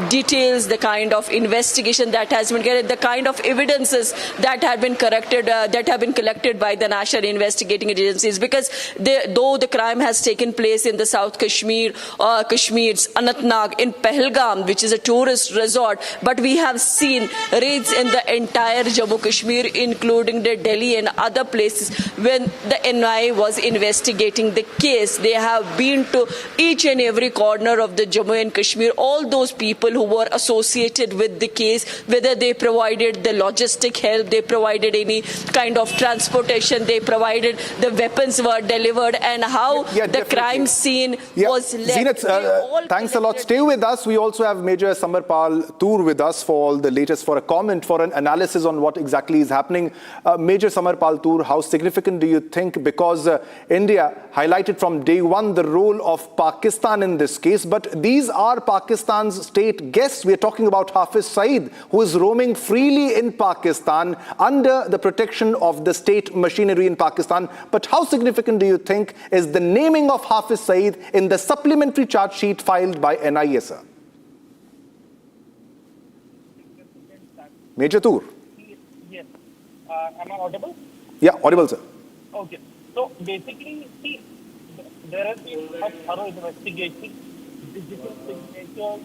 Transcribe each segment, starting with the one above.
details, the kind of investigation that has been carried, the kind of evidences that have been collected by the national investigating agencies. Because though the crime has taken place in the South Kashmir's Anantnag, in Pahalgam, which is a tourist resort, but we have seen raids in the entire Jammu Kashmir, including the Delhi and other places. When the NIA was investigating the case, they have been to each and every corner of the Jammu and Kashmir. All those people who were associated with the case, whether they provided the logistic help, they provided any kind of transportation, they provided the weapons were delivered, and how the crime scene was left. Zinat, thanks a lot. Stay with us. We also have Major Samarpal Toor with us for all the latest, for a comment, for an analysis on what exactly is happening. Major Samarpal Toor, how significant do you think? Because India highlighted from day one the role of Pakistan in this case, but these are Pakistan's state guests. We are talking about Hafiz Saeed, who is roaming freely in Pakistan under the protection of the state machinery in Pakistan. But how significant do you think is the naming of Hafiz Saeed in the supplementary charge sheet filed by NIA, sir? Major Toor. Yes. Am I audible? Yeah, audible, sir. Okay. So basically, see, there is a thorough investigation, digital signatures,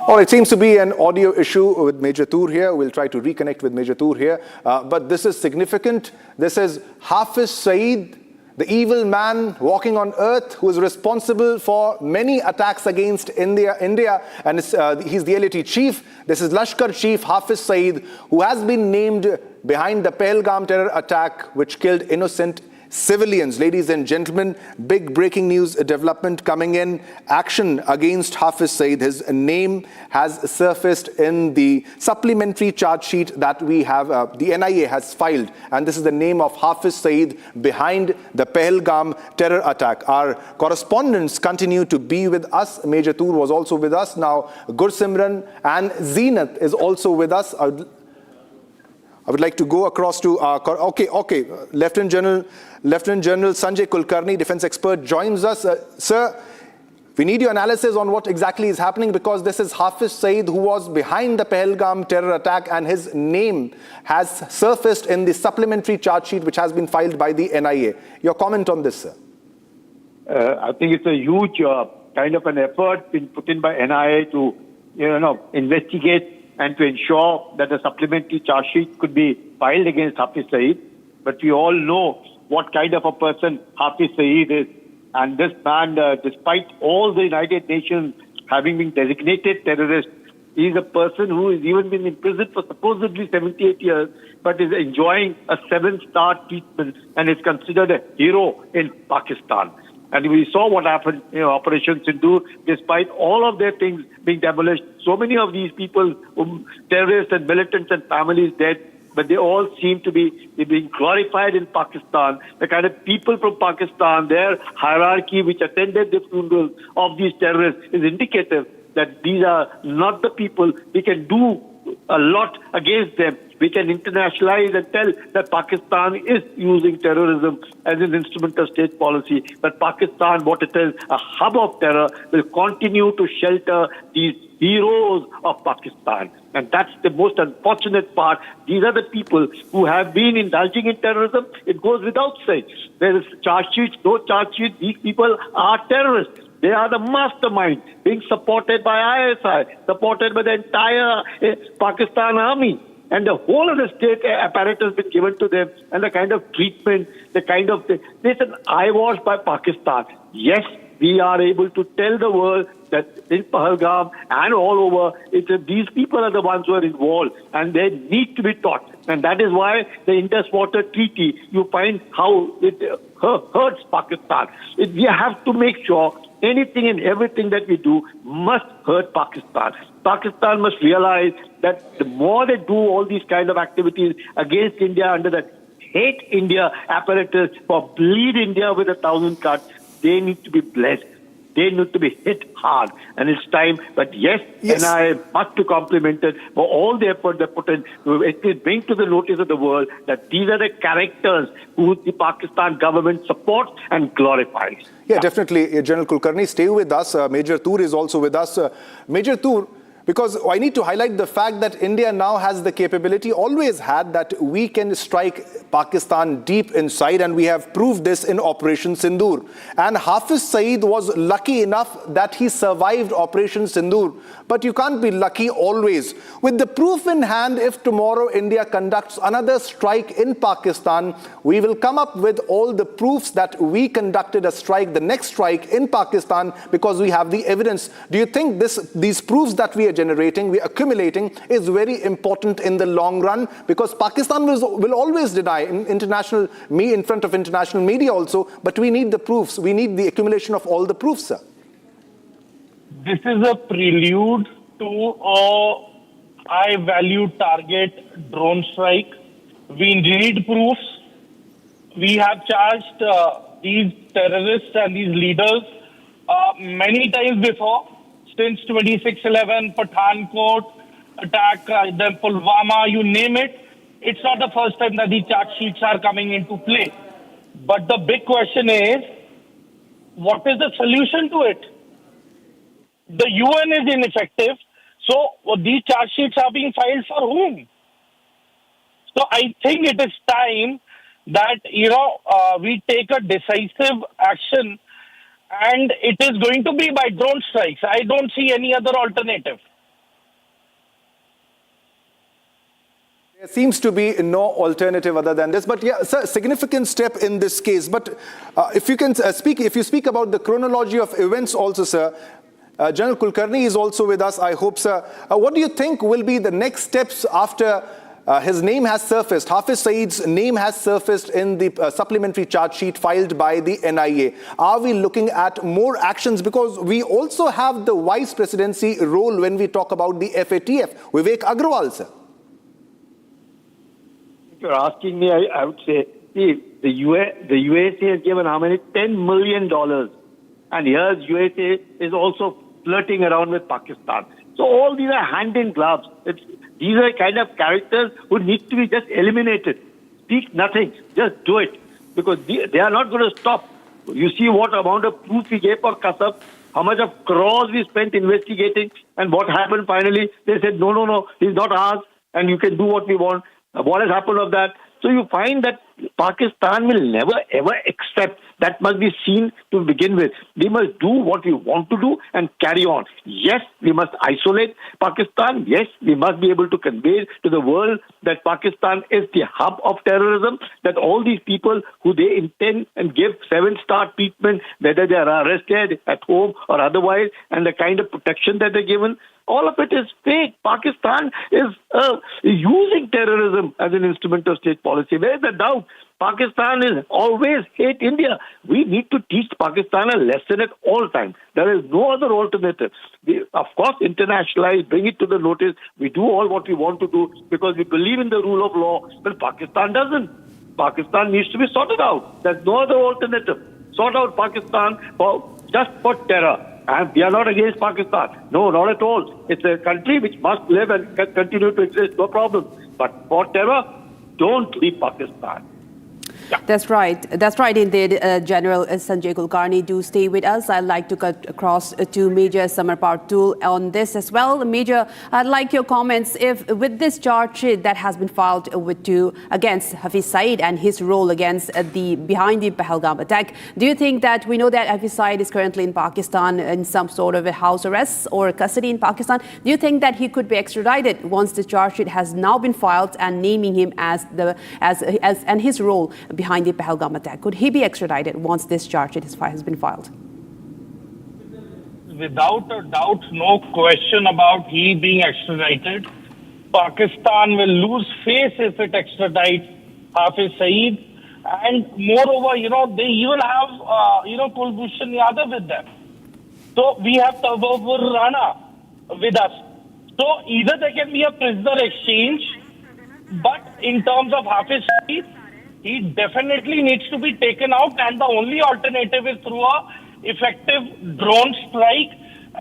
Oh, it seems to be an audio issue with Major Toor here. We'll try to reconnect with Major Toor here. But this is significant. This is Hafiz Saeed, the evil man walking on earth, who is responsible for many attacks against India, and he's the LeT chief. This is Lashkar chief Hafiz Saeed, who has been named behind the Pahalgam terror attack, which killed innocent civilians. Ladies and gentlemen, big breaking news development coming in. Action against Hafiz Saeed. His name has surfaced in the supplementary charge sheet that we have, the NIA has filed. And this is the name of Hafiz Saeed behind the Pahalgam terror attack. Our correspondents continue to be with us. Major Toor was also with us. Now, Gursimran and Zinat is also with us. I would like to go across to our... Okay. Lieutenant General Sanjay Kulkarni, defense expert, joins us. Sir, we need your analysis on what exactly is happening, because this is Hafiz Saeed, who was behind the Pahalgam terror attack, and his name has surfaced in the supplementary charge sheet which has been filed by the NIA. Your comment on this, sir? I think it's a huge kind of an effort being put in by NIA to, investigate and to ensure that the supplementary charge sheet could be filed against Hafiz Saeed. But we all know what kind of a person Hafiz Saeed is. And this man, despite all the United Nations having been designated terrorist, he is a person who has even been in prison for supposedly 78 years, but is enjoying a 7-star treatment and is considered a hero in Pakistan. And we saw what happened in Operation Sindhu. Despite all of their things being demolished, so many of these people, terrorists and militants and families dead, but they all seem to be being glorified in Pakistan. The kind of people from Pakistan, their hierarchy which attended the funerals of these terrorists is indicative that these are not the people. We can do a lot against them. We can internationalize and tell that Pakistan is using terrorism as an instrument of state policy. But Pakistan, what it is, a hub of terror, will continue to shelter these heroes of Pakistan. And that's the most unfortunate part. These are the people who have been indulging in terrorism. It goes without saying. There is charge sheets, no charge sheet. These people are terrorists. They are the mastermind being supported by ISI, supported by the entire Pakistan army. And the whole of the state apparatus has been given to them, and the kind of treatment, there's an eyewash by Pakistan. Yes, we are able to tell the world that in Pahalgam and all over, these people are the ones who are involved, and they need to be taught. And that is why the Indus Water Treaty, you find how it hurts Pakistan. We have to make sure anything and everything that we do must hurt Pakistan. Pakistan must realize that the more they do all these kind of activities against India under the hate India apparatus for bleed India with 1,000 cuts, they need to be blessed. they need to be hit hard. And it's time. But yes, NIA must be complimented for all the effort they put in to at least bring to the notice of the world that these are the characters who the Pakistan government supports and glorifies. Yeah, definitely. General Kulkarni, stay with us. Major Toor is also with us. Major Toor, because I need to highlight the fact that India now has the capability, always had, that we can strike Pakistan deep inside, and we have proved this in Operation Sindoor. And Hafiz Saeed was lucky enough that he survived Operation Sindoor. But you can't be lucky always. With the proof in hand, if tomorrow India conducts another strike in Pakistan, we will come up with all the proofs that we conducted a strike, the next strike in Pakistan, because we have the evidence. Do you think these proofs that we are generating, we are accumulating, is very important in the long run? Because Pakistan will always deny in front of international media also, but we need the proofs. We need the accumulation of all the proofs, sir. This is a prelude to a high-value target drone strike. We need proofs. We have charged these terrorists and these leaders many times before, since 26/11, Pathankot attack, then Pulwama, you name it. It's not the first time that the charge sheets are coming into play. But the big question is, what is the solution to it? The UN is ineffective. So these charge sheets are being filed for whom? So I think it is time that, we take a decisive action, and it is going to be by drone strikes. I don't see any other alternative. There seems to be no alternative other than this. But yeah, sir, significant step in this case. But if you can speak about the chronology of events also, sir. General Kulkarni is also with us, I hope, sir. What do you think will be the next steps after his name has surfaced? Hafiz Saeed's name has surfaced in the supplementary charge sheet filed by the NIA. Are we looking at more actions? Because we also have the vice presidency role when we talk about the FATF. Vivek Agrawal, sir. If you're asking me, I would say, see, the USA has given how many? $10 million. And here's USA is also flirting around with Pakistan. So all these are hand in gloves. These are kind of characters who need to be just eliminated. Speak nothing. Just do it. Because they are not going to stop. You see what amount of proof we gave for Kasab, how much of crores we spent investigating, and what happened finally. They said, no, he's not ours, and you can do what we want. What has happened of that? So you find that Pakistan will never ever accept. That must be seen to begin with. We must do what we want to do and carry on. Yes, we must isolate Pakistan. Yes, we must be able to convey to the world that Pakistan is the hub of terrorism, that all these people who they intend and give 7-star treatment, whether they are arrested at home or otherwise, and the kind of protection that they're given, all of it is fake. Pakistan is using terrorism as an instrument of state policy. Where is the doubt? Pakistan is always hate India. We need to teach Pakistan a lesson at all times. There is no other alternative. We, of course, internationalize, bring it to the notice. We do all what we want to do because we believe in the rule of law, but Pakistan doesn't. Pakistan needs to be sorted out. There's no other alternative. Sort out Pakistan just for terror. And we are not against Pakistan. No, not at all. It's a country which must live and continue to exist, no problem. But for terror, don't leave Pakistan. Yeah. That's right indeed. General Sanjay Kulkarni, do stay with us. I'd like to cut across to Major Samar Partul on this as well. Major, I'd like your comments. If with this charge that has been filed against Hafiz Saeed and his role against behind the Pahalgam attack, do you think that we know that Hafiz Saeed is currently in Pakistan in some sort of a house arrest or custody in Pakistan? Do you think that he could be extradited once the charge sheet has now been filed and naming him as and his role behind the Pahalgam attack? Could he be extradited once this charge sheet has been filed? Without a doubt, no question about he being extradited. Pakistan will lose face if it extradites Hafiz Saeed. And moreover, they even have, Kulbhushan Yadav with them. So we have Tawwur Rana with us. So either there can be a prisoner exchange, but in terms of Hafiz Saeed, he definitely needs to be taken out, and the only alternative is through a effective drone strike.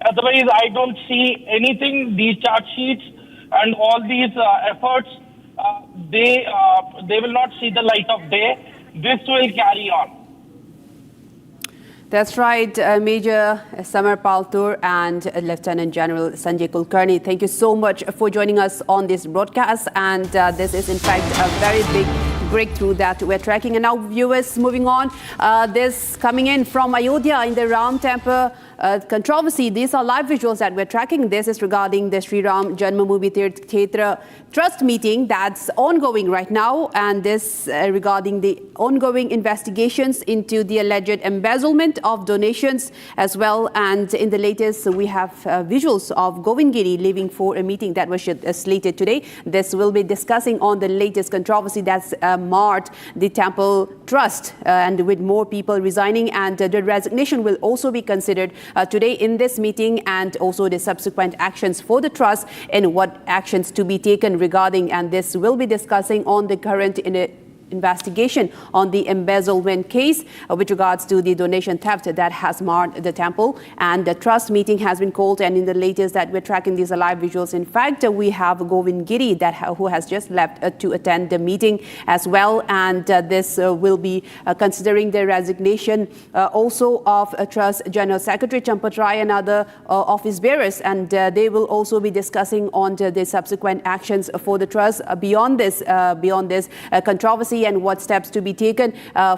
Otherwise, I don't see anything. These charge sheets and all these efforts, they will not see the light of day. This will carry on. That's right, Major Samar Paltur and Lieutenant General Sanjay Kulkarni. Thank you so much for joining us on this broadcast. And this is, in fact, a very big breakthrough that we're tracking. And now, viewers, moving on, this coming in from Ayodhya in the Ram Temple controversy. These are live visuals that we're tracking. This is regarding the Sri Ram Janmabhoomi Tirth Trust meeting that's ongoing right now, and this regarding the ongoing investigations into the alleged embezzlement of donations as well. And in the latest, we have visuals of Govind Giri leaving for a meeting that was slated today. This will be discussing on the latest controversy that's marred the temple trust, and with more people resigning, and the resignation will also be considered today in this meeting, and also the subsequent actions for the trust and what actions to be taken regarding. And this will be discussing on the current investigation on the embezzlement case with regards to the donation theft that has marred the temple. And the trust meeting has been called, and in the latest that we're tracking these live visuals, in fact, we have Govind Giri who has just left to attend the meeting as well. And this will be considering the resignation also of Trust General Secretary Champat Rai and other office bearers, and they will also be discussing on the subsequent actions for the trust beyond this controversy and what steps to be taken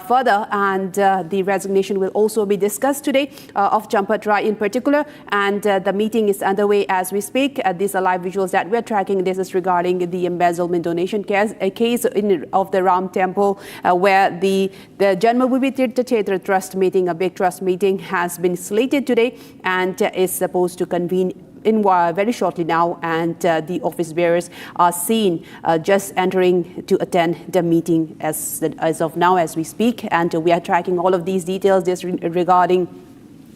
further. And the resignation will also be discussed today of Champat Rai in particular, and the meeting is underway as we speak. These are live visuals that we're tracking. This is regarding the embezzlement donation case of the Ram Temple, where the Janmabhoomi Tirth Trust meeting, a big trust meeting, has been slated today and is supposed to convene in very shortly now, and the office bearers are seen just entering to attend the meeting as of now as we speak. And we are tracking all of these details regarding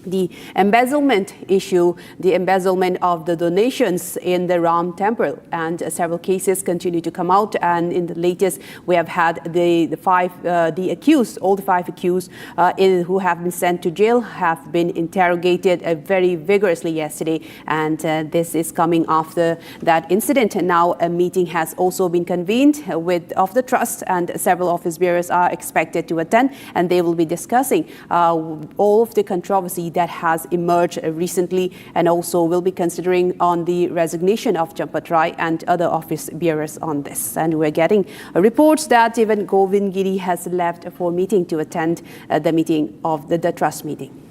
the embezzlement issue, the embezzlement of the donations in the Ram Temple, and several cases continue to come out. And in the latest, we have had all the five accused who have been sent to jail have been interrogated very vigorously yesterday, and this is coming after that incident. And now a meeting has also been convened of the trust, and several office bearers are expected to attend, and they will be discussing all of the controversy that has emerged recently, and also will be considering on the resignation of Champat Rai and other office bearers on this. And we're getting reports that even Govind Giri has left for a meeting to attend the meeting of the trust meeting.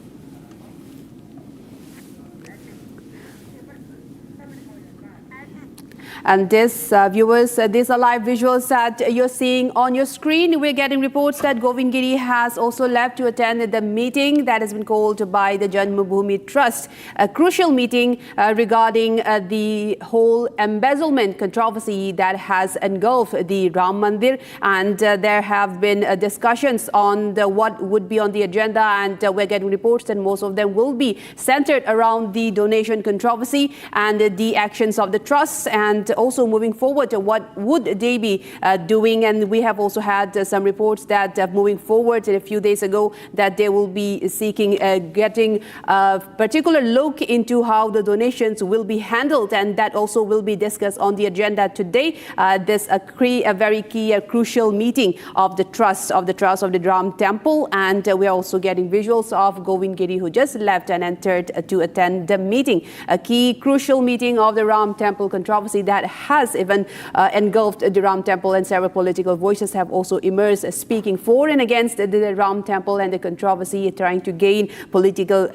And this, viewers, these are live visuals that you're seeing on your screen. We're getting reports that Govind Giri has also left to attend the meeting that has been called by the Janmabhoomi Trust, a crucial meeting regarding the whole embezzlement controversy that has engulfed the Ram Mandir. And there have been discussions on what would be on the agenda, and we're getting reports that most of them will be centered around the donation controversy and the actions of the trust, and also moving forward, what would they be doing. And we have also had some reports that moving forward a few days ago that they will be seeking getting a particular look into how the donations will be handled, and that also will be discussed on the agenda today. This a very key, crucial meeting of the trust of the Ram Temple. And we are also getting visuals of Govind Giri, who just left and entered to attend the meeting, a key crucial meeting of the Ram Temple controversy that has even engulfed the Ram Temple, and several political voices have also emerged speaking for and against the Ram Temple and the controversy, trying to gain political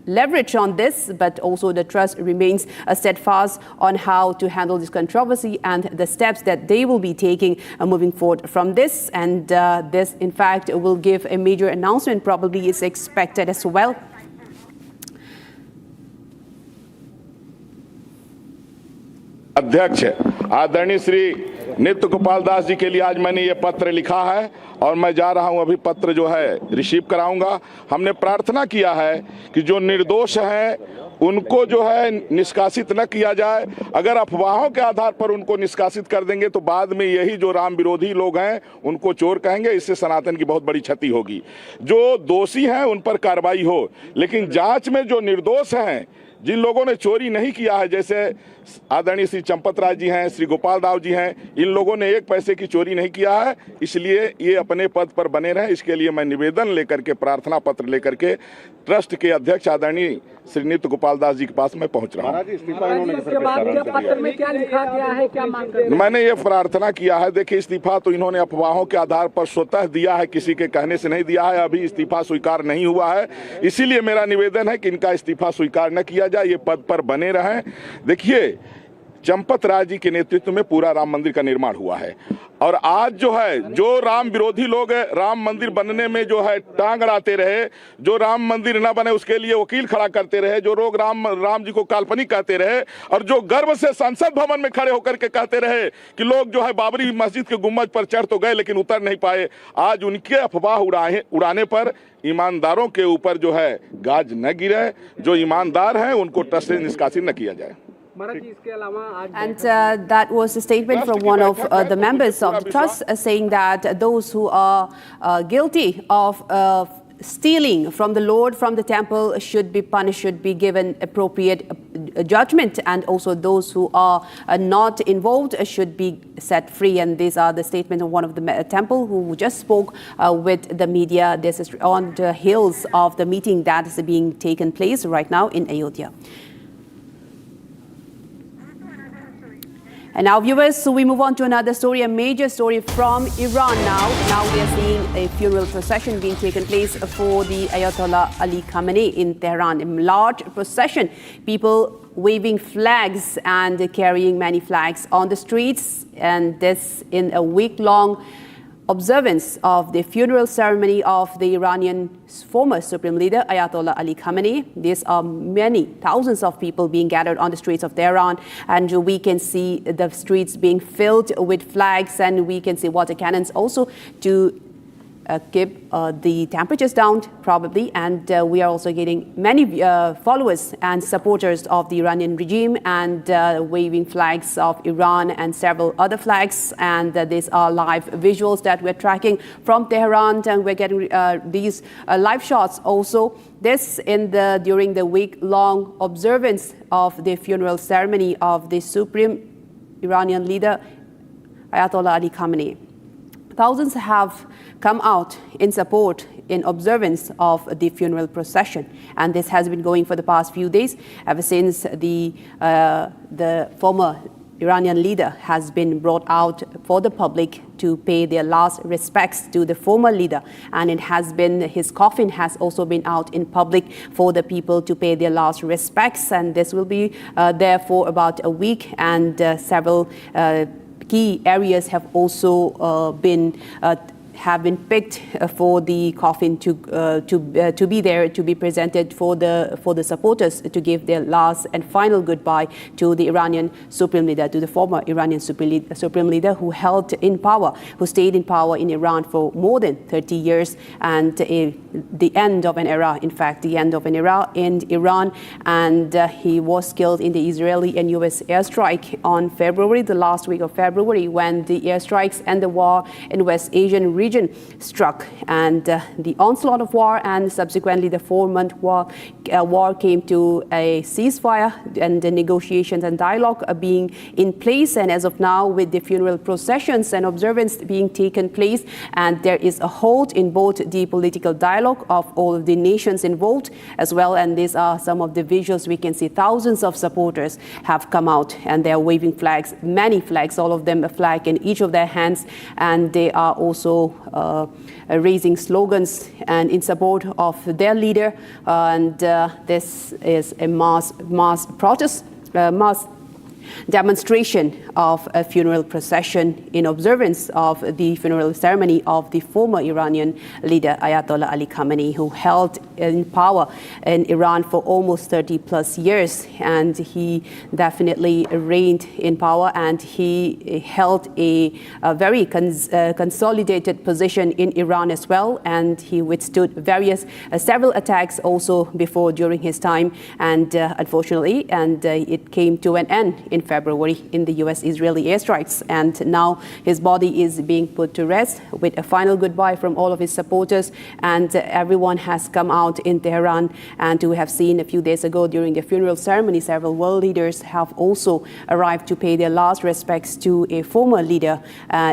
leverage on this. But also the trust remains steadfast on how to handle this controversy and the steps that they will be taking moving forward from this. And this, in fact, will give a major announcement, probably is expected as well. अध्यक्ष आदरणीय श्री नित्य गोपाल दास जी के लिए आज मैंने ये पत्र लिखा है, और मैं जा रहा हूं अभी पत्र जो है रिसीव कराऊंगा। हमने प्रार्थना किया है कि जो निर्दोष हैं उनको जो है निष्कासित न किया जाए। अगर अफवाहों के आधार पर उनको निष्कासित कर देंगे तो बाद में यही जो राम विरोधी लोग हैं उनको चोर कहेंगे। इससे सनातन की बहुत बड़ी क्षति होगी। जो दोषी हैं उन पर कार्रवाई हो, लेकिन जांच में जो निर्दोष हैं, जिन लोगों ने चोरी नहीं किया है, जैसे आदरणीय श्री चंपत राय जी हैं, श्री गोपाल दाव जी हैं, इन लोगों ने एक पैसे की चोरी नहीं किया है, इसलिए ये अपने पद पर बने रहें। इसके लिए मैं निवेदन लेकर के, प्रार्थना पत्र लेकर के ट्रस्ट के अध्यक्ष आदरणीय श्री नित्य गोपाल दास जी के पास मैं पहुंच रहा हूँ। मैंने ये प्रार्थना किया है, देखिए इस्तीफा तो इन्होंने अफवाहों के आधार पर स्वतः दिया है, किसी के कहने से नहीं दिया है। अभी इस्तीफा स्वीकार नहीं हुआ है, इसीलिए मेरा निवेदन है कि इनका इस्तीफा स्वीकार न किया जाए, ये पद पर बने रहें। देखिए चंपत राय जी के नेतृत्व में पूरा राम मंदिर का निर्माण हुआ है, और आज जो है, जो राम विरोधी लोग राम मंदिर बनने में जो है टांग अड़ाते रहे, जो राम मंदिर न बने उसके लिए वकील खड़ा करते रहे, जो लोग राम जी को काल्पनिक कहते रहे, और जो गर्व से संसद भवन में खड़े होकर के कहते रहे कि लोग जो है बाबरी मस्जिद के गुम्बद पर चढ़ तो गए लेकिन उतर नहीं पाए, आज उनके अफवाह उड़ाने पर ईमानदारों के ऊपर जो है गाज न गिरे। जो ईमानदार हैं उनको ट्रस्ट से निष्कासित न किया जाए। And that was a statement from one of the members of the trust saying that those who are guilty of stealing from the Lord, from the temple, should be punished, should be given appropriate judgment, and also those who are not involved should be set free. And these are the statements of one of the temple who just spoke with the media. This is on the heels of the meeting that is being taken place right now in Ayodhya. And now, viewers, so we move on to another story, a major story from Iran now. Now we are seeing a funeral procession being taken place for the Ayatollah Ali Khamenei in Tehran. A large procession, people waving flags and carrying many flags on the streets, and this in a week-long observance of the funeral ceremony of the Iranian former Supreme Leader Ayatollah Ali Khamenei. These are many thousands of people being gathered on the streets of Tehran, and we can see the streets being filled with flags, and we can see water cannons also to keep the temperatures down probably. And we are also getting many followers and supporters of the Iranian regime and waving flags of Iran and several other flags. And these are live visuals that we're tracking from Tehran, and we're getting these live shots also. This during the week-long observance of the funeral ceremony of the Supreme Iranian leader Ayatollah Ali Khamenei. Thousands have come out in support, in observance of the funeral procession, and this has been going for the past few days, ever since the former Iranian leader has been brought out for the public to pay their last respects to the former leader, and it has been, his coffin has also been out in public for the people to pay their last respects, and this will be there for about a week, and several key areas have also been picked for the coffin to be there, to be presented for the supporters to give their last and final goodbye to the Iranian Supreme Leader, to the former Iranian Supreme Leader who held in power, who stayed in power in Iran for more than 30 years, and the end of an era, in fact, the end of an era in Iran. And he was killed in the Israeli and US airstrike on February, the last week of February, when the airstrikes and the war in West Asian region struck, and the onslaught of war and subsequently the 4-month war came to a ceasefire, and the negotiations and dialogue are being in place. And as of now, with the funeral processions and observance being taken place, and there is a halt in both the political dialogue of all of the nations involved as well. And these are some of the visuals we can see. Thousands of supporters have come out, and they are waving flags, many flags, all of them a flag in each of their hands, and they are also raising slogans and in support of their leader, and this is a mass protest, mass demonstration of a funeral procession in observance of the funeral ceremony of the former Iranian leader Ayatollah Ali Khamenei, who held in power in Iran for almost 30 plus years. And he definitely reigned in power, and he held a very consolidated position in Iran as well. And he withstood several attacks also before, during his time. And unfortunately, it came to an end in February in the US-Israeli airstrikes. And now his body is being put to rest with a final goodbye from all of his supporters. And everyone has come out in Tehran. And we have seen a few days ago during the funeral ceremony, several world leaders have also arrived to pay their last respects to a former leader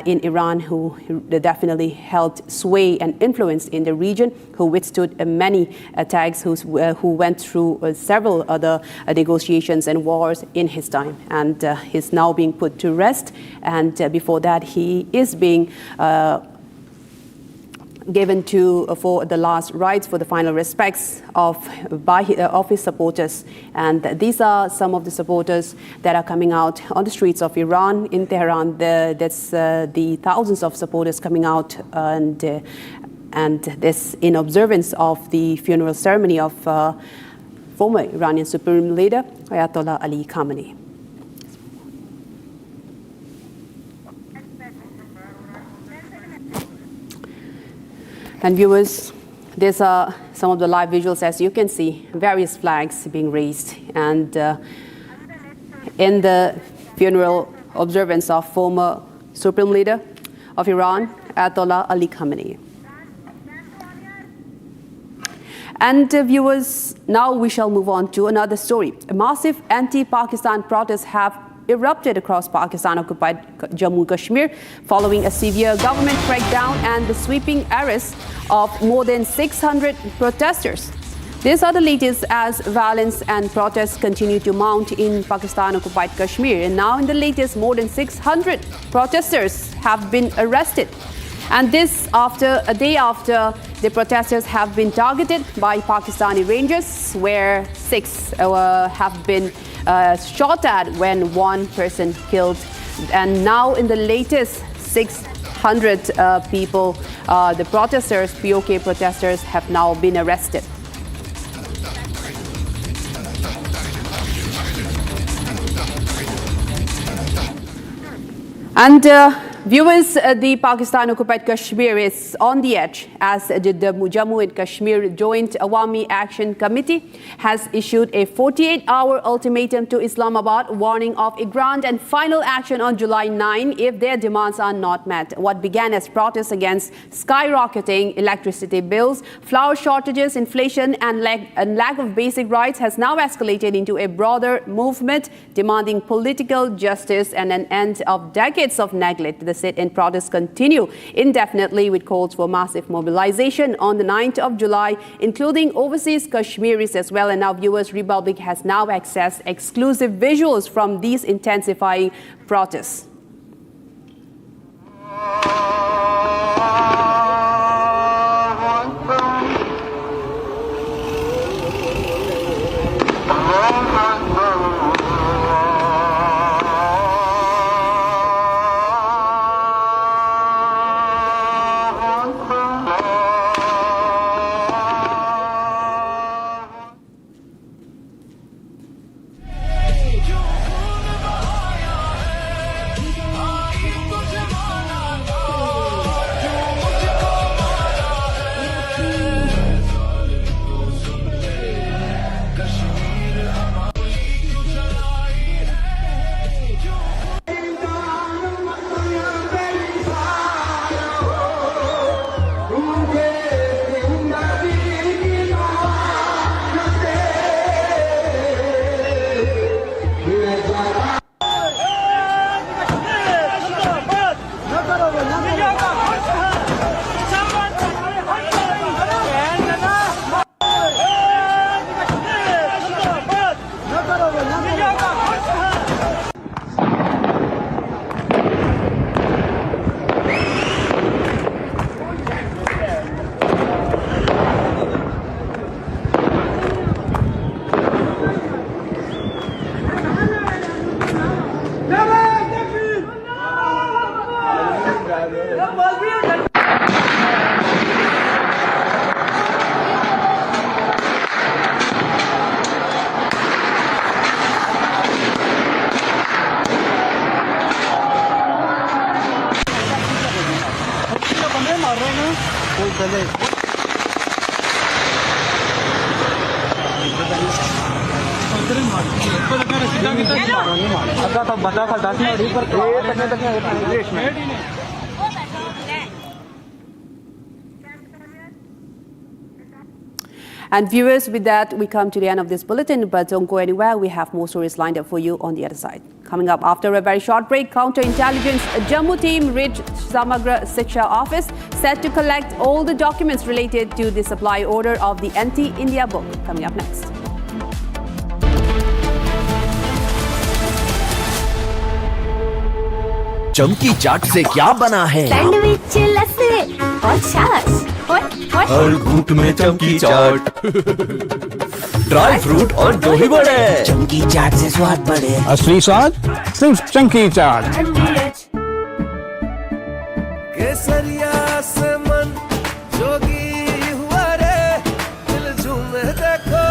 in Iran who definitely held sway and influence in the region, who withstood many attacks, who went through several other negotiations and wars in his time. And he's now being put to rest. And before that, he is being given for the last rites, for the final respects of his supporters. And these are some of the supporters that are coming out on the streets of Iran, in Tehran. That's the thousands of supporters coming out, and this in observance of the funeral ceremony of former Iranian Supreme Leader Ayatollah Ali Khamenei. And viewers, these are some of the live visuals. As you can see, various flags being raised, and in the funeral observance of former Supreme Leader of Iran, Ayatollah Ali Khamenei. And viewers, now we shall move on to another story. Massive anti-Pakistan protests have erupted across Pakistan-occupied Jammu Kashmir following a severe government crackdown and the sweeping arrest of more than 600 protesters. These are the latest as violence and protests continue to mount in Pakistan-occupied Kashmir. And now in the latest, more than 600 protesters have been arrested. And this a day after the protesters have been targeted by Pakistani Rangers, where 6 have been shot at when 1 person killed. And now in the latest 600 people, the protesters, POK protesters, have now been arrested. And viewers, the Pakistan-occupied Kashmir is on the edge as the Jammu and Kashmir Joint Awami Action Committee has issued a 48-hour ultimatum to Islamabad, warning of a grand and final action on July 9 if their demands are not met. What began as protests against skyrocketing electricity bills, flour shortages, inflation, and lack of basic rights has now escalated into a broader movement demanding political justice and an end of decades of neglect. The sit-in protests continue indefinitely with calls for massive mobilization on the 9th of July, including overseas Kashmiris as well. And now viewers, Republic has now accessed exclusive visuals from these intensifying protests. And viewers, with that, we come to the end of this bulletin, but don't go anywhere. We have more stories lined up for you on the other side. Coming up after a very short break, counterintelligence Jammu team reached Samagra Shiksha office, set to collect all the documents related to the supply order of the anti-India book. Coming up next. चमकी चाट से क्या बना है? Sandwich लस्सी और छाछ हर घूंट में चमकी चाट ड्राई फ्रूट और दही बड़े चमकी चाट से स्वाद बढ़े असली स्वाद सिर्फ चमकी चाट केसरिया से मन जोगी हुआ रे दिल झूमे देखो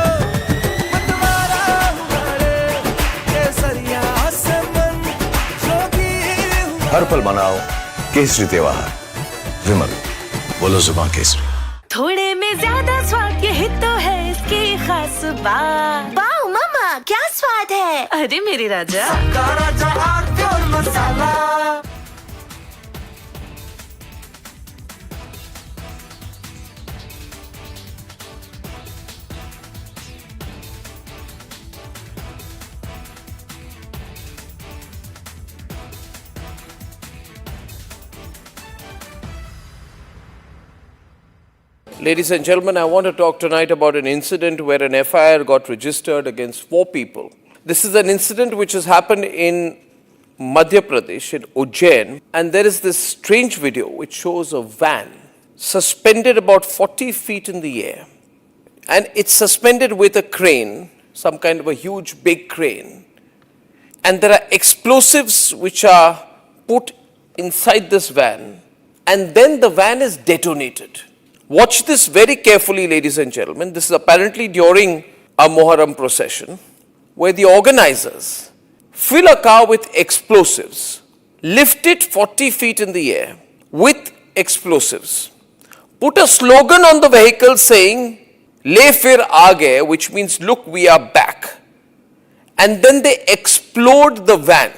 मतवारा हुआ रे केसरिया से मन जोगी हुआ हर पल मनाओ केसरी त्योहार विमल बोलो जुबान केसरी थोड़े में ज्यादा स्वाद यही तो है इसकी खास बात। वाओ मामा क्या स्वाद है। अरे मेरे राजा राजा आरती और मसाला Ladies and gentlemen, I want to talk tonight about an incident where an FIR got registered against 4 people. This is an incident which has happened in Madhya Pradesh, in Ujjain, and there is this strange video which shows a van suspended about 40 feet in the air. And it's suspended with a crane, some kind of a huge big crane. And there are explosives which are put inside this van, and then the van is detonated. Watch this very carefully, ladies and gentlemen. This is apparently during a Muharram procession, where the organizers fill a car with explosives, lift it 40 feet in the air with explosives, put a slogan on the vehicle saying, "Le fir aage," which means, look, we are back. And then they explode the van.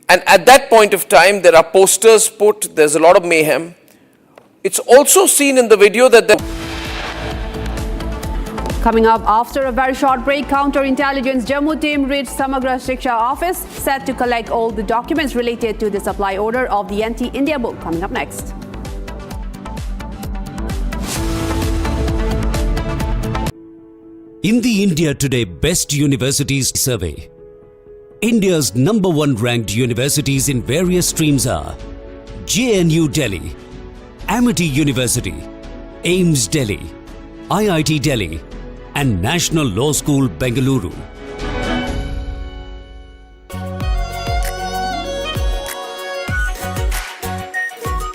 And at that point of time, there are posters put, there's a lot of mayhem. It's also seen in the video that Coming up after a very short break, counterintelligence Jammu team reached Samagra Shiksha office, set to collect all the documents related to the supply order of the anti-India book. Coming up next. In the India Today Best Universities Survey, India's #1 ranked universities in various streams are JNU Delhi, Amity University, AIMS Delhi, IIT Delhi, and National Law School, Bengaluru.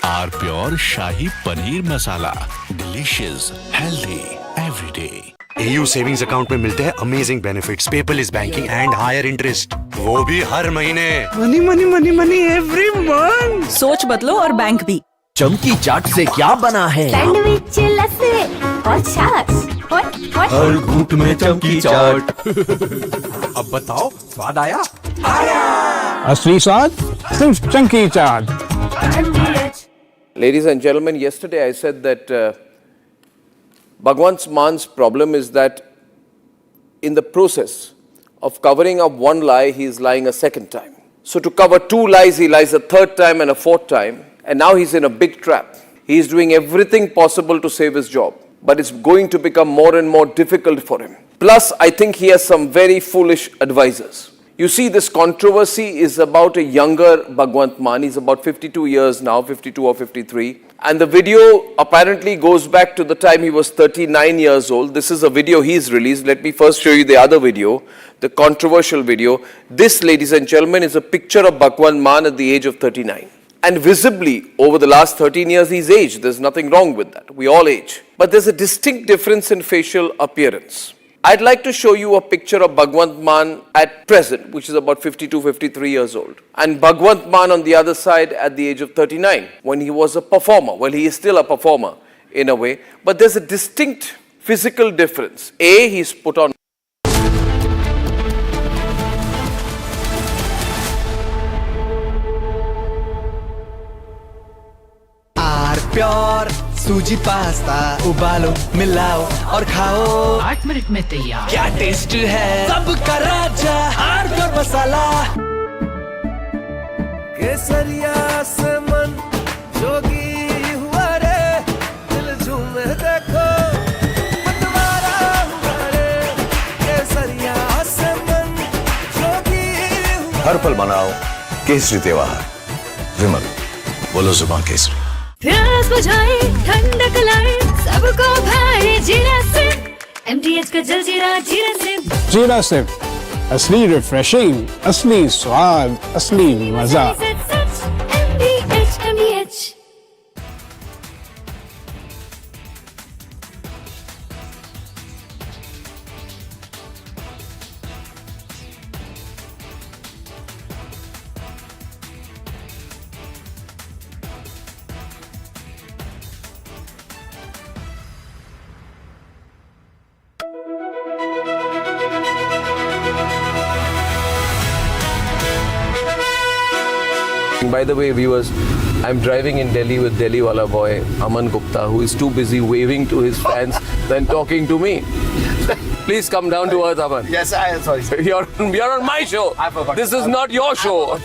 Our Pure Shahi Paneer Masala. Delicious, healthy, every day. AU savings account में मिलते हैं amazing benefits, paperless banking and higher interest, वो भी हर महीने। Money money money money every month. सोच बदलो और बैंक भी। चमकी चाट से क्या बना है? सैंडविच लस्सी और छाछ हर घूंट में चमकी चाट अब बताओ स्वाद आया? असली स्वाद सिर्फ चमकी चाट। Ladies and gentlemen, yesterday I said that Bhagwant Man's problem is that in the process of covering up one lie, he is lying a second time. So to cover 2 lies, he lies a third time and a fourth time. And now he's in a big trap. He is doing everything possible to save his job. But it's going to become more and more difficult for him. Plus, I think he has some very foolish advisors. You see, this controversy is about a younger Bhagwant Mann. He's about 52 years now, 52 or 53. And the video apparently goes back to the time he was 39 years old. This is a video he's released. Let me first show you the other video, the controversial video. This, ladies and gentlemen, is a picture of Bhagwant Mann at the age of 39. And visibly, over the last 13 years, he's aged. There's nothing wrong with that. We all age. But there's a distinct difference in facial appearance. I'd like to show you a picture of Bhagwant Mann at present, which is about 52, 53 years old. And Bhagwant Mann on the other side at the age of 39, when he was a performer. Well, he is still a performer in a way, but there's a distinct physical difference. A, he's put on pure सूजी pasta उबालो मिलाओ और खाओ 8 minute में तैयार क्या taste है सबका राजा प्योर मसाला केसरिया से मन जोगी हुआ रे दिल झूमे देखो मतवारा हुआ रे केसरिया से मन जोगी हुआ हर पल मनाओ केसरी त्योहार विमल बोलो जुबान केसरी प्यास बुझाए ठंडक लाए सबको भाए जीरा से MTH का जल जीरा जीरा से जीरा से असली रिफ्रेशिंग, असली स्वाद, असली मजा। MTH By the way, viewers, I'm driving in Delhi with Delhi wala boy Aman Gupta, who is too busy waving to his fans than talking to me. Please come down to earth, Aman. Yes, I am sorry. You're on my show. This is not your show.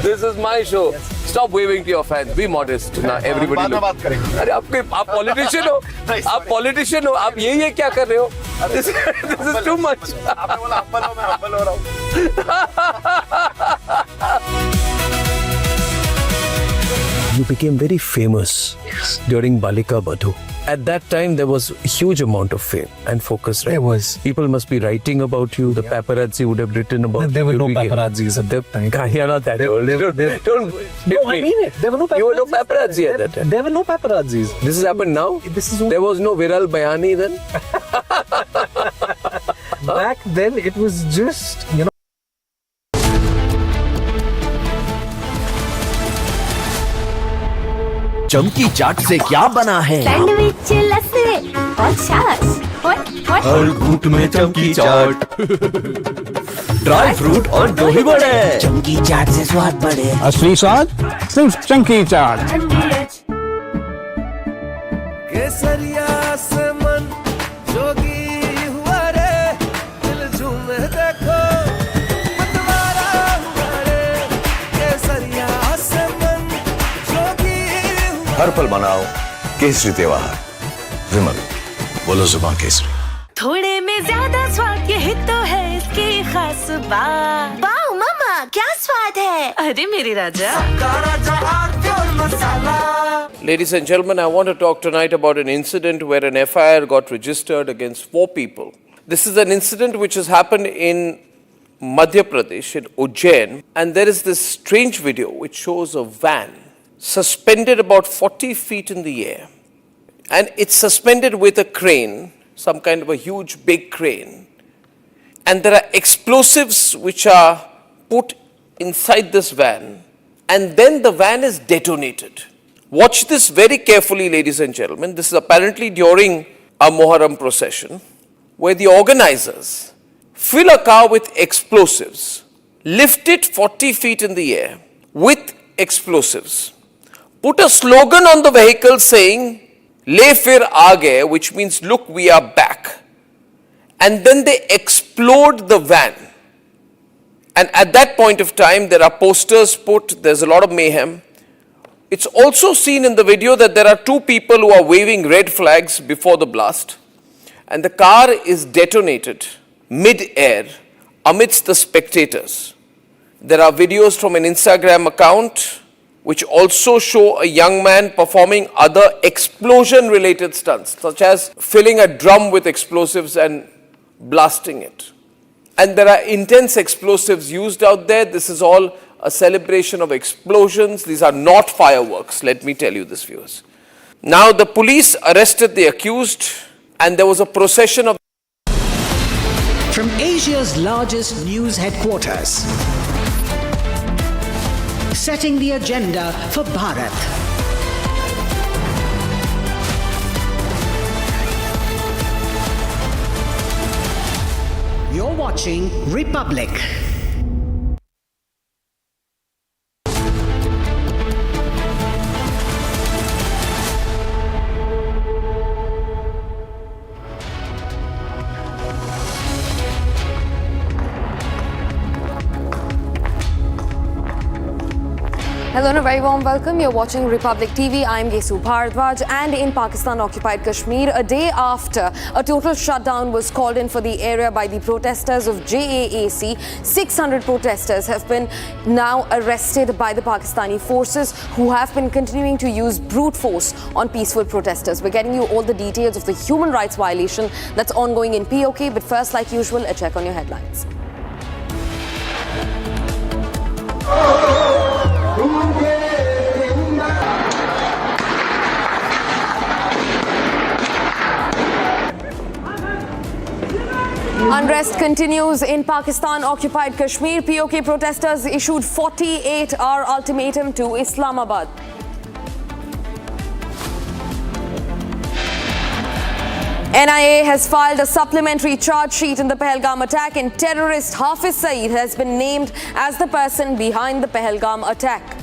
This is my show. Stop waving to your fans. Be modest. Now everybody. अरे आप politician हो. आप politician हो. आप ये क्या कर रहे हो? This is too much. आपने बोला humble हो, मैं humble हो रहा हूँ. You became very famous during Balika Badhu. At that time, there was a huge amount of fame and focus. Right? There was. People must be writing about you. The paparazzi would have written about you. There were no paparazzis at that time. You're not that old. No, I mean it. There were no paparazzi. You were no paparazzi at that time. There were no paparazzis. This has happened now? There was no Viral Bayani then? Back then, it was just, you know. चमकी चाट से क्या बना है sandwich लस्सी और छाछ हर घूंट में चमकी चाट ड्राई फ्रूट और दही बड़े चमकी चाट से स्वाद बढ़े असली स्वाद सिर्फ चमकी चाट केसरिया से मन जोगी हुआ रे दिल झूमे देखो मतवारा हुआ रे केसरिया से मन जोगी हर पल मनाओ केसरी त्योहार विमल बोलो जुबान केसरी थोड़े में ज्यादा स्वाद यही तो है इसकी खास बात वाओ मम्मा क्या स्वाद है अरे मेरे राजा Ladies and gentlemen, I want to talk tonight about an incident where an FIR got registered against 4 people. This is an incident which has happened in Madhya Pradesh, in Ujjain, and there is this strange video which shows a van suspended about 40 feet in the air. And it's suspended with a crane, some kind of a huge big crane. And there are explosives which are put inside this van, and then the van is detonated. Watch this very carefully, ladies and gentlemen. This is apparently during a Muharram procession, where the organizers fill a car with explosives, lift it 40 feet in the air with explosives, put a slogan on the vehicle saying, "Le fir aage," which means, look, we are back. And then they explode the van. And at that point of time, there are posters put, there's a lot of mayhem. It's also seen in the video that there are 2 people who are waving red flags before the blast. And the car is detonated mid-air amidst the spectators. There are videos from an Instagram account which also show a young man performing other explosion-related stunts, such as filling a drum with explosives and blasting it. And there are intense explosives used out there. This is all a celebration of explosions. These are not fireworks, let me tell you this, viewers. Now, the police arrested the accused, and there was a procession of from Asia's largest news headquarters, setting the agenda for Bharat. You're watching Republic. Hello and a very warm welcome. You're watching Republic TV. I'm Gesu Bharadwaj, and in Pakistan-occupied Kashmir, a day after a total shutdown was called in for the area by the protesters of JAAC, 600 protesters have been now arrested by the Pakistani forces, who have been continuing to use brute force on peaceful protesters. We're getting you all the details of the human rights violation that's ongoing in POK, but first, like usual, a check on your headlines. Unrest continues in Pakistan-occupied Kashmir. POK protesters issued 48-hour ultimatum to Islamabad. NIA has filed a supplementary charge sheet in the Pahalgam attack, and terrorist Hafiz Saeed has been named as the person behind the Pahalgam attack.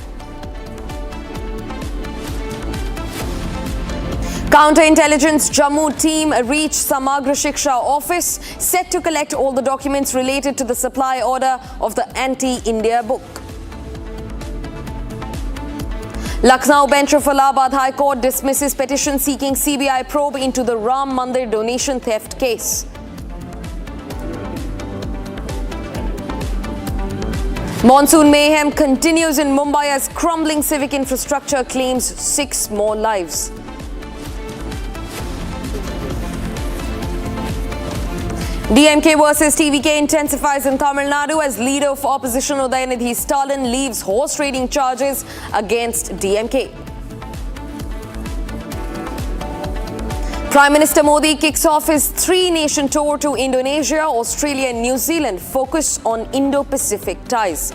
Counterintelligence Jammu team reached Samagra Shiksha office, set to collect all the documents related to the supply order of the anti-India book. Lucknow bench of Allahabad High Court dismisses petition seeking CBI probe into the Ram Mandir donation theft case. Monsoon mayhem continues in Mumbai as crumbling civic infrastructure claims 6 more lives. DMK versus TVK intensifies in Tamil Nadu as leader of opposition Udayanidhi Stalin leaves horse trading charges against DMK. Prime Minister Modi kicks off his 3-nation tour to Indonesia, Australia and New Zealand, focus on Indo-Pacific ties.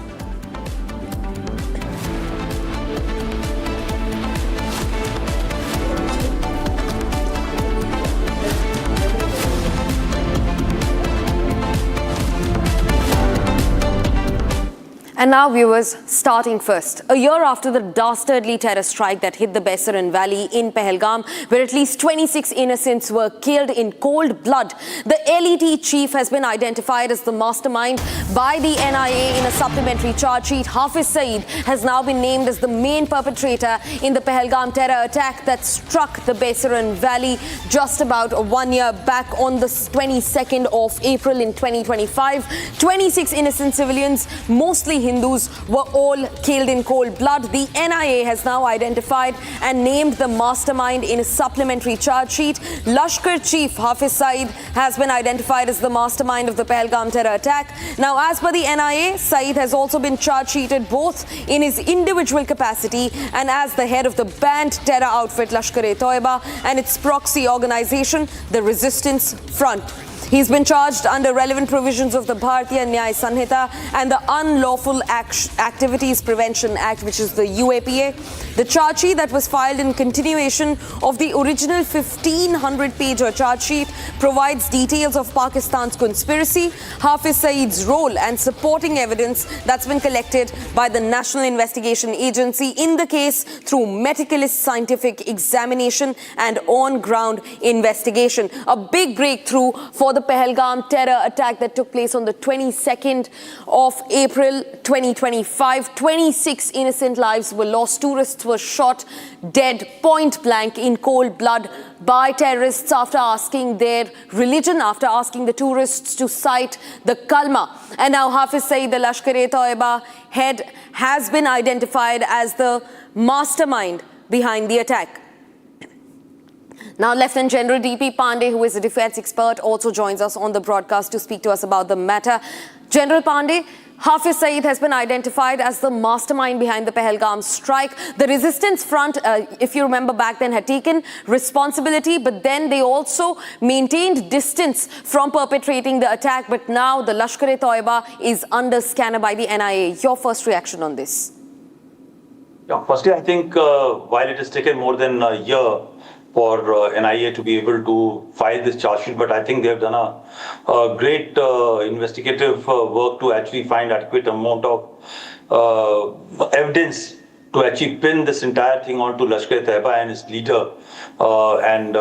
And now, viewers, starting first. A year after the dastardly terror strike that hit the Baisaran Valley in Pahalgam, where at least 26 innocents were killed in cold blood, the LeT chief has been identified as the mastermind by the NIA in a supplementary charge sheet. Hafiz Saeed has now been named as the main perpetrator in the Pahalgam terror attack that struck the Baisaran Valley just about 1 year back on the 22nd of April in 2025. 26 innocent civilians, mostly Hindus, were all killed in cold blood. The NIA has now identified and named the mastermind in a supplementary charge sheet. Lashkar Chief Hafiz Saeed has been identified as the mastermind of the Pahalgam terror attack. Now, as per the NIA, Saeed has also been charge sheeted both in his individual capacity and as the head of the banned terror outfit Lashkar-e-Taiba and its proxy organization, the Resistance Front. He's been charged under relevant provisions of the Bharatiya Nyaya Sanhita and the Unlawful Activities Prevention Act, which is the UAPA. The charge sheet that was filed in continuation of the original 1,500-page charge sheet provides details of Pakistan's conspiracy, Hafiz Saeed's role and supporting evidence that's been collected by the National Investigation Agency in the case through meticulous scientific examination and on-ground investigation. A big breakthrough for the Pahalgam terror attack that took place on the 22nd of April 2025. 26 innocent lives were lost. Tourists were shot dead point blank in cold blood by terrorists after asking their religion, after asking the tourists to cite the Kalma. And now Hafiz Saeed, the Lashkar-e-Taiba head, has been identified as the mastermind behind the attack. Now, Lieutenant General D.P. Pandey, who is a defense expert, also joins us on the broadcast to speak to us about the matter. General Pandey, Hafiz Saeed has been identified as the mastermind behind the Pahalgam strike. The resistance front, if you remember back then, had taken responsibility, but then they also maintained distance from perpetrating the attack. But now the Lashkar-e-Taiba is under scanner by the NIA. Your first reaction on this? Yeah, firstly, I think while it has taken more than a year for NIA to be able to file this charge sheet, but I think they have done a great investigative work to actually find adequate amount of evidence to actually pin this entire thing onto Lashkar-e-Taiba and its leader and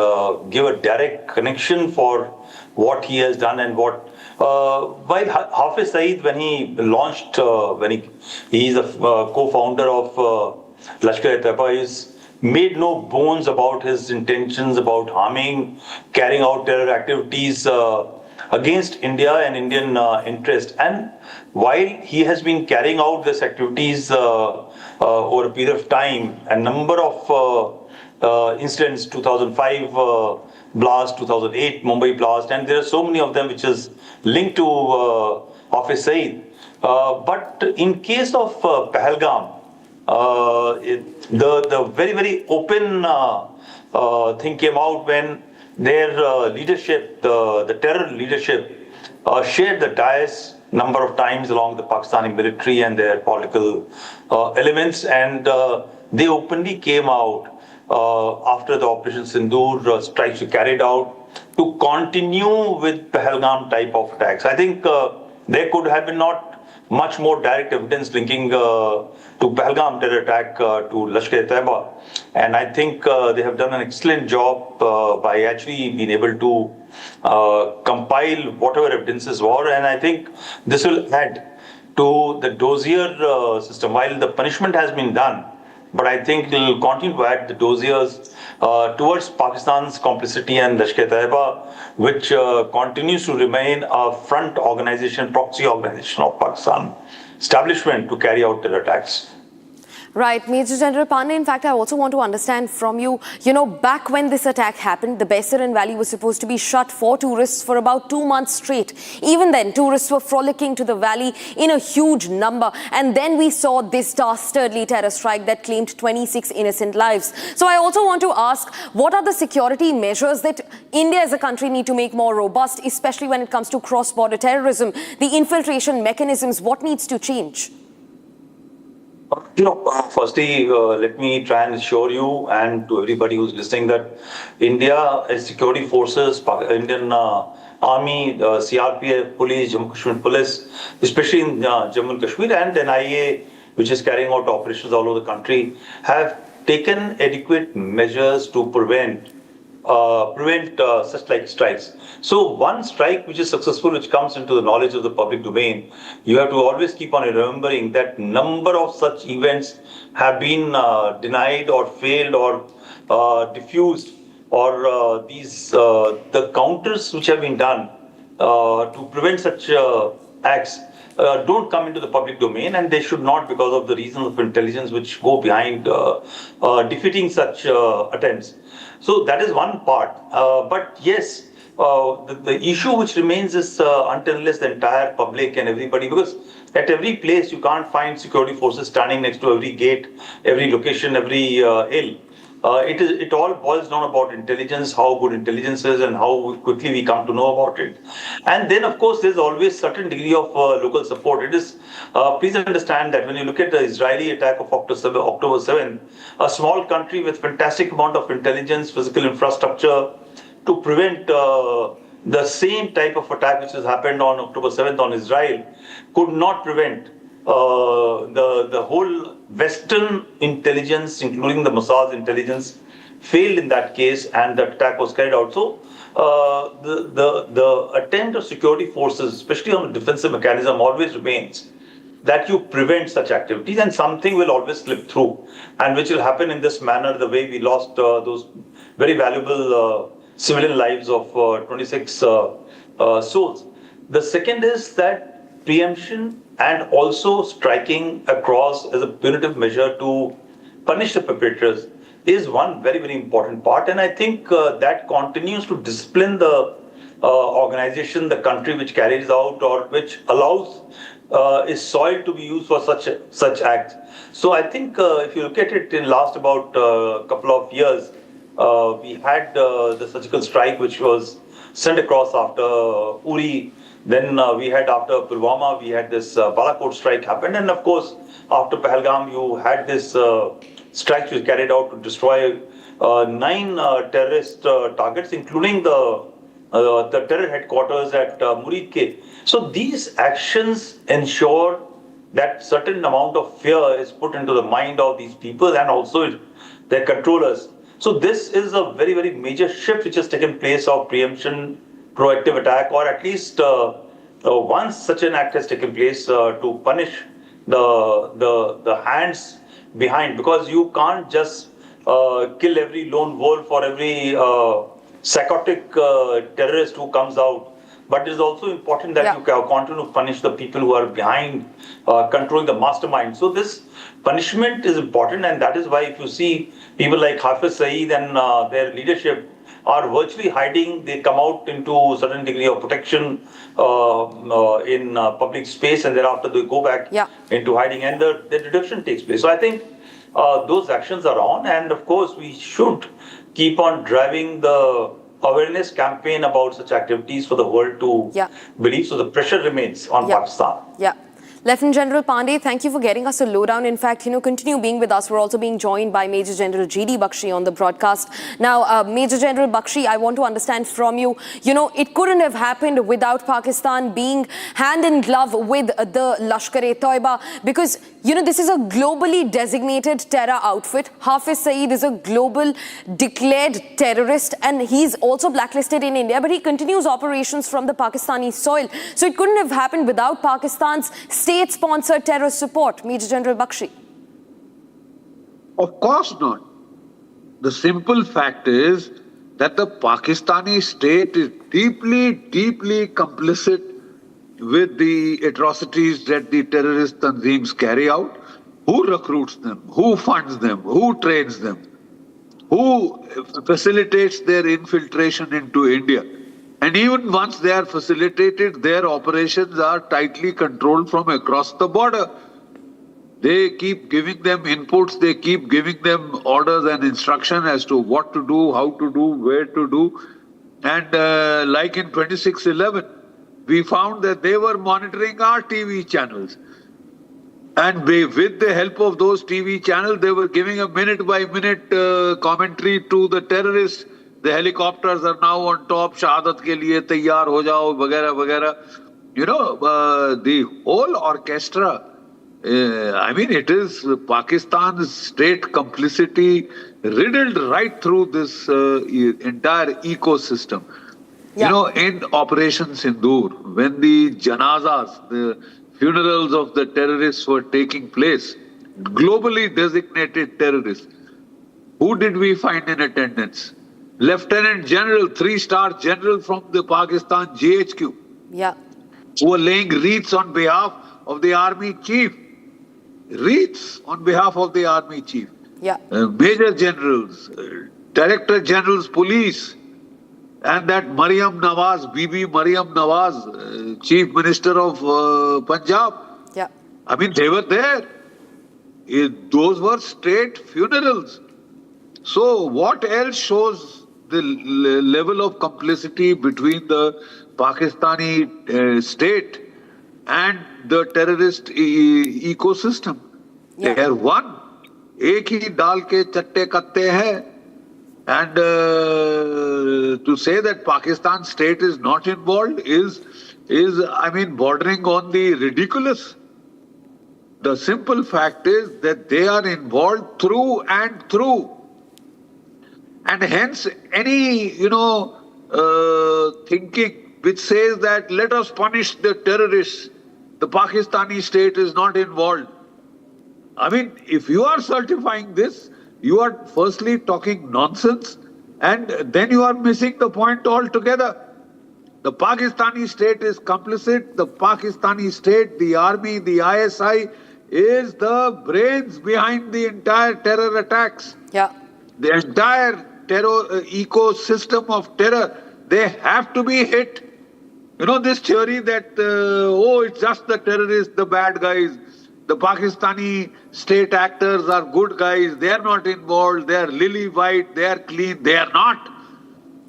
give a direct connection for what he has done and what. While Hafiz Saeed, when he launched, he is a co-founder of Lashkar-e-Taiba, is made no bones about his intentions about harming, carrying out terror activities against India and Indian interest. And while he has been carrying out these activities over a period of time, a number of incidents, 2005 blast, 2008 Mumbai blast, and there are so many of them which is linked to Hafiz Saeed. But in case of Pahalgam, the very, very open thing came out when their leadership, the terror leadership, shared the dais number of times along the Pakistani military and their political elements, and they openly came out after the Operation Sindoor strikes were carried out to continue with Pahalgam type of attacks. I think there could have been not much more direct evidence linking to Pahalgam terror attack to Lashkar-e-Taiba. And I think they have done an excellent job by actually being able to compile whatever evidences were. And I think this will add to the dossier system. While the punishment has been done, but I think it will continue to add the dossiers towards Pakistan's complicity and Lashkar-e-Taiba, which continues to remain a front organization, proxy organization of Pakistan establishment to carry out terror attacks. Right. Major General Pandey, in fact, I also want to understand from you, back when this attack happened, the Baisaran Valley was supposed to be shut for tourists for about 2 months straight. Even then, tourists were frolicking to the valley in a huge number. And then we saw this dastardly terror strike that claimed 26 innocent lives. So I also want to ask, what are the security measures that India as a country need to make more robust, especially when it comes to cross-border terrorism? The infiltration mechanisms, what needs to change? Firstly, let me try and assure you and to everybody who's listening that India, security forces, Indian Army, CRPF, Police, Jammu Kashmir Police, especially in Jammu and Kashmir, and NIA, which is carrying out operations all over the country, have taken adequate measures to prevent such like strikes. So one strike which is successful, which comes into the knowledge of the public domain, you have to always keep on remembering that number of such events have been denied or failed or diffused, or the counters which have been done to prevent such acts don't come into the public domain, and they should not, because of the reasons of intelligence which go behind defeating such attempts. So that is one part. But yes, the issue which remains is until unless the entire public and everybody, because at every place you can't find security forces standing next to every gate, every location, every hill. It all boils down about intelligence, how good intelligence is and how quickly we come to know about it. And then, of course, there's always certain degree of local support. It is, please understand that when you look at the Israeli attack of October 7, a small country with fantastic amount of intelligence, physical infrastructure to prevent the same type of attack which has happened on October 7th on Israel could not prevent the whole Western intelligence, including the Mossad's intelligence, failed in that case, and the attack was carried out. So the attempt of security forces, especially on the defensive mechanism, always remains that you prevent such activities, and something will always slip through, and which will happen in this manner, the way we lost those very valuable civilian lives of 26 souls. The second is that preemption and also striking across as a punitive measure to punish the perpetrators is one very, very important part. And I think that continues to discipline the organization, the country which carries out or which allows is soiled to be used for such acts. So I think if you look at it in last about couple of years, we had the surgical strike which was sent across after Uri. Then we had after Pulwama, we had this Balakot strike happened, and of course after Pahalgam, you had this strike which was carried out to destroy 9 terrorist targets, including the terror headquarters at Murid Ke. So these actions ensure that certain amount of fear is put into the mind of these people and also their controllers. So this is a very, very major shift which has taken place of preemption, proactive attack, or at least once such an act has taken place to punish the hands behind, because you can't just kill every lone wolf or every psychotic terrorist who comes out. But it is also important that you continue to punish the people who are behind controlling the mastermind. So this punishment is important, and that is why if you see people like Hafiz Saeed and their leadership are virtually hiding, they come out into a certain degree of protection in public space, and thereafter they go back into hiding, and the deduction takes place. So I think those actions are on, and of course we should keep on driving the awareness campaign about such activities for the world to believe. So the pressure remains on Pakistan. Yeah. Lieutenant General Pandey, thank you for getting us a lowdown. In fact, continue being with us. We're also being joined by Major General G.D. Bakshi on the broadcast. Now, Major General Bakshi, I want to understand from you, it couldn't have happened without Pakistan being hand in glove with the Lashkar-e-Taiba, because, this is a globally designated terror outfit. Hafiz Saeed is a global declared terrorist, and he's also blacklisted in India, but he continues operations from the Pakistani soil. So it couldn't have happened without Pakistan's state-sponsored terror support. Major General Bakshi. Of course not. The simple fact is that the Pakistani state is deeply, deeply complicit with the atrocities that the terrorist tanzeems carry out. Who recruits them? Who funds them? Who trains them? Who facilitates their infiltration into India? And even once they are facilitated, their operations are tightly controlled from across the border. They keep giving them inputs, they keep giving them orders and instruction as to what to do, how to do, where to do. And like in 26/11, we found that they were monitoring our TV channels. And with the help of those TV channels, they were giving a minute-by-minute commentary to the terrorists. The helicopters are now on top, shahadat ke liye tayyar ho jao, vagera, vagera. The whole orchestra, it is Pakistan's state complicity riddled right through this entire ecosystem. In Operation Sindoor, when the janazas, the funerals of the terrorists were taking place, globally designated terrorists, who did we find in attendance? Lieutenant General, 3-star general from the Pakistan GHQ, who were laying wreaths on behalf of the army chief. Wreaths on behalf of the army chief. Major generals, Director General's police, and that Maryam Nawaz, Bibi Maryam Nawaz, Chief Minister of Punjab. They were there. Those were state funerals. So what else shows the level of complicity between the Pakistani state and the terrorist ecosystem? They are one. Ek hi dal ke chatte katte hai. And to say that Pakistan state is not involved is bordering on the ridiculous. The simple fact is that they are involved through and through. And hence any, thinking which says that let us punish the terrorists, the Pakistani state is not involved. If you are certifying this, you are firstly talking nonsense, and then you are missing the point altogether. The Pakistani state is complicit. The Pakistani state, the army, the ISI is the brains behind the entire terror attacks. The entire terror ecosystem of terror, they have to be hit. this theory that, it's just the terrorists, the bad guys, the Pakistani state actors are good guys, they are not involved, they are lily white, they are clean. They are not.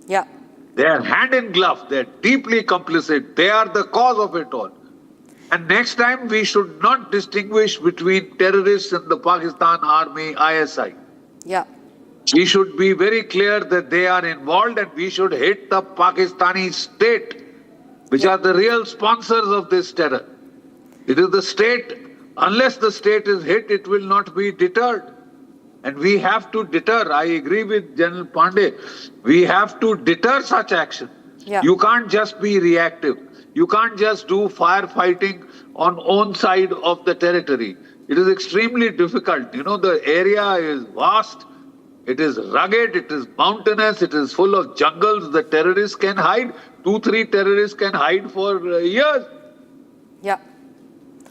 Yeah. They are hand in glove, they are deeply complicit, they are the cause of it all. And next time we should not distinguish between terrorists and the Pakistan Army, ISI. Yeah. We should be very clear that they are involved, and we should hit the Pakistani state, which are the real sponsors of this terror. It is the state. Unless the state is hit, it will not be deterred. And we have to deter. I agree with General Pandey. We have to deter such action. Yeah. You can't just be reactive. You can't just do firefighting on own side of the territory. It is extremely difficult. The area is vast. It is rugged. It is mountainous. It is full of jungles. The terrorists can hide. 2-3 terrorists can hide for years. Yeah.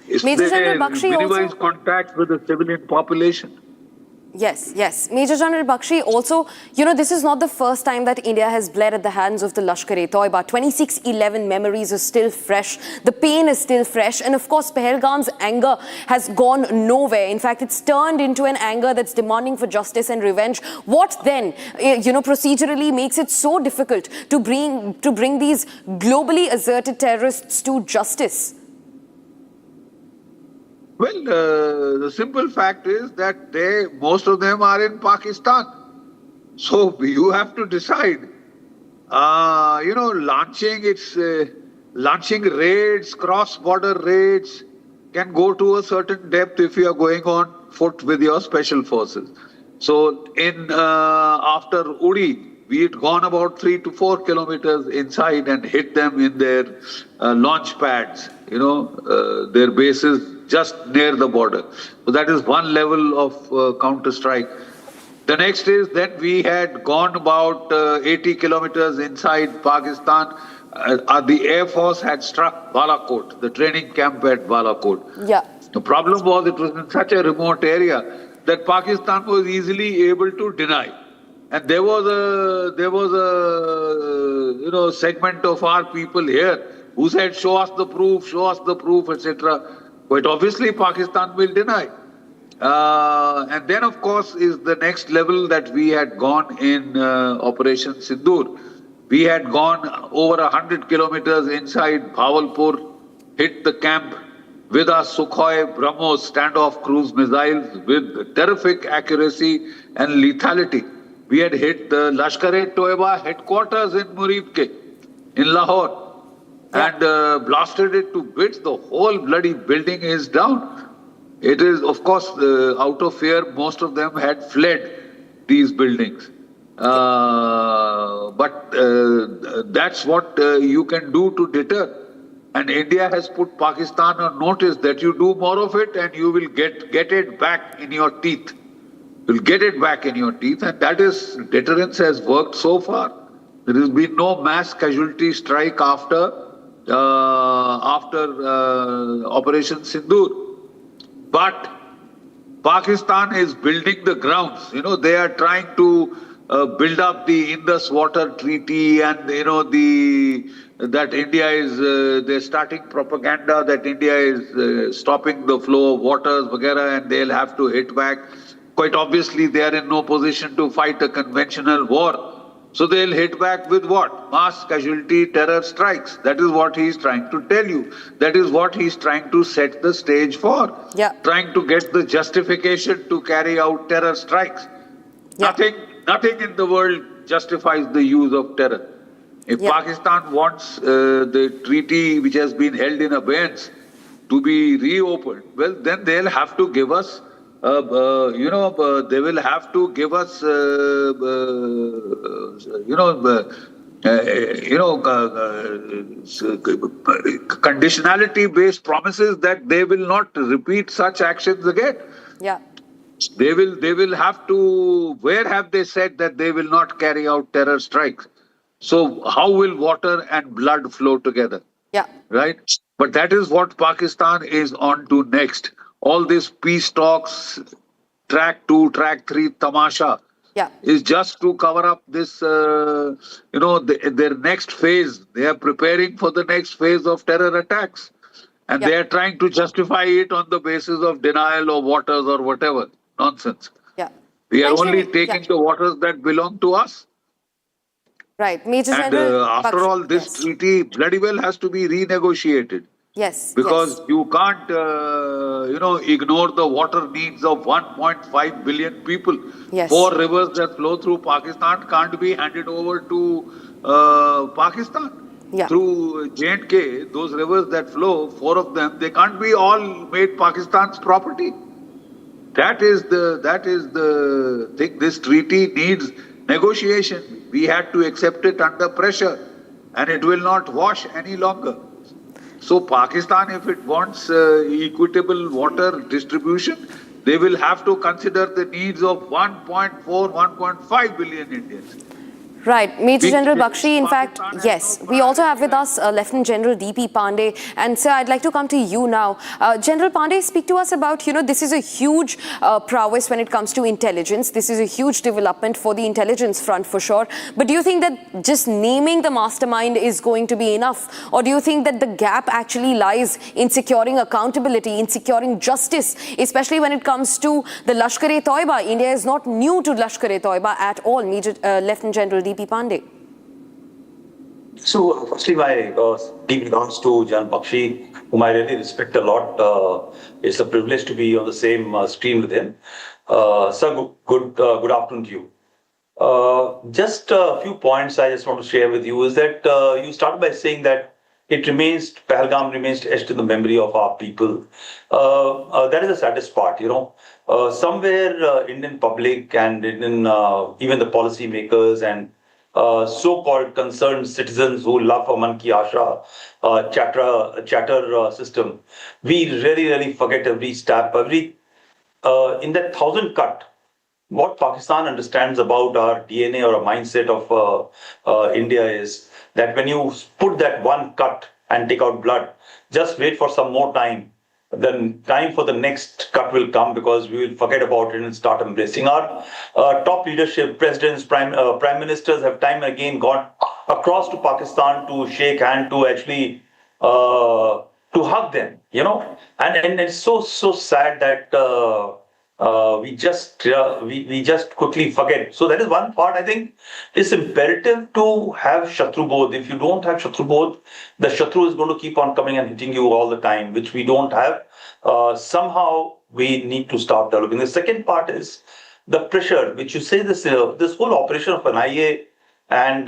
If Major they General Bakshi minimize also... contact with the civilian population. Yes, yes. Major General Bakshi also, this is not the first time that India has bled at the hands of the Lashkar-e-Taiba. 26/11 memories are still fresh. The pain is still fresh. And of course, Pahalgam's anger has gone nowhere. In fact, it's turned into an anger that's demanding for justice and revenge. What then, procedurally makes it so difficult to bring these globally asserted terrorists to justice? Well, the simple fact is that most of them are in Pakistan. So you have to decide. Launching raids, cross-border raids can go to a certain depth if you are going on foot with your special forces. So after Uri, we had gone about 3 to 4 kilometers inside and hit them in their launch pads, their bases just near the border. So that is one level of counter-strike. The next is that we had gone about 80 kilometers inside Pakistan. The Air Force had struck Balakot, the training camp at Balakot. Yeah. The problem was it was in such a remote area that Pakistan was easily able to deny. And there was a segment of our people here who said, show us the proof, etc. Quite obviously, Pakistan will deny. And then, of course, is the next level that we had gone in Operation Sindoor. We had gone over 100 kilometers inside Bhavalpur, hit the camp with our Sukhoi BrahMos standoff cruise missiles with terrific accuracy and lethality. We had hit the Lashkar-e-Taiba headquarters in Muridke, in Lahore, and blasted it to bits. The whole bloody building is down. It is, of course, out of fear, most of them had fled these buildings. But that's what you can do to deter. And India has put Pakistan on notice that you do more of it and you will get it back in your teeth. You'll get it back in your teeth, and that is, deterrence has worked so far. There has been no mass casualty strike after Operation Sindoor. But Pakistan is building the grounds. They are trying to build up the Indus Water Treaty, and that India is they're starting propaganda that India is stopping the flow of waters, vagera, and they'll have to hit back. Quite obviously, they are in no position to fight a conventional war. So they'll hit back with what? Mass casualty terror strikes. That is what he's trying to tell you. That is what he's trying to set the stage for. Yeah. Trying to get the justification to carry out terror strikes. Yeah. Nothing in the world justifies the use of terror. If Pakistan wants the treaty which has been held in abeyance to be reopened, well, then they'll have to give us they will have to give us, conditionality-based promises that they will not repeat such actions again. Yeah. They will have to. Where have they said that they will not carry out terror strikes? So how will water and blood flow together? Yeah. Right. But that is what Pakistan is on to next. All these peace talks, track 2, track 3, tamasha. is just to cover up this, their next phase. They are preparing for the next phase of terror attacks. And they are trying to justify it on the basis of denial of waters or whatever. Nonsense. We are only taking the waters that belong to us. Right. Major And General after all, this treaty bloody well has to be renegotiated. Yes. Because you can't, ignore the water needs of 1.5 billion people. 4 rivers that flow through Pakistan can't be handed over to Pakistan. Through J&K, those rivers that flow, 4 of them, they can't be all made Pakistan's property. That is the thing. This treaty needs negotiation. We had to accept it under pressure, and it will not wash any longer. So Pakistan, if it wants equitable water distribution, they will have to consider the needs of 1.4, 1.5 billion Indians. Right. Major General Bakshi, in fact, yes. We also have with us Lieutenant General D.P. Pandey. And sir, I'd like to come to you now. General Pandey, speak to us about, this is a huge prowess when it comes to intelligence. This is a huge development for the intelligence front for sure. But do you think that just naming the mastermind is going to be enough? Or do you think that the gap actually lies in securing accountability, in securing justice, especially when it comes to the Lashkar-e-Taiba? India is not new to Lashkar-e-Taiba at all. Major Lieutenant General D.P. Pandey. So, firstly, my deep regards to Jan Bakshi, whom I really respect a lot. It's a privilege to be on the same stream with him. Sir, good afternoon to you. Just a few points I just want to share with you is that you started by saying that Pahalgam remains etched in the memory of our people. That is the saddest part, somewhere Indian public and even the policy makers and so-called concerned citizens who love a man ki asha chatter system, we really forget every step, in that 1,000 cut. What Pakistan understands about our DNA or a mindset of India is that when you put that one cut and take out blood, just wait for some more time. Then time for the next cut will come because we will forget about it and start embracing. Our top leadership, presidents, prime ministers have time and again gone across to Pakistan to shake hand, to actually to hug them, and it's so sad that we just quickly forget. So that is one part. I think it's imperative to have Shatru Bodh. If you don't have Shatru Bodh, the Shatru is going to keep on coming and hitting you all the time, which we don't have. Somehow we need to start developing. The second part is the pressure, which you say this whole operation of NIA and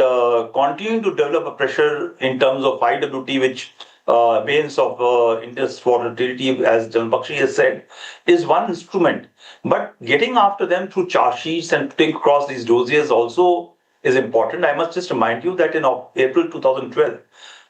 continuing to develop a pressure in terms of IWT, which ways of India's water treaty, as General Bakshi has said, is one instrument. But getting after them through charge sheets and putting across these dossiers also is important. I must just remind you that in April 2012,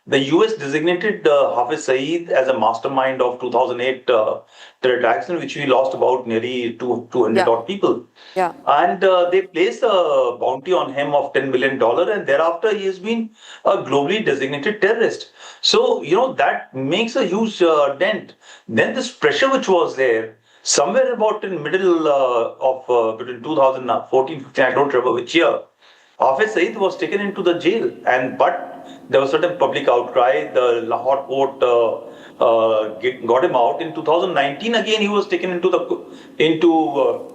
the US designated Hafiz Saeed as a mastermind of 2008 terror attacks, in which we lost about nearly 200 odd people. And they placed a bounty on him of $10 million, and thereafter he has been a globally designated terrorist. So, that makes a huge dent. Then this pressure which was there, somewhere about in middle of between 2014-15, I don't remember which year, Hafiz Saeed was taken into the jail, but there was certain public outcry. The Lahore court got him out. In 2019, again he was taken into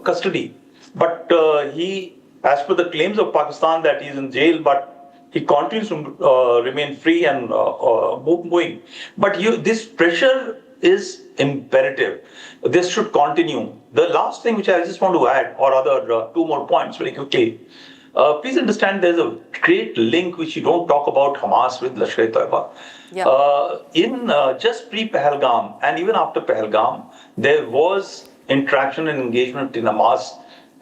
custody. But he, as per the claims of Pakistan, that he is in jail, but he continues to remain free and moving. But this pressure is imperative. This should continue. The last thing which I just want to add, or rather 2 more points very quickly. Please understand there's a great link which you don't talk about Hamas with Lashkar-e-Taiba. In just pre-Pahalgam and even after Pahalgam, there was interaction and engagement in Hamas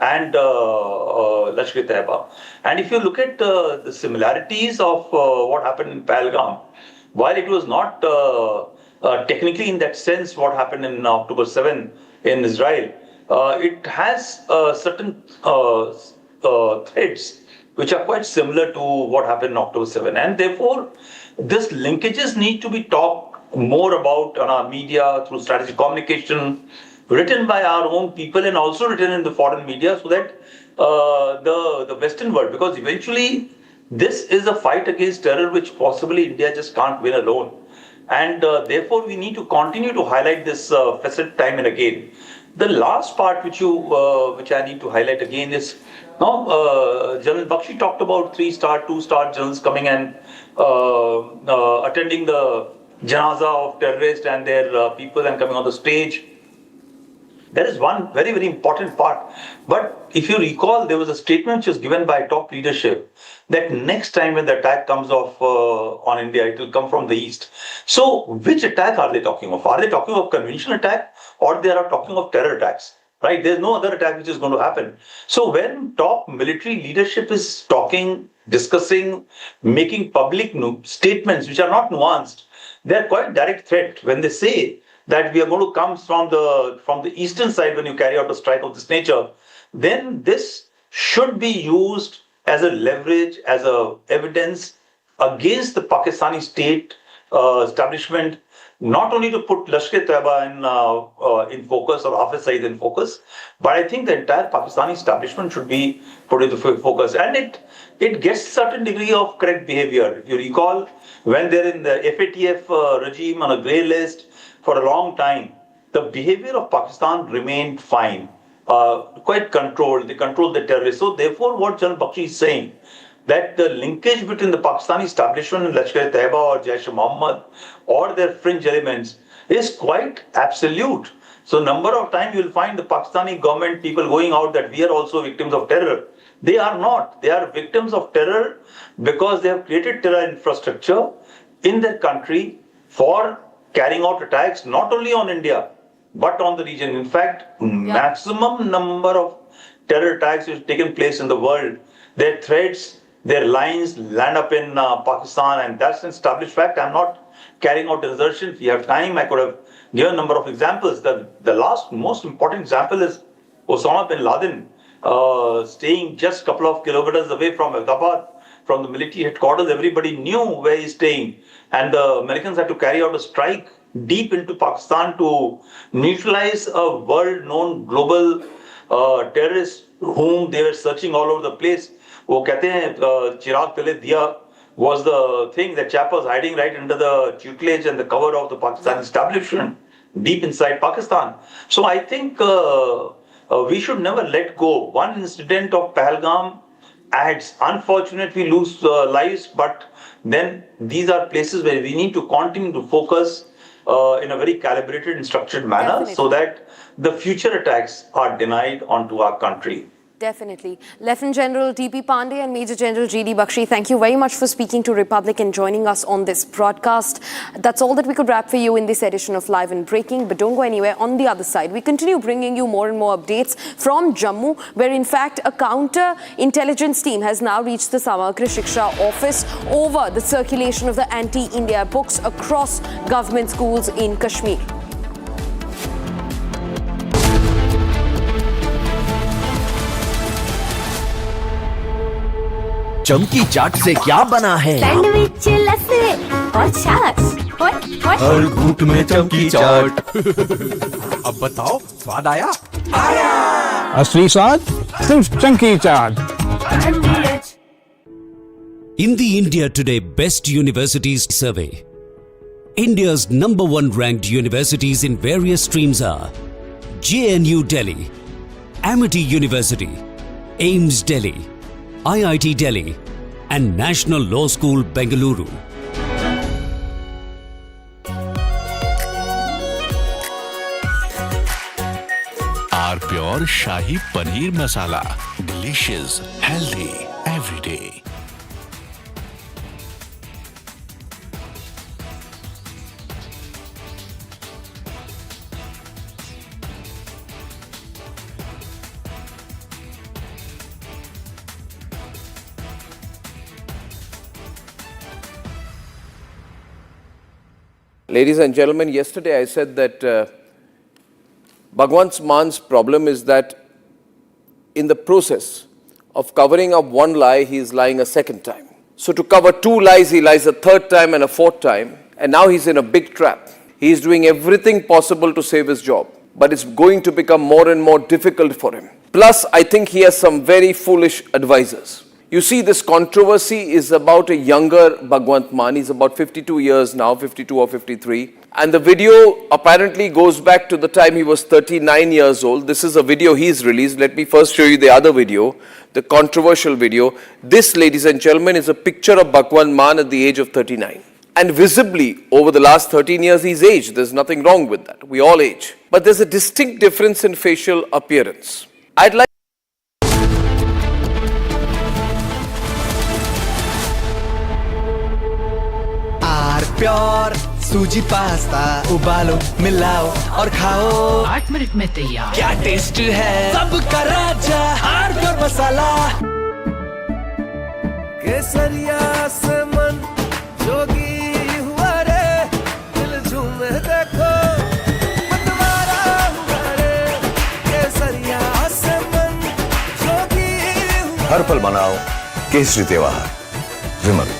and Lashkar-e-Taiba. And if you look at the similarities of what happened in Pahalgam, while it was not technically in that sense what happened in October 7 in Israel, it has certain threads which are quite similar to what happened in October 7. And therefore, these linkages need to be talked more about on our media through strategic communication, written by our own people and also written in the foreign media, so that the Western world, because eventually this is a fight against terror which possibly India just can't win alone. And therefore we need to continue to highlight this facet time and again. The last part which I need to highlight again is, now General Bakshi talked about 3-star, 2-star generals coming and attending the janaza of terrorists and their people and coming on the stage. There is one very, very important part. But if you recall, there was a statement which was given by top leadership that next time when the attack comes off on India, it will come from the east. So which attack are they talking of? Are they talking of conventional attack, or they are talking of terror attacks? Right? There's no other attack which is going to happen. So when top military leadership is talking, discussing, making public statements which are not nuanced, they're quite direct threat. When they say that we are going to come from the eastern side when you carry out a strike of this nature, then this should be used as a leverage, as a evidence against the Pakistani state establishment, not only to put Lashkar-e-Taiba in focus or Hafiz Saeed in focus, but I think the entire Pakistani establishment should be put into focus. And it gets certain degree of correct behavior. If you recall, when they're in the FATF regime on a grey list for a long time, the behavior of Pakistan remained fine, quite controlled. They controlled the terrorists. So therefore, what General Bakshi is saying, that the linkage between the Pakistani establishment and Lashkar-e-Taiba or Jaish-e-Mohammed or their fringe elements is quite absolute. So number of times you will find the Pakistani government people going out that we are also victims of terror. They are not. They are victims of terror because they have created terror infrastructure in their country for carrying out attacks not only on India but on the region. In fact, maximum number of terror attacks which have taken place in the world, their threats, their lines land up in Pakistan, and that's an established fact. I'm not carrying out assertion. If you have time, I could have given a number of examples. The last most important example is Osama bin Laden staying just a couple of kilometers away from Ahmedabad, from the military headquarters. Everybody knew where he's staying, and the Americans had to carry out a strike deep into Pakistan to neutralize a world-known global terrorist whom they were searching all over the place. वो कहते हैं चिराग तले दिया was the thing. The chap was hiding right under the tutelage and the cover of the Pakistan establishment deep inside Pakistan. So I think we should never let go. One incident of Pahalgam adds. Unfortunately, we lose lives, but then these are places where we need to continue to focus in a very calibrated and structured manner so that the future attacks are denied onto our country. Definitely. Lieutenant General T.P. Pandey and Major General G.D. Bakshi, thank you very much for speaking to Republic and joining us on this broadcast. That's all that we could wrap for you in this edition of Live and Breaking. But don't go anywhere. On the other side, we continue bringing you more and more updates from Jammu, where in fact a counter-intelligence team has now reached the Samagra Shiksha office over the circulation of the anti-India books across government schools in Kashmir. चमकी चाट से क्या बना है? Sandwich, लस्सी और छाछ। हर घूंट में चमकी चाट। अब बताओ, स्वाद आया? आया। असली स्वाद सिर्फ चमकी चाट। In the India Today Best Universities Survey, India's #1 ranked universities in various streams are JNU Delhi, Amity University, AIMS Delhi, IIT Delhi and National Law School, Bengaluru. R Pure Shahi Paneer Masala. Delicious, healthy, every day. Ladies and gentlemen, yesterday I said that Bhagwant Man's problem is that in the process of covering up one lie, he is lying a second time. So to cover two lies, he lies a third time and a fourth time, and now he's in a big trap. He is doing everything possible to save his job. but it's going to become more and more difficult for him. Plus, I think he has some very foolish advisors. You see, this controversy is about a younger Bhagwant Mann. He's about 52 years now, 52 or 53. And the video apparently goes back to the time he was 39 years old. This is a video he's released. Let me first show you the other video, the controversial video. This, ladies and gentlemen, is a picture of Bhagwant Mann at the age of 39. And visibly, over the last 13 years, he's aged. There's nothing wrong with that. We all age. But there's a distinct difference in facial appearance. I'd like pure सूजी pasta उबालो मिलाओ और खाओ 8 minute में तैयार क्या taste है सबका राजा hardcore मसाला केसरिया से मन जोगी हुआ रे दिल झूमे देखो मतवारा हुआ रे केसरिया से मन जोगी हुआ हर पल मनाओ केसरी त्योहार विमल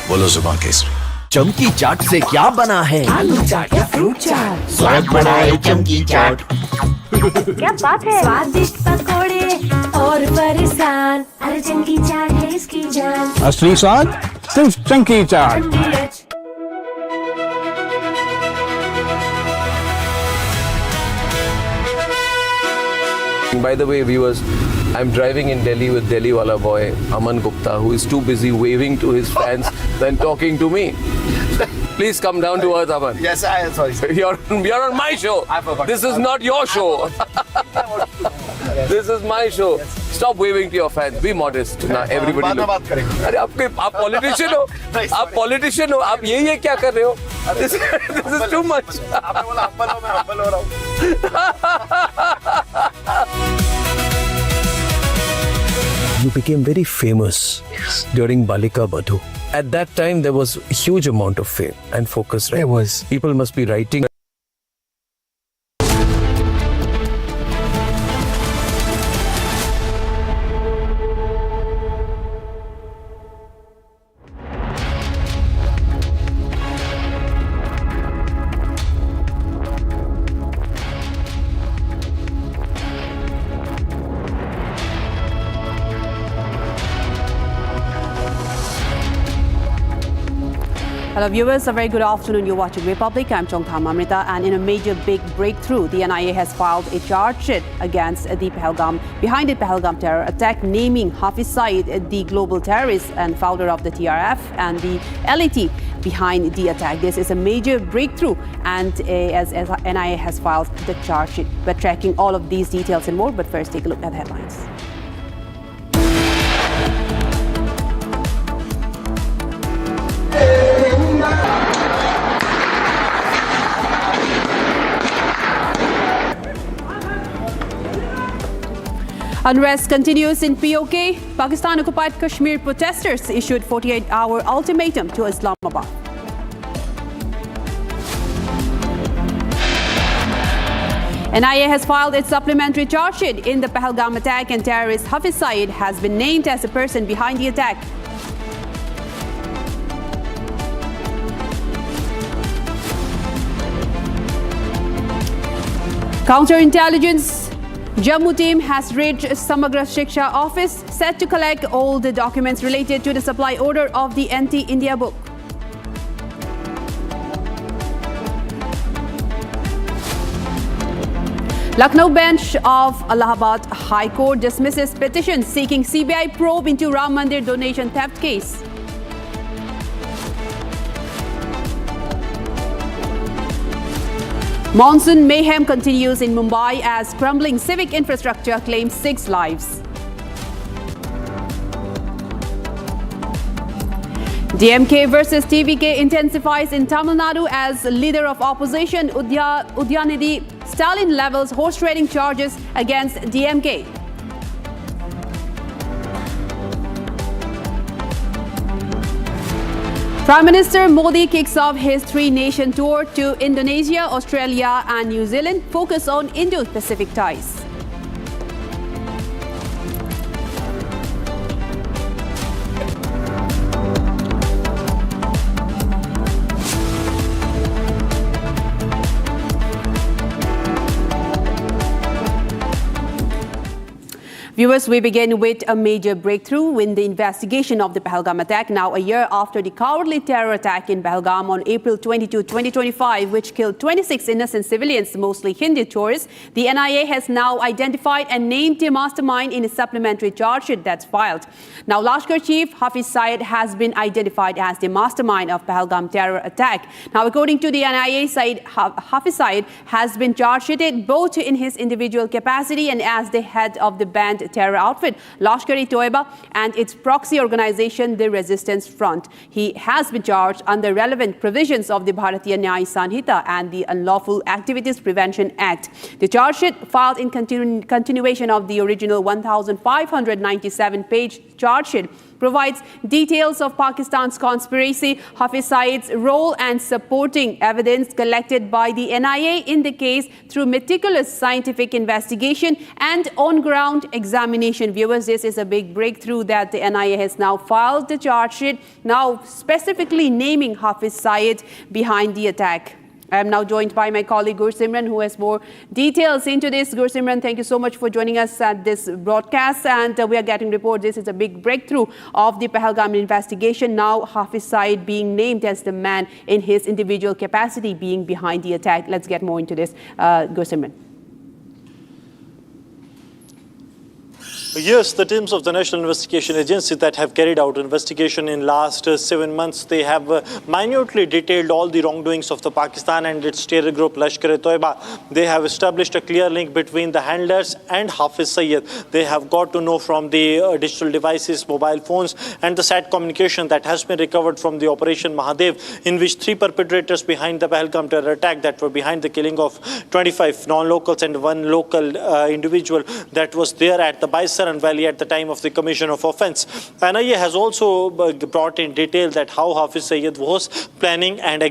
बोलो जुबान केसरी चमकी चाट से क्या बना है आलू चाट या फ्रूट चाट स्वाद बनाए चमकी चाट क्या बात है स्वादिष्ट पकोड़े और फरसान अरे चमकी चाट है इसकी जान असली स्वाद सिर्फ chunky chaat By the way, viewers, I'm driving in Delhi with Delhi wala boy Aman Gupta, who is too busy waving to his fans than talking to me. Please come down to earth, Aman. Yes, I am sorry. You're on my show. This is not your show. This is my show. Stop waving to your fans. Be modest. Now everybody look. अरे आप politician हो. आप politician हो. आप ये क्या कर रहे हो? This is too much. आपने बोला humble हो, मैं humble हो रहा हूँ. You became very famous during Balika Badhu. At that time, there was a huge amount of fame and focus. Right? There was. People must be writing. Hello viewers, a very good afternoon. You're watching Republic. I'm Chongtham Amrita, and in a major big breakthrough, the NIA has filed a charge sheet against the Pahalgam terror attack, naming Hafiz Saeed the global terrorist and founder of the TRF and the LeT behind the attack. This is a major breakthrough, and as NIA has filed the charge sheet. We're tracking all of these details and more, but first take a look at the headlines. Unrest continues in POK. Pakistan-occupied Kashmir protesters issued 48-hour ultimatum to Islamabad. NIA has filed its supplementary charge sheet in the Pahalgam attack, and terrorist Hafiz Saeed has been named as the person behind the attack. Counterintelligence Jammu team has reached Samagra Shiksha office, set to collect all the documents related to the supply order of the anti-India book. Lucknow bench of Allahabad High Court dismisses petition seeking CBI probe into Ram Mandir donation theft case. Monsoon mayhem continues in Mumbai as crumbling civic infrastructure claims 6 lives. DMK versus TVK intensifies in Tamil Nadu as leader of opposition Udyanidhi Stalin levels horse trading charges against DMK. Prime Minister Modi kicks off his 3-nation tour to Indonesia, Australia and New Zealand, focus on Indo-Pacific ties. Viewers, we begin with a major breakthrough in the investigation of the Pahalgam attack. Now, a year after the cowardly terror attack in Pahalgam on April 22, 2025, which killed 26 innocent civilians, mostly Hindu tourists, the NIA has now identified and named the mastermind in a supplementary charge sheet that's filed. Now, Lashkar Chief Hafiz Saeed has been identified as the mastermind of Pahalgam terror attack. Now, according to the NIA, Hafiz Saeed has been charged sheeted both in his individual capacity and as the head of the banned terror outfit Lashkar-e-Taiba and its proxy organization, the Resistance Front. He has been charged under relevant provisions of the Bharatiya Nyaya Sanhita and the Unlawful Activities Prevention Act. The charge sheet, filed in continuation of the original 1,597-page charge sheet, provides details of Pakistan's conspiracy, Hafiz Saeed's role and supporting evidence collected by the NIA in the case through meticulous scientific investigation and on-ground examination. Viewers, this is a big breakthrough that the NIA has now filed the charge sheet, now specifically naming Hafiz Saeed behind the attack. I am now joined by my colleague Goswami, who has more details into this. Goswami, thank you so much for joining us at this broadcast. And we are getting reports this is a big breakthrough of the Pahalgam investigation. Now Hafiz Saeed being named as the man in his individual capacity being behind the attack. Let's get more into this. Goswami. Yes, the teams of the National Investigation Agency that have carried out investigation in last 7 months, they have minutely detailed all the wrongdoings of the Pakistan and its terror group Lashkar-e-Taiba. They have established a clear link between the handlers and Hafiz Saeed. They have got to know from the digital devices, mobile phones and the SAT communication that has been recovered from the Operation Mahadev, in which 3 perpetrators behind the Pahalgam terror attack that were behind the killing of 25 non-locals and 1 local individual that was there at the Bison Valley at the time of the commission of offence. NIA has also brought in detail that how Hafiz Saeed was planning and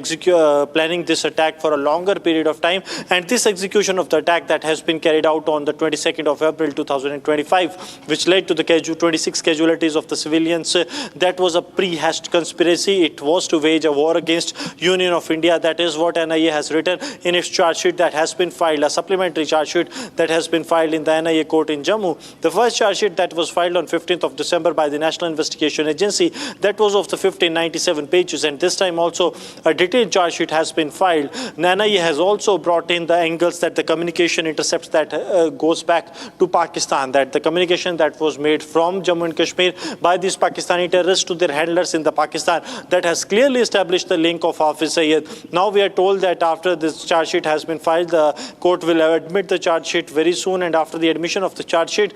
planning this attack for a longer period of time, and this execution of the attack that has been carried out on the 22nd of April 2025, which led to the 26 casualties of the civilians, that was a pre-hatched conspiracy. It was to wage a war against Union of India. That is what NIA has written in its charge sheet that has been filed, a supplementary charge sheet that has been filed in the NIA court in Jammu. The first charge sheet that was filed on 15th of December by the National Investigation Agency, that was of the 1597 pages, and this time also a detailed charge sheet has been filed. NIA has also brought in the angles that the communication intercepts that goes back to Pakistan, that the communication that was made from Jammu and Kashmir by these Pakistani terrorists to their handlers in the Pakistan, that has clearly established the link of Hafiz Saeed. Now we are told that after this charge sheet has been filed, the court will admit the charge sheet very soon, and after the admission of the charge sheet,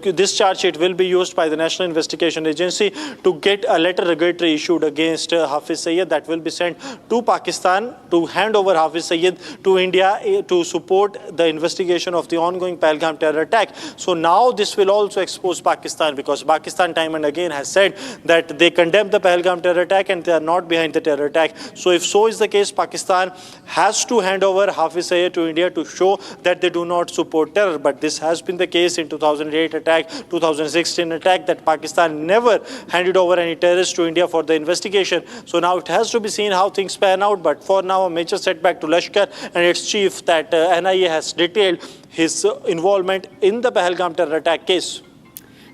this charge sheet will be used by the National Investigation Agency to get a letter regulatory issued against Hafiz Saeed that will be sent to Pakistan to hand over Hafiz Saeed to India to support the investigation of the ongoing Pahalgam terror attack. So now this will also expose Pakistan, because Pakistan time and again has said that they condemn the Pahalgam terror attack and they are not behind the terror attack. So if so is the case, Pakistan has to hand over Hafiz Saeed to India to show that they do not support terror. But this has been the case in 2008 attack, 2016 attack, that Pakistan never handed over any terrorists to India for the investigation. So now it has to be seen how things pan out. But for now, a major setback to Lashkar and its chief that NIA has detailed his involvement in the Pahalgam terror attack case.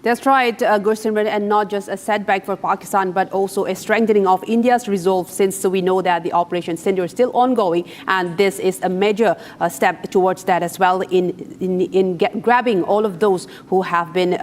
That's right, Goswami, and not just a setback for Pakistan, but also a strengthening of India's resolve, since we know that the Operation Sindoor is still ongoing, and this is a major step towards that as well in grabbing all of those who have been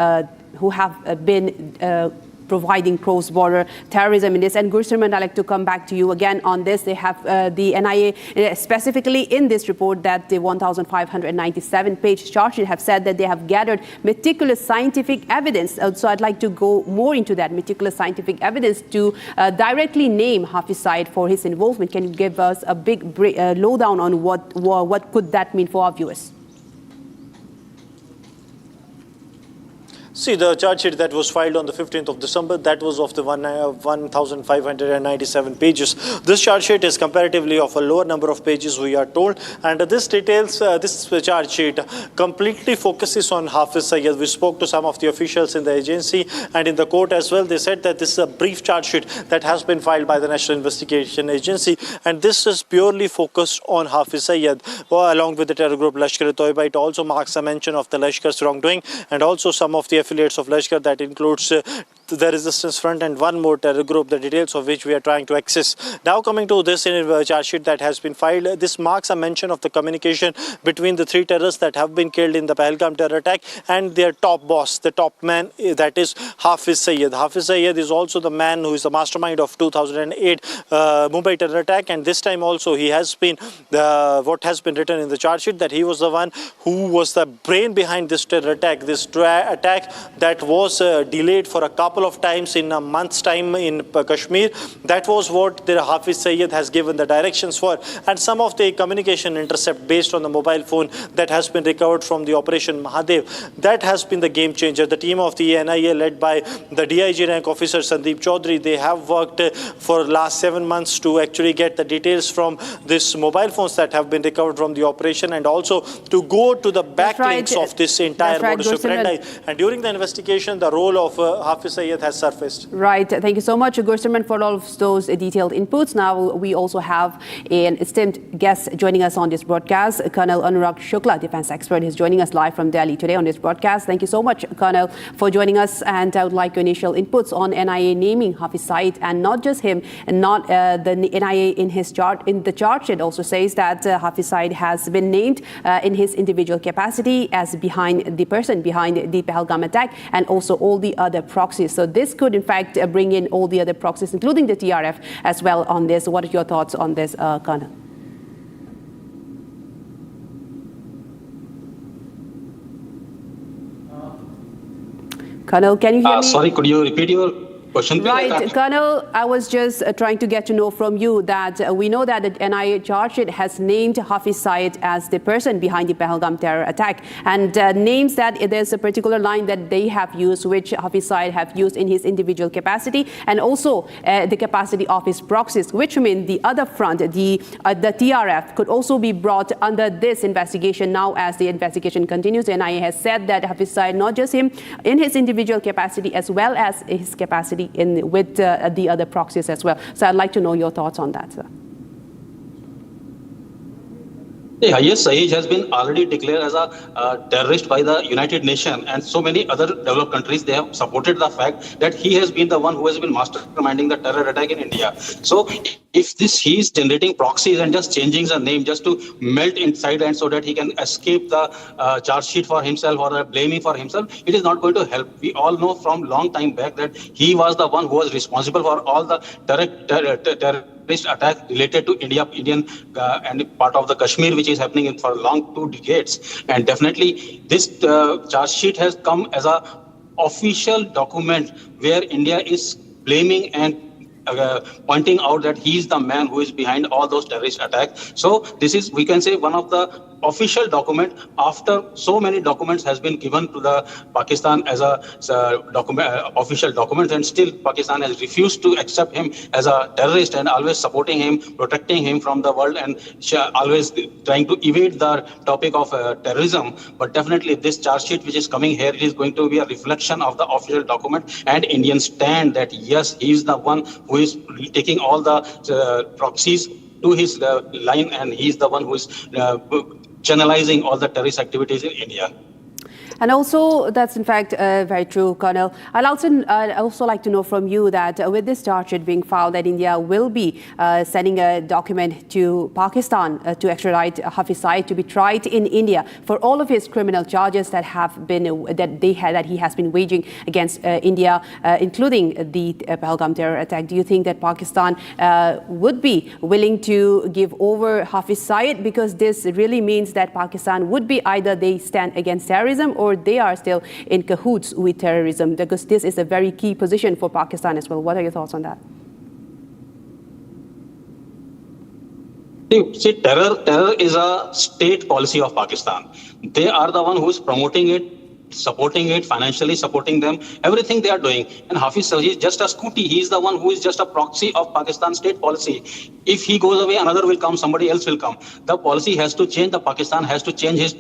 providing cross-border terrorism in this. And Goswami, I'd like to come back to you again on this. They have the NIA specifically in this report that the 1,597-page charge sheet have said that they have gathered meticulous scientific evidence. So I'd like to go more into that meticulous scientific evidence to directly name Hafiz Saeed for his involvement. Can you give us a big lowdown on what could that mean for our viewers? See, the charge sheet that was filed on the 15th of December, that was of the 1,597 pages. This charge sheet is comparatively of a lower number of pages, we are told, and this charge sheet completely focuses on Hafiz Saeed. We spoke to some of the officials in the agency and in the court as well. They said that this is a brief charge sheet that has been filed by the National Investigation Agency, and this is purely focused on Hafiz Saeed, along with the terror group Lashkar-e-Taiba. It also marks a mention of the Lashkar's wrongdoing and also some of the affiliates of Lashkar, that includes the Resistance Front and one more terror group, the details of which we are trying to access. Now coming to this charge sheet that has been filed, this marks a mention of the communication between the three terrorists that have been killed in the Pahalgam terror attack and their top boss, the top man, that is Hafiz Saeed. Hafiz Saeed is also the man who is the mastermind of 2008 Mumbai terror attack, and this time also he has been, what has been written in the charge sheet, that he was the one who was the brain behind this terror attack, this attack that was delayed for a couple of times in a month's time in Kashmir. That was what the Hafiz Saeed has given the directions for, and some of the communication intercept based on the mobile phone that has been recovered from the Operation Mahadev, that has been the game changer. The team of the NIA led by the DIG rank officer Sandeep Chaudhary, they have worked for the last 7 months to actually get the details from this mobile phones that have been recovered from the operation, and also to go to the backlinks of this entire modus operandi. And during the investigation, the role of Hafiz Saeed has surfaced. Right. Thank you so much, Goswami, for all of those detailed inputs. Now we also have an esteemed guest joining us on this broadcast, Colonel Anurag Shukla, defense expert, is joining us live from Delhi today on this broadcast. Thank you so much, Colonel, for joining us. And I would like your initial inputs on NIA naming Hafiz Saeed, and not just him, and not the NIA in the charge sheet also says that Hafiz Saeed has been named in his individual capacity as behind the person behind the Pahalgam attack, and also all the other proxies. So this could in fact bring in all the other proxies, including the TRF as well on this. What are your thoughts on this, Colonel? Colonel, can you hear me? Sorry, could you repeat your question? Right, Colonel, I was just trying to get to know from you that we know that the NIA charge sheet has named Hafiz Saeed as the person behind the Pahalgam terror attack, and names that there's a particular line that they have used, which Hafiz Saeed have used in his individual capacity, and also the capacity of his proxies, which mean the other front, the TRF, could also be brought under this investigation now as the investigation continues. The NIA has said that Hafiz Saeed, not just him, in his individual capacity as well as his capacity with the other proxies as well. So I'd like to know your thoughts on that, sir. Hafiz Saeed has been already declared as a terrorist by the United Nations, and so many other developed countries, they have supported the fact that he has been the one who has been masterminding the terror attack in India. So if he is generating proxies and just changing the name just to melt inside and so that he can escape the charge sheet for himself or the blaming for himself, it is not going to help. We all know from long time back that he was the one who was responsible for all the terrorist attack related to Indian and part of the Kashmir, which is happening for long 2 decades. And definitely this charge sheet has come as a official document where India is blaming and pointing out that he is the man who is behind all those terrorist attacks. So this is, we can say, one of the official document after so many documents has been given to the Pakistan as a official document, and still Pakistan has refused to accept him as a terrorist and always supporting him, protecting him from the world, and always trying to evade the topic of terrorism. But definitely this charge sheet which is coming here, it is going to be a reflection of the official document and Indian stand that yes, he is the one who is taking all the proxies to his line, and he is the one who is channelizing all the terrorist activities in India. And also, that's in fact very true, Colonel. I'd also like to know from you that with this charge sheet being filed, that India will be sending a document to Pakistan to extradite Hafiz Saeed to be tried in India for all of his criminal charges that have been that he has been waging against India, including the Pahalgam terror attack. Do you think that Pakistan would be willing to give over Hafiz Saeed, because this really means that Pakistan would be either they stand against terrorism or they are still in cahoots with terrorism, because this is a very key position for Pakistan as well. What are your thoughts on that? See, terror is a state policy of Pakistan. They are the one who is promoting it supporting it, financially supporting them, everything they are doing. And Hafiz Saeed is just a scooty. He is the one who is just a proxy of Pakistan state policy. If he goes away, another will come, somebody else will come. The policy has to change. The Pakistan has to change his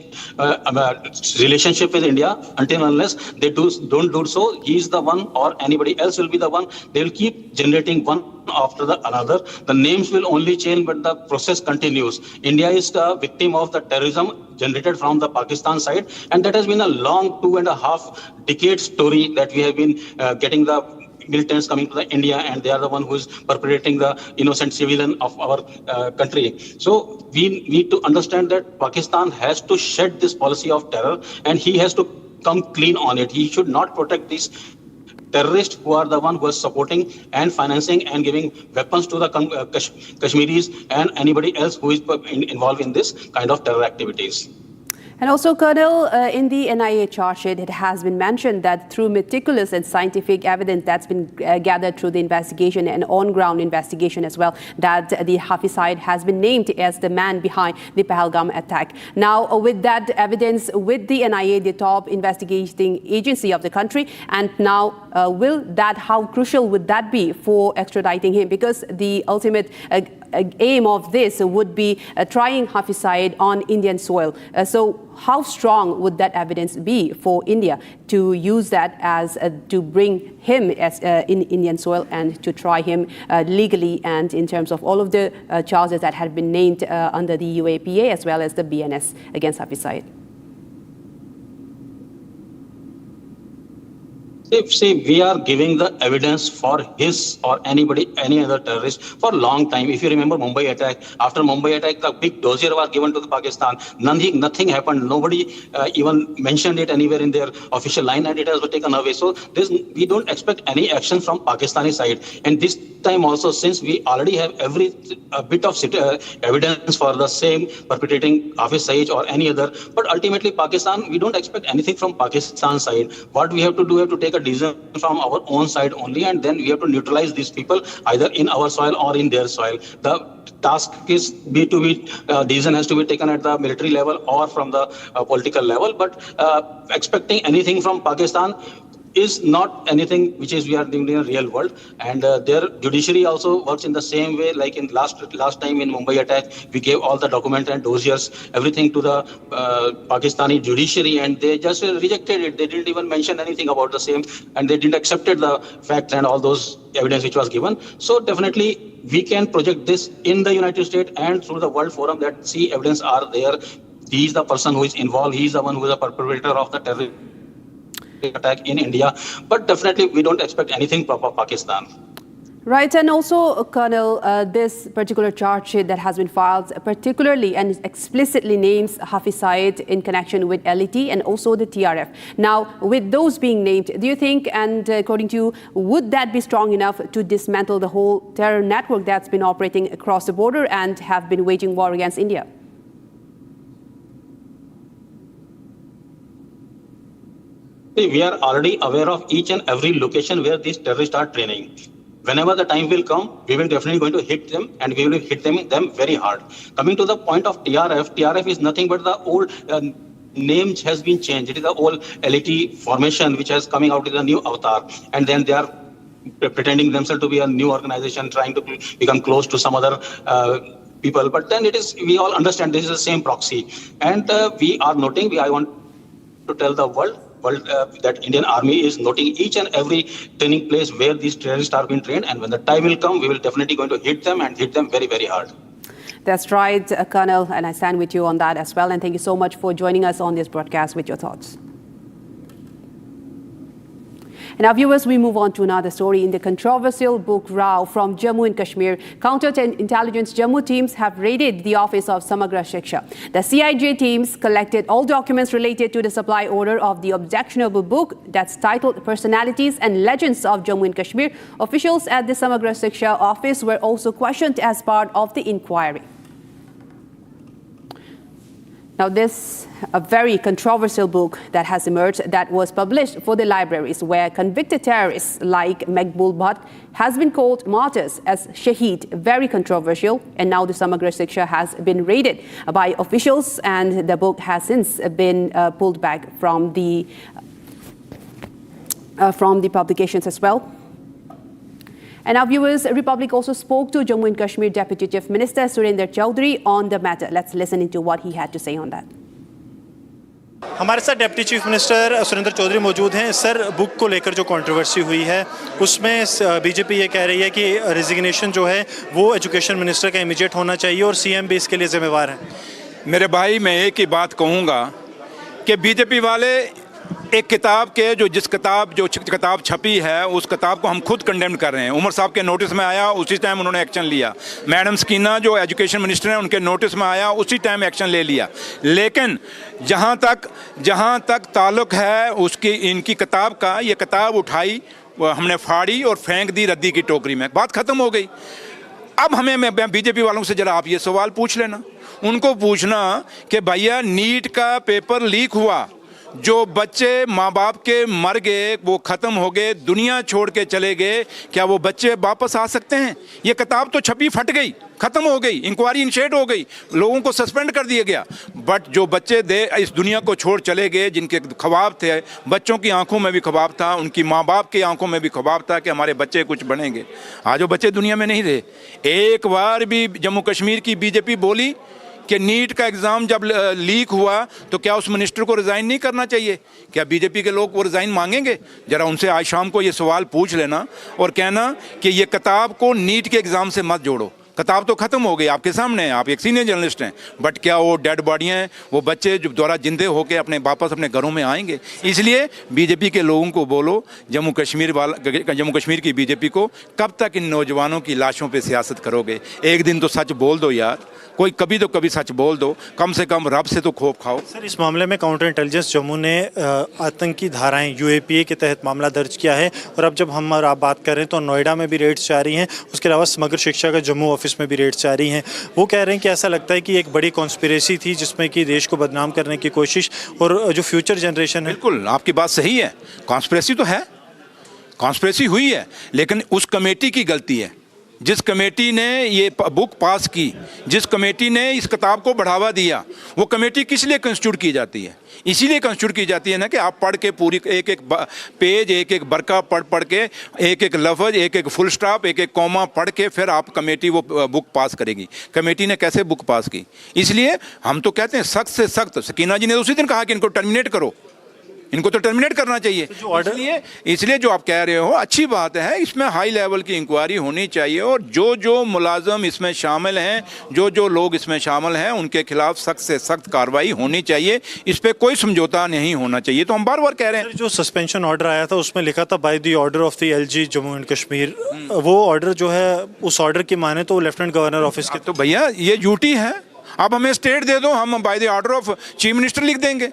relationship with India. Until unless they don't do so, he is the one or anybody else will be the one. They will keep generating one after the another. The names will only change, but the process continues. India is the victim of the terrorism generated from the Pakistan side, and that has been a long 2.5 decade story that we have been getting the militants coming to the India, and they are the one who is perpetrating the innocent civilian of our country. So we need to understand that Pakistan has to shed this policy of terror, and he has to come clean on it. He should not protect these terrorists who are the one who are supporting and financing and giving weapons to the Kashmiris and anybody else who is involved in this kind of terror activities. And also, Colonel, in the NIA charge sheet, it has been mentioned that through meticulous and scientific evidence that's been gathered through the investigation and on-ground investigation as well, that the Hafiz Saeed has been named as the man behind the Pahalgam attack. Now, with that evidence, with the NIA, the top investigating agency of the country, and now how crucial would that be for extraditing him? Because the ultimate aim of this would be trying Hafiz Saeed on Indian soil. So how strong would that evidence be for India to use that as to bring him as in Indian soil and to try him legally, and in terms of all of the charges that had been named under the UAPA as well as the BNS against Hafiz Saeed? See, we are giving the evidence for his or any other terrorist for a long time. If you remember Mumbai attack, after Mumbai attack, the big dossier was given to the Pakistan. Nothing happened. Nobody even mentioned it anywhere in their official line, and it has been taken away. So we don't expect any action from Pakistani side. And this time also, since we already have every bit of evidence for the same perpetrating Hafiz Saeed or any other, but ultimately Pakistan, we don't expect anything from Pakistan side. What we have to do, we have to take a decision from our own side only, and then we have to neutralize these people either in our soil or in their soil. The task is decision has to be taken at the military level or from the political level, but expecting anything from Pakistan is not anything which is we are doing in the real world. And their judiciary also works in the same way, like in last time in Mumbai attack, we gave all the documents and dossiers, everything to the Pakistani judiciary, and they just rejected it. They didn't even mention anything about the same, and they didn't accept the facts and all those evidence which was given. So definitely we can project this in the United States and through the world forum that see evidence are there. He is the person who is involved. He is the one who is a perpetrator of the terror attack in India, but definitely we don't expect anything from Pakistan. Right, and also, Colonel, this particular charge sheet that has been filed particularly and explicitly names Hafiz Saeed in connection with LeT and also the TRF. Now, with those being named, do you think, and according to you, would that be strong enough to dismantle the whole terror network that's been operating across the border and have been waging war against India? We are already aware of each and every location where these terrorists are training. Whenever the time will come, we will definitely going to hit them, and we will hit them very hard. Coming to the point of TRF is nothing but the old name has been changed. It is the old LeT formation which has coming out with a new avatar, and then they are pretending themselves to be a new organization, trying to become close to some other people. But then we all understand this is the same proxy, and we are noting. I want to tell the world that Indian Army is noting each and every training place where these terrorists are being trained, and when the time will come, we will definitely going to hit them and hit them very, very hard. That's right, Colonel, and I stand with you on that as well. And thank you so much for joining us on this broadcast with your thoughts. And our viewers, we move on to another story. In the controversial book Rao from Jammu and Kashmir, counterintelligence Jammu teams have raided the office of Samagra Shiksha. The CIJ teams collected all documents related to the supply order of the objectionable book that's titled Personalities and Legends of Jammu and Kashmir. Officials at the Samagra Shiksha office were also questioned as part of the inquiry. Now, this a very controversial book that has emerged that was published for the libraries, where convicted terrorists like Maqbool Bhatt has been called martyrs as Shaheed. Very controversial. And now the Samagra Shiksha has been raided by officials, and the book has since been pulled back from the publications as well. And our viewers, Republic also spoke to Jammu and Kashmir Deputy Chief Minister Surinder Chowdhury on the matter. Let's listen into what he had to say on that. हमारे साथ deputy chief minister Surendra Chaudhary मौजूद हैं। Sir, book को लेकर जो controversy हुई है उसमें बीजेपी ये कह रही है कि रेजिग्नेशन जो है वो एजुकेशन मिनिस्टर का इमीडिएट होना चाहिए और सीएम भी इसके लिए जिम्मेवार है। मेरे भाई, मैं एक ही बात कहूँगा कि बीजेपी वाले एक किताब के जो किताब छपी है उस किताब को हम खुद कंडेम कर रहे हैं। उमर साहब के नोटिस में आया, उसी टाइम उन्होंने एक्शन लिया। मैडम स्कीना जो एजुकेशन मिनिस्टर हैं उनके नोटिस में आया, उसी टाइम एक्शन ले लिया। लेकिन जहाँ तक ताल्लुक है उसकी इनकी किताब का, ये किताब उठाई, हमने फाड़ी और फेंक दी रद्दी की टोकरी में, बात ख़त्म हो गई। अब हमें बीजेपी वालों से जरा आप ये सवाल पूछ लेना, उनको पूछना कि भैया नीट का पेपर लीक हुआ, जो बच्चे माँ बाप के मर गए, वो ख़त्म हो गए, दुनिया छोड़ के चले गए, क्या वो बच्चे वापस आ सकते हैं? ये किताब तो छपी, फट गई, ख़त्म हो गई, इंक्वायरी इनिशिएट हो गई, लोगों को सस्पेंड कर दिया गया। बट जो बच्चे इस दुनिया को छोड़ चले गए, जिनके ख्वाब थे, बच्चों की आंखों में भी ख्वाब था, उनकी माँ बाप की आंखों में भी ख्वाब था कि हमारे बच्चे कुछ बनेंगे, आज वो बच्चे दुनिया में नहीं रहे। एक बार भी जम्मू कश्मीर की बीजेपी बोली कि नीट का एग्ज़ाम जब लीक हुआ तो क्या उस मिनिस्टर को रिज़ाइन नहीं करना चाहिए? क्या बीजेपी के लोग वो रिज़ाइन मांगेंगे? ज़रा उनसे आज शाम को ये सवाल पूछ लेना और कहना कि ये किताब को नीट के एग्ज़ाम से मत जोड़ो। किताब तो ख़त्म हो गई, आपके सामने है, आप एक सीनियर जर्नलिस्ट हैं, बट क्या वो डेड बॉडियाँ हैं, वो बच्चे जो दोबारा जिंदे होकर अपने वापस अपने घरों में आएंगे? इसलिए बीजेपी के लोगों को बोलो, जम्मू कश्मीर की बीजेपी को, कब तक इन नौजवानों की लाशों पे सियासत करोगे? एक दिन तो सच बोल दो यार, कोई कभी तो कभी सच बोल दो, कम से कम रब से तो खौफ खाओ। सर, इस मामले में काउंटर इंटेलिजेंस जम्मू ने आतंकी धाराएं UAPA के तहत मामला दर्ज किया है, और अब जब हम और आप बात कर रहे हैं तो नोएडा में भी रेड्स जारी हैं, उसके अलावा समग्र शिक्षा का जम्मू ऑफिस में भी रेड्स जारी हैं। वो कह रहे हैं कि ऐसा लगता है कि एक बड़ी कॉन्स्पिरेसी थी जिसमें कि देश को बदनाम करने की कोशिश, और जो फ्यूचर जनरेशन है। बिल्कुल आपकी बात सही है, कॉन्स्पिरेसी तो है, कॉन्स्पिरेसी हुई है, लेकिन उस कमेटी की गलती है जिस कमेटी ने ये बुक पास की, जिस कमेटी ने इस किताब को बढ़ावा दिया। वो कमेटी किस लिए कंस्टिट्यूट की जाती है? इसीलिए कंस्टिट्यूट की जाती है ना कि आप पढ़ के पूरी एक एक पेज, एक एक बरका पढ़ के, एक एक लफ्ज़, एक एक फुल स्टॉप, एक एक कॉमा पढ़ के फिर आप कमेटी वो बुक पास करेगी। कमेटी ने कैसे बुक पास की? इसलिए हम तो कहते हैं सख्त से सख्त। सकीना जी ने उसी दिन कहा कि इनको टर्मिनेट करो, इनको तो टर्मिनेट करना चाहिए। इसलिए जो आप कह रहे हो अच्छी बात है, इसमें हाई लेवल की इंक्वायरी होनी चाहिए, और जो मुलाजम इसमें शामिल हैं, जो लोग इसमें शामिल हैं, उनके खिलाफ सख्त से सख्त कार्रवाई होनी चाहिए। इस पर कोई समझौता नहीं होना चाहिए। तो हम बार बार कह रहे हैं, जो सस्पेंशन ऑर्डर आया था उसमें लिखा था by the order of the LG Jammu and Kashmir, वो ऑर्डर जो है उस ऑर्डर की माने तो लेफ्टिनेंट गवर्नर ऑफिस के। तो भैया ये ड्यूटी है, आप हमें स्टेट दे दो, हम by the order of chief minister लिख देंगे।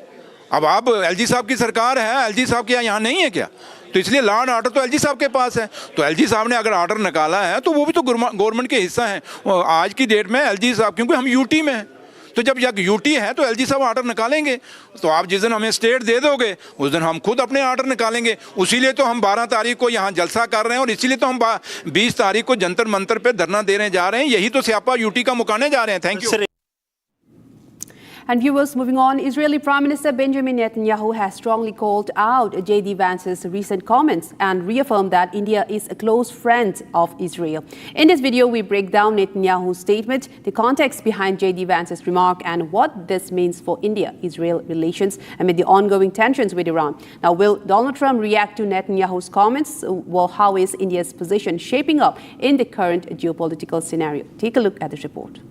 अब आप LG साहब की सरकार है, LG साहब के यहाँ नहीं है क्या? तो इसलिए लॉ एंड ऑर्डर तो LG साहब के पास है। तो LG साहब ने अगर ऑर्डर निकाला है तो वो भी तो गवर्नमेंट के हिस्सा है। आज की डेट में LG साहब, क्योंकि हम UT में हैं, तो जब UT है तो LG साहब ऑर्डर निकालेंगे। तो आप जिस दिन हमें स्टेट दे दोगे उस दिन हम खुद अपने ऑर्डर निकालेंगे। उसीलिए तो हम 12 तारीख को यहाँ जलसा कर रहे हैं, और इसीलिए तो हम 20 तारीख को जंतर मंतर पे धरना देने जा रहे हैं। यही तो स्यापा UT का मुकाने जा रहे हैं। Thank you. And viewers, moving on, Israeli Prime Minister Benjamin Netanyahu has strongly called out J.D. Vance's recent comments and reaffirmed that India is a close friend of Israel. In this video, we break down Netanyahu's statement, the context behind J.D. Vance's remark, and what this means for India-Israel relations amid the ongoing tensions with Iran. Now, will Donald Trump react to Netanyahu's comments? Well, how is India's position shaping up in the current geopolitical scenario? Take a look at this report.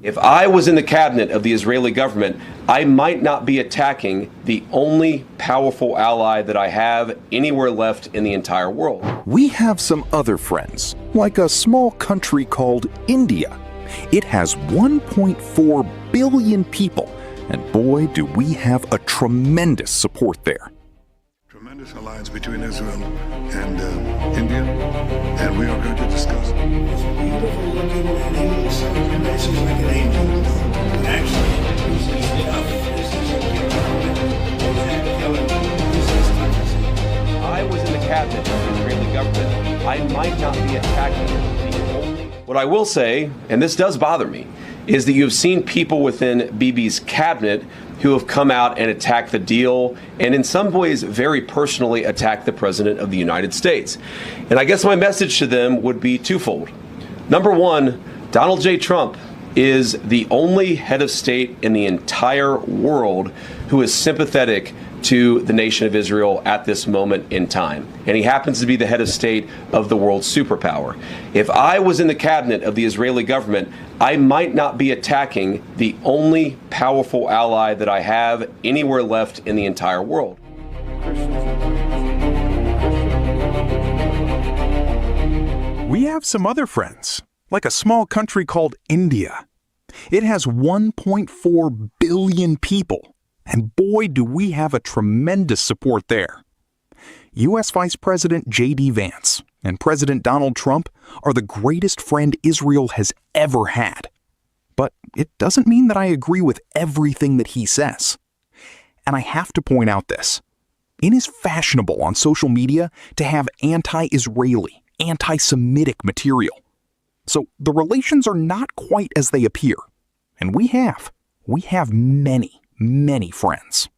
If I was in the cabinet of the Israeli government, I might not be attacking the only powerful ally that I have anywhere left in the entire world. We have some other friends, like a small country called India. It has 1.4 billion people, and boy, do we have a tremendous support there. This alliance between Israel and India, and we are going to discuss. Beautiful looking lady, she's like an angel. Actually, I was in the cabinet of the Israeli government. I might not be attacking the only. What I will say, and this does bother me, is that you've seen people within Bibi's cabinet who have come out and attacked the deal and in some ways very personally attacked the President of the United States. And I guess my message to them would be twofold. Number one, Donald J. Trump is the only head of state in the entire world who is sympathetic to the nation of Israel at this moment in time. And he happens to be the head of state of the world's superpower. If I was in the cabinet of the Israeli government, I might not be attacking the only powerful ally that I have anywhere left in the entire world. We have some other friends, like a small country called India. It has 1.4 billion people. And boy, do we have a tremendous support there. U.S. Vice President J.D. Vance and President Donald Trump are the greatest friend Israel has ever had. But it doesn't mean that I agree with everything that he says. And I have to point out this. It is fashionable on social media to have anti-Israeli, anti-Semitic material. So the relations are not quite as they appear. And we have many friends.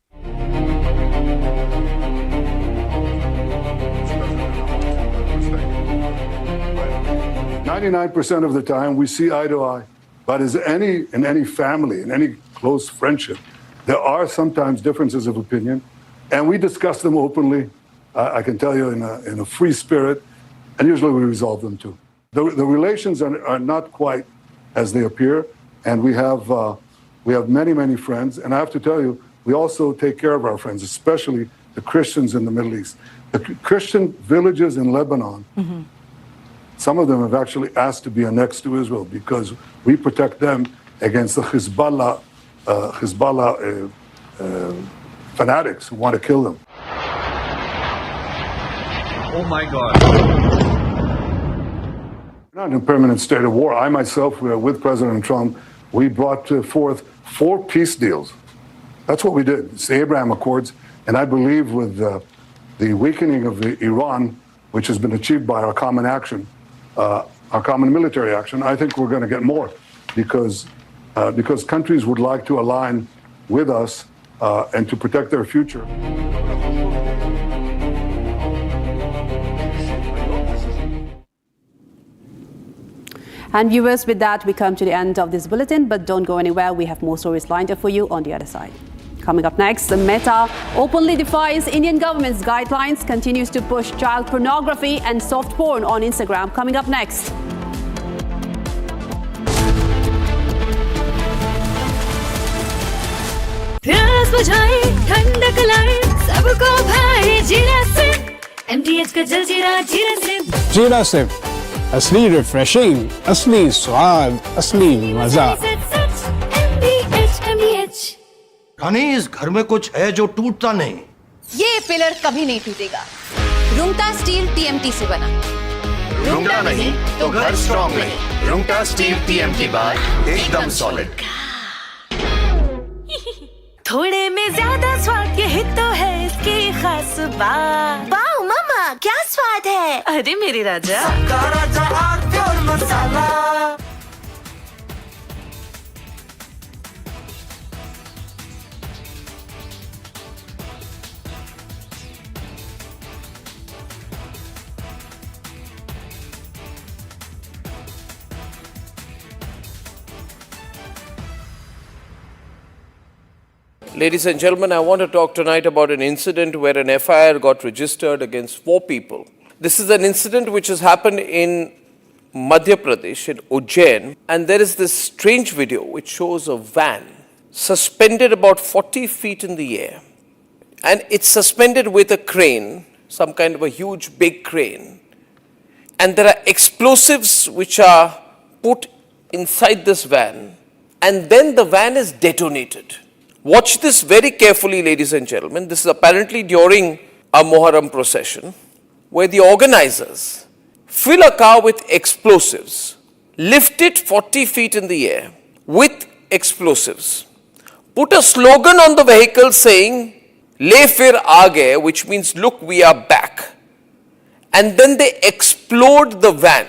99% of the time, we see eye to eye. But in any family, in any close friendship, there are sometimes differences of opinion, and we discuss them openly. I can tell you in a free spirit, and usually we resolve them too. The relations are not quite as they appear, and we have many friends. And I have to tell you, we also take care of our friends, especially the Christians in the Middle East. The Christian villages in Lebanon, some of them have actually asked to be annexed to Israel because we protect them against the Hezbollah fanatics who want to kill them. Oh my God. We're not in a permanent state of war. I myself, with President Trump, we brought forth 4 peace deals. That's what we did. It's the Abraham Accords. And I believe with the weakening of Iran, which has been achieved by our common action, our common military action, I think we're going to get more because countries would like to align with us and to protect their future. And viewers, with that, we come to the end of this bulletin, but don't go anywhere. We have more stories lined up for you on the other side. Coming up next, the Meta openly defies Indian government's guidelines, continues to push child pornography and soft porn on Instagram. Coming up next. प्यास बुझाए ठंडक लाए सबको भाई जीरा से MTH का जलजीरा जीरा से जीरा से असली रिफ्रेशिंग, असली स्वाद, असली मजा। रानी, इस घर में कुछ है जो टूटता नहीं। ये पिलर कभी नहीं टूटेगा। रुंगटा स्टील TMT से बना। रुंगटा नहीं तो घर स्ट्रॉन्ग नहीं। रुंगटा स्टील TMT बाद एकदम सॉलिड। थोड़े में ज्यादा स्वाद, यही तो है इसकी खास बात। वाओ मामा, क्या स्वाद है? अरे मेरे राजा, सबका राजा pure masala. Ladies and gentlemen, I want to talk tonight about an incident where an FIR got registered against 4 people. This is an incident which has happened in Madhya Pradesh, in Ujjain, and there is this strange video which shows a van suspended about 40 feet in the air. And it's suspended with a crane, some kind of a huge big crane. And there are explosives which are put inside this van, and then the van is detonated. Watch this very carefully, ladies and gentlemen. This is apparently during a Muharram procession where the organizers fill a car with explosives, lift it 40 feet in the air with explosives, put a slogan on the vehicle saying, "Le fir aage," which means look, we are back. And then they explode the van.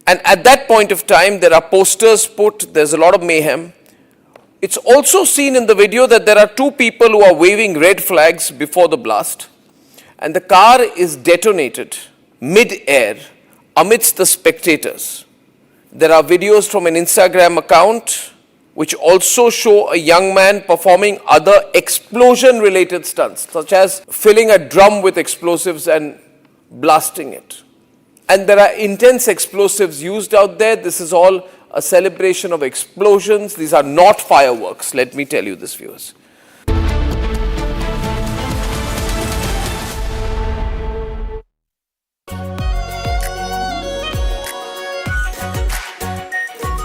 And at that point of time, there are posters put, there's a lot of mayhem. It's also seen in the video that there are two people who are waving red flags before the blast. And the car is detonated mid-air amidst the spectators. There are videos from an Instagram account which also show a young man performing other explosion-related stunts, such as filling a drum with explosives and blasting it. And there are intense explosives used out there. This is all a celebration of explosions. These are not fireworks, let me tell you this, viewers.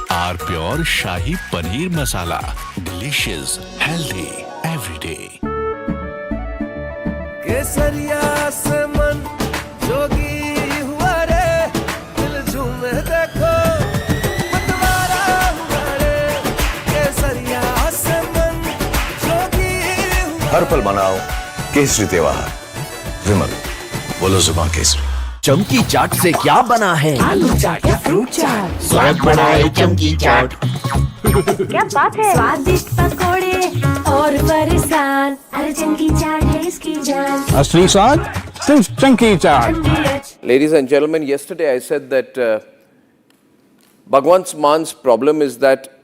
R Pure Shahi Paneer Masala. Delicious, healthy, every day. केसरिया से मन जोगी हुआ रे, दिल झूमे देखो मतवारा हुआ रे, केसरिया से मन जोगी हुआ। हर पल मनाओ केसरी त्योहार। विमल, बोलो जुबान केसरी। चमकी चाट से क्या बना है? आलू चाट या फ्रूट चाट, स्वाद बढ़ाए चमकी चाट। क्या बात है? स्वादिष्ट पकोड़े और फरसान, अरे चमकी चाट है इसकी जान। असली स्वाद सिर्फ चमकी चाट। Ladies and gentlemen, yesterday I said that Bhagwant Man's problem is that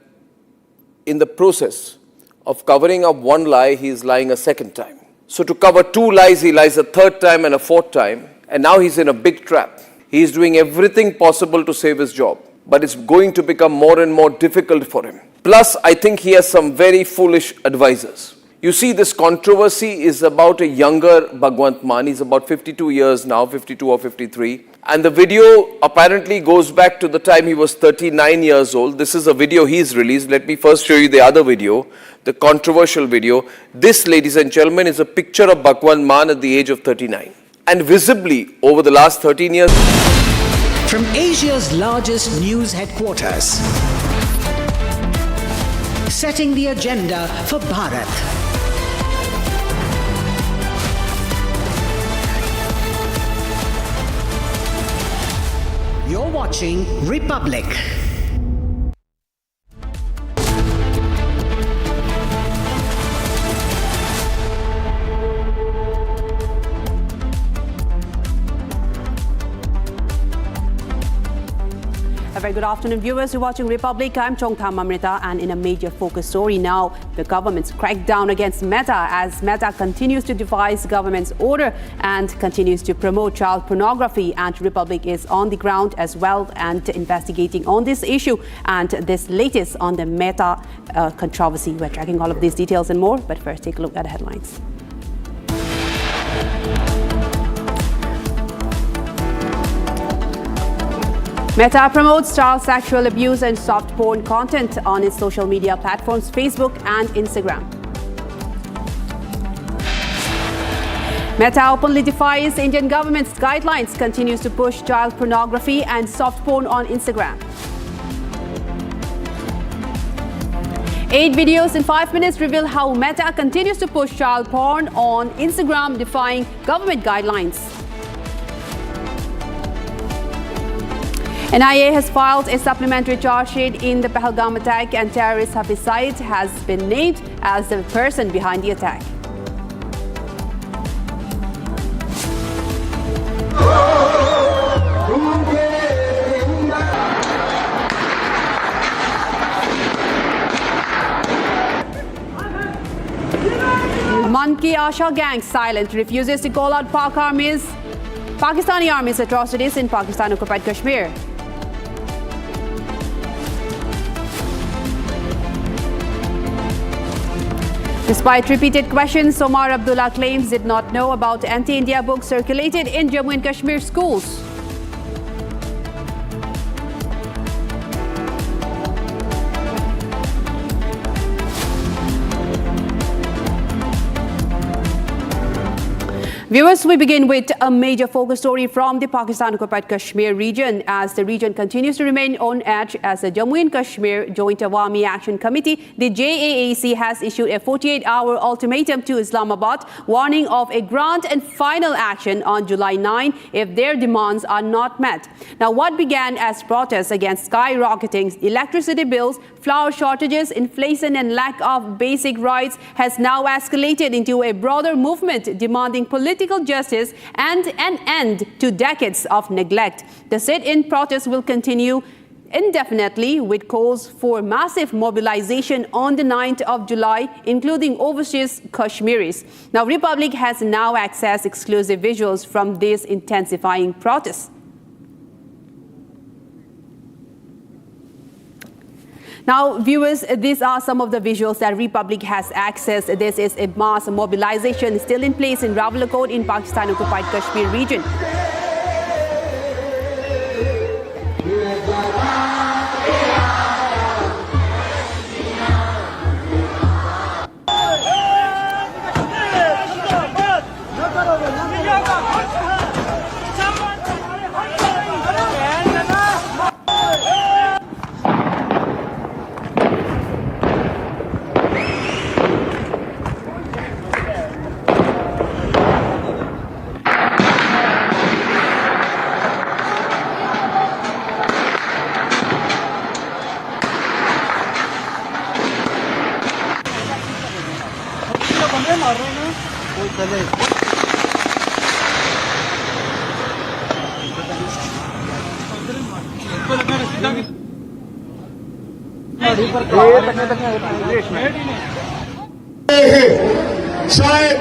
in the process of covering up one lie, he is lying a second time. So to cover two lies, he lies a third time and a fourth time. And now he's in a big trap. He is doing everything possible to save his job. But it's going to become more and more difficult for him. Plus, I think he has some very foolish advisors. You see, this controversy is about a younger Bhagwant Mann. He's about 52 years now, 52 or 53. And the video apparently goes back to the time he was 39 years old. This is a video he's released. Let me first show you the other video, the controversial video. This, ladies and gentlemen, is a picture of Bhagwant Mann at the age of 39. And visibly, over the last 13 years, From Asia's largest news headquarters, setting the agenda for Bharat. You're watching Republic. A very good afternoon, viewers. You're watching Republic. I'm Chongtham Amrita, and in a major focus story now, the government's crackdown against Meta as Meta continues to devise government's order and continues to promote child pornography. And Republic is on the ground as well and investigating on this issue and this latest on the Meta controversy. We're tracking all of these details and more, but first take a look at the headlines. Meta promotes child sexual abuse and soft porn content on its social media platforms, Facebook and Instagram. Meta openly defies Indian government's guidelines, continues to push child pornography and soft porn on Instagram. 8 videos in 5 minutes reveal how Meta continues to push child porn on Instagram, defying government guidelines. NIA has filed a supplementary charge sheet in the Pahalgam attack, and terrorist Hafiz Saeed has been named as the person behind the attack. Man ki Asha gang silent, refuses to call out Pakistani Army's atrocities in Pakistan-occupied Kashmir. Despite repeated questions, Omar Abdullah claims did not know about anti-India books circulated in Jammu and Kashmir schools. Viewers, we begin with a major focus story from the Pakistan-occupied Kashmir region as the region continues to remain on edge as the Jammu and Kashmir Joint Awami Action Committee, the JAAC, has issued a 48-hour ultimatum to Islamabad, warning of a grand and final action on July 9 if their demands are not met. Now, what began as protests against skyrocketing electricity bills, flour shortages, inflation and lack of basic rights has now escalated into a broader movement demanding political justice and an end to decades of neglect. The sit-in protest will continue indefinitely with calls for massive mobilization on the 9th of July, including overseas Kashmiris. Now, Republic has now accessed exclusive visuals from these intensifying protests. Now, viewers, these are some of the visuals that Republic has accessed. This is a mass mobilization still in place in Rawalakot in Pakistan-occupied Kashmir region. शायद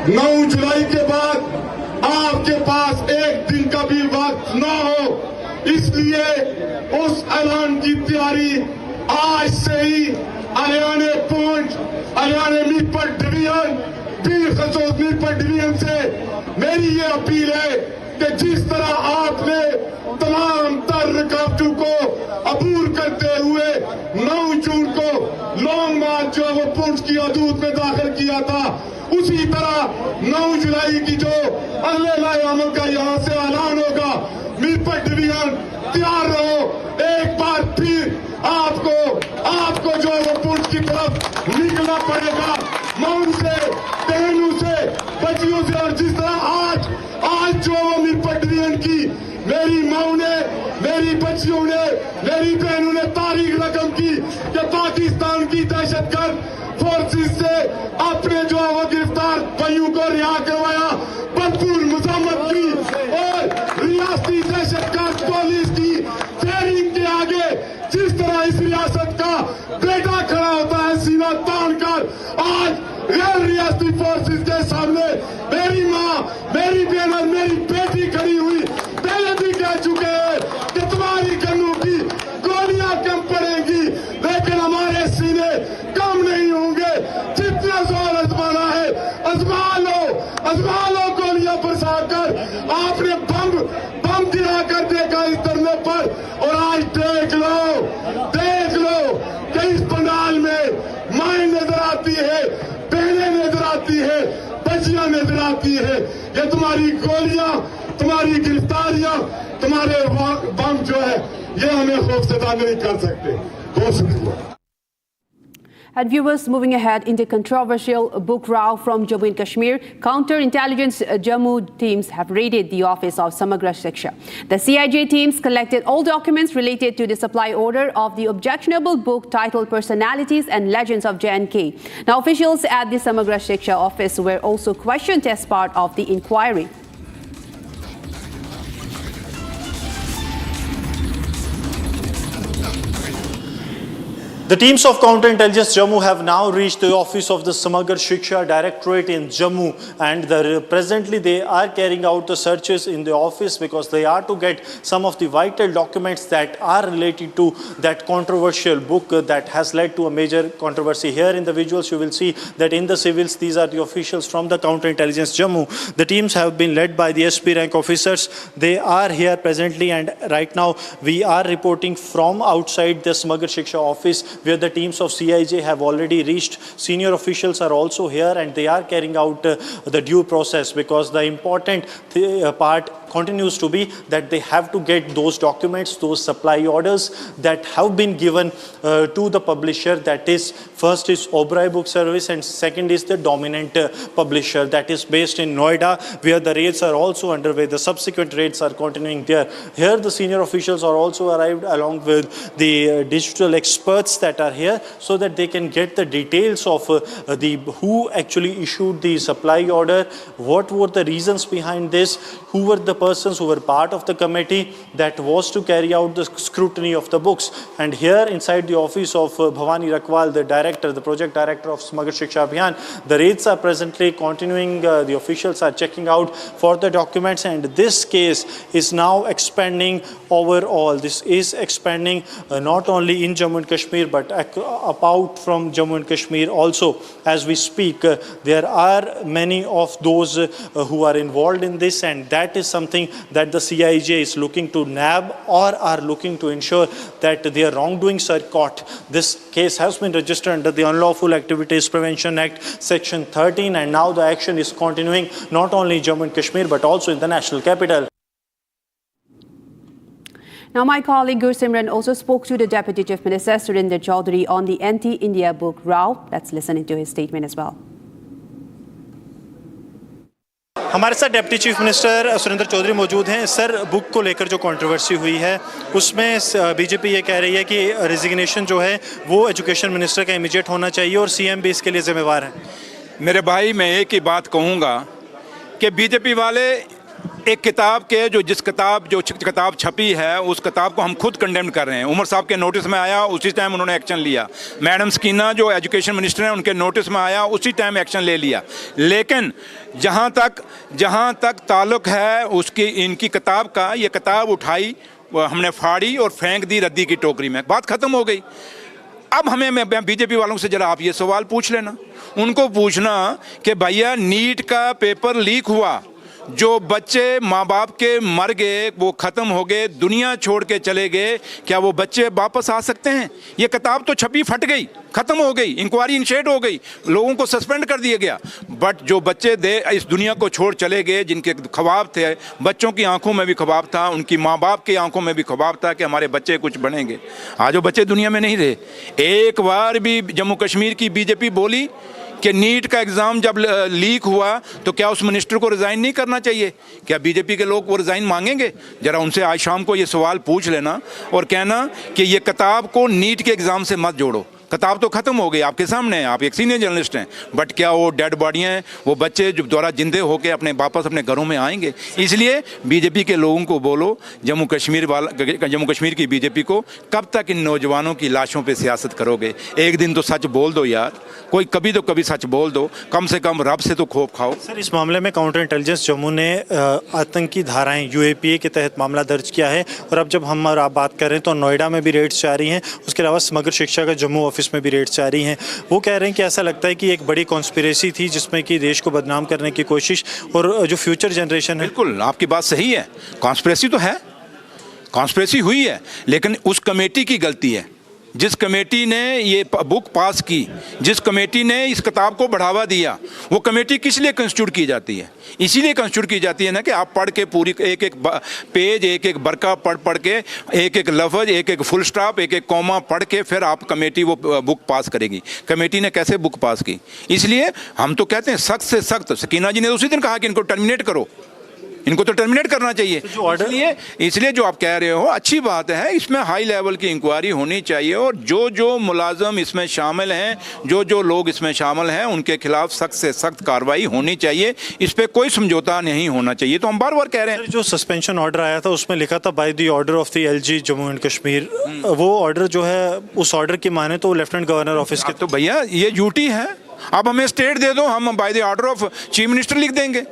9 जुलाई के बाद आपके पास एक दिन का भी वक्त न हो, इसलिए उस ऐलान की तैयारी आज से ही हरियाणा पहुंच, हरियाणा मीरपुर डिवीजन, पीर खसोस मीरपुर डिवीजन से मेरी ये अपील है कि जिस तरह आपने तमाम तर रुकावटों को अबूर करते हुए 9 जून को लॉन्ग मार्च जो वो पुंछ की हदूद में दाखिल किया था, उसी तरह 9 जुलाई की जो अल्लाह अमल का यहाँ से ऐलान होगा, मीरपुर डिवीजन तैयार रहो। एक बार फिर आपको जो वो पुंछ की तरफ निकलना पड़ेगा, मां से, बहनों से, बच्चियों से। और जिस तरह आज जो वो मीरपुर डिवीजन की मेरी माओ ने, मेरी बच्चियों ने, मेरी बहनों ने तारीख रकम की कि पाकिस्तान की दहशतगर्द फोर्सेस से अपने जो वो गिरफ्तार भाइयों को रिहा करवाया, भरपूर मजम्मत की और रियासती दहशतगर्द पुलिस की फेयरिंग के आगे जिस तरह इस रियासत का बेटा खड़ा होता है सीना तान कर, आज रियासती फोर्सेस के सामने मेरी माँ, मेरी बहन और मेरी बेटी खड़ी हुई पहले भी कह चुके हैं कि तुम्हारी गन्नों की गोलियां कम पड़ेंगी, लेकिन हमारे सीने कम नहीं होंगे। जितना जोर आजमाना है आजमा लो गोलियां बरसाकर। आपने बम गिरा कर देखा इस धरने पर, और आज देख लो कि इस पंडाल में माएं नजर आती है, बहनें नजर आती है, बच्चियां नजर आती है। ये तुम्हारी गोलियां, तुम्हारी गिरफ्तारियां, तुम्हारे बम जो है, ये हमें खौफजदा नहीं कर सकते। बहुत शुक्रिया। And viewers, moving ahead in the controversial book row from Jammu and Kashmir, counterintelligence Jammu teams have raided the office of Samagra Shiksha. The CIJ teams collected all documents related to the supply order of the objectionable book titled Personalities and Legends of J&K. Now, officials at the Samagra Shiksha office were also questioned as part of the inquiry. The teams of counterintelligence Jammu have now reached the office of the Samagar Shiksha Directorate in Jammu, and presently they are carrying out the searches in the office because they are to get some of the vital documents that are related to that controversial book that has led to a major controversy. Here in the visuals you will see that in the civils these are the officials from the counterintelligence Jammu. The teams have been led by the SP rank officers. They are here presently, and right now we are reporting from outside the Samagar Shiksha office. where the teams of CIJ have already reached. Senior officials are also here and they are carrying out the due process, because the important part continues to be that they have to get those documents, those supply orders that have been given to the publisher. That is, first is Oberoi Book Service and second is the dominant publisher that is based in Noida, where the raids are also underway. The subsequent raids are continuing there. Here the senior officials are also arrived along with the digital experts that are here, so that they can get the details of who actually issued the supply order, what were the reasons behind this, who were the persons who were part of the committee that was to carry out the scrutiny of the books. And here inside the office of Bhavani Rakwal, the director, the project director of Samagra Shiksha Abhiyan, the raids are presently continuing. The officials are checking out for the documents, and this case is now expanding overall. This is expanding not only in Jammu and Kashmir but out from Jammu and Kashmir also. As we speak, there are many of those who are involved in this, and that is something that the CIJ is looking to nab or are looking to ensure that their wrongdoings are caught. This case has been registered under the Unlawful Activities Prevention Act Section 13, and now the action is continuing not only in Jammu and Kashmir but also in the national capital. Now, my colleague Gursimran also spoke to the Deputy Chief Minister Surinder Chaudhary on the anti-India book row. Let's listen into his statement as well. हमारे साथ deputy chief minister Surendra Chaudhary मौजूद हैं। Sir, book को लेकर जो controversy हुई है उसमें बीजेपी ये कह रही है कि रेजिग्नेशन जो है वो एजुकेशन मिनिस्टर का इमीडिएट होना चाहिए और सीएम भी इसके लिए जिम्मेवार हैं। मेरे भाई, मैं एक ही बात कहूँगा कि बीजेपी वाले एक किताब के जो किताब छपी है उस किताब को हम खुद कंडेम कर रहे हैं। उमर साहब के नोटिस में आया, उसी टाइम उन्होंने एक्शन लिया। मैडम स्कीना जो एजुकेशन मिनिस्टर हैं उनके नोटिस में आया, उसी टाइम एक्शन ले लिया। लेकिन जहाँ तक ताल्लुक है उसकी इनकी किताब का, ये किताब उठाई, हमने फाड़ी और फेंक दी रद्दी की टोकरी में, बात ख़त्म हो गई। अब हमें बीजेपी वालों से जरा आप ये सवाल पूछ लेना, उनको पूछना कि भैया नीट का पेपर लीक हुआ, जो बच्चे माँ बाप के मर गए, वो ख़त्म हो गए, दुनिया छोड़ के चले गए, क्या वो बच्चे वापस आ सकते हैं? ये किताब तो छपी, फट गई, ख़त्म हो गई, इंक्वायरी इनिशिएट हो गई, लोगों को सस्पेंड कर दिया गया। बट जो बच्चे इस दुनिया को छोड़ चले गए, जिनके ख्वाब थे, बच्चों की आंखों में भी ख्वाब था, उनकी माँ बाप की आंखों में भी ख्वाब था कि हमारे बच्चे कुछ बनेंगे, आज वो बच्चे दुनिया में नहीं रहे। एक बार भी जम्मू कश्मीर की बीजेपी बोली कि नीट का एग्ज़ाम जब लीक हुआ तो क्या उस मिनिस्टर को रिज़ाइन नहीं करना चाहिए? क्या बीजेपी के लोग वो रिज़ाइन मांगेंगे? ज़रा उनसे आज शाम को ये सवाल पूछ लेना और कहना कि ये किताब को नीट के एग्ज़ाम से मत जोड़ो। किताब तो ख़त्म हो गई, आपके सामने है, आप एक सीनियर जर्नलिस्ट हैं, बट क्या वो डेड बॉडियाँ हैं, वो बच्चे जो दोबारा जिंदे होकर अपने वापस अपने घरों में आएंगे? इसलिए बीजेपी के लोगों को बोलो, जम्मू कश्मीर की बीजेपी को, कब तक इन नौजवानों की लाशों पे सियासत करोगे? एक दिन तो सच बोल दो यार, कोई कभी तो कभी सच बोल दो, कम से कम रब से तो खौफ खाओ। सर, इस मामले में काउंटर इंटेलिजेंस जम्मू ने आतंकी धाराएं UAPA के तहत मामला दर्ज किया है, और अब जब हम और आप बात कर रहे हैं तो नोएडा में भी रेड्स जारी हैं, उसके अलावा समग्र शिक्षा का जम्मू ऑफिस में भी रेड्स जारी हैं। वो कह रहे हैं कि ऐसा लगता है कि एक बड़ी कॉन्स्पिरेसी थी जिसमें कि देश को बदनाम करने की कोशिश, और जो फ्यूचर जनरेशन है। बिल्कुल आपकी बात सही है, कॉन्स्पिरेसी तो है, कॉन्स्पिरेसी हुई है, लेकिन उस कमेटी की गलती है जिस कमेटी ने ये बुक पास की, जिस कमेटी ने इस किताब को बढ़ावा दिया। वो कमेटी किस लिए कंस्टिट्यूट की जाती है? इसीलिए कंस्टिट्यूट की जाती है ना कि आप पढ़ के पूरी एक एक पेज, एक एक बरका पढ़ के, एक एक लफ्ज़, एक एक फुल स्टॉप, एक एक कॉमा पढ़ के फिर आप कमेटी वो बुक पास करेगी। कमेटी ने कैसे बुक पास की? इसलिए हम तो कहते हैं सख्त से सख्त। सकीना जी ने उसी दिन कहा कि इनको टर्मिनेट करो, इनको तो टर्मिनेट करना चाहिए। इसलिए जो आप कह रहे हो अच्छी बात है, इसमें हाई लेवल की इंक्वायरी होनी चाहिए, और जो मुलाजम इसमें शामिल हैं, जो लोग इसमें शामिल हैं, उनके खिलाफ सख्त से सख्त कार्रवाई होनी चाहिए। इस पर कोई समझौता नहीं होना चाहिए। तो हम बार बार कह रहे हैं, जो सस्पेंशन ऑर्डर आया था उसमें लिखा था by the order of the LG Jammu and Kashmir, वो ऑर्डर जो है, उस ऑर्डर की माने तो लेफ्टिनेंट गवर्नर ऑफिस के, तो भैया ये ड्यूटी है। अब हमें स्टेट दे दो, हम by the order of chief minister लिख देंगे।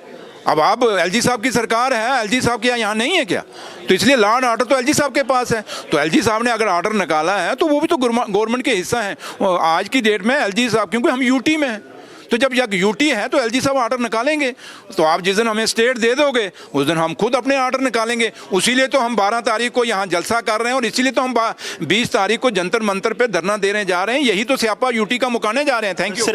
अब आप LG साहब की सरकार है, LG साहब के यहाँ नहीं है क्या? तो इसलिए लॉ एंड ऑर्डर तो LG साहब के पास है। तो LG साहब ने अगर ऑर्डर निकाला है तो वो भी तो गवर्नमेंट के हिस्सा है। आज की डेट में LG साहब, क्योंकि हम UT में हैं, तो जब यह यूटी है तो एलजी साहब आर्डर निकालेंगे, तो आप जिस दिन हमें स्टेट दे दोगे उस दिन हम खुद अपने आर्डर निकालेंगे। इसीलिए तो हम 12 तारीख को यहाँ जलसा कर रहे हैं और इसीलिए तो हम 20 तारीख को जंतर मंतर पे धरना देने जा रहे हैं। यही तो स्यापा यूटी का मुकाने जा रहे हैं। Thank you.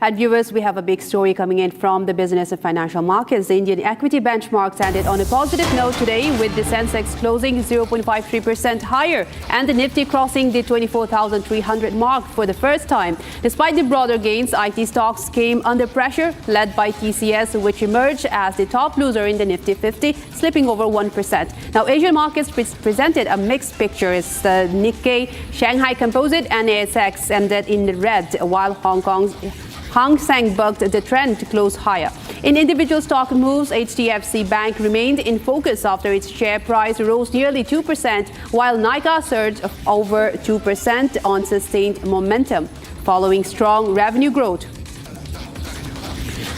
And viewers, we have a big story coming in from the business of financial markets. The Indian equity benchmarks ended on a positive note today, with the Sensex closing 0.53% higher and the Nifty crossing the 24,300 mark for the first time. Despite the broader gains, IT stocks came under pressure, led by TCS, which emerged as the top loser in the Nifty 50, slipping over 1%. Now, Asian markets presented a mixed picture. As Nikkei, Shanghai Composite and ASX ended in the red, while Hang Seng bucked the trend to close higher. In individual stock moves, HDFC Bank remained in focus after its share price rose nearly 2%, while Nykaa surged over 2% on sustained momentum, following strong revenue growth.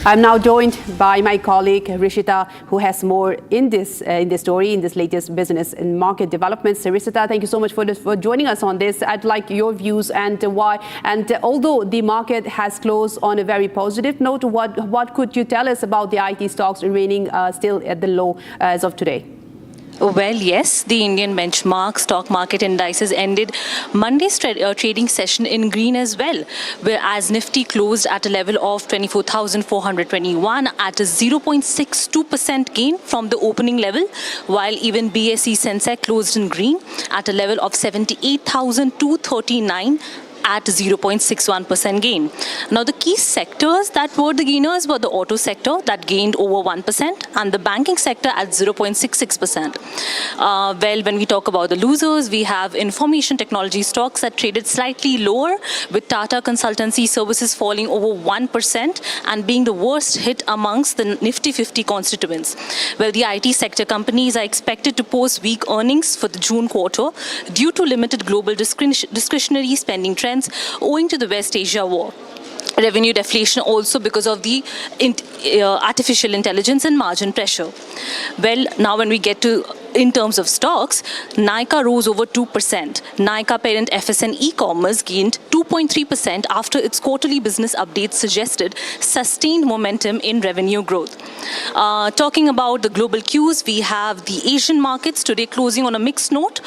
I'm now joined by my colleague Rishita, who has more in this story, in this latest business and market developments. Rishita, thank you so much for joining us on this. I'd like your views and why. And although the market has closed on a very positive note, what could you tell us about the IT stocks remaining still at the low as of today? Well, yes, the Indian benchmark stock market indices ended Monday's trading session in green as well, whereas Nifty closed at a level of 24,421 at a 0.62% gain from the opening level, while even BSE Sensex closed in green at a level of 78,239 at 0.61% gain. Now, the key sectors that were the gainers were the auto sector that gained over 1% and the banking sector at 0.66%. Well, when we talk about the losers, we have information technology stocks that traded slightly lower, with Tata Consultancy Services falling over 1% and being the worst hit amongst the Nifty 50 constituents. Well, the IT sector companies are expected to post weak earnings for the June quarter due to limited global discretionary spending trends owing to the West Asia war. Revenue deflation also because of the artificial intelligence and margin pressure. Well, now when we get to in terms of stocks, Nykaa rose over 2%. Nykaa parent FSN e-commerce gained 2.3% after its quarterly business updates suggested sustained momentum in revenue growth. Talking about the global cues, we have the Asian markets today closing on a mixed note.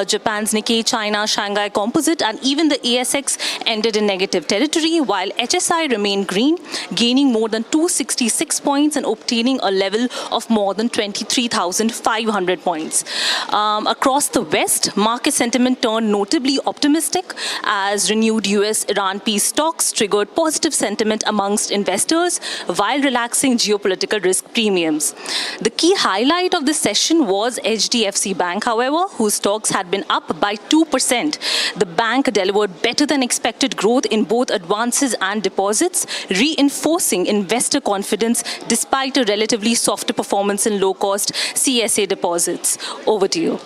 Japan's Nikkei, China, Shanghai Composite and even the ASX ended in negative territory, while HSI remained green, gaining more than 266 points and obtaining a level of more than 23,500 points. Across the West, market sentiment turned notably optimistic as renewed US-Iran peace talks triggered positive sentiment amongst investors while relaxing geopolitical risk premiums. The key highlight of this session was HDFC Bank, however, whose stocks had been up by 2%. The bank delivered better than expected growth in both advances and deposits, reinforcing investor confidence despite a relatively softer performance in low-cost CSA deposits. Over to you.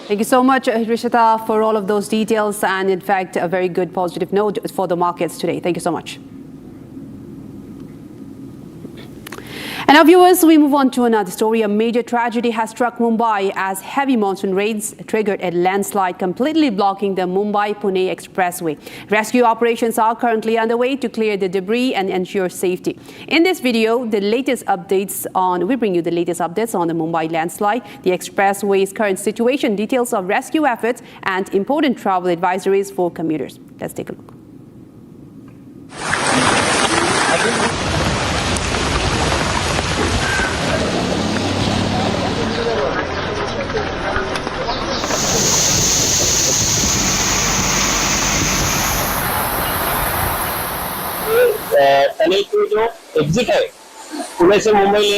Thank you so much, Rishita, for all of those details and, in fact, a very good positive note for the markets today. Thank you so much. And now, viewers, we move on to another story. A major tragedy has struck Mumbai as heavy monsoon rains triggered a landslide, completely blocking the Mumbai-Pune expressway. Rescue operations are currently underway to clear the debris and ensure safety. In this video, we bring you the latest updates on the Mumbai landslide, the expressway's current situation, details of rescue efforts, and important travel advisories for commuters. Let's take a look. Tunnel की जो exit है पुणे से मुंबई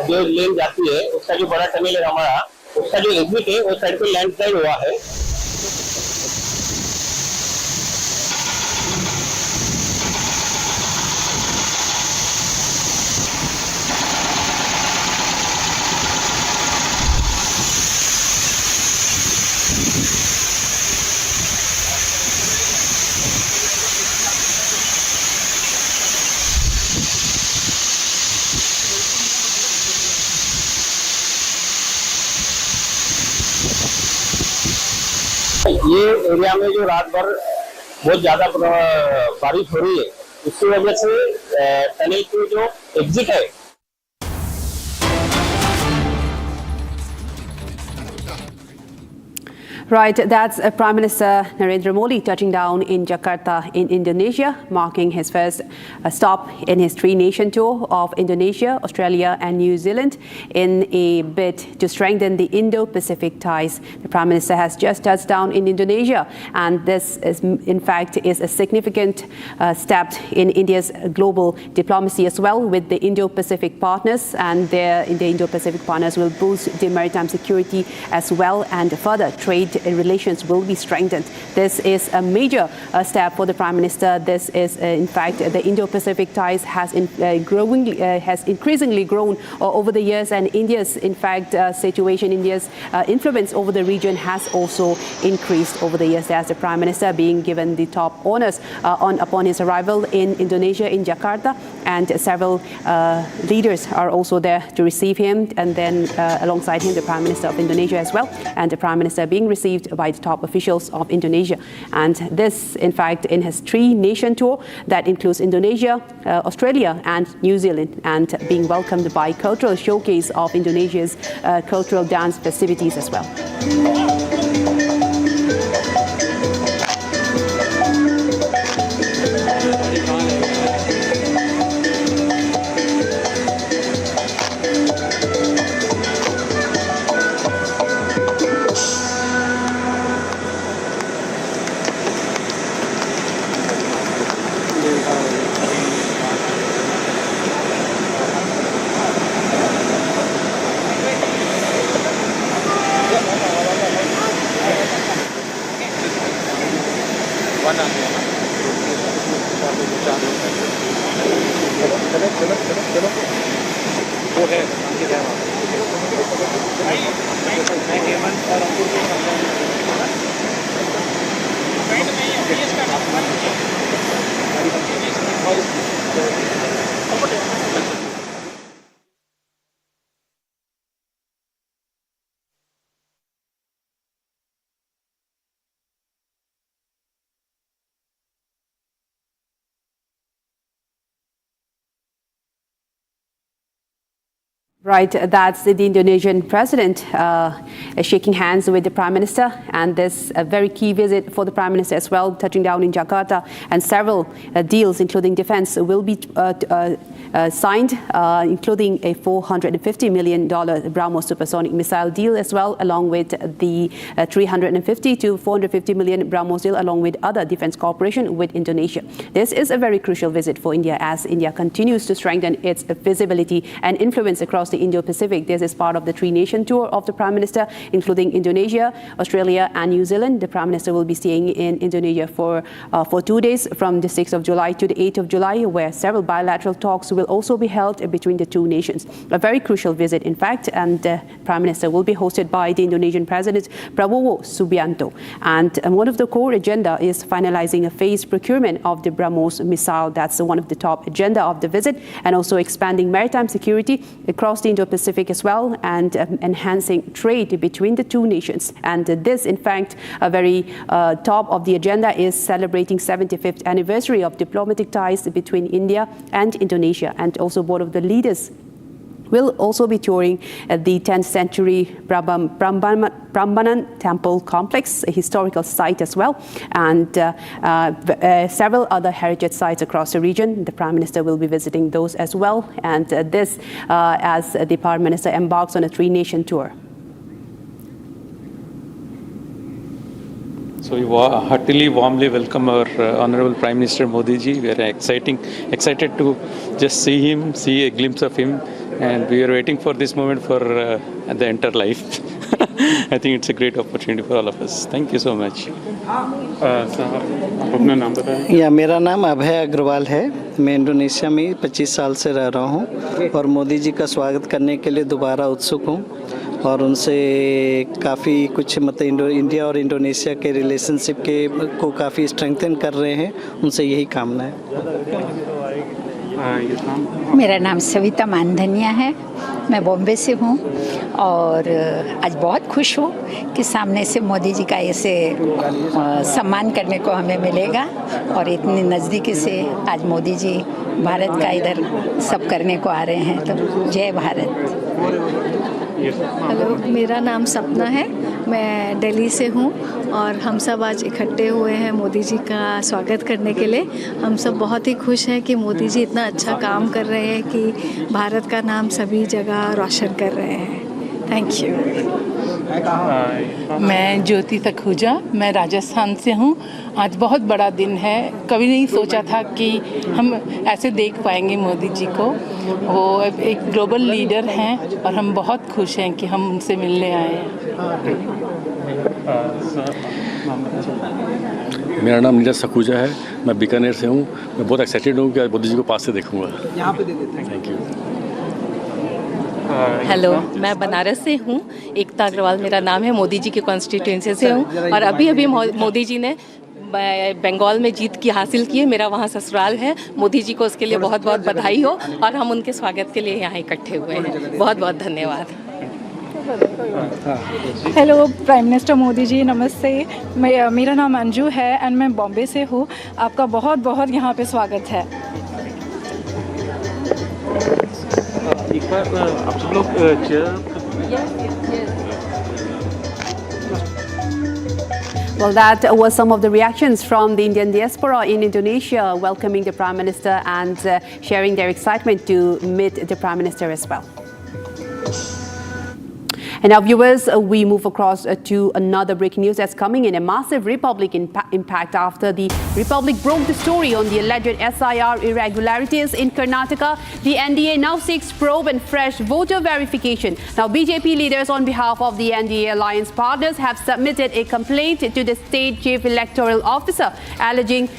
जो लेन जाती है उसका जो बड़ा टनल है हमारा, उसका जो एग्जिट है उस साइड पे लैंडस्लाइड हुआ है। ये एरिया में जो रात भर बहुत ज्यादा बारिश हो रही है, उसकी वजह से टनल की जो एग्जिट है Right, that's Prime Minister Narendra Modi touching down in Jakarta in Indonesia, marking his first stop in his three-nation tour of Indonesia, Australia and New Zealand in a bid to strengthen the Indo-Pacific ties. The Prime Minister has just touched down in Indonesia, and this is, in fact, is a significant step in India's global diplomacy as well with the Indo-Pacific partners, and the Indo-Pacific partners will boost the maritime security as well, and further trade relations will be strengthened. This is a major step for the Prime Minister. This is, in fact, the Indo-Pacific ties has increasingly grown over the years, and India's, in fact, situation, India's influence over the region has also increased over the years. As the Prime Minister being given the top honors upon his arrival in Indonesia, in Jakarta, and several leaders are also there to receive him, and then alongside him, the Prime Minister of Indonesia as well, and the Prime Minister being received by the top officials of Indonesia. And this, in fact, in his three-nation tour that includes Indonesia, Australia and New Zealand, and being welcomed by cultural showcase of Indonesia's cultural dance festivities as well. Right, that's the Indonesian president shaking hands with the Prime Minister, and this a very key visit for the Prime Minister as well, touching down in Jakarta, and several deals, including defense, will be signed, including a $450 million BrahMos supersonic missile deal as well, along with the 350 to 450 million BrahMos deal, along with other defense cooperation with Indonesia. This is a very crucial visit for India as India continues to strengthen its visibility and influence across the Indo-Pacific. This is part of the three-nation tour of the Prime Minister, including Indonesia, Australia and New Zealand. The Prime Minister will be staying in Indonesia for 2 days from the 6th of July to the 8th of July, where several bilateral talks will also be held between the two nations. A very crucial visit, in fact, and the Prime Minister will be hosted by the Indonesian President Prabowo Subianto. And one of the core agenda is finalizing a phased procurement of the BrahMos missile. That's one of the top agenda of the visit, and also expanding maritime security across the Indo-Pacific as well, and enhancing trade between the two nations. And this, in fact, a very top of the agenda is celebrating 75th anniversary of diplomatic ties between India and Indonesia. And also both of the leaders will also be touring the 10th century Prambanan Temple complex, a historical site as well, and several other heritage sites across the region. The Prime Minister will be visiting those as well, and this as the Prime Minister embarks on a three-nation tour. So we heartily, warmly welcome our Honorable Prime Minister Modi ji. We are excited to just see him, see a glimpse of him, and we are waiting for this moment for the entire life. I think it's a great opportunity for all of us. Thank you so much. अपना नाम बताएं। या मेरा नाम अभय अग्रवाल है। मैं Indonesia में 25 साल से रह रहा हूँ और मोदी जी का स्वागत करने के लिए दोबारा उत्सुक हूँ और उनसे काफ़ी कुछ मतलब इंडिया और इंडोनेशिया के रिलेशनशिप को काफ़ी स्ट्रेंथन कर रहे हैं। उनसे यही कामना है। मेरा नाम सविता मानधनिया है मैं बॉम्बे से हूँ और आज बहुत खुश हूँ कि सामने से मोदी जी का ऐसे सम्मान करने को हमें मिलेगा और इतनी नज़दीकी से आज मोदी जी भारत का इधर सब करने को आ रहे हैं, तो जय भारत। हेलो, मेरा नाम सपना है, मैं दिल्ली से हूँ और हम सब आज इकट्ठे हुए हैं मोदी जी का स्वागत करने के लिए। हम सब बहुत ही खुश हैं कि मोदी जी इतना अच्छा काम कर रहे हैं कि भारत का नाम सभी जगह रोशन कर रहे हैं। Thank you. मैं ज्योति तखूजा, मैं राजस्थान से हूँ। आज बहुत बड़ा दिन है, कभी नहीं सोचा था कि हम ऐसे देख पाएंगे मोदी जी को। वो एक ग्लोबल लीडर हैं और हम बहुत खुश हैं कि हम उनसे मिलने आए हैं। मेरा नाम नीरज सखूजा है, मैं बीकानेर से हूँ। मैं बहुत एक्साइटेड हूँ कि आज मोदी जी को पास से देखूँगा। यहाँ पे दे देते हैं। Thank you. हेलो, मैं बनारस से हूँ, एकता अग्रवाल मेरा नाम है, मोदी जी के कॉन्स्टिट्यूंसी से हूँ और अभी मोदी जी ने बंगाल में जीत की हासिल की है। मेरा वहाँ ससुराल है। मोदी जी को उसके लिए बहुत बहुत बधाई हो और हम उनके स्वागत के लिए यहाँ इकट्ठे हुए हैं। बहुत बहुत धन्यवाद। Hello prime minister Modi ji, नमस्ते। मेरा नाम अंजू है एंड मैं बॉम्बे से हूँ। आपका बहुत बहुत यहाँ पे स्वागत है। एक बार आप सब लोग Well, that was some of the reactions from the Indian diaspora in Indonesia, welcoming the Prime Minister and sharing their excitement to meet the Prime Minister as well. And now, viewers, we move across to another breaking news that's coming in. A massive Republic impact after the Republic broke the story on the alleged SIR irregularities in Karnataka. The NDA now seeks probe and fresh voter verification. Now, BJP leaders on behalf of the NDA alliance partners have submitted a complaint to the state chief electoral officer, alleging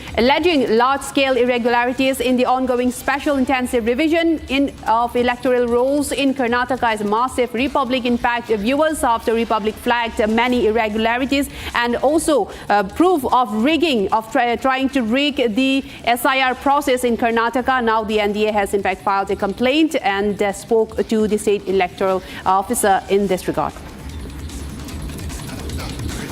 large-scale irregularities in the ongoing special intensive revision of electoral rolls in Karnataka. As massive Republic impact viewers after Republic flagged many irregularities and also proof of rigging, of trying to rig the SIR process in Karnataka. Now the NDA has in fact filed a complaint and spoke to the state electoral officer in this regard.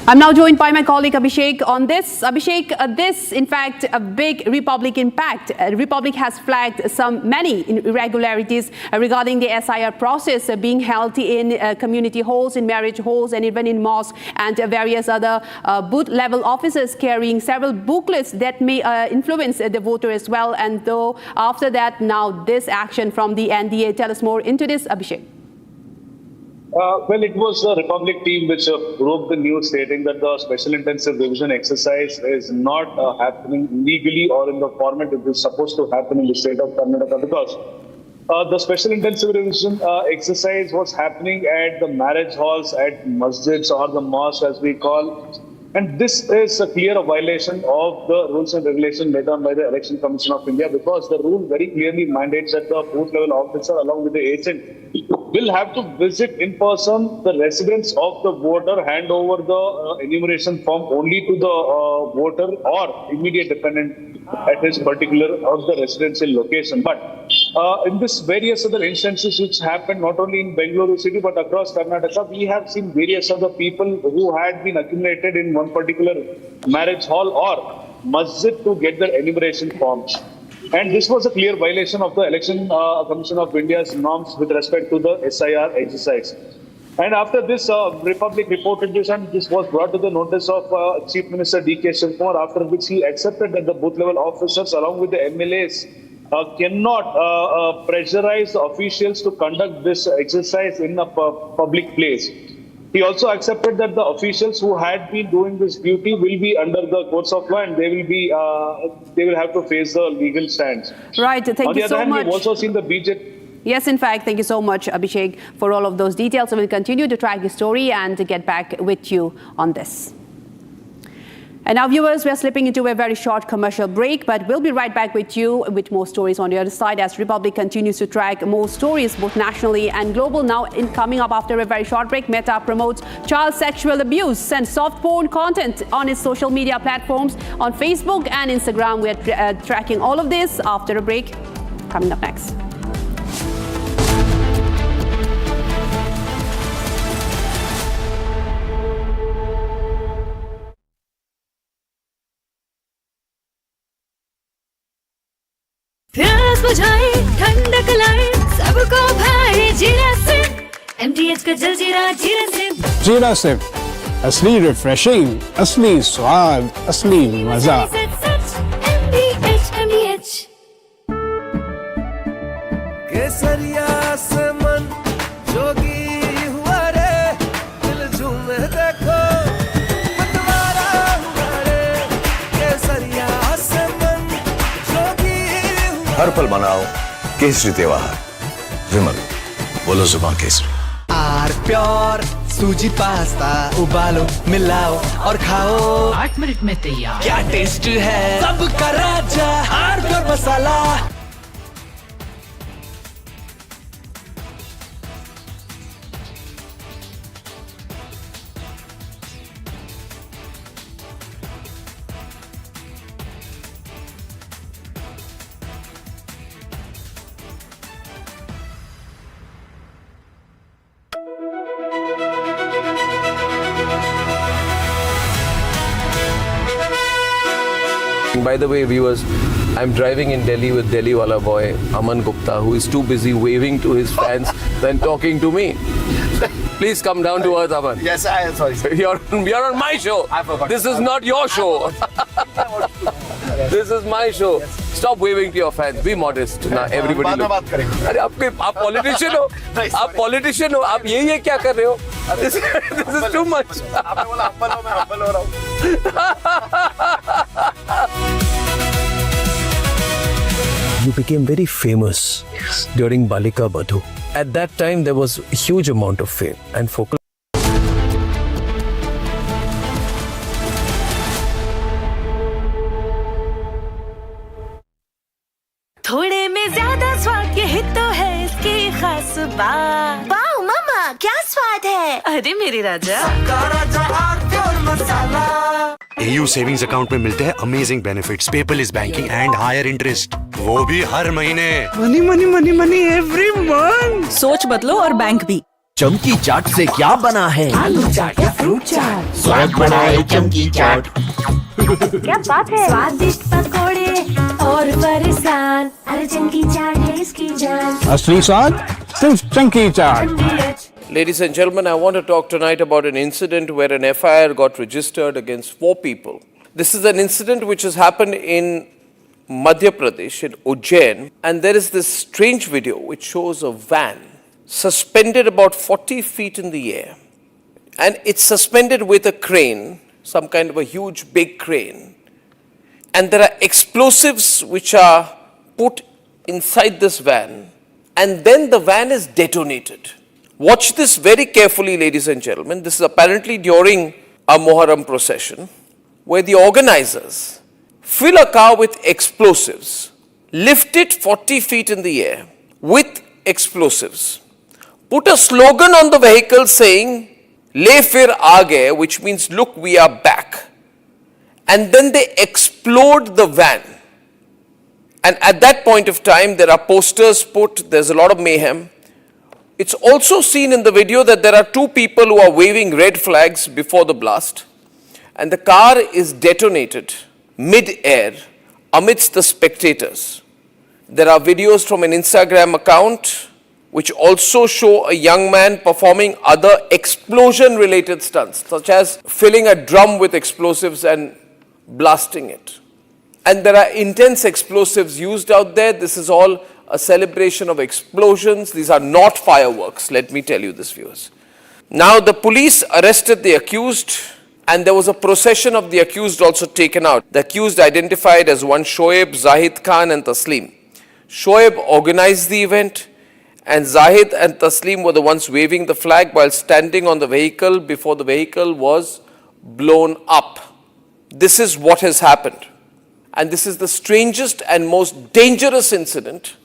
I'm now joined by my colleague Abhishek on this. Abhishek, this in fact a big Republic impact. Republic has flagged many irregularities regarding the SIR process being held in community halls, in marriage halls and even in mosques, and various other booth level officers carrying several booklets that may influence the voter as well. And though after that, now this action from the NDA. Tell us more into this, Abhishek. Well, it was the Republic team which broke the news stating that the special intensive revision exercise is not happening legally or in the format it is supposed to happen in the state of Karnataka, because the special intensive revision exercise was happening at the marriage halls, at masjids or the mosques as we call. And this is a clear violation of the rules and regulations laid down by the Election Commission of India, because the rule very clearly mandates that the booth level officer along with the agent will have to visit in person the residence of the voter, hand over the enumeration form only to the voter or immediate dependent at his particular of the residential location. But in this various other instances which happened not only in Bengaluru city but across Karnataka, we have seen various other people who had been accumulated in one particular marriage hall or masjid to get their enumeration forms. And this was a clear violation of the Election Commission of India's norms with respect to the SIR exercise. And after this, Republic reported this, and this was brought to the notice of Chief Minister D.K. Shivkumar, after which he accepted that the booth level officers along with the MLAs cannot pressurize the officials to conduct this exercise in a public place. He also accepted that the officials who had been doing this duty will be under the courts of law and they will have to face the legal stands. Right, thank you so much. On the other hand, we've also seen the BJP. Yes, in fact, thank you so much, Abhishek, for all of those details. So we'll continue to track the story and get back with you on this. And now, viewers, we're slipping into a very short commercial break, but we'll be right back with you with more stories on the other side as Republic continues to track more stories both nationally and global. Now, coming up after a very short break, Meta promotes child sexual abuse and soft porn content on its social media platforms on Facebook and Instagram. We're tracking all of this after a break. Coming up next. बुझाए ठंडक लाए सबको भाए जीरा से MTH का जलजीरा जीरा से जीरा सिप असली रिफ्रेशिंग, असली स्वाद, असली मजा। MTH केसरिया से मन जोगी हुआ रे, दिल झूमे देखो मतवारा हुआ रे। केसरिया से मन जोगी हुआ। हर पल मनाओ केसरी त्योहार। विमल, बोलो जुबान केसरी। आर प्योर सूजी पास्ता उबालो मिलाओ और खाओ 8 मिनट में तैयार। क्या टेस्ट है सबका राजा R pure masala. By the way, viewers, I'm driving in Delhi with Delhi wala boy Aman Gupta, who is too busy waving to his fans than talking to me. Please come down to earth, Aman. Yes, I am sorry. You're on my show. I forgot. This is not your show. This is my show. Stop waving to your fans. Be modest. Now everybody. बाद में बात करेंगे। अरे आप politician हो, आप politician हो, आप ये क्या कर रहे हो? This is too much. आपने बोला हम्बल हो, मैं हम्बल हो रहा हूँ। You became very famous during Balika Badhu. At that time, there was a huge amount of fame and focus. थोड़े में ज्यादा स्वाद ये हित तो है इसकी खास बात। वाओ मामा क्या स्वाद है। अरे मेरे राजा AU सेविंग्स अकाउंट में मिलते हैं amazing benefits, paperless banking and higher interest, वो भी हर महीने। Money money money money every month. सोच बदलो और बैंक भी। चमकी चाट से क्या बना है? आलू चाट या फ्रूट चाट, स्वाद बनाए चमकी चाट। क्या बात है। स्वादिष्ट पकोड़े और फरसान, अरे चमकी चाट है इसकी जान। असली स्वाद सिर्फ chunky chaat. Ladies and gentlemen, I want to talk tonight about an incident where an FIR got registered against 4 people. This is an incident which has happened in Madhya Pradesh, in Ujjain, and there is this strange video which shows a van suspended about 40 feet in the air. And it's suspended with a crane, some kind of a huge big crane. And there are explosives which are put inside this van, and then the van is detonated. Watch this very carefully, ladies and gentlemen. This is apparently during a Muharram procession, where the organizers fill a car with explosives, lift it 40 feet in the air with explosives, put a slogan on the vehicle saying, "Le fir aage," which means, look, we are back. And then they explode the van. And at that point of time, there are posters put, there's a lot of mayhem. It's also seen in the video that there are 2 people who are waving red flags before the blast, and the car is detonated mid-air amidst the spectators. There are videos from an Instagram account which also show a young man performing other explosion-related stunts, such as filling a drum with explosives and blasting it. And there are intense explosives used out there. This is all a celebration of explosions. These are not fireworks, let me tell you this, viewers. Now, the police arrested the accused, and there was a procession of the accused also taken out. The accused identified as one Shoaib, Zahid Khan and Taslim. Shoaib organized the event, and Zahid and Taslim were the ones waving the flag while standing on the vehicle before the vehicle was blown up. This is what has happened. And this is the strangest and most dangerous incident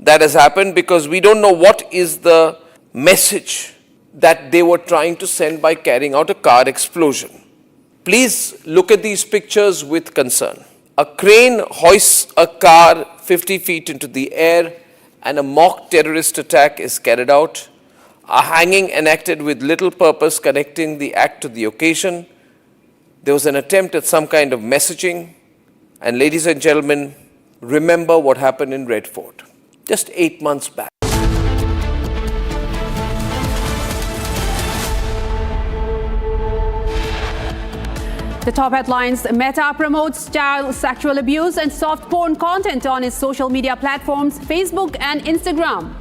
that has happened, because we don't know what is the message that they were trying to send by carrying out a car explosion. Please look at these pictures with concern. A crane hoists a car 50 feet into the air and a mock terrorist attack is carried out. A hanging enacted with little purpose connecting the act to the occasion. There was an attempt at some kind of messaging. And ladies and gentlemen, remember what happened in Red Fort just 8 months back. The top headlines: Meta promotes child sexual abuse and soft porn content on its social media platforms, Facebook and Instagram.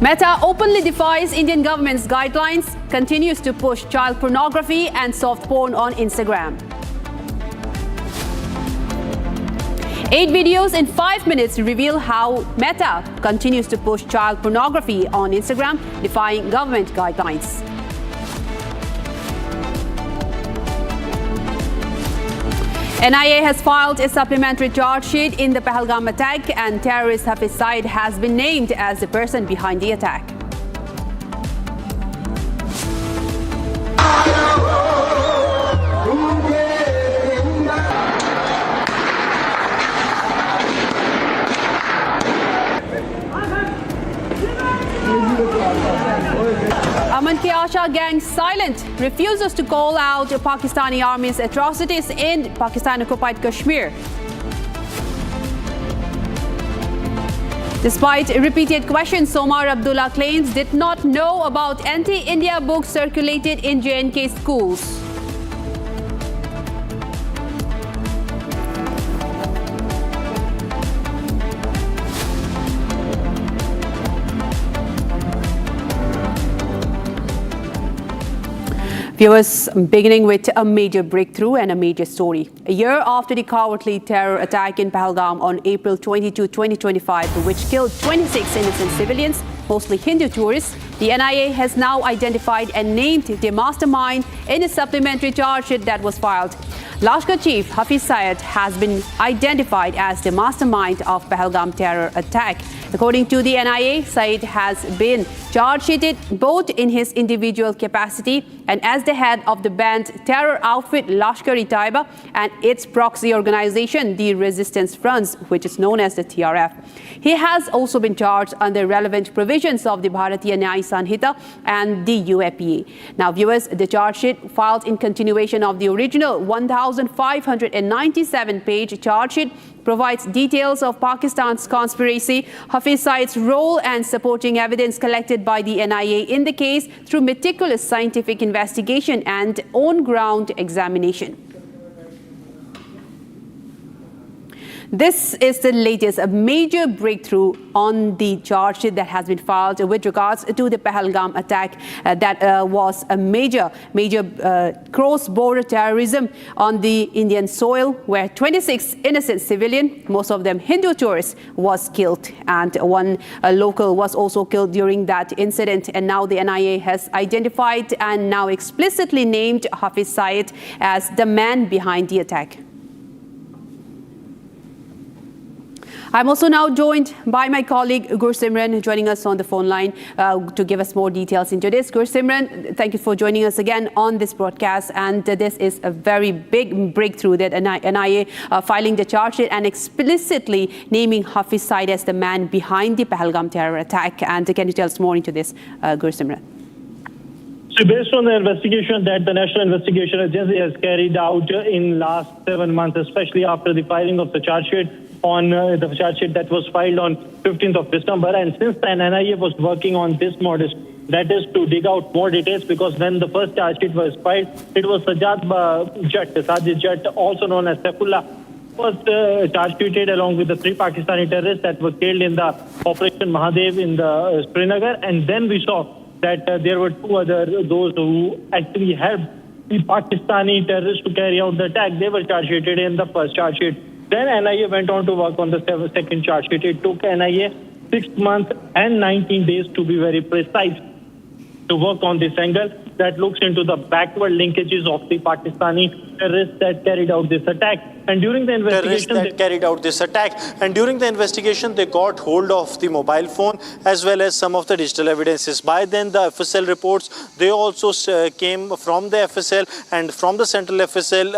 Meta openly defies Indian government's guidelines, continues to push child pornography and soft porn on Instagram. 8 videos in 5 minutes reveal how Meta continues to push child pornography on Instagram, defying government guidelines. NIA has filed a supplementary charge sheet in the Pahalgam attack, and terrorist Hafiz Saeed has been named as the person behind the attack. Aman Ki Asha gang silent, refuses to call out Pakistani army's atrocities in Pakistan-occupied Kashmir. Despite repeated questions, Somar Abdullah claims did not know about anti-India books circulated in J&K schools. Viewers, beginning with a major breakthrough and a major story. A year after the cowardly terror attack in Pahalgam on April 22, 2025, which killed 26 innocent civilians, mostly Hindu tourists, the NIA has now identified and named the mastermind in a supplementary charge sheet that was filed. Lashkar Chief Hafiz Saeed has been identified as the mastermind of Pahalgam terror attack. According to the NIA, Saeed has been charge sheeted both in his individual capacity and as the head of the banned terror outfit Lashkar-e-Taiba and its proxy organization, the Resistance Fronts, which is known as the TRF. He has also been charged under relevant provisions of the Bharatiya Nyaya Sanhita and the UAPA. Now, viewers, the charge sheet filed in continuation of the original 1,597-page charge sheet provides details of Pakistan's conspiracy, Hafiz Saeed's role, and supporting evidence collected by the NIA in the case through meticulous scientific investigation and on-ground examination. This is the latest, a major breakthrough on the charge sheet that has been filed with regards to the Pahalgam attack that was a major cross-border terrorism on the Indian soil, where 26 innocent civilians, most of them Hindu tourists, was killed, and one local was also killed during that incident. And now the NIA has identified and now explicitly named Hafiz Saeed as the man behind the attack. I'm also now joined by my colleague Gursimran, joining us on the phone line to give us more details into this. Gursimran, thank you for joining us again on this broadcast. And this is a very big breakthrough that NIA filing the charge sheet and explicitly naming Hafiz Saeed as the man behind the Pahalgam terror attack. And can you tell us more into this, Gursimran? So based on the investigation that the National Investigation Agency has carried out in last 7 months, especially after the filing of the charge sheet on the charge sheet that was filed on 15th of December, and since then NIA was working on this modus, that is to dig out more details, because when the first charge sheet was filed, it was Sajid Jatt, also known as Saifullah, was charge sheeted along with the 3 Pakistani terrorists that were killed in the Operation Mahadev in the Srinagar. And then we saw that there were 2 those who actually helped the Pakistani terrorists to carry out the attack. They were charge sheeted in the first charge sheet. Then NIA went on to work on the second charge sheet. It took NIA 6 months and 19 days, to be very precise, to work on this angle that looks into the backward linkages of the Pakistani terrorists that carried out this attack. And during the investigation, they got hold of the mobile phone as well as some of the digital evidences. By then, the FSL reports, they also came from the FSL and from the central FSL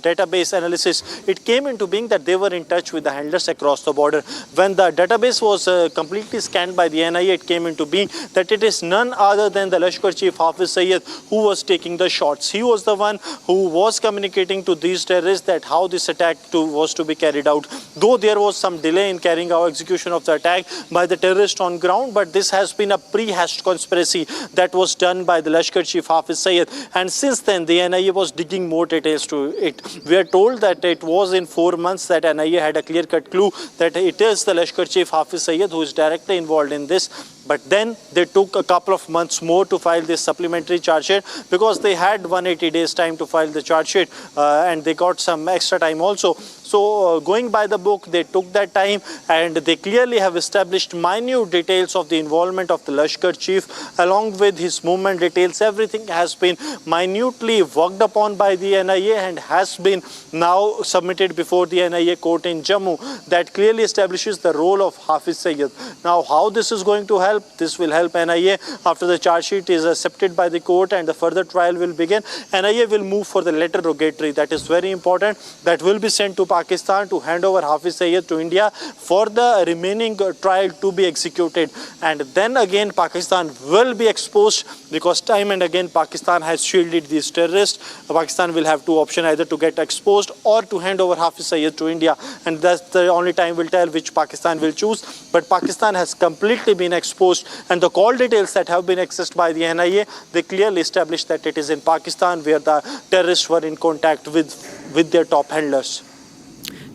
database analysis. It came into being that they were in touch with the handlers across the border. When the database was completely scanned by the NIA, it came into being that it is none other than the Lashkar Chief Hafiz Saeed who was taking the shots. He was the one who was communicating to these terrorists that how this attack was to be carried out. Though there was some delay in carrying out execution of the attack by the terrorists on ground, but this has been a pre-hatched conspiracy that was done by the Lashkar chief Hafiz Saeed. And since then, the NIA was digging more details to it. We are told that it was in 4 months that NIA had a clear-cut clue that it is the Lashkar chief Hafiz Saeed who is directly involved in this. But then they took a couple of months more to file this supplementary charge sheet because they had 180 days time to file the charge sheet and they got some extra time also. So going by the book, they took that time and they clearly have established minute details of the involvement of the Lashkar chief along with his movement details. Everything has been minutely worked upon by the NIA and has been now submitted before the NIA court in Jammu. That clearly establishes the role of Hafiz Saeed. Now, how this is going to help? This will help NIA after the charge sheet is accepted by the court and the further trial will begin. NIA will move for the letter rogatory. That is very important. That will be sent to Pakistan to hand over Hafiz Saeed to India for the remaining trial to be executed. And then again, Pakistan will be exposed because time and again Pakistan has shielded these terrorists. Pakistan will have two options, either to get exposed or to hand over Hafiz Saeed to India. And that's the only time will tell which Pakistan will choose. But Pakistan has completely been exposed, and the call details that have been accessed by the NIA, they clearly established that it is in Pakistan where the terrorists were in contact with their top handlers.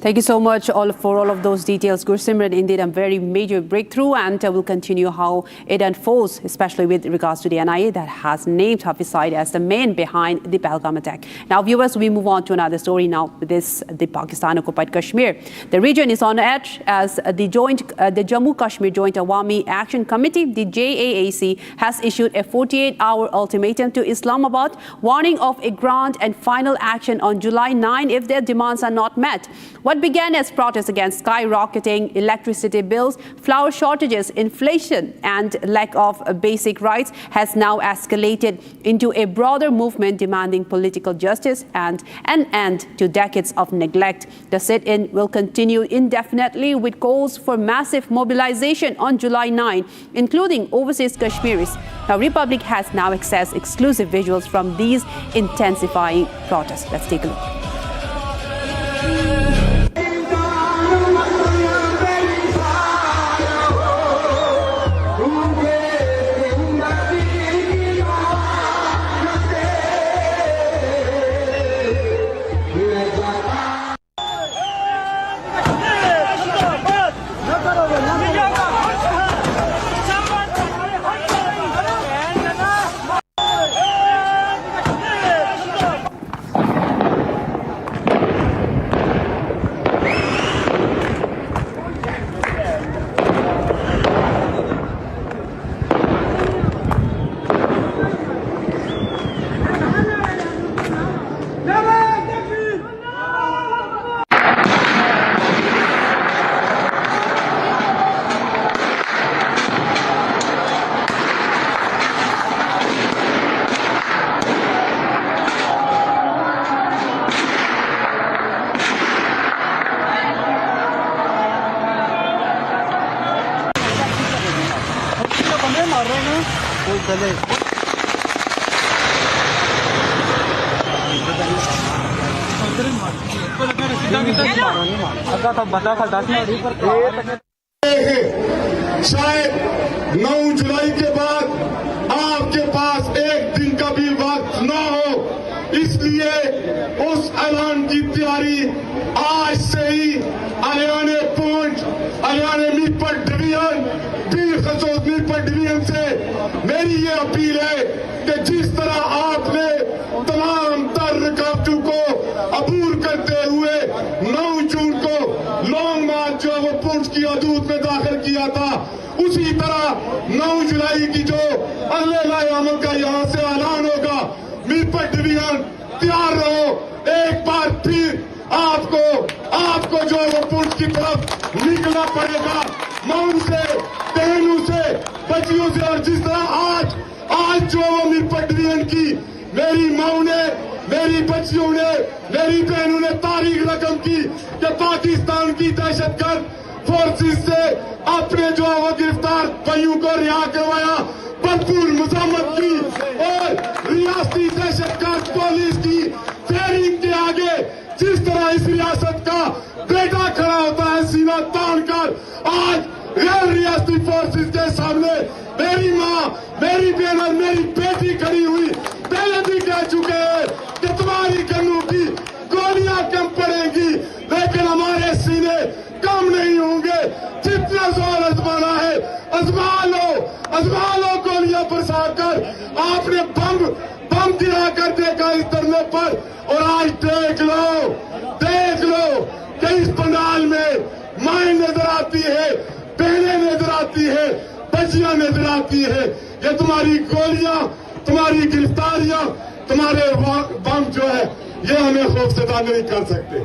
Thank you so much for all of those details, Gursimran. Indeed, a very major breakthrough, and we'll continue how it unfolds, especially with regards to the NIA that has named Hafiz Saeed as the man behind the Pahalgam attack. Now, viewers, we move on to another story now. The Pakistan-occupied Kashmir. The region is on edge as the Jammu Kashmir Joint Awami Action Committee, the JAAC, has issued a 48-hour ultimatum to Islamabad, warning of a grand and final action on July 9 if their demands are not met. What began as protests against skyrocketing electricity bills, flour shortages, inflation, and lack of basic rights has now escalated into a broader movement demanding political justice and an end to decades of neglect. The sit-in will continue indefinitely with calls for massive mobilization on July 9, including overseas Kashmiris. Now, Republic has now accessed exclusive visuals from these intensifying protests. Let's take a look. शायद 9 जुलाई के बाद आपके पास एक दिन का भी वक्त न हो, इसलिए उस ऐलान की तैयारी आज से ही हरियाणा पूंछ, हरियाणा मीरपुर डिवीजन, पीर खसोद मीरपुर डिवीजन से मेरी ये अपील है कि जिस तरह आपने तमाम तर रुकावटों को अबूर करते हुए 9 जून को लॉन्ग मार्च जो वो पूंछ की हदूद में दाखिल किया था, उसी तरह 9 जुलाई की जो अगले अमल का यहाँ से ऐलान होगा, मीरपुर डिवीजन तैयार रहो। एक बार फिर आपको जो वो पूंछ की तरफ निकलना पड़ेगा, मां से, बहनों से, बच्चियों से। और जिस तरह आज जो वो मीरपुर डिवीजन की मेरी माओ ने, मेरी बच्चियों ने, मेरी बहनों ने तारीख रकम की कि पाकिस्तान की दहशतगर्द फोर्सेस से अपने जो वो गिरफ्तार भाइयों को रिहा करवाया, भरपूर मजम्मत की और रियासती दहशतगर्द पुलिस की शेयरिंग के आगे जिस तरह इस रियासत का बेटा खड़ा होता है सीना तान कर, आज रेल रियासती फोर्सेस के सामने मेरी माँ, मेरी बहन और मेरी बेटी खड़ी हुई पहले भी कह चुके हैं कि तुम्हारी गन्नू की गोलियां कम पड़ेंगी, लेकिन हमारे सीने कम नहीं होंगे। जितना जोर आजमाना है आजमा लो गोलियां बरसाकर। आपने बम गिरा कर देखा इस धरने पर, और आज देख लो कि इस पंडाल में माएं नजर आती है, बहनें नजर आती है, बच्चियां नजर आती है। ये तुम्हारी गोलियां, तुम्हारी गिरफ्तारियां, तुम्हारे बम जो है, ये हमें खौफजदा नहीं कर सकते।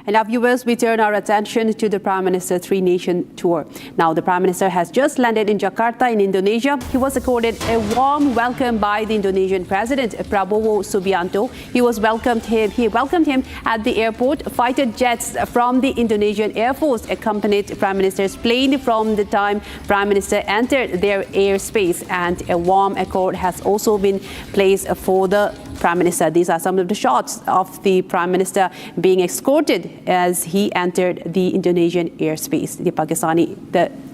And now, viewers, we turn our attention to the Prime Minister's three-nation tour. Now, the Prime Minister has just landed in Jakarta in Indonesia. He was accorded a warm welcome by the Indonesian President, Prabowo Subianto. He welcomed him at the airport. Fighter jets from the Indonesian Air Force accompanied Prime Minister's plane from the time Prime Minister entered their airspace. And a warm accord has also been placed for the Prime Minister. These are some of the shots of the Prime Minister being escorted as he entered the Indonesian airspace. The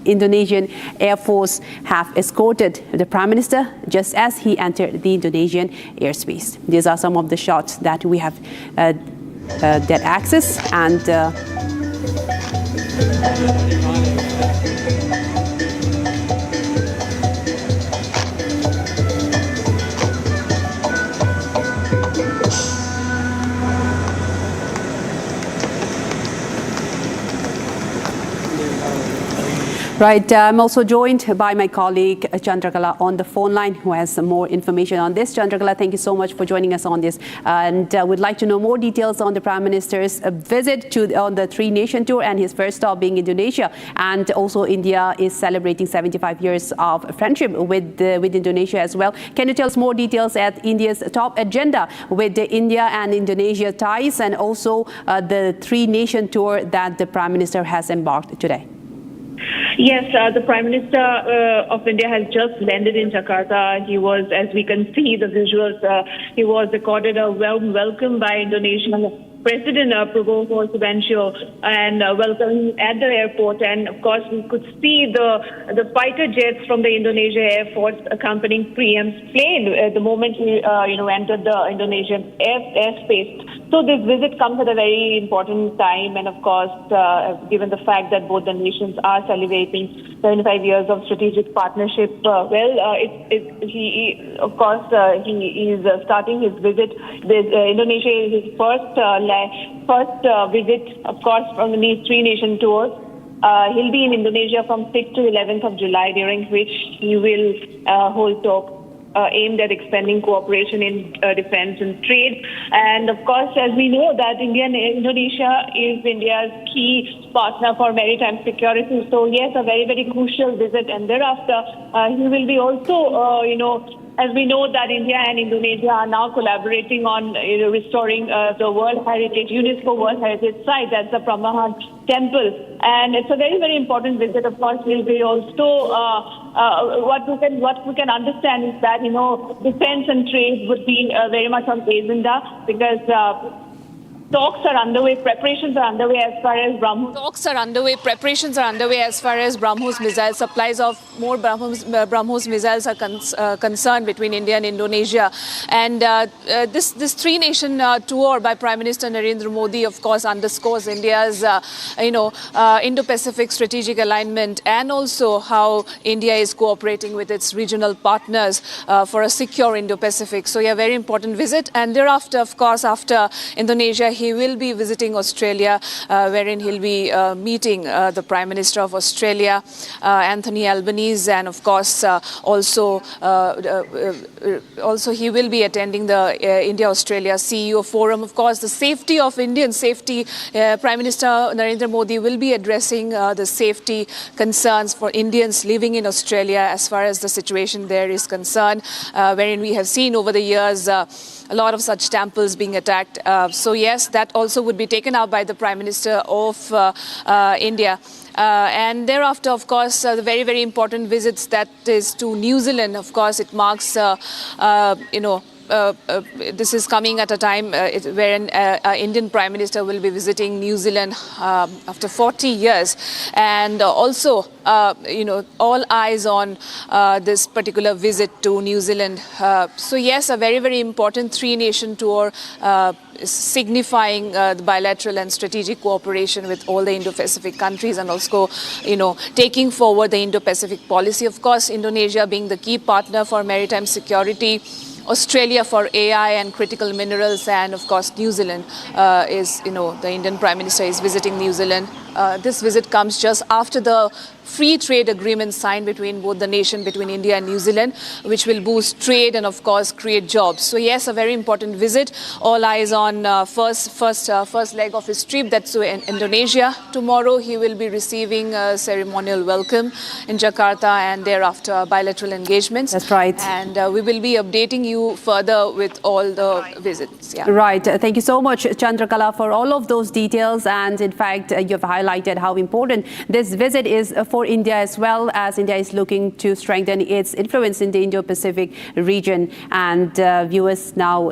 Indonesian Air Force have escorted the Prime Minister just as he entered the Indonesian airspace. These are some of the shots that we have that access and Right, I'm also joined by my colleague Chandrakala on the phone line, who has some more information on this. Chandrakala, thank you so much for joining us on this. And we'd like to know more details on the Prime Minister's visit on the three-nation tour and his first stop being Indonesia. And also India is celebrating 75 years of friendship with Indonesia as well. Can you tell us more details at India's top agenda with the India and Indonesia ties, and also the three-nation tour that the Prime Minister has embarked today? Yes, the Prime Minister of India has just landed in Jakarta. He was, as we can see the visuals, he was accorded a warm welcome by Indonesian President Prabowo Subianto and welcome at the airport. And of course, we could see the fighter jets from the Indonesia Air Force accompanying PM's plane the moment he entered the Indonesian airspace. So this visit comes at a very important time, and of course, given the fact that both the nations are celebrating 75 years of strategic partnership, he is starting his visit. Indonesia is his first visit, of course, from these three-nation tours. He'll be in Indonesia from 6th to 11th of July, during which he will hold talks aimed at expanding cooperation in defense and trade. And of course, as we know that Indonesia is India's key partner for maritime security. So yes, a very, very crucial visit. And thereafter, he will be also, as we know that India and Indonesia are now collaborating on restoring the World Heritage, UNESCO World Heritage site, that's the Prambahan Temple. And it's a very, very important visit. Of course, will be also what we can understand is that defense and trade would be very much on the agenda, because talks are underway, preparations are underway as far as BrahMos missiles, supplies of more BrahMos missiles are concerned between India and Indonesia. And this three-nation tour by Prime Minister Narendra Modi, of course, underscores India's Indo-Pacific strategic alignment, and also how India is cooperating with its regional partners for a secure Indo-Pacific. So, yeah, very important visit. And thereafter, of course, after Indonesia, he will be visiting Australia, wherein he'll be meeting the Prime Minister of Australia, Anthony Albanese, and of course also he will be attending the India-Australia CEO Forum. Of course, the safety of Indian safety, Prime Minister Narendra Modi will be addressing the safety concerns for Indians living in Australia as far as the situation there is concerned, wherein we have seen over the years a lot of such temples being attacked. So yes, that also would be taken up by the Prime Minister of India. And thereafter, of course, the very, very important visits, that is to New Zealand. Of course, it marks, this is coming at a time where an Indian Prime Minister will be visiting New Zealand after 40 years, and also all eyes on this particular visit to New Zealand. So yes, a very, very important three-nation tour signifying the bilateral and strategic cooperation with all the Indo-Pacific countries, and also, taking forward the Indo-Pacific policy. Of course, Indonesia being the key partner for maritime security, Australia for AI and critical minerals, and of course New Zealand is, the Indian Prime Minister is visiting New Zealand. This visit comes just after the free trade agreement signed between both the nation, between India and New Zealand, which will boost trade and of course create jobs. So yes, a very important visit. All eyes on first leg of his trip, that's to Indonesia. Tomorrow he will be receiving a ceremonial welcome in Jakarta, and thereafter bilateral engagements. That's right. And we will be updating you further with all the visits. Yeah. Right. Thank you so much, Chandrakala, for all of those details. And in fact, you've highlighted how important this visit is for India, as well as India is looking to strengthen its influence in the Indo-Pacific region. And viewers, now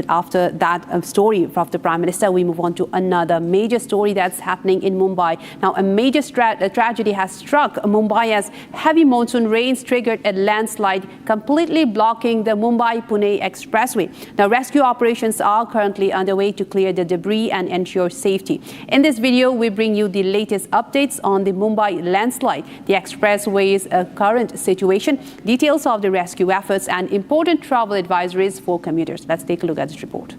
after that story from the Prime Minister, we move on to another major story that's happening in Mumbai. Now, a major tragedy has struck Mumbai as heavy monsoon rains triggered a landslide, completely blocking the Mumbai-Pune expressway. Now, rescue operations are currently underway to clear the debris and ensure safety. In this video, we bring you the latest updates on the Mumbai landslide, the expressway's current situation, details of the rescue efforts, and important travel advisories for commuters. Let's take a look at this report.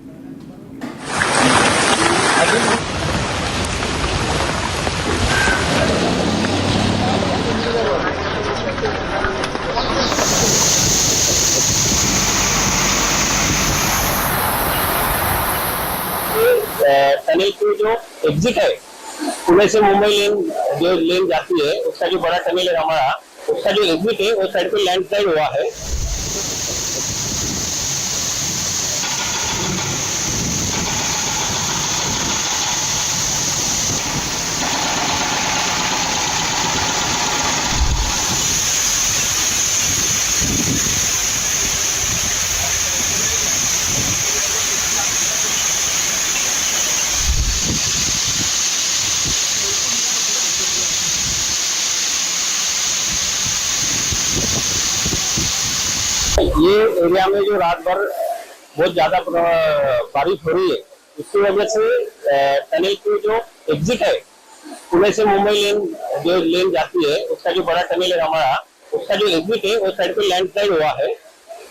Tunnel की जो exit है पुणे से मुंबई लेन जाती है, उसका जो बड़ा tunnel है हमारा, उसका जो एग्जिट है वो साइड पे लैंडस्लाइड हुआ है। ये एरिया में जो रात भर बहुत ज्यादा बारिश हो रही है, इसकी वजह से टनल की जो एग्जिट है पुणे से मुंबई लेन जाती है, उसका जो बड़ा टनल है हमारा, उसका जो एग्जिट है वो साइड पे लैंडस्लाइड हुआ है।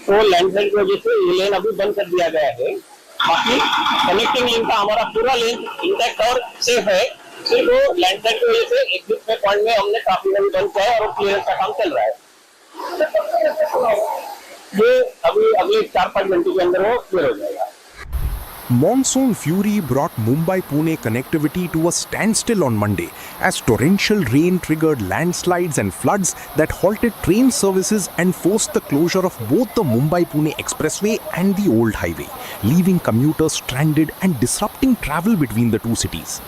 तो लैंडस्लाइड की वजह से ये लेन अभी बंद कर दिया गया है। बाकी कनेक्टिंग लेन का हमारा पूरा लेन इंटैक्ट और सेफ है। सिर्फ वो लैंडस्लाइड की वजह से एग्जिट में पॉइंट में हमने काफी अभी बंद किया है और क्लियरेंस का काम चल रहा है। ये अभी अगले 4-5 घंटे के अंदर वो क्लियर हो जाएगा। Monsoon fury brought Mumbai-Pune connectivity to a standstill on Monday as torrential rain triggered landslides and floods that halted train services and forced the closure of both the Mumbai-Pune expressway and the old highway, leaving commuters stranded and disrupting travel between the two cities.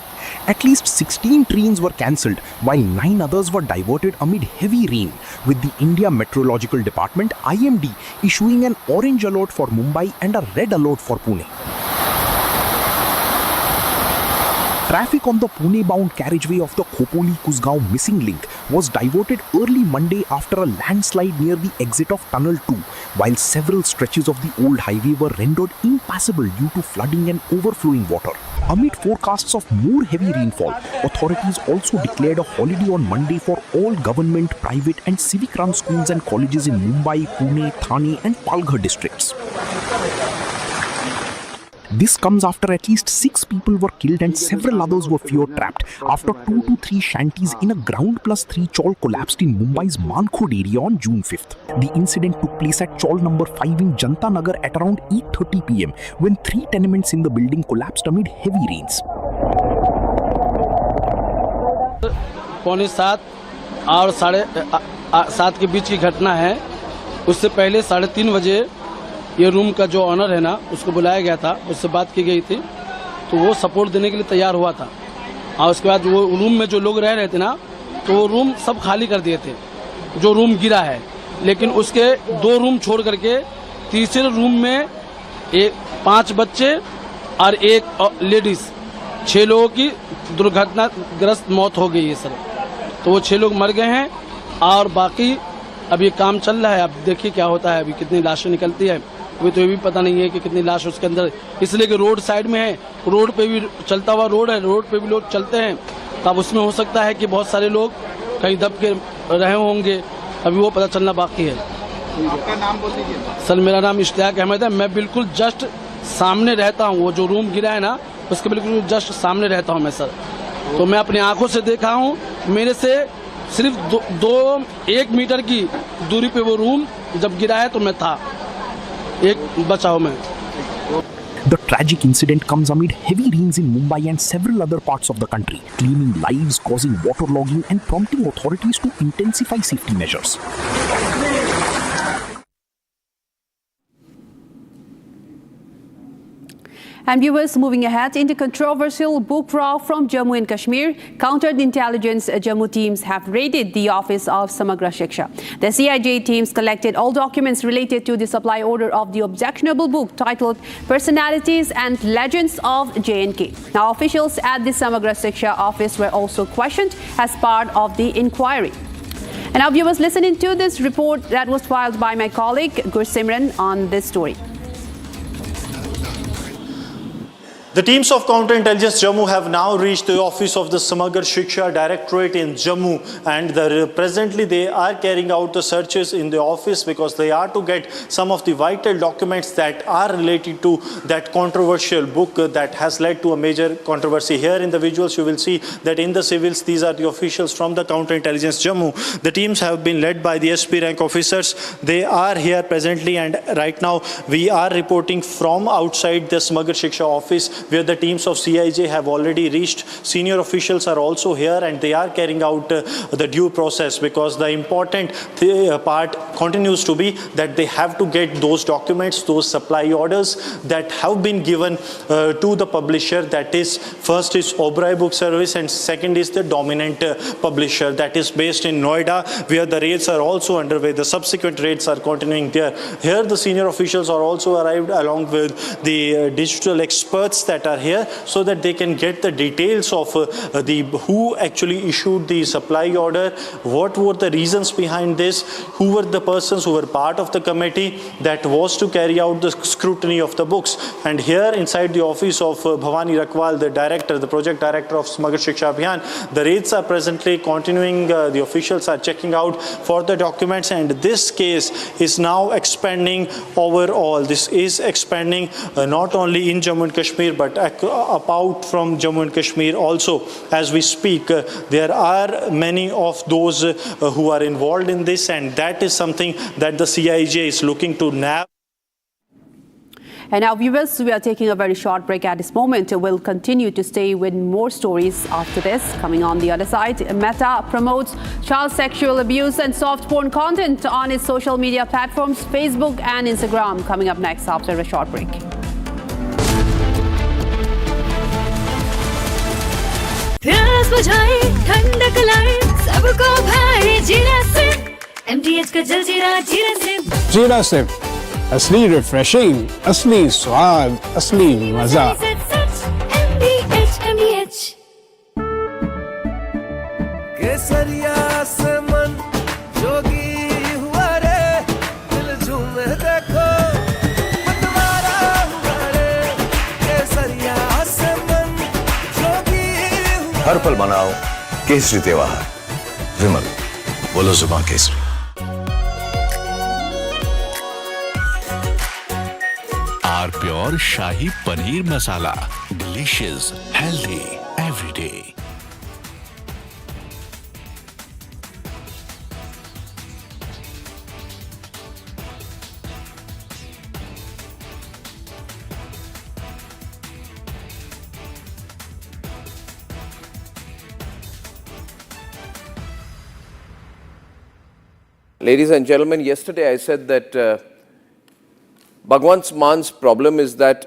At least 16 trains were cancelled, while 9 others were diverted amid heavy rain, with the India Meteorological Department (IMD) issuing an orange alert for Mumbai and a red alert for Pune. Traffic on the Pune-bound carriageway of the Khopoli-Kusgaon missing link was diverted early Monday after a landslide near the exit of Tunnel 2, while several stretches of the old highway were rendered impassable due to flooding and overflowing water. Amid forecasts of more heavy rainfall, authorities also declared a holiday on Monday for all government, private and civic-run schools and colleges in Mumbai, Pune, Thane and Palghar districts. This comes after at least 6 people were killed and several others were fear trapped after 2 to 3 shanties in a ground+3 chawl collapsed in Mumbai's Mankhod area on June 5th. The incident took place at chawl number 5 in Janta Nagar at around 8:30 PM when 3 tenements in the building collapsed amid heavy rains. 6:45 और 7:30 के बीच की घटना है। उससे पहले 3:30 बजे ये room का जो ऑनर है ना, उसको बुलाया गया था, उससे बात की गई थी, तो वो सपोर्ट देने के लिए तैयार हुआ था। और उसके बाद वो रूम में जो लोग रह रहे थे ना, तो वो रूम सब खाली कर दिए थे जो रूम गिरा है। लेकिन उसके 2 रूम छोड़ करके तीसरे रूम में 5 बच्चे और 1 लेडीज, 6 लोगों की दुर्घटनाग्रस्त मौत हो गई है सर। तो वो 6 लोग मर गए हैं और बाकी अभी काम चल रहा है। अब देखिए क्या होता है, अभी कितनी लाशें निकलती है, अभी तो ये भी पता नहीं है कि कितनी लाश उसके अंदर, इसलिए कि रोड साइड में है, रोड पे भी चलता हुआ रोड है, रोड पे भी लोग चलते हैं, तब उसमें हो सकता है कि बहुत सारे लोग कहीं दब के रहे होंगे, अभी वो पता चलना बाकी है। आपका नाम बोल दीजिए सर। मेरा नाम इश्तियाक अहमद है, मैं बिल्कुल जस्ट सामने रहता हूँ, वो जो रूम गिरा है ना उसके बिल्कुल जस्ट सामने रहता हूँ मैं सर। तो मैं अपनी आंखों से देखा हूँ, मेरे से सिर्फ 1 मीटर की दूरी पे वो रूम जब गिरा है तो मैं था, एक बचाव में। The tragic incident comes amid heavy rains in Mumbai and several other parts of the country, claiming lives, causing waterlogging and prompting authorities to intensify safety measures. And viewers, moving ahead into controversial book row from Jammu and Kashmir, counter-intelligence Jammu teams have raided the office of Samagra Shiksha. The CIJ teams collected all documents related to the supply order of the objectionable book titled Personalities and Legends of J&K. Now, officials at the Samagra Shiksha office were also questioned as part of the inquiry. And now, viewers, listen into this report that was filed by my colleague Gursimran on this story. The teams of counterintelligence Jammu have now reached the office of the Samagra Shiksha Directorate in Jammu, and presently they are carrying out the searches in the office because they are to get some of the vital documents that are related to that controversial book that has led to a major controversy. Here in the visuals you will see that in the civils these are the officials from the counterintelligence Jammu. The teams have been led by the SP rank officers. They are here presently, and right now we are reporting from outside the Samagra Shiksha office, where the teams of CIJ have already reached. Senior officials are also here, and they are carrying out the due process, because the important part continues to be that they have to get those documents, those supply orders that have been given to the publisher. That is, first is Oberoi Book Service, and second is the dominant publisher that is based in Noida, where the raids are also underway. The subsequent raids are continuing there. Here the senior officials are also arrived along with the digital experts that are here, so that they can get the details of who actually issued the supply order, what were the reasons behind this, who were the persons who were part of the committee that was to carry out the scrutiny of the books. And here inside the office of Bhavani Rakwal, the director, the project director of Samagra Shiksha Abhiyan, the raids are presently continuing. The officials are checking out for the documents, and this case is now expanding overall. This is expanding not only in Jammu and Kashmir, but about from Jammu and Kashmir also. As we speak, there are many of those who are involved in this, and that is something that the CIJ is looking to nab. And now, viewers, we are taking a very short break at this moment. We'll continue to stay with more stories after this. Coming on the other side, Meta promotes child sexual abuse and soft porn content on its social media platforms, Facebook and Instagram. Coming up next after a short break. प्यास बुझाए ठंडक लाए सबको भाई जीरा से MTH का जलजीरा जीरा से जीरा से असली रिफ्रेशिंग, असली स्वाद, असली मजा। MTH केसरिया से मन जोगी हुआ रे, दिल झूमे देखो मतवारा हुआ रे, केसरिया से मन जोगी हुआ। हर पल मनाओ केसरी त्योहार, विमल बोलो जुबान केसरी। R pure shahi paneer masala, delicious, healthy every day. Ladies and gentlemen, yesterday I said that Bhagwan Man's problem is that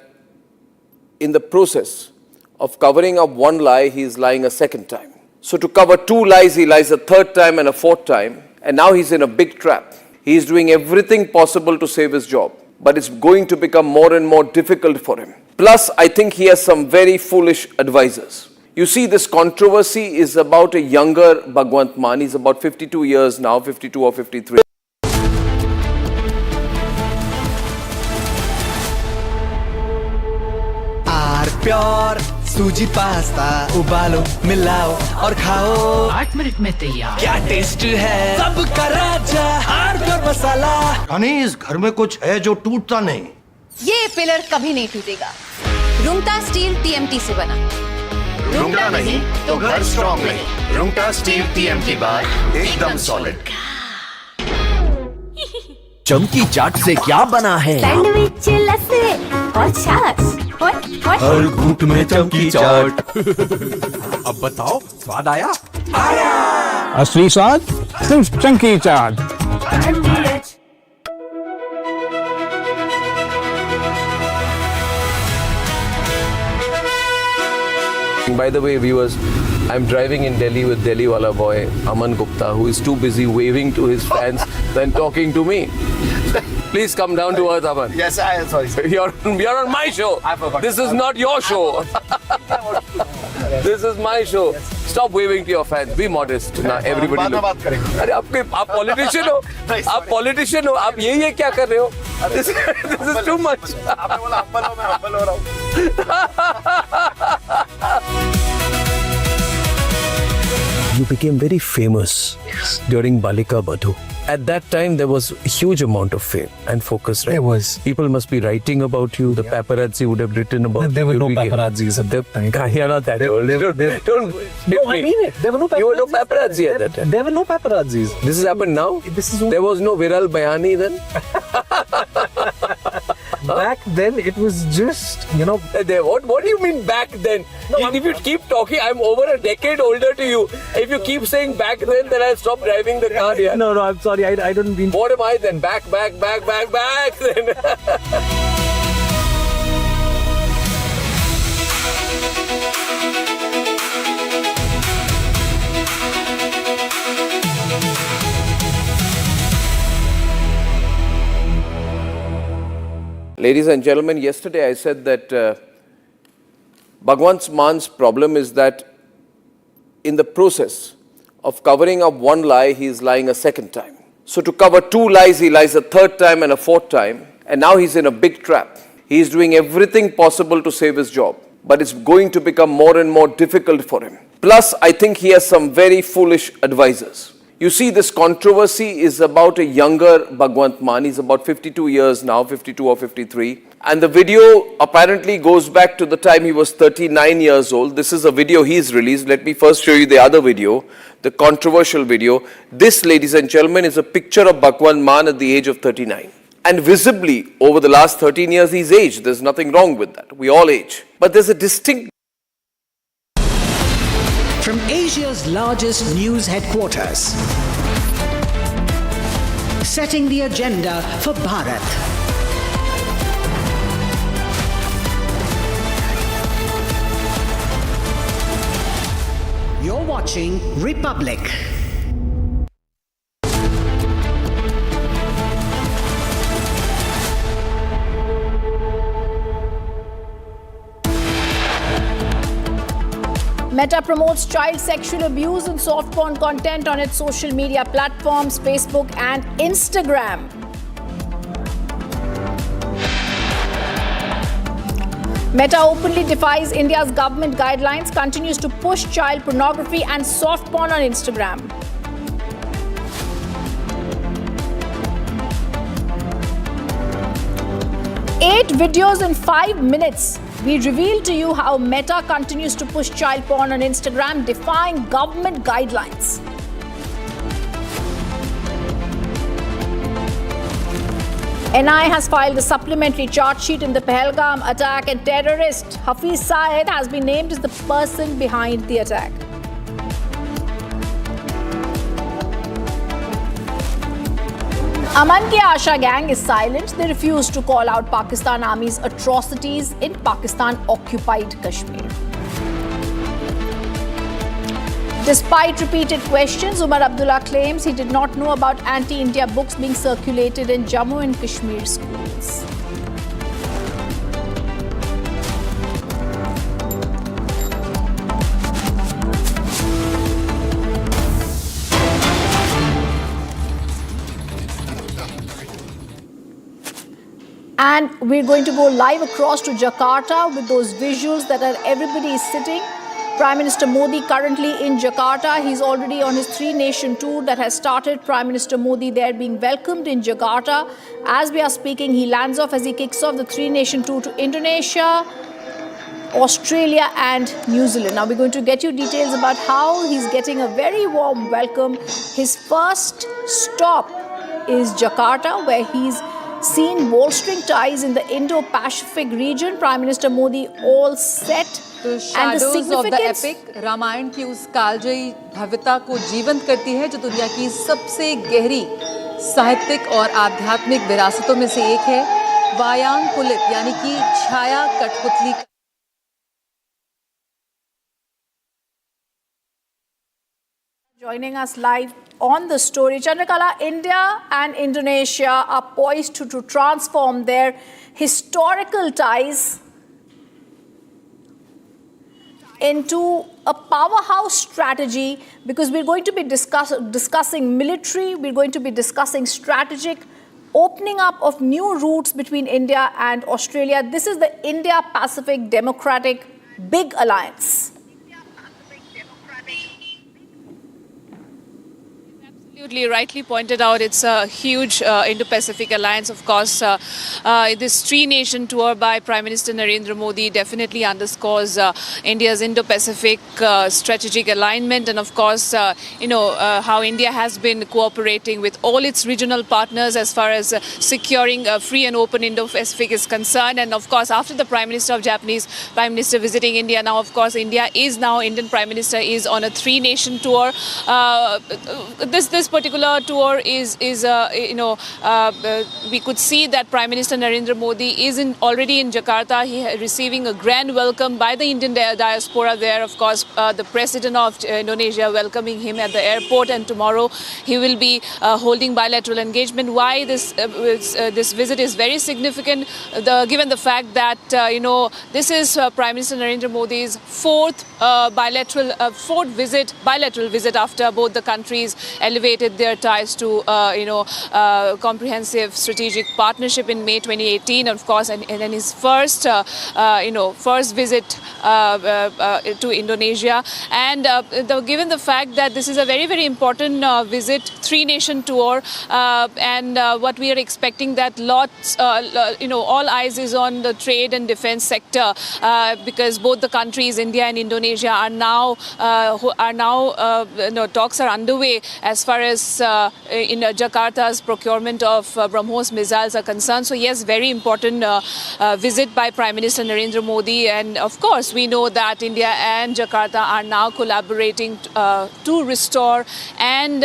in the process of covering up one lie, he is lying a second time. So to cover two lies, he lies a third time and a fourth time, and now he's in a big trap. He is doing everything possible to save his job. but it's going to become more and more difficult for him. Plus, I think he has some very foolish advisors. You see, this controversy is about a younger Bhagwant Mann. He's about 52 years now, 52 or 53. Pure सूजी pasta उबालो मिलाओ और खाओ 8 minute में तैयार। क्या taste है सबका राजा आर प्योर मसाला। यानी इस घर में कुछ है जो टूटता नहीं। ये पिलर कभी नहीं टूटेगा। रुंगटा स्टील TMT से बना। रुंगटा नहीं तो घर स्ट्रॉन्ग नहीं। रुंगटा स्टील TMT बार एकदम सॉलिड। चमकी चाट से क्या बना है? सैंडविच लस्सी और छाछ। हर घूंट में चमकी चाट। अब बताओ स्वाद आया? असली स्वाद सिर्फ चमकी चाट। By the way, viewers, I'm driving in Delhi with Delhi wala boy Aman Gupta, who is too busy waving to his fans than talking to me. Please come down to earth, Aman. Yes, sorry. You're on my show. I forgot. This is not your show. This is my show. Stop waving to your fans. Be modest. Now everybody look. अरे आप politician हो. आप politician हो. आप ये क्या कर रहे हो? This is too much. आपने बोला humble हो, मैं humble हो रहा हूँ. You became very famous during Balika Badhu. At that time, there was a huge amount of fame and focus. Right? There was. People must be writing about you. The paparazzi would have written about you. There were no paparazzis at that time. You're not that old. Don't No, I mean it. There were no paparazzi. You were no paparazzi at that time. There were no paparazzis. This has happened now? There was no Viral Bayani then? Back then, it was just, What do you mean back then? No, if you keep talking, I'm over a decade older to you. If you keep saying back then I'll stop driving the car. Yeah. No, I'm sorry. I don't mean... What am I then? Back then. Ladies and gentlemen, yesterday I said that Bhagwant Mann's problem is that in the process of covering up one lie, he is lying a second time. So to cover two lies, he lies a third time and a fourth time. And now he's in a big trap. He is doing everything possible to save his job. But it's going to become more and more difficult for him. Plus, I think he has some very foolish advisors. You see, this controversy is about a younger Bhagwant Mann. He's about 52 years now, 52 or 53. And the video apparently goes back to the time he was 39 years old. This is a video he's released. Let me first show you the other video, the controversial video. This, ladies and gentlemen, is a picture of Bhagwant Mann at the age of 39. And visibly, over the last 13 years, he's aged. There's nothing wrong with that. We all age. But there's a distinct... From Asia's largest news headquarters, setting the agenda for Bharat. You're watching Republic. Meta promotes child sexual abuse and soft porn content on its social media platforms, Facebook and Instagram. Meta openly defies India's government guidelines, continues to push child pornography and soft porn on Instagram. Eight videos in 5 minutes. We reveal to you how Meta continues to push child porn on Instagram, defying government guidelines. NIA has filed a supplementary charge sheet in the Pahalgam attack, and terrorist Hafiz Saeed has been named as the person behind the attack. Aman Ki Asha gang is silent. They refuse to call out Pakistan Army's atrocities in Pakistan-occupied Kashmir. Despite repeated questions, Umar Abdullah claims he did not know about anti-India books being circulated in Jammu and Kashmir schools. And we're going to go live across to Jakarta with those visuals that are everybody is sitting. Prime Minister Modi currently in Jakarta. He's already on his three-nation tour that has started. Prime Minister Modi there being welcomed in Jakarta. As we are speaking, he lands off as he kicks off the three-nation tour to Indonesia, Australia and New Zealand. Now we're going to get you details about how he's getting a very warm welcome. His first stop is Jakarta, where he's seen bolstering ties in the Indo-Pacific region. Prime Minister Modi all set. The shadows of the epic Ramayan की उस कालजयी भव्यता को जीवंत करती है जो दुनिया की सबसे गहरी साहित्यिक और आध्यात्मिक विरासतों में से एक है। वायांकुलित यानी कि छाया कठपुतली। Joining us live on the story, Chandrakala, India and Indonesia are poised to transform their historical ties into a powerhouse strategy, because we're going to be discussing military, we're going to be discussing strategic opening up of new routes between India and Australia. This is the India-Pacific Democratic Big Alliance. Absolutely rightly pointed out, it's a huge Indo-Pacific alliance. Of course, this three-nation tour by Prime Minister Narendra Modi definitely underscores India's Indo-Pacific strategic alignment, and of course, how India has been cooperating with all its regional partners as far as securing a free and open Indo-Pacific is concerned. And of course, after the Prime Minister of Japanese Prime Minister visiting India, now of course Indian Prime Minister is on a three-nation tour. This particular tour is we could see that Prime Minister Narendra Modi is already in Jakarta. He is receiving a grand welcome by the Indian diaspora there. Of course, the President of Indonesia welcoming him at the airport, and tomorrow he will be holding bilateral engagement. Why this visit is very significant, given the fact that this is Prime Minister Narendra Modi's fourth bilateral visit after both the countries elevated their ties to comprehensive strategigic partnership in May 2018, of course, and then his first visit to Indonesia. And given the fact that this is a very, very important visit, three-nation tour, and what we are expecting that all eyes is on the trade and defense sector, because both the countries, India and Indonesia, are now talks are underway as far as in Jakarta's procurement of BrahMos missiles are concerned. So yes, very important visit by Prime Minister Narendra Modi, and of course we know that India and Jakarta are now collaborating to restore and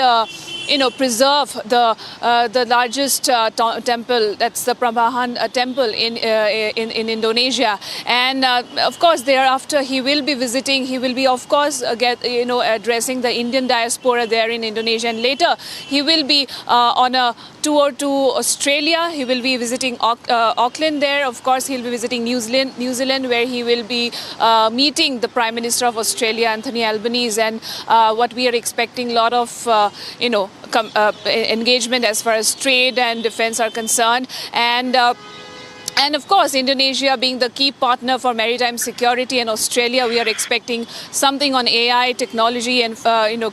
preserve the largest temple, that's the Prambanan temple in Indonesia. And of course thereafter he will be of course addressing the Indian diaspora there in Indonesia, and later he will be on a tour to Australia. He will be visiting Auckland there. Of course he'll be visiting New Zealand, where he will be meeting the Prime Minister of Australia, Anthony Albanese, and what we are expecting, a lot of engagement as far as trade and defense are concerned. And of course, Indonesia being the key partner for maritime security, and Australia, we are expecting something on AI, technology, and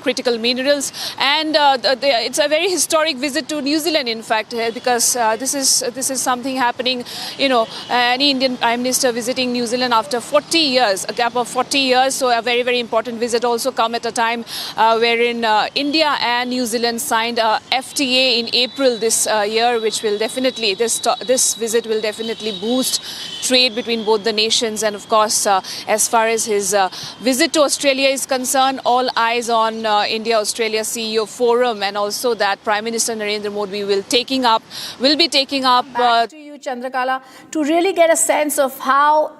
critical minerals. And it's a very historic visit to New Zealand, in fact, because this is something happening. Any Indian Prime Minister visiting New Zealand after 40 years, a gap of 40 years. So a very, very important visit also come at a time wherein India and New Zealand signed a FTA in April this year, which will definitely this visit will definitely boost trade between both the nations. And of course, as far as his visit to Australia is concerned, all eyes on India-Australia CEO Forum, and also that Prime Minister Narendra Modi will be taking up. Back to you, Chandrakala, to really get a sense of how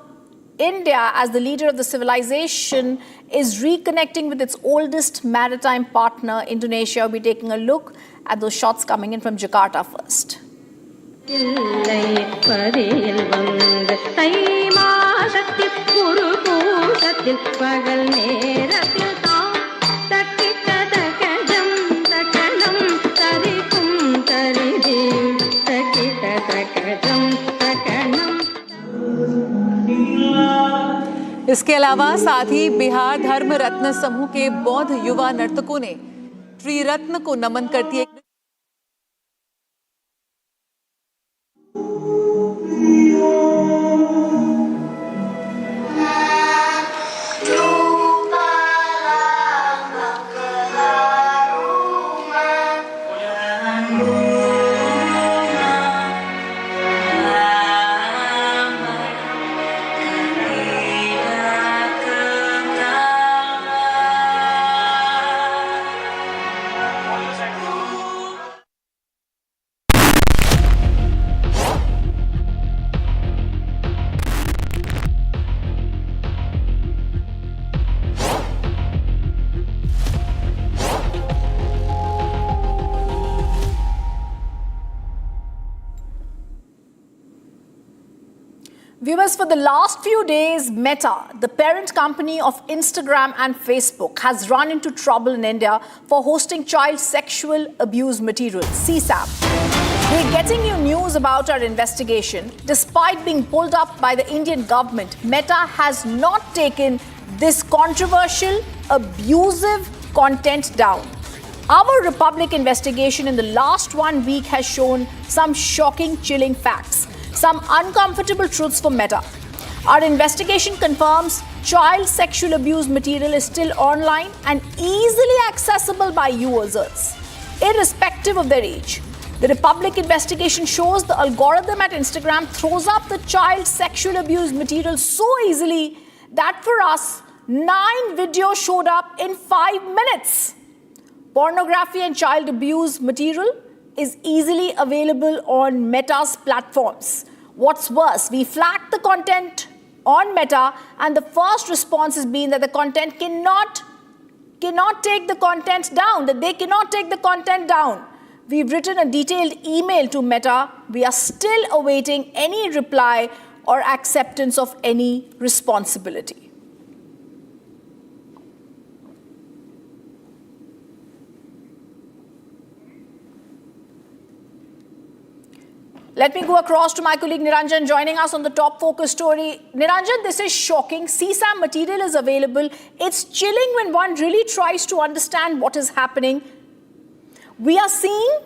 India, as the leader of the civilization, is reconnecting with its oldest maritime partner, Indonesia. We'll be taking a look at those shots coming in from Jakarta first. इसके अलावा साथ ही बिहार धर्म रत्न समूह के बौद्ध युवा नर्तकों ने त्रिरत्न को नमन करती है। Viewers, for the last few days, Meta, the parent company of Instagram and Facebook, has run into trouble in India for hosting child sexual abuse material, CSAM. We're getting you news about our investigation. Despite being pulled up by the Indian government, Meta has not taken this controversial, abusive content down. Our Republic investigation in the last 1 week has shown some shocking, chilling facts. Some uncomfortable truths for Meta. Our investigation confirms child sexual abuse material is still online and easily accessible by users, irrespective of their age. The Republic investigation shows the algorithm at Instagram throws up the child sexual abuse material so easily that for us, 9 videos showed up in 5 minutes. Pornography and child abuse material is easily available on Meta's platforms. What's worse, we flagged the content on Meta and the first response has been that the content cannot take the content down, that they cannot take the content down. We've written a detailed email to Meta. We are still awaiting any reply or acceptance of any responsibility. Let me go across to my colleague Niranjan joining us on the top focus story. Niranjan, this is shocking. CSAM material is available. It's chilling when one really tries to understand what is happening. We are seeing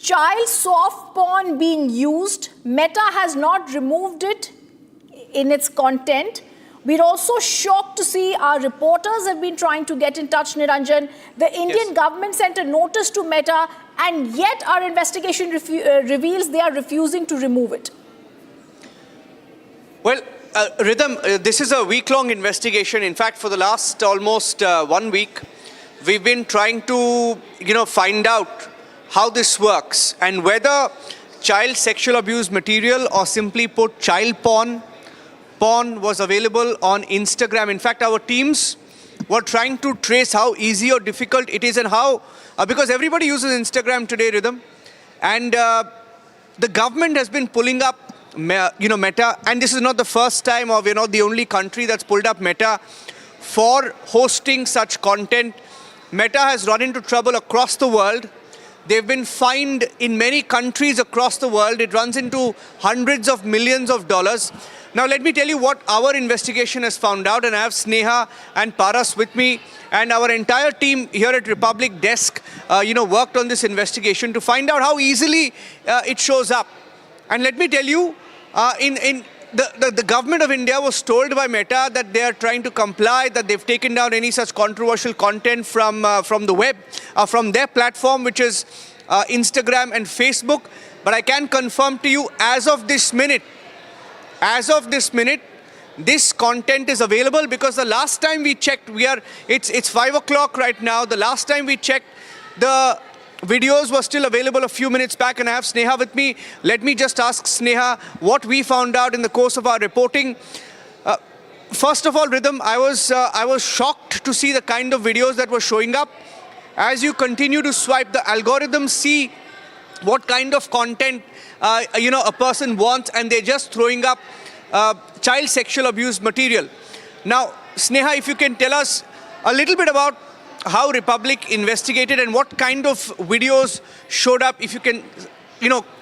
child soft porn being used. Meta has not removed it in its content. We're also shocked to see our reporters have been trying to get in touch, Niranjan. The Indian government sent a notice to Meta, and yet our investigation reveals they are refusing to remove it. Well, Rhythm, this is a week-long investigation. In fact, for the last almost 1 week, we've been trying to, find out how this works and whether child sexual abuse material or simply put child porn was available on Instagram. In fact, our teams were trying to trace how easy or difficult it is and how, because everybody uses Instagram today, Rhythm, and the government has been pulling up, Meta, and this is not the first time or we're not the only country that's pulled up Meta for hosting such content. Meta has run into trouble across the world. They've been fined in many countries across the world. It runs into hundreds of millions of dollars. Now, let me tell you what our investigation has found out, and I have Sneha and Paras with me, and our entire team here at Republic Desk, worked on this investigation to find out how easily it shows up. And let me tell you, the government of India was told by Meta that they are trying to comply, that they've taken down any such controversial content from the web, from their platform, which is Instagram and Facebook. But I can confirm to you, as of this minute, this content is available, because the last time we checked, it's 5 o'clock right now. The last time we checked, the videos were still available a few minutes back, and I have Sneha with me. Let me just ask Sneha what we found out in the course of our reporting. first of all, Rhythm, I was shocked to see the kind of videos that were showing up. As you continue to swipe, the algorithms see what kind of content a person wants, and they're just throwing up child sexual abuse material. Now, Sneha, if you can tell us a little bit about how Republic investigated and what kind of videos showed up, if you can,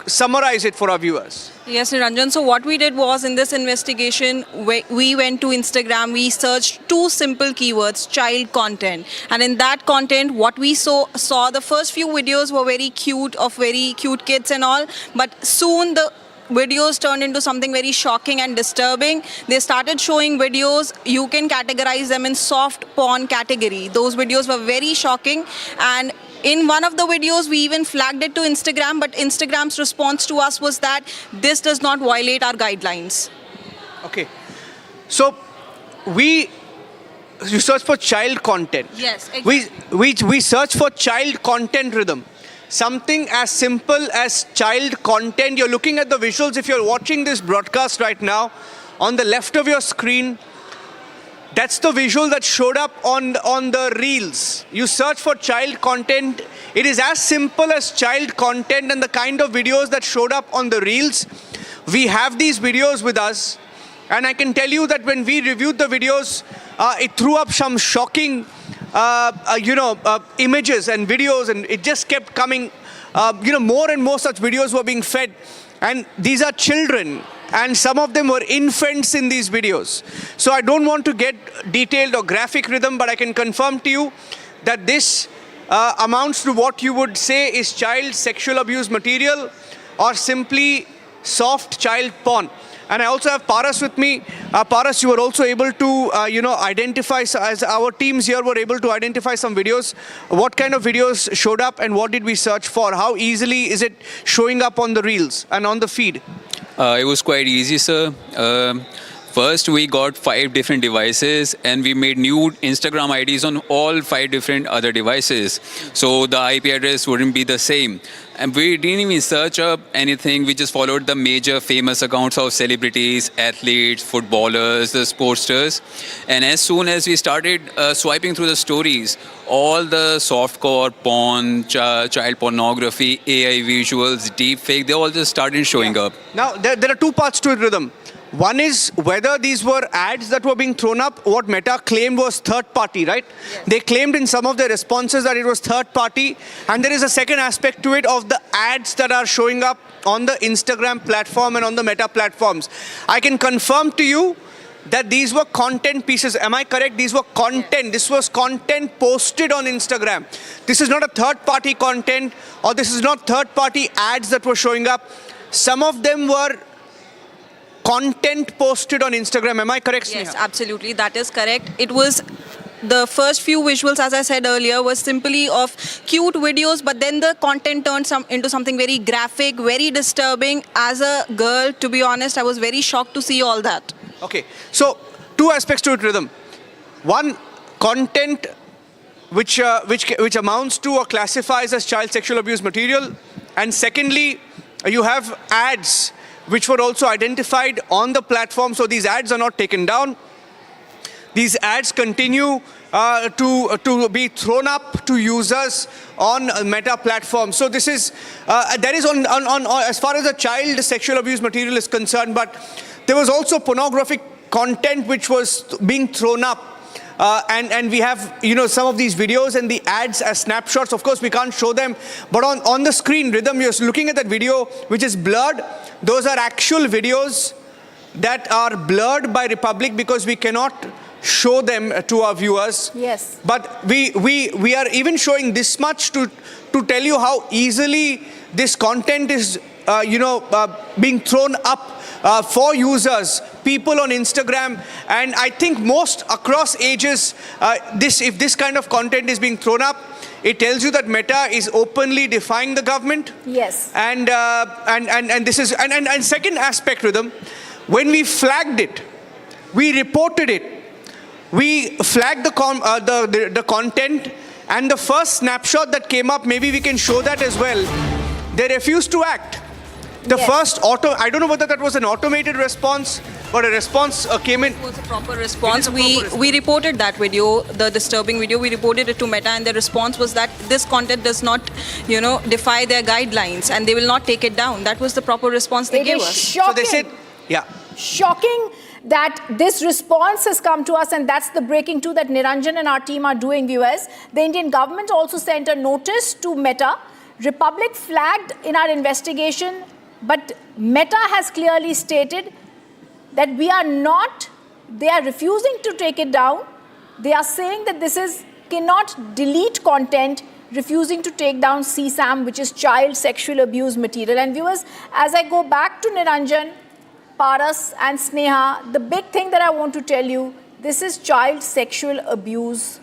summarize it for our viewers. Yes, Niranjan. So what we did was, in this investigation, we went to Instagram, we searched two simple keywords, child content. And in that content, what we saw the first few videos were very cute, of very cute kids and all. But soon the videos turned into something very shocking and disturbing. They started showing videos, you can categorize them in soft porn category. Those videos were very shocking, and in one of the videos we even flagged it to Instagram, but Instagram's response to us was that this does not violate our guidelines. Okay. So you search for child content. Yes, exactly. We search for child content, Rhythm. Something as simple as child content. You're looking at the visuals. If you're watching this broadcast right now, on the left of your screen, that's the visual that showed up on the reels. You search for child content. It is as simple as child content, and the kind of videos that showed up on the reels. We have these videos with us, and I can tell you that when we reviewed the videos, it threw up some shocking images and videos, and it just kept coming. More and more such videos were being fed, and these are children, and some of them were infants in these videos. So I don't want to get detailed or graphic, Rhythm, but I can confirm to you that this amounts to what you would say is child sexual abuse material, or simply soft child porn. And I also have Paras with me. Paras, you were also able to, identify, as our teams here were able to identify some videos. What kind of videos showed up, and what did we search for? How easily is it showing up on the reels and on the feed? It was quite easy, sir. First, we got 5 different devices, and we made new Instagram IDs on all 5 different other devices. So the IP address wouldn't be the same. And we didn't even search up anything. We just followed the major famous accounts of celebrities, athletes, footballers, the sportsters. And as soon as we started swiping through the stories, all the softcore porn, child pornography, AI visuals, deepfake, they all just started showing up. Now, there are 2 parts to it, Rhythm. One is whether these were ads that were being thrown up. What Meta claimed was third party, right? Yes. They claimed in some of their responses that it was third party. And there is a second aspect to it of the ads that are showing up on the Instagram platform and on the Meta platforms. I can confirm to you that these were content pieces. Am I correct? These were content. This was content posted on Instagram. This is not a third party content, or this is not third party ads that were showing up. Some of them were content posted on Instagram. Am I correct, Sneha? Yes, absolutely. That is correct. It was the first few visuals, as I said earlier, was simply of cute videos, but then the content turned into something very graphic, very disturbing. As a girl, to be honest, I was very shocked to see all that. Okay, so 2 aspects to it, Rhythm. One, content which amounts to or classifies as child sexual abuse material, and secondly, you have ads which were also identified on the platform. So these ads are not taken down. These ads continue to be thrown up to users on Meta platform. So this is, there is on as far as the child sexual abuse material is concerned, but there was also pornographic content which was being thrown up. And we have, some of these videos and the ads as snapshots. Of course, we can't show them. But on the screen, Rhythm, you're looking at that video which is blurred. Those are actual videos that are blurred by Republic because we cannot show them to our viewers. Yes. But we are even showing this much to tell you how easily this content is, being thrown up for users, people on Instagram, and I think most across ages. If this kind of content is being thrown up, it tells you that Meta is openly defying the government. Yes. And this is and second aspect, Rhythm, when we flagged it, we reported it, we flagged the content, and the first snapshot that came up, maybe we can show that as well. They refused to act. The first I don't know whether that was an automated response but a response came in. It was a proper response. We reported that video, the disturbing video. We reported it to Meta, and the response was that this content does not, defy their guidelines, and they will not take it down. That was the proper response they gave us. Shocking. So they said, yeah. Shocking that this response has come to us, and that's the breaking too that Niranjan and our team are doing, viewers. The Indian government also sent a notice to Meta. Republic flagged in our investigation, but Meta has clearly stated that we are not, they are refusing to take it down. They are saying that this cannot delete content, refusing to take down CSAM, which is child sexual abuse material. And viewers, as I go back to Niranjan, Paras and Sneha, the big thing that I want to tell you, this is child sexual abuse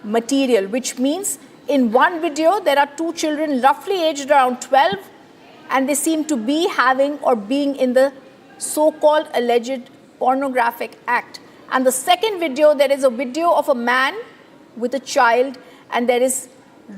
material, which means in one video, there are two children roughly aged around 12, and they seem to be having or being in the so-called alleged pornographic act. And the second video, there is a video of a man with a child, and there is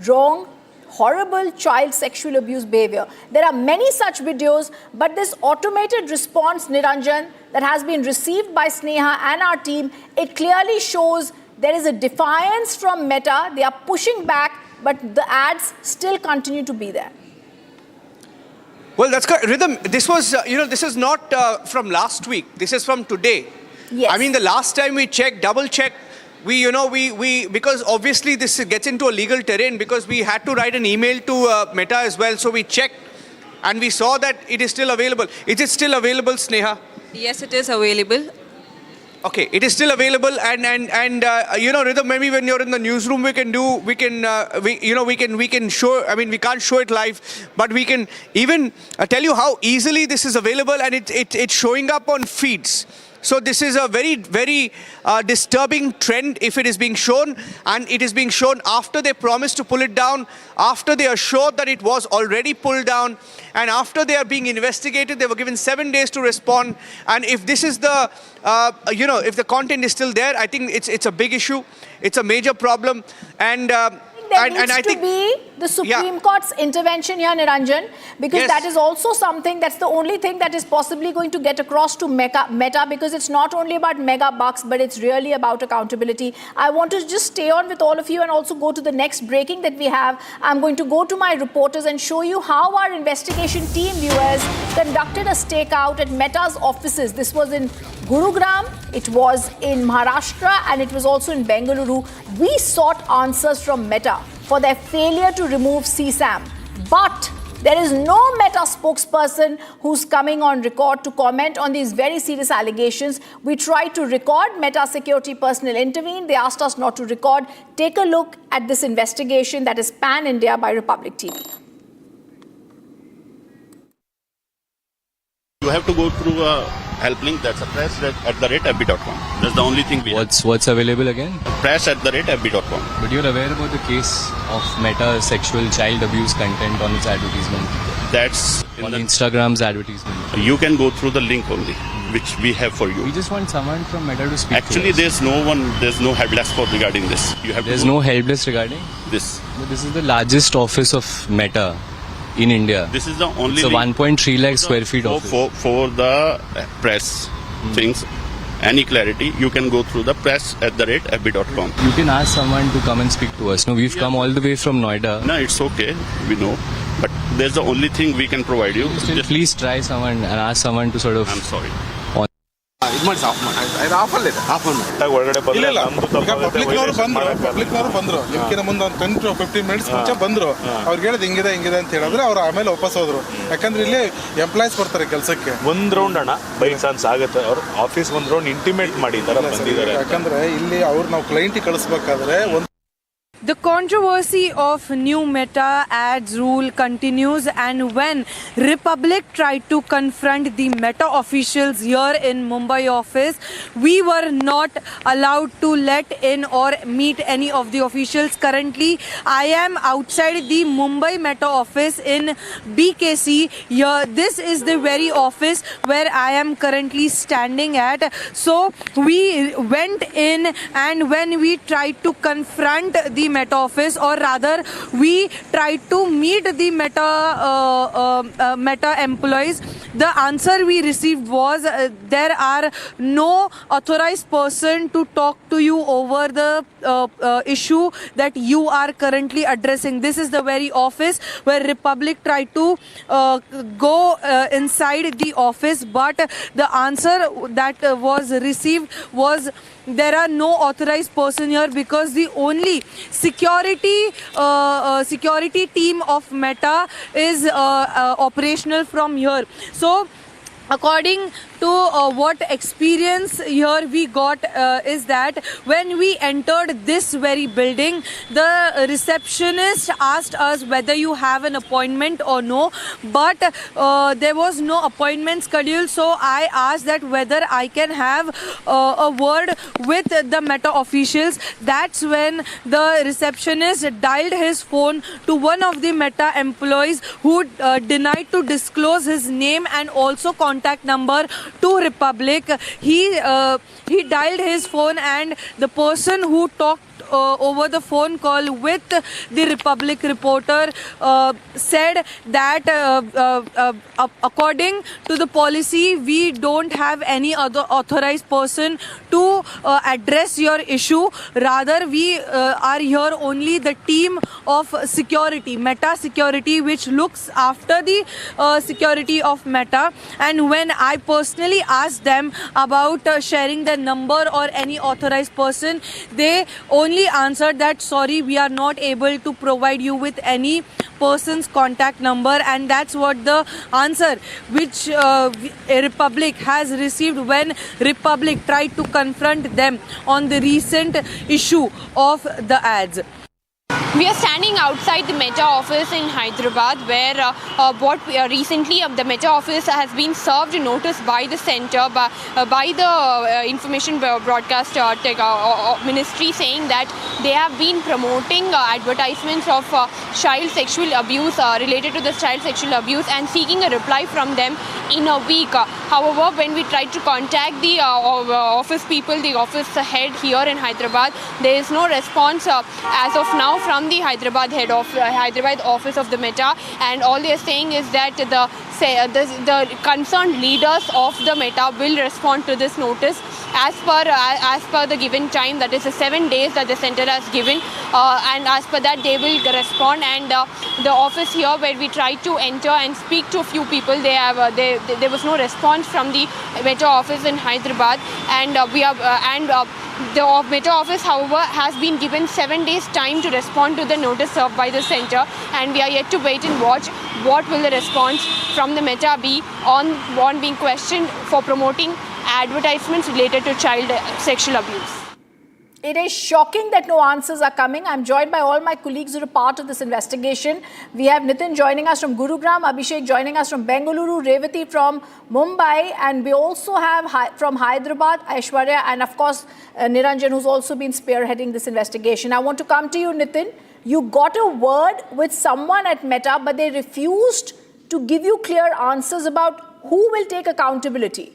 wrong, horrible child sexual abuse behavior. There are many such videos, but this automated response, Niranjan, that has been received by Sneha and our team, it clearly shows there is a defiance from Meta. They are pushing back, but the ads still continue to be there. Well, that's correct. Rhythm, this was, this is not from last week. This is from today. Yes. I mean, the last time we checked, double checked, because obviously this gets into a legal terrain, because we had to write an email to Meta as well. So we checked and we saw that it is still available. Is it still available, Sneha? Yes, it is available. Okay, it is still available, and Rhythm, maybe when you're in the newsroom, we can show. I mean, we can't show it live, but we can even tell you how easily this is available, and it's showing up on feeds. So this is a very, very disturbing trend if it is being shown, and it is being shown after they promised to pull it down, after they are sure that it was already pulled down, and after they are being investigated. They were given 7 days to respond, and if this is the, if the content is still there, I think it's a big issue. It's a major problem, and there needs to be the Supreme Court's intervention here, Niranjan, because that is also something, that's the only thing that is possibly going to get across to Meta, because it's not only about mega bucks, but it's really about accountability. I want to just stay on with all of you and also go to the next breaking that we have. I'm going to go to my reporters and show you how our investigation team, viewers, conducted a stakeout at Meta's offices. This was in Gurugram, it was in Maharashtra, and it was also in Bengaluru. We sought answers from Meta for their failure to remove CSAM. But there is no Meta spokesperson who's coming on record to comment on these very serious allegations. We tried to record. Meta security personnel intervened. They asked us not to record. Take a look at this investigation that is pan-India by Republic TV. You have to go through a help link, that's a press@fb.com. That's the only thing we have. What's available again? Press@fb.com. But you're aware about the case of Meta sexual child abuse content on its advertisement? That's on Instagram's advertisement. You can go through the link only, which we have for you. We just want someone from Meta to speak Actually, to us. there's no help desk for regarding this. There's no help desk regarding this. But this is the largest office of Meta in India. This is the only. It's a 1.3 lakh square feet office. For the press things, any clarity, you can go through the press@fb.com. You can ask someone to come and speak to us. No, we've come all the way from Noida. No, it's okay. We know. But there's the only thing we can provide you. Still, please try someone and ask someone to sort of. I'm sorry. ಪಬ್ಲಿಕ್ನವರು ಬಂದ್ರು ನಿಮ್ಕಿನ ಮುಂದೆ ಒಂದು 10 to 15 minutes ಮುಂಚೆ ಬಂದ್ರು. ಅವ್ರಿಗೆ ಹೇಳಿದ್ ಹಿಂಗಿದೆ ಅಂತ ಹೇಳಿದ್ರೆ ಅವ್ರು ಆಮೇಲೆ ವಾಪಸ್ ಹೋದ್ರು. ಯಾಕಂದ್ರೆ ಇಲ್ಲಿ ಎಂಪ್ಲಾಯ್ಸ್ ಬರ್ತಾರೆ ಕೆಲಸಕ್ಕೆ. ಒಂದ್ ರೌಂಡ್ ಅಣ್ಣ ಬೈ ಚಾನ್ಸ್ ಆಗುತ್ತೆ. ಅವ್ರ ಆಫೀಸ್ ಒಂದ್ ರೌಂಡ್ ಇಂಟಿಮೇಟ್ ಮಾಡಿ ತರ ಬಂದಿದ್ದಾರೆ. ಯಾಕಂದ್ರೆ ಇಲ್ಲಿ ಅವ್ರು ನಾವು client ಕಳಿಸ್ಬೇಕಾದ್ರೆ The controversy of new Meta ads rule continues, and when Republic tried to confront the Meta officials here in Mumbai office, we were not allowed to let in or meet any of the officials. Currently, I am outside the Mumbai Meta office in BKC. Here, this is the very office where I am currently standing at. So we went in, and when we tried to confront the Meta office, or rather we tried to meet the Meta employees, the answer we received was there are no authorized person to talk to you over the issue that you are currently addressing. This is the very office where Republic tried to go inside the office, but the answer that was received was there are no authorized person here because the only security team of Meta is operational from here. So according to what experience here we got is that when we entered this very building, the receptionist asked us whether you have an appointment or no, but there was no appointment scheduled. So I asked that whether I can have a word with the Meta officials. That's when the receptionist dialed his phone to one of the Meta employees who denied to disclose his name and also contact number to Republic. He dialed his phone, and the person who talked over the phone call with the Republic reporter said that according to the policy, we don't have any other authorized person to address your issue. Rather, we are here only the team of security, Meta Security, which looks after the security of Meta. And when I personally asked them about sharing the number or any authorized person, they only answered that sorry, we are not able to provide you with any person's contact number. And that's what the answer which Republic has received when Republic tried to confront them on the recent issue of the ads. We are standing outside the Meta office in Hyderabad, where recently the Meta office has been served notice by the center, by the Information Broadcast Ministry, saying that they have been promoting advertisements of child sexual abuse related to the child sexual abuse and seeking a reply from them in a week. However, when we tried to contact the office people, the office head here in Hyderabad, there is no response as of now from the Hyderabad head of Hyderabad office of the Meta, and all they are saying is that the concerned leaders of the Meta will respond to this notice as per the given time, that is 7 days that the center has given, and as per that they will respond. And the office here where we tried to enter and speak to a few people, there was no response from the Meta office in Hyderabad, and the Meta office, however, has been given 7 days time to respond to the notice served by the center, and we are yet to wait and watch what will the response from the Meta be on being questioned for promoting advertisements related to child sexual abuse. It is shocking that no answers are coming. I'm joined by all my colleagues who are part of this investigation. We have Nitin joining us from Gurugram, Abhishek joining us from Bengaluru, Revati from Mumbai, and we also have from Hyderabad, Aishwarya, and of course Niranjan, who's also been spearheading this investigation. I want to come to you, Nitin. You got a word with someone at Meta, but they refused to give you clear answers about who will take accountability.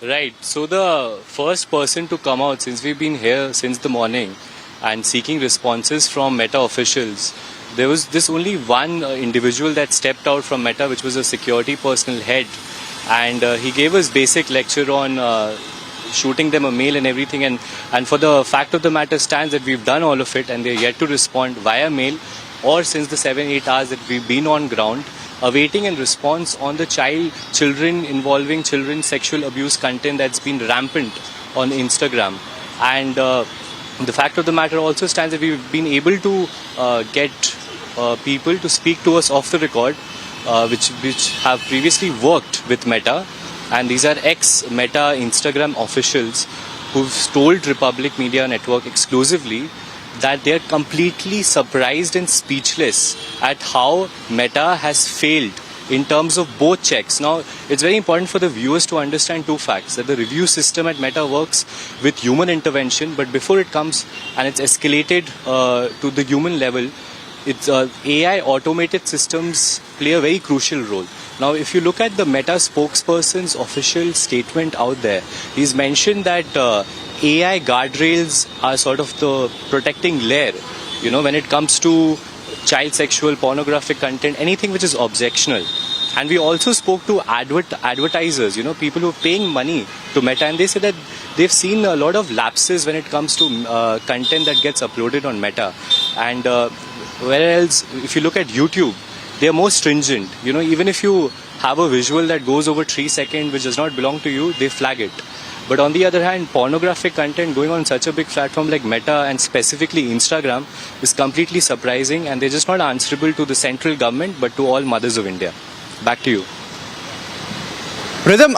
Right. So the first person to come out, since we've been here since the morning and seeking responses from Meta officials, there was this only one individual that stepped out from Meta, which was a security personnel head, and he gave us basic lecture on shooting them a mail and everything, and for the fact of the matter stands that we've done all of it and they're yet to respond via mail or since the 7-8 hours that we've been on ground, awaiting a response on the children sexual abuse content that's been rampant on Instagram. And the fact of the matter also stands that we've been able to get people to speak to us off the record, which have previously worked with Meta, and these are ex-Meta Instagram officials who've told Republic Media Network exclusively that they're completely surprised and speechless at how Meta has failed in terms of both checks. Now, it's very important for the viewers to understand two facts, that the review system at Meta works with human intervention, but before it comes and it's escalated to the human level, it's AI automated systems play a very crucial role. Now, if you look at the Meta spokesperson's official statement out there, he's mentioned that AI guardrails are sort of the protecting layer, when it comes to child sexual, pornographic content, anything which is objectionable. And we also spoke to advertisers, people who are paying money to Meta, and they say that they've seen a lot of lapses when it comes to content that gets uploaded on Meta. And whereas if you look at YouTube, they are more stringent. Even if you have a visual that goes over 3 seconds which does not belong to you, they flag it. But on the other hand, pornographic content going on such a big platform like Meta and specifically Instagram is completely surprising, and they're just not answerable to the central government but to all mothers of India. Back to you. Rhythm,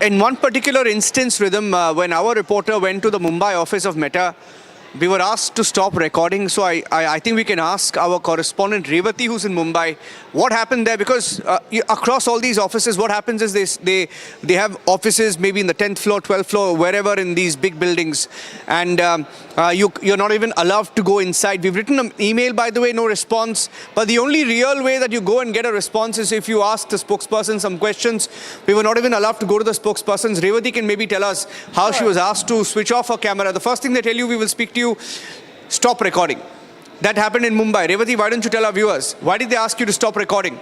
in one particular instance, Rhythm, when our reporter went to the Mumbai office of Meta, we were asked to stop recording. So I think we can ask our correspondent Revati, who's in Mumbai, what happened there? Because across all these offices, what happens is they have offices maybe in the 10th floor, 12th floor, wherever in these big buildings. And you're not even allowed to go inside. We've written an email, by the way, no response. But the only real way that you go and get a response is if you ask the spokesperson some questions. We were not even allowed to go to the spokespersons. Revati can maybe tell us how she was asked to switch off her camera. The first thing they tell you, we will speak to you, stop recording. That happened in Mumbai. Revati, why don't you tell our viewers, why did they ask you to stop recording?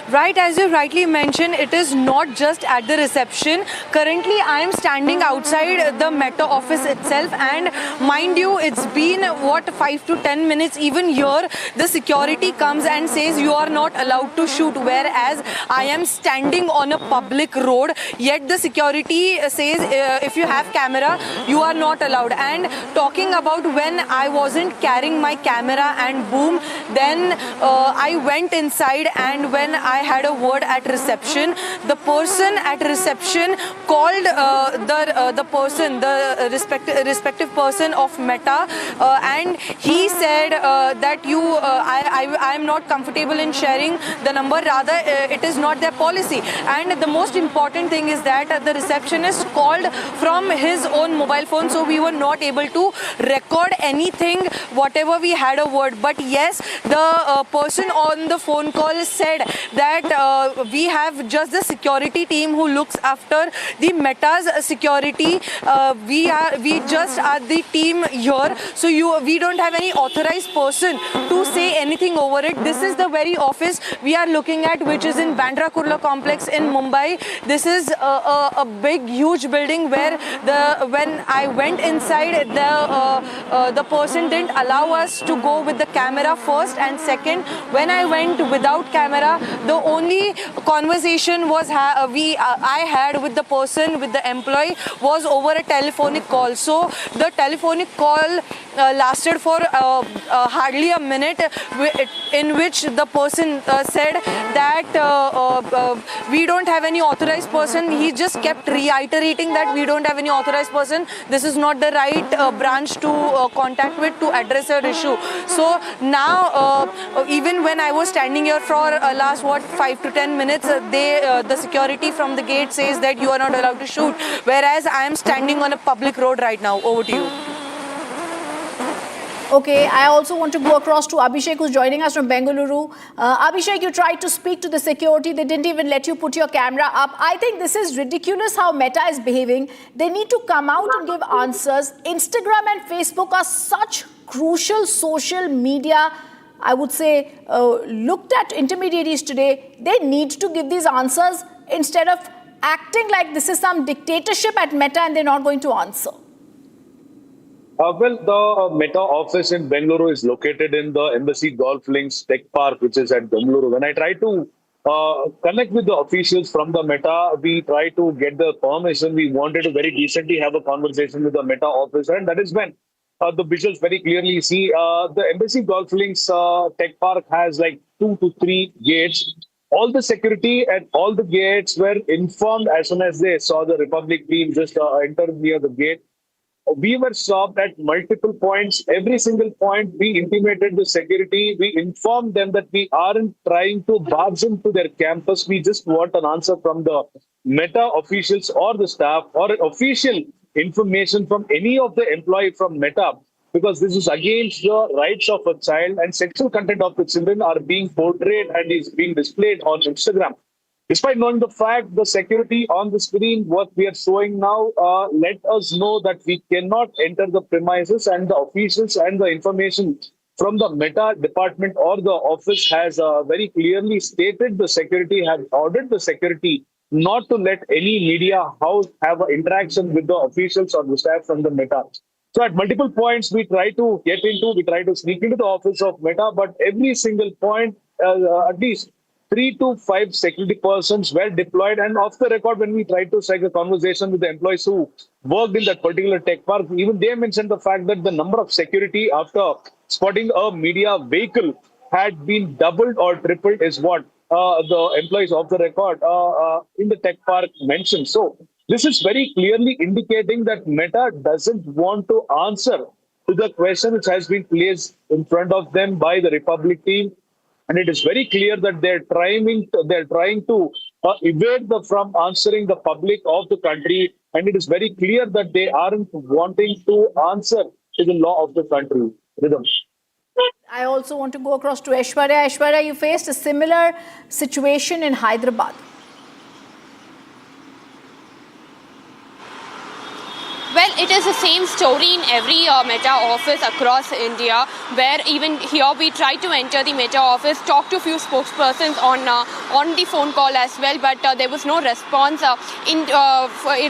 Right, as you rightly mentioned, it is not just at the reception. Currently, I am standing outside the Meta office itself, and mind you, it's been 5 to 10 minutes. Even here, the security comes and says you are not allowed to shoot, whereas I am standing on a public road. Yet the security says if you have camera, you are not allowed. And talking about when I wasn't carrying my camera and boom, then I went inside, and when I had a word at reception, the person at reception called the respective person of Meta, and he said that I am not comfortable in sharing the number, rather it is not their policy. And the most important thing is that the receptionist called from his own mobile phone, so we were not able to record anything whatever we had a word. But yes, the person on the phone call said that we have just the security team who looks after the Meta's security. We just are the team here, so we don't have any authorized person to say anything over it. This is the very office we are looking at, which is in Bandra Kurla complex in Mumbai. This is a big, huge building where when I went inside, the person didn't allow us to go with the camera first, and second, when I went without camera, the only conversation I had with the person, with the employee, was over a telephonic call. So the telephonic call lasted for hardly a minute, in which the person said that we don't have any authorized person. He just kept reiterating that we don't have any authorized person. This is not the right branch to contact with to address our issue. So now, even when I was standing here for last 5 to 10 minutes, the security from the gate says that you are not allowed to shoot, whereas I am standing on a public road right now. Over to you. Okay, I also want to go across to Abhishek, who's joining us from Bengaluru. Abhishek, you tried to speak to the security. They didn't even let you put your camera up. I think this is ridiculous how Meta is behaving. They need to come out and give answers. Instagram and Facebook are such crucial social media, I would say, looked at intermediaries today. They need to give these answers instead of acting like this is some dictatorship at Meta and they're not going to answer. Well, the Meta office in Bengaluru is located in the Embassy Golf Links Tech Park, which is at Bengaluru. When I try to connect with the officials from the Meta, we try to get the permission. We wanted to very decently have a conversation with the Meta officer, and that is when the visuals very clearly see the Embassy Golf Links Tech Park has like 2 to 3 gates. All the security at all the gates were informed as soon as they saw the Republic team just enter near the gate. We were stopped at multiple points. Every single point, we intimated the security. We informed them that we aren't trying to barge into their campus. We just want an answer from the Meta officials or the staff or official information from any of the employee from Meta, because this is against the rights of a child, and sexual content of the children are being portrayed and is being displayed on Instagram. Despite knowing the fact, the security on the screen, what we are showing now, let us know that we cannot enter the premises, and the officials and the information from the Meta department or the office has very clearly stated the security has ordered the security not to let any media house have an interaction with the officials or the staff from the Meta. So at multiple points, we try to sneak into the office of Meta, but every single point, at least 3 to 5 security persons were deployed. And off the record, when we tried to strike a conversation with the employees who worked in that particular tech park, even they mentioned the fact that the number of security after spotting a media vehicle had been doubled or tripled is what the employees of the record in the tech park mentioned. So this is very clearly indicating that Meta doesn't want to answer to the question which has been placed in front of them by the Republic team. And it is very clear that they're trying to evade from answering the public of the country. And it is very clear that they aren't wanting to answer to the law of the country. Rhythm. I also want to go across to Aishwarya. Aishwarya, you faced a similar situation in Hyderabad. Well, it is the same story in every Meta office across India, where even here we try to enter the Meta office, talk to a few spokespersons on the phone call as well, but there was no response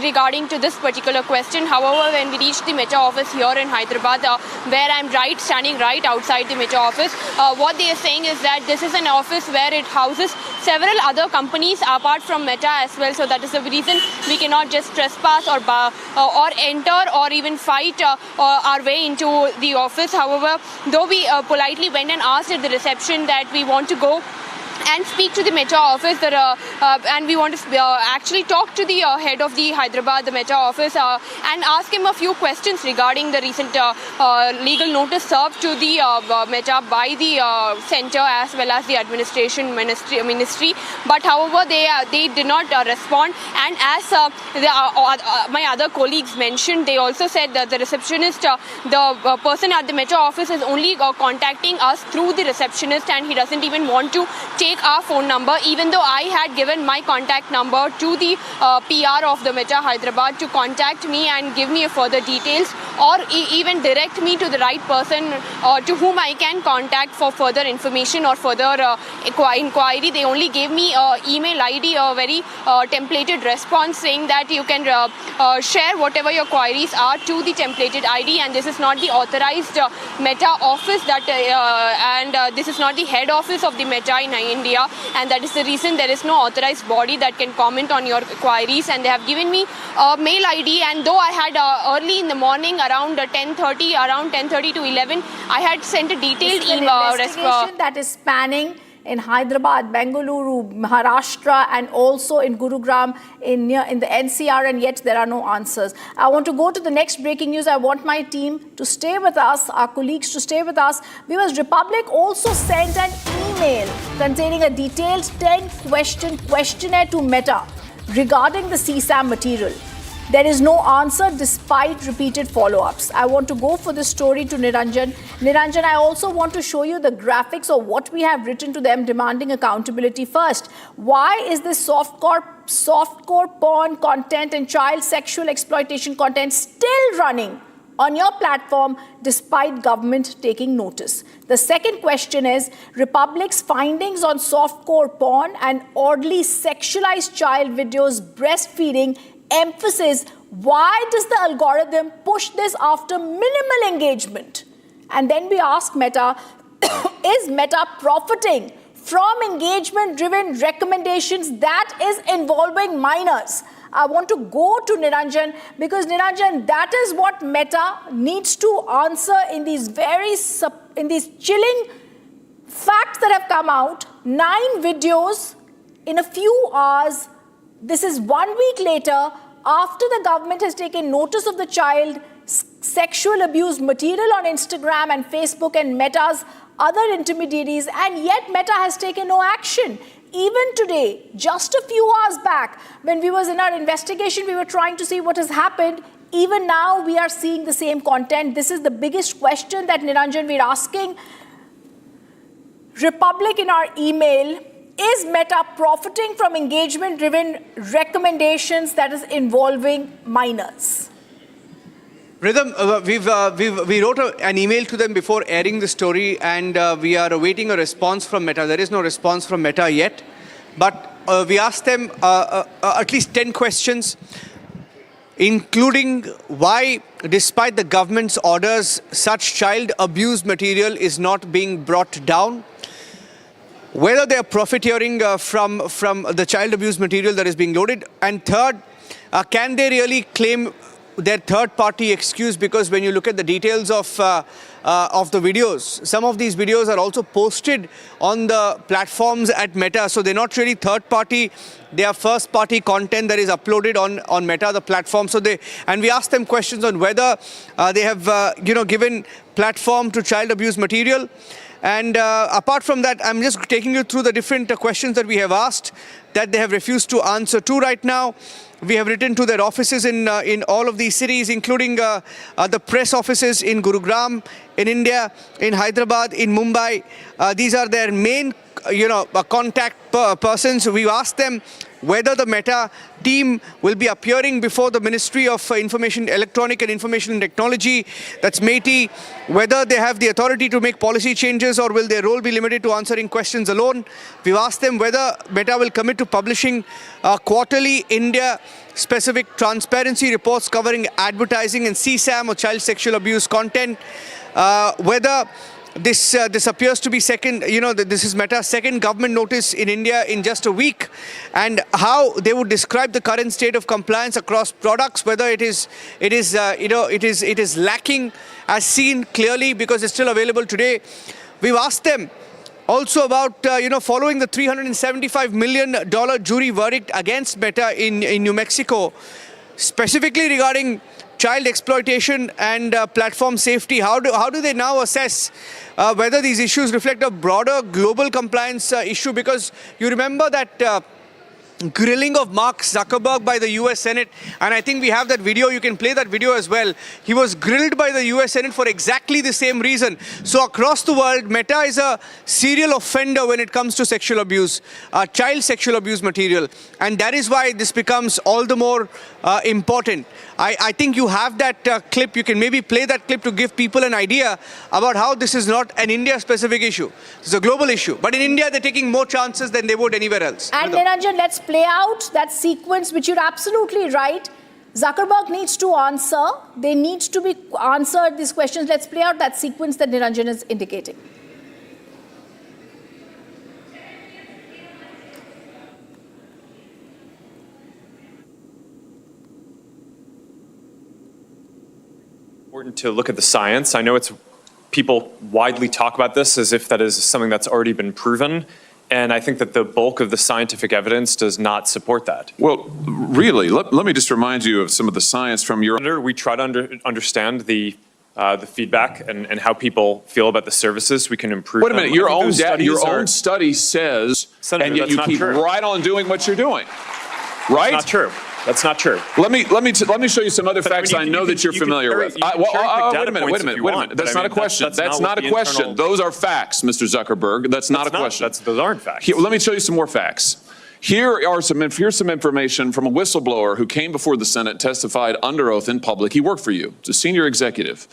regarding to this particular question. However, when we reached the Meta office here in Hyderabad, where I'm standing right outside the Meta office, what they are saying is that this is an office where it houses several other companies apart from Meta as well. So that is the reason we cannot just trespass or enter or even fight our way into the office. However, though we politely went and asked at the reception that we want to go and speak to the Meta office, and we want to actually talk to the head of the Hyderabad, the Meta office, and ask him a few questions regarding the recent legal notice served to the Meta by the center as well as the administration ministry. But however, they did not respond. And as my other colleagues mentioned, they also said that the receptionist, the person at the Meta office is only contacting us through the receptionist, and he doesn't even want to take our phone number, even though I had given my contact number to the PR of the Meta Hyderabad to contact me and give me further details, or even direct me to the right person to whom I can contact for further information or further inquiry. They only gave me email ID, a very templated response saying that you can share whatever your queries are to the templated ID, and this is not the authorized Meta office and this is not the head office of the Meta in India, and that is the reason there is no authorized body that can comment on your queries. And they have given me a mail ID, and though I had early in the morning around 10:30 to 11, I had sent a detailed email investigation that is spanning in Hyderabad, Bengaluru, Maharashtra, and also in Gurugram in the NCR, and yet there are no answers. I want to go to the next breaking news. I want my team to stay with us, our colleagues to stay with us, because Republic also sent an email containing a detailed 10-question questionnaire to Meta regarding the CSAM material. There is no answer despite repeated follow-ups. I want to go for this story to Niranjan. Niranjan, I also want to show you the graphics of what we have written to them demanding accountability. First, why is this softcore porn content and child sexual exploitation content still running on your platform despite government taking notice? The second question is, Republic's findings on softcore porn and oddly sexualized child videos, breastfeeding, emphasis, why does the algorithm push this after minimal engagement? And then we ask Meta, is Meta profiting from engagement-driven recommendations that is involving minors? I want to go to Niranjan, because Niranjan, that is what Meta needs to answer in these chilling facts that have come out. 9 videos in a few hours. This is 1 week later, after the government has taken notice of the child sexual abuse material on Instagram and Facebook and Meta's other intermediaries, and yet Meta has taken no action. Even today, just a few hours back, when we was in our investigation, we were trying to see what has happened. Even now, we are seeing the same content. This is the biggest question that, Niranjan, we're asking Republic in our email. is Meta profiting from engagement-driven recommendations that is involving minors? Rhythm, we wrote an email to them before airing the story, and we are awaiting a response from Meta. There is no response from Meta yet, but we asked them at least 10 questions, including why, despite the government's orders, such child abuse material is not being brought down, whether they are profiteering from the child abuse material that is being loaded, and third, can they really claim their third-party excuse? Because when you look at the details of the videos, some of these videos are also posted on the platforms at Meta, so they're not really third-party. They are first-party content that is uploaded on Meta, the platform. So and we asked them questions on whether they have given platform to child abuse material. And apart from that, I'm just taking you through the different questions that we have asked that they have refused to answer to right now. We have written to their offices in all of these cities, including the press offices in Gurugram, in India, in Hyderabad, in Mumbai. These are their main, contact persons. We've asked them whether the Meta team will be appearing before the Ministry of Electronic and Information Technology, that's METI, whether they have the authority to make policy changes or will their role be limited to answering questions alone. We've asked them whether Meta will commit to publishing quarterly India-specific transparency reports covering advertising and CSAM or child sexual abuse content, whether this appears to be this is Meta's second government notice in India in just a week, and how they would describe the current state of compliance across products, whether it is lacking as seen clearly because it's still available today. We've asked them also about following the $375 million jury verdict against Meta in New Mexico, specifically regarding child exploitation and platform safety. How do they now assess whether these issues reflect a broader global compliance issue? Because you remember that grilling of Mark Zuckerberg by the US Senate, and I think we have that video. You can play that video as well. He was grilled by the US Senate for exactly the same reason. So across the world, Meta is a serial offender when it comes to sexual abuse, child sexual abuse material, and that is why this becomes all the more important. I think you have that clip. You can maybe play that clip to give people an idea about how this is not an India-specific issue. It's a global issue. But in India, they're taking more chances than they would anywhere else. And Niranjan, let's play out that sequence, which you're absolutely right. Zuckerberg needs to answer. They need to be answered, these questions. Let's play out that sequence that Niranjan is indicating. Important to look at the science. I know people widely talk about this as if that is something that's already been proven, and I think that the bulk of the scientific evidence does not support that. Well, really, let me just remind you of some of the science from your... We try to understand the feedback and how people feel about the services. We can improve. Wait a minute, your own study says, Senator, and yet you keep right on doing what you're doing, right? That's not true. That's not true. Let me show you some other facts I know that you're familiar with. Wait a minute. That's not a question. That's not a question. Those are facts, Mr. Zuckerberg. That's not a question. Those aren't facts. Let me show you some more facts. Here's some information from a whistleblower who came before the Senate, testified under oath in public. He worked for you. It's a senior executive.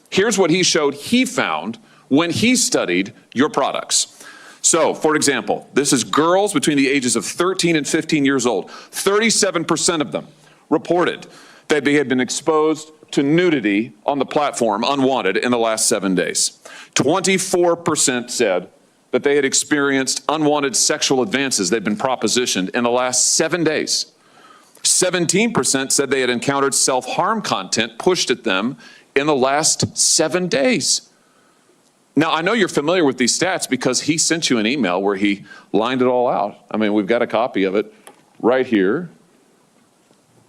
Here's what he showed he found when he studied your products. So, for example, this is girls between the ages of 13 and 15 years old. 37% of them reported that they had been exposed to nudity on the platform unwanted in the last 7 days. 24% said that they had experienced unwanted sexual advances they'd been propositioned in the last 7 days. 17% said they had encountered self-harm content pushed at them in the last 7 days. Now, I know you're familiar with these stats because he sent you an email where he lined it all out. I mean, we've got a copy of it right here.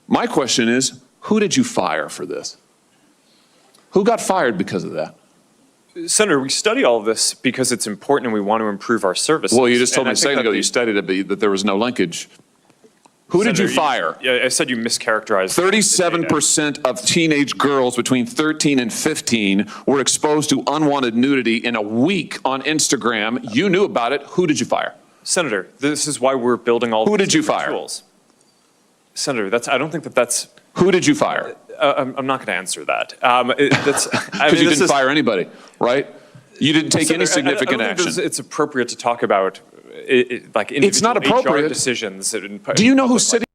My question is, who did you fire for this? Who got fired because of that? Senator, we study all of this because it's important and we want to improve our services. Well, you just told me a second ago you studied it, that there was no linkage. Who did you fire? I said you mischaracterized. 37% of teenage girls between 13 and 15 were exposed to unwanted nudity in a week on Instagram. You knew about it. Who did you fire? Senator, this is why we're building all. Who these did you different fire? Tools. Senator, I don't think that's. Who did you fire? I'm not going to answer that. Because you didn't fire anybody, right? You didn't take any significant I don't action. think it's appropriate to talk about like individual It's not appropriate. HR decisions. Do you know who's sitting?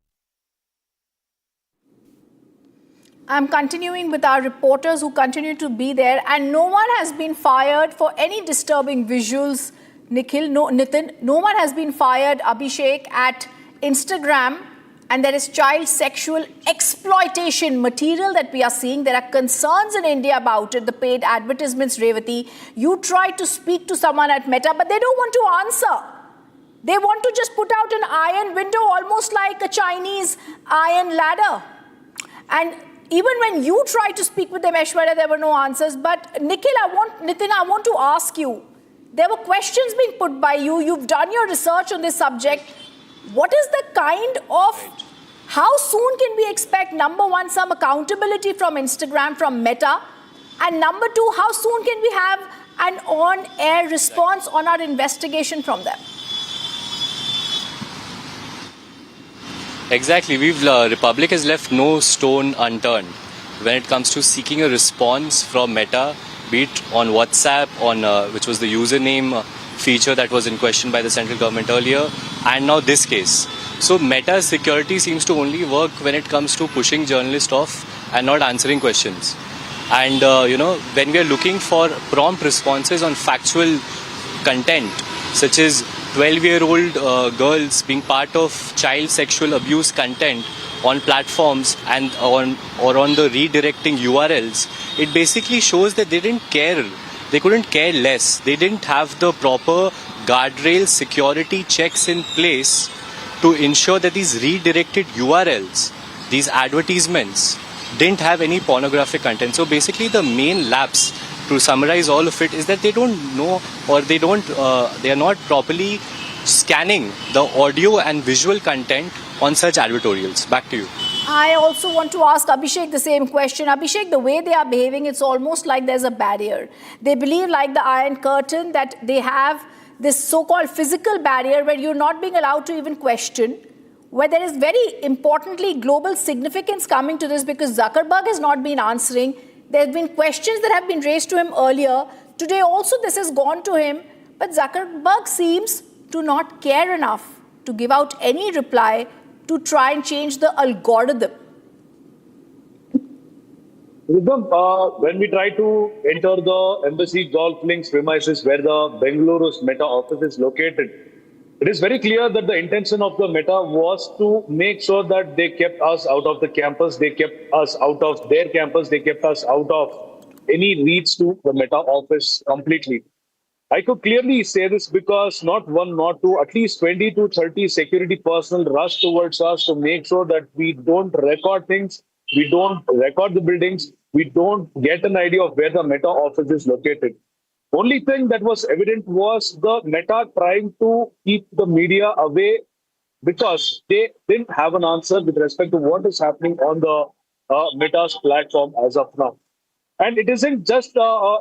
I'm continuing with our reporters who continue to be there, and no one has been fired for any disturbing visuals. Nikhil, no, Nitin, no one has been fired, Abhishek, at Instagram, and there is child sexual exploitation material that we are seeing. There are concerns in India about it, the paid advertisements, Revati. You tried to speak to someone at Meta, but they don't want to answer. They want to just put out an iron window, almost like a Chinese iron ladder. And even when you tried to speak with them, Aishwarya, there were no answers. But Nikhil, Nitin, I want to ask you, there were questions being put by you. You've done your research on this subject. What is the kind of, how soon can we expect, number one, some accountability from Instagram, from Meta? And number two, how soon can we have an on-air response on our investigation from them? Exactly. Republic has left no stone unturned when it comes to seeking a response from Meta, be it on WhatsApp, which was the username feature that was in question by the central government earlier, and now this case. So Meta's security seems to only work when it comes to pushing journalists off and not answering questions. And when we are looking for prompt responses on factual content, such as 12-year-old girls being part of child sexual abuse content on platforms and on the redirecting URLs, it basically shows that they didn't care. They couldn't care less. They didn't have the proper guardrail security checks in place to ensure that these redirected URLs, these advertisements, didn't have any pornographic content. So basically the main lapse, to summarize all of it, is that they don't know, or they are not properly scanning the audio and visual content on such advertorials. Back to you. I also want to ask Abhishek the same question. Abhishek, the way they are behaving, it's almost like there's a barrier. They believe, like the Iron Curtain, that they have this so-called physical barrier where you're not being allowed to even question, where there is very importantly global significance coming to this, because Zuckerberg has not been answering. There have been questions that have been raised to him earlier. Today also this has gone to him, but Zuckerberg seems to not care enough to give out any reply to try and change the algorithm. When we try to enter the Embassy Golf Links premises where the Bengaluru's Meta office is located, it is very clear that the intention of the Meta was to make sure that they kept us out of the campus, they kept us out of their campus, they kept us out of any reach to the Meta office completely. I could clearly say this because not one, not two, at least 20 to 30 security personnel rushed towards us to make sure that we don't record things, we don't record the buildings, we don't get an idea of where the Meta office is located. Only thing that was evident was the Meta trying to keep the media away because they didn't have an answer with respect to what is happening on the Meta's platform as of now. And it isn't just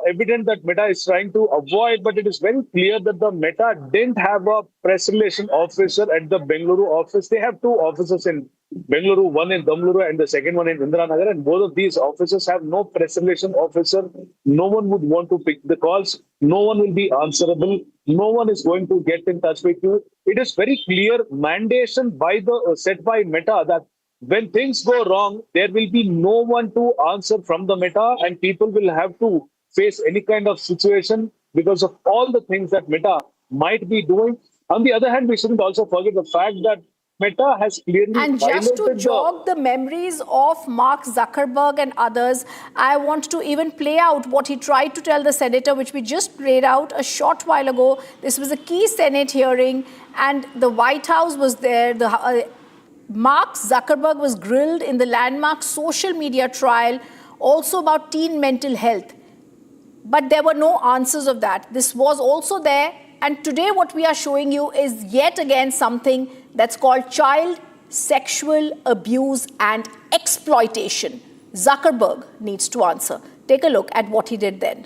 evident that Meta is trying to avoid, but it is very clear that the Meta didn't have a press relation officer at the Bengaluru office. They have two offices in Bengaluru, one in Damluru and the second one in Indiranagar. And both of these offices have no press relation officer. No one would want to pick the calls. No one will be answerable. No one is going to get in touch with you. It is very clear mandation by the set by Meta that when things go wrong, there will be no one to answer from the Meta, and people will have to face any kind of situation because of all the things that Meta might be doing. On the other hand, we shouldn't also forget the fact that Meta has clearly and just to jog the memories of Mark Zuckerberg and others, I want to even play out what he tried to tell the senator, which we just played out a short while ago. This was a key Senate hearing, and the White House was there. Mark Zuckerberg was grilled in the landmark social media trial, also about teen mental health. But there were no answers of that. This was also there. And today what we are showing you is yet again something that's called child sexual abuse and exploitation. Zuckerberg needs to answer. Take a look at what he did then.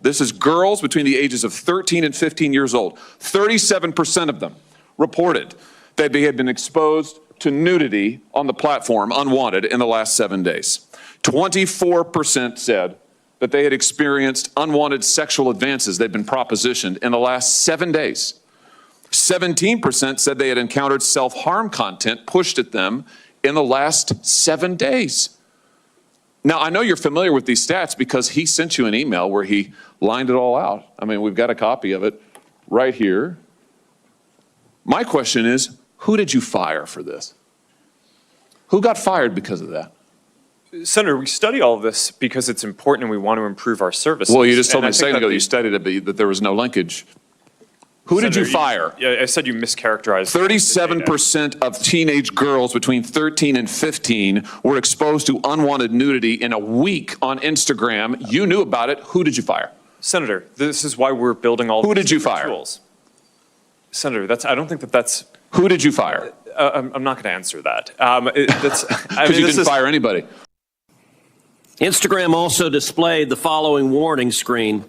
This is girls between the ages of 13 and 15 years old. 37% of them reported that they had been exposed to nudity on the platform unwanted in the last 7 days. 24% said that they had experienced unwanted sexual advances they'd been propositioned in the last 7 days. 17% said they had encountered self-harm content pushed at them in the last 7 days. Now, I know you're familiar with these stats because he sent you an email where he lined it all out. I mean, we've got a copy of it right here. My question is, who did you fire for this? Who got fired because of that? Senator, we study all of this because it's important and we want to improve our services. Well, you just told me a second ago you studied it, but there was no linkage. Who did you fire? I said you mischaracterized. 37% of teenage girls between 13 and 15 were exposed to unwanted nudity in a week on Instagram. You knew about it. Who did you fire? Senator, this is why we're building all Who did you fire? Tools. Senator, I don't think that's... Who did you fire? I'm not going to answer that. Because you didn't fire anybody. Instagram also displayed the following warning screen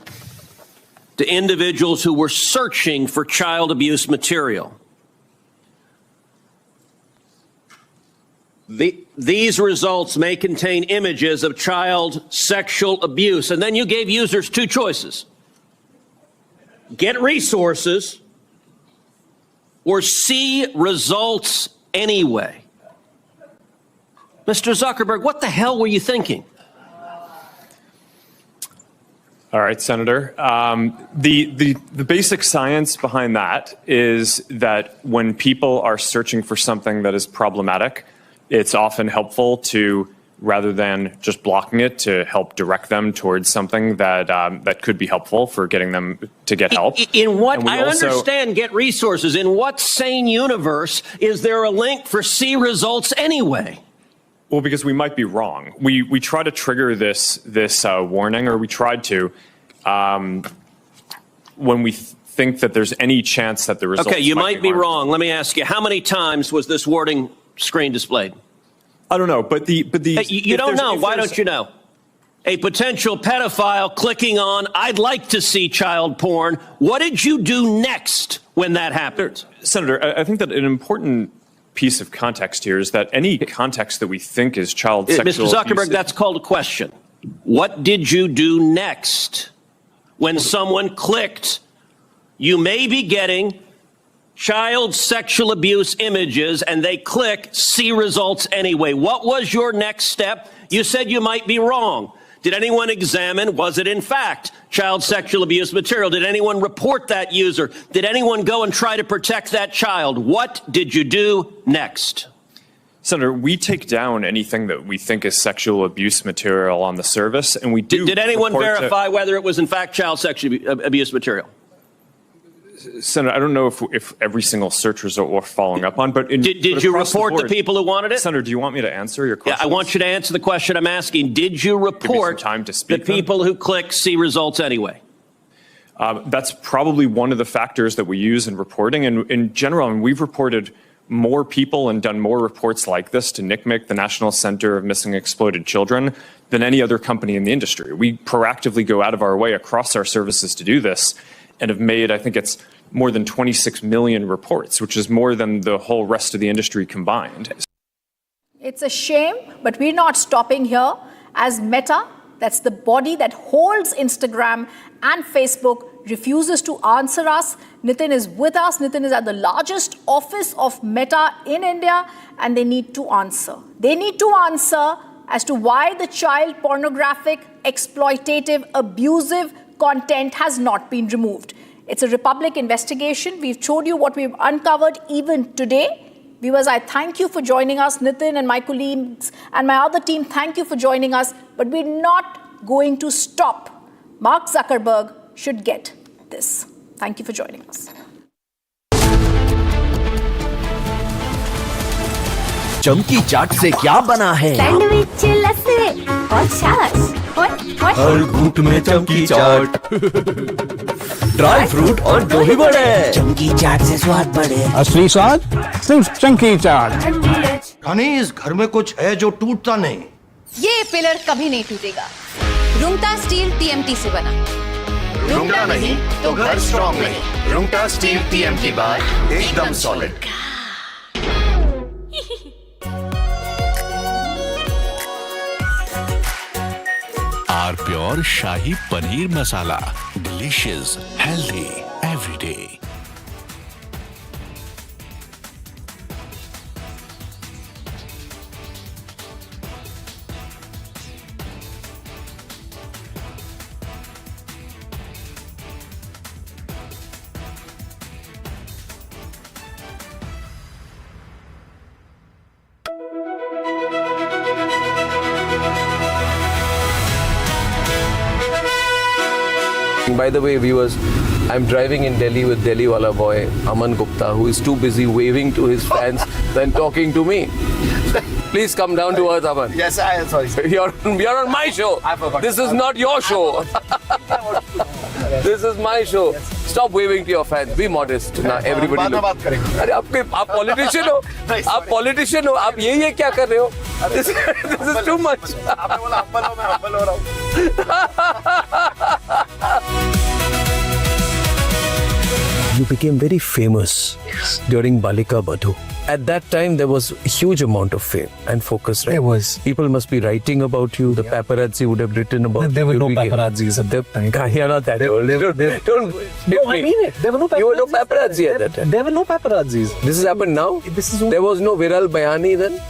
to individuals who were searching for child abuse material. These results may contain images of child sexual abuse. And then you gave users two choices: get resources or see results anyway. Mr. Zuckerberg, what the hell were you thinking? All right, Senator. The basic science behind that is that when people are searching for something that is problematic, it's often helpful to, rather than just blocking it, to help direct them towards something that could be helpful for getting them to get help. In what, I understand get resources. In what sane universe is there a link for see results anyway? Well, because we might be wrong. We try to trigger this warning, or we tried to, when we think that there's any chance that the results. Okay, you might be wrong. Let me ask you, how many times was this warning screen displayed? I don't know, but the you don't know. Why don't you know? A potential pedophile clicking on "I'd like to see child porn." What did you do next when that happened? Senator, I think that an important piece of context here is that any context that we think is child sexual Mr. Zuckerberg, abuse, that's called a question. What did you do next when someone clicked, "You may be getting child sexual abuse images," and they click "see results anyway"? What was your next step? You said you might be wrong. Did anyone examine, was it in fact child sexual abuse material? Did anyone report that user? Did anyone go and try to protect that child? What did you do next? Senator, we take down anything that we think is sexual abuse material on the service, and we do. Did anyone verify whether it was in fact child sexual abuse material? Senator, I don't know if every single search result we're following up on, but did you report the people who wanted it? Senator, do you want me to answer your question? Yeah, I want you to answer the question I'm asking. Did you report the people who click see results anyway? That's probably one of the factors that we use in reporting. And in general, I mean, we've reported more people and done more reports like this to NCMEC, the National Center of Missing and Exploited Children, than any other company in the industry. We proactively go out of our way across our services to do this, and have made, I think it's more than 26 million reports, which is more than the whole rest of the industry combined. It's a shame, but we're not stopping here. As Meta, that's the body that holds Instagram and Facebook, refuses to answer us. Nitin is with us. Nitin is at the largest office of Meta in India, and they need to answer. They need to answer as to why the child pornographic, exploitative, abusive content has not been removed. It's a Republic investigation. We've showed you what we've uncovered even today. Viewers, I thank you for joining us. Nitin and my colleagues and my other team, thank you for joining us. But we're not going to stop. Mark Zuckerberg should get this. Thank you for joining us. चमकी चाट से क्या बना है? Sandwich लस्सी और छाछ हर घूंट में चमकी चाट ड्राई फ्रूट और दही बड़े चमकी चाट से स्वाद बढ़े असली स्वाद सिर्फ चमकी चाट। हनी, इस घर में कुछ है जो टूटता नहीं। ये पिलर कभी नहीं टूटेगा। रुंगटा स्टील TMT से बना, रुंगटा नहीं तो घर स्ट्रॉन्ग नहीं। रुंगटा स्टील TMT बार एकदम solid. R pure shahi paneer masala, delicious, healthy every day. By the way, viewers, I'm driving in Delhi with Delhi wala boy Aman Gupta, who is too busy waving to his fans than talking to me. Please come down to earth, Aman. Yes, I am sorry. You're on my show. I forgot. This is not your show. This is my show. Stop waving to your fans. Be modest. Now everybody look. अरे आप politician हो. आप politician हो. आप ये क्या कर रहे हो? This is too much. आपने बोला humble हो, मैं humble हो रहा हूँ. You became very famous during Balika Badhu. At that time, there was a huge amount of fame and focus, right? There was. People must be writing about you. The paparazzi would have written about you. There were no paparazzis at that time. You're not that old. Don't No, I mean it. There were no paparazzi. You were no paparazzi at that time. There were no paparazzis. This has happened now? This is There was no Viral Bayani then?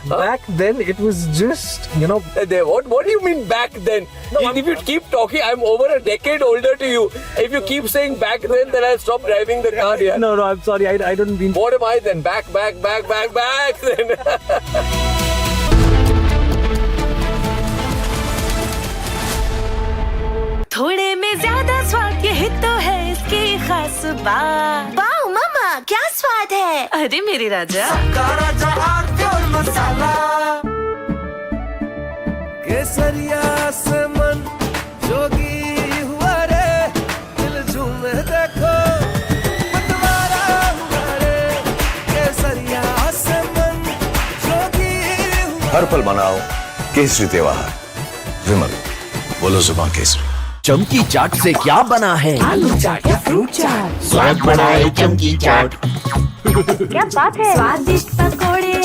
Back then, it was just, What do you mean back then? If you keep talking, I'm over a decade older to you. If you keep saying back then I'll stop driving the car here. No, I'm sorry. I don't mean... What am I then? Back then. थोड़े में ज्यादा स्वाद यही तो है इसकी खास बात। वाओ मामा, क्या स्वाद है? अरे मेरे राजा, राजा और मसाला, केसरिया से मन जोगी हुआ रे, दिल झूमे देखो बंटवारा हुआ रे, केसरिया से मन जोगी हुआ। हर पल मनाओ केसरी त्योहार। विमल, बोलो जुबान केसरी। चमकी चाट से क्या बना है? आलू चाट या फ्रूट चाट, स्वाद बढ़ाए चमकी चाट। क्या बात है? स्वादिष्ट पकोड़े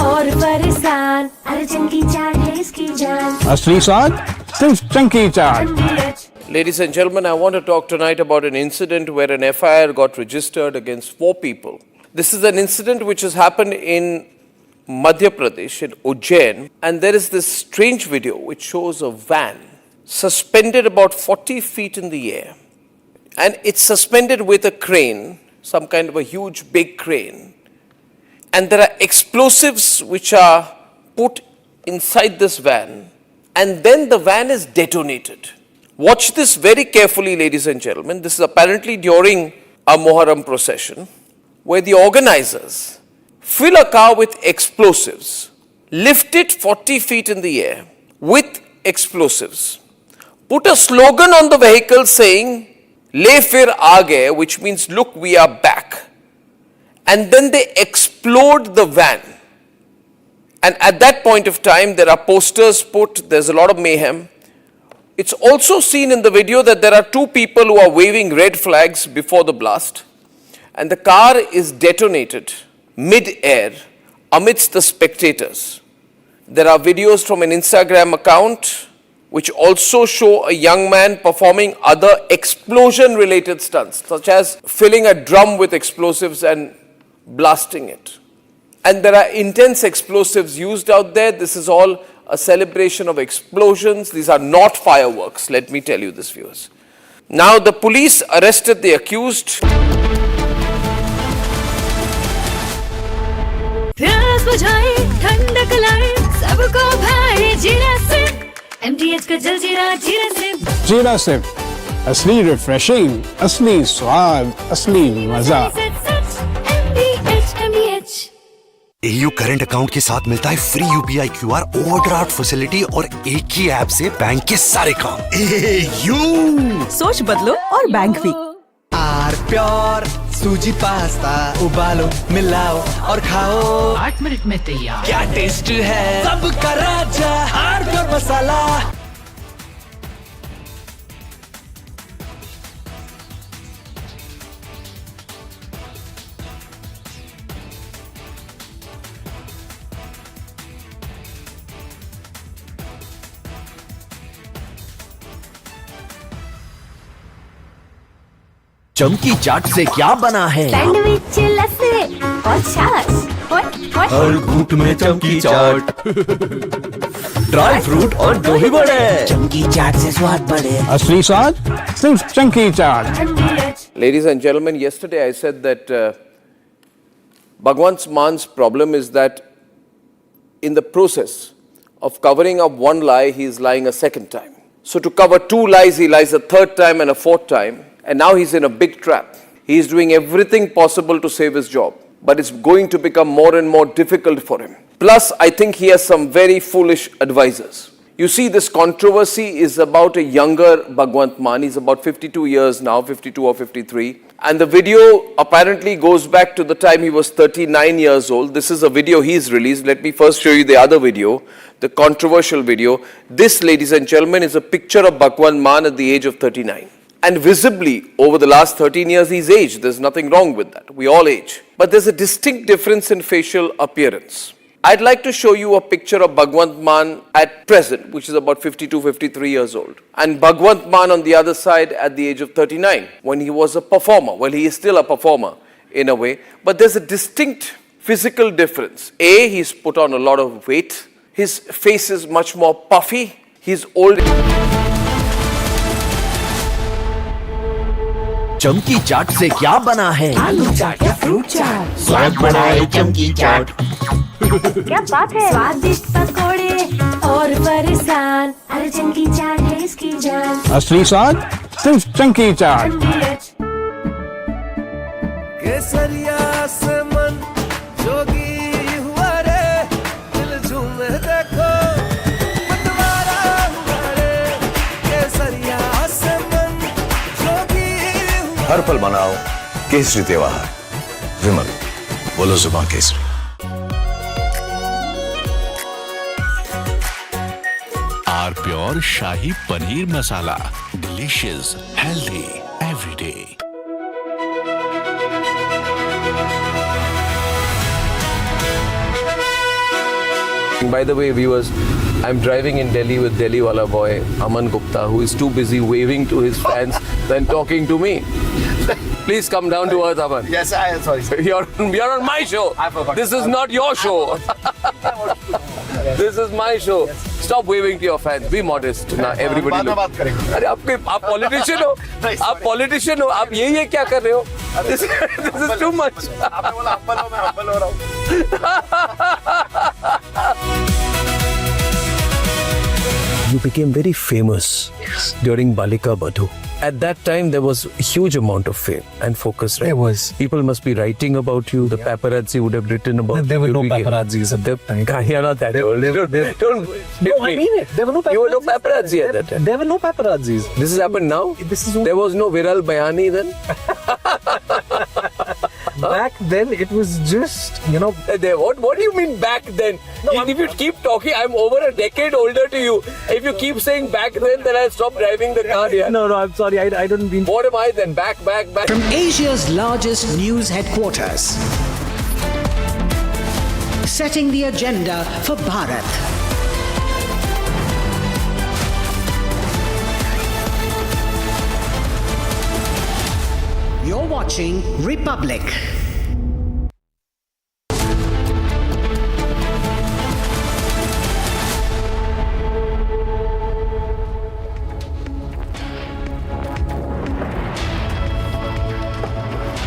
और फरसान, अरे चमकी चाट है इसकी जान। असली स्वाद सिर्फ चमकी चाट। Ladies and gentlemen, I want to talk tonight about an incident where an FIR got registered against 4 people. This is an incident which has happened in Madhya Pradesh, in Ujjain, and there is this strange video which shows a van suspended about 40 feet in the air. And it's suspended with a crane, some kind of a huge big crane. And there are explosives which are put inside this van, and then the van is detonated. Watch this very carefully, ladies and gentlemen. This is apparently during a Muharram procession, where the organizers fill a car with explosives, lift it 40 feet in the air with explosives, put a slogan on the vehicle saying, "Le fir aage," which means, look, we are back. And then they explode the van. And at that point of time, there are posters put, there's a lot of mayhem. It's also seen in the video that there are 2 people who are waving red flags before the blast. And the car is detonated mid-air amidst the spectators. There are videos from an Instagram account which also show a young man performing other explosion-related stunts, such as filling a drum with explosives and blasting it. And there are intense explosives used out there. This is all a celebration of explosions. These are not fireworks, let me tell you this, viewers. Now, the police arrested the accused. MTH का जलजीरा जीरा SIP. जीरा SIP, असली refreshing, असली स्वाद, असली मजा। AU current account के साथ मिलता है free UPI QR overdraft facility और एक ही ऐप से बैंक के सारे काम। AU सोच बदलो और बैंक भी। आर प्योर सूजी पास्ता उबालो मिलाओ और खाओ 8 मिनट में तैयार। क्या टेस्ट है सबका राजा आर प्योर मसाला। चमकी चाट से क्या बना है? सैंडविच लस्सी और छाछ हर घूंट में चमकी चाट। ड्राई फ्रूट और दही बड़े, चमकी चाट से स्वाद बढ़े। असली स्वाद सिर्फ chunky chaat. Ladies and gentlemen, yesterday I said that Bhagwant Man's problem is that in the process of covering up one lie, he is lying a second time. So to cover two lies, he lies a third time and a fourth time. And now he's in a big trap. He is doing everything possible to save his job. But it's going to become more and more difficult for him. Plus, I think he has some very foolish advisors. You see, this controversy is about a younger Bhagwant Mann. He's about 52 years now, 52 or 53. And the video apparently goes back to the time he was 39 years old. This is a video he's released. Let me first show you the other video, the controversial video. This, ladies and gentlemen, is a picture of Bhagwant Mann at the age of 39. And visibly, over the last 13 years, he's aged. There's nothing wrong with that. We all age. But there's a distinct difference in facial appearance. I'd like to show you a picture of Bhagwant Mann at present, which is about 52, 53 years old. And Bhagwant Mann on the other side at the age of 39, when he was a performer. Well, he is still a performer in a way. But there's a distinct physical difference. A, he's put on a lot of weight. His face is much more puffy. He's old. चमकी चाट से क्या बना है? आलू चाट या fruit चाट, स्वाद बढ़ाए चमकी चाट। क्या बात है? स्वादिष्ट पकोड़े और फरसान, अरे चमकी चाट है इसकी जान। असली स्वाद सिर्फ चंकी चाट। केसरिया से मन जोगी हुआ रे, दिल झूमे देखो मतवारा हुआ रे। केसरिया से मन जोगी हुआ। हर पल मनाओ केसरी त्योहार। विमल, बोलो जुबां Kesari. R pure shahi paneer masala, delicious, healthy everyday. By the way, viewers, I'm driving in Delhi with Delhi wala boy Aman Gupta, who is too busy waving to his fans than talking to me. Please come down to earth, Aman. Yes, I am sorry. You're on my show. I forgot. This is not your show. This is my show. Stop waving to your fans. Be modest. Now everybody look. अरे आप politician हो. आप politician हो. आप ये क्या कर रहे हो? This is too much. आपने बोला humble हो, मैं humble हो रहा हूँ. You became very famous during Balika Badhu. At that time, there was a huge amount of fame and focus. Right? There was. People must be writing about you. The paparazzi would have written about you. There were no paparazzis at that time. You're not that old. Don't No, I mean it. There were no paparazzis. You were no paparazzi at that time. There were no paparazzis. This has happened now? There was no Viral Bayani then? Back then, it was just, What do you mean back then? If you keep talking, I'm over a decade older to you. If you keep saying back then I'll stop driving the car here. No, I'm sorry. I don't mean. What am I then? Back. From Asia's largest news headquarters, setting the agenda for Bharat. You're watching Republic.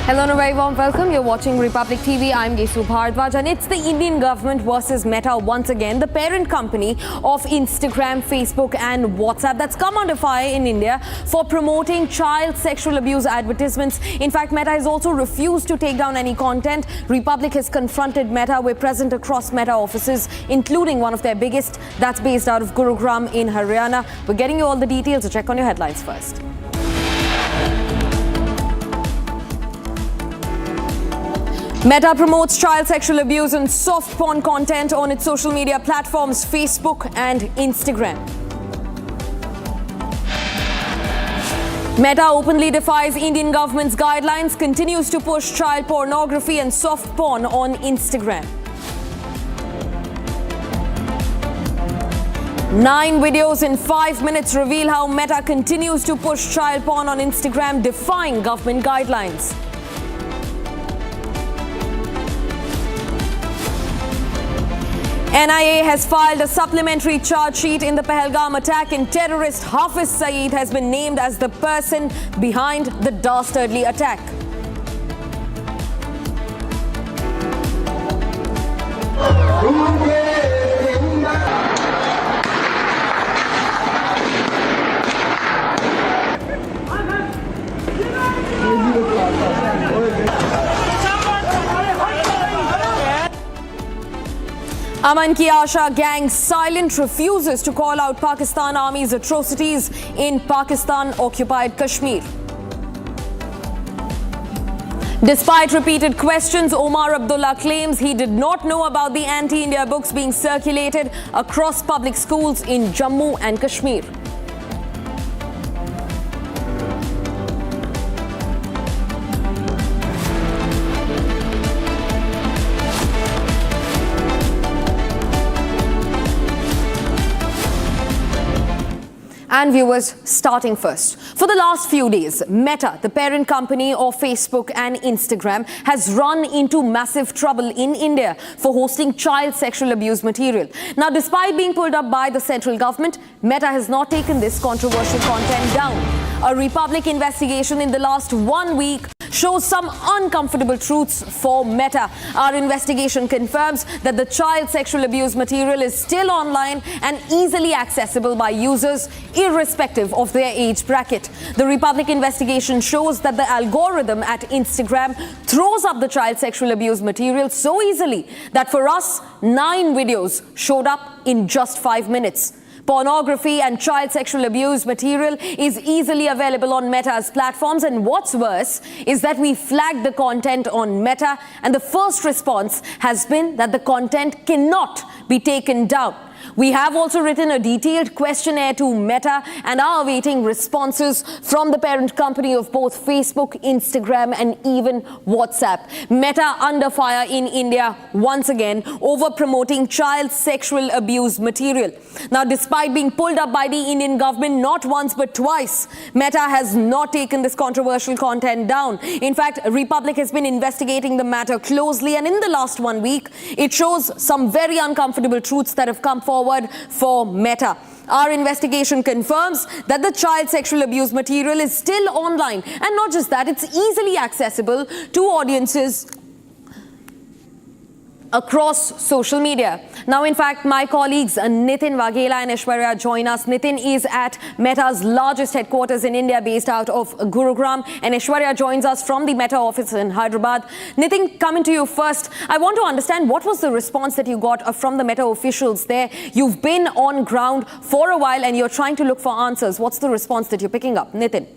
Hello and a very warm welcome. You're watching Republic TV. I'm Gesu Bhardwaj, and it's the Indian government versus Meta once again, the parent company of Instagram, Facebook and WhatsApp that's come under fire in India for promoting child sexual abuse advertisements. In fact, Meta has also refused to take down any content. Republic has confronted Meta. We're present across Meta offices, including one of their biggest that's based out of Gurugram in Haryana. We're getting you all the details, so check on your headlines first. Meta promotes child sexual abuse and soft porn content on its social media platforms Facebook and Instagram. Meta openly defies Indian government's guidelines, continues to push child pornography and soft porn on Instagram. 9 videos in 5 minutes reveal how Meta continues to push child porn on Instagram, defying government guidelines. NIA has filed a supplementary charge sheet in the Pahalgam attack, and terrorist Hafiz Saeed has been named as the person behind the dastardly attack. Aman Ki Asha gang silent refuses to call out Pakistan Army's atrocities in Pakistan-occupied Kashmir. Despite repeated questions, Omar Abdullah claims he did not know about the anti-India books being circulated across public schools in Jammu and Kashmir. And viewers, starting first. For the last few days, Meta, the parent company of Facebook and Instagram, has run into massive trouble in India for hosting child sexual abuse material. Now, despite being pulled up by the central government, Meta has not taken this controversial content down. A Republic investigation in the last 1 week shows some uncomfortable truths for Meta. Our investigation confirms that the child sexual abuse material is still online and easily accessible by users, irrespective of their age bracket. The Republic investigation shows that the algorithm at Instagram throws up the child sexual abuse material so easily that for us, 9 videos showed up in just 5 minutes. Pornography and child sexual abuse material is easily available on Meta's platforms, and what's worse is that we flagged the content on Meta, and the first response has been that the content cannot be taken down. We have also written a detailed questionnaire to Meta and are awaiting responses from the parent company of both Facebook, Instagram, and even WhatsApp. Meta under fire in India once again over promoting child sexual abuse material. Now, despite being pulled up by the Indian government not once but twice, Meta has not taken this controversial content down. In fact, Republic has been investigating the matter closely, and in the last 1 week, it shows some very uncomfortable truths that have come forward for Meta. Our investigation confirms that the child sexual abuse material is still online, and not just that, it's easily accessible to audiences across social media. Now, in fact, my colleagues Nitin Waghela and Aishwarya join us. Nitin is at Meta's largest headquarters in India, based out of Gurugram, and Aishwarya joins us from the Meta office in Hyderabad. Nitin, coming to you first, I want to understand what was the response that you got from the Meta officials there. You've been on ground for a while and you're trying to look for answers. What's the response that you're picking up? Nitin.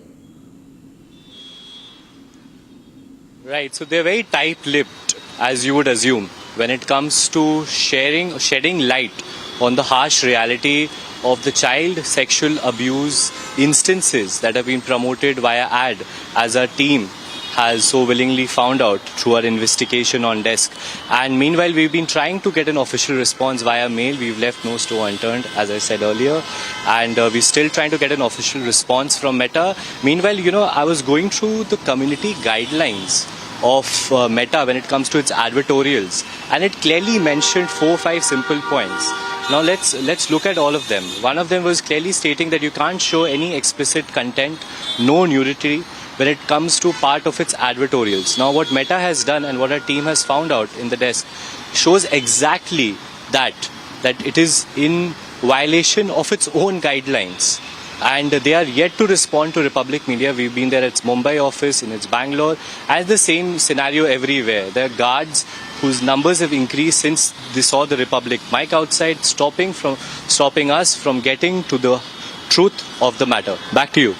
Right, so they're very tight-lipped, as you would assume, when it comes to shedding light on the harsh reality of the child sexual abuse instances that have been promoted via ad, as our team has so willingly found out through our investigation on desk. And meanwhile, we've been trying to get an official response via mail. We've left no stone unturned, as I said earlier, and we're still trying to get an official response from Meta. Meanwhile, I was going through the community guidelines of Meta when it comes to its advertorials, and it clearly mentioned 4 or 5 simple points. Now let's look at all of them. One of them was clearly stating that you can't show any explicit content, no nudity, when it comes to part of its advertorials. Now, what Meta has done and what our team has found out in the desk shows exactly that it is in violation of its own guidelines. And they are yet to respond to Republic Media. We've been there at its Mumbai office, in its Bangalore, and the same scenario everywhere. There are guards whose numbers have increased since they saw the Republic mic outside, stopping us from getting to the truth of the matter. Back to you.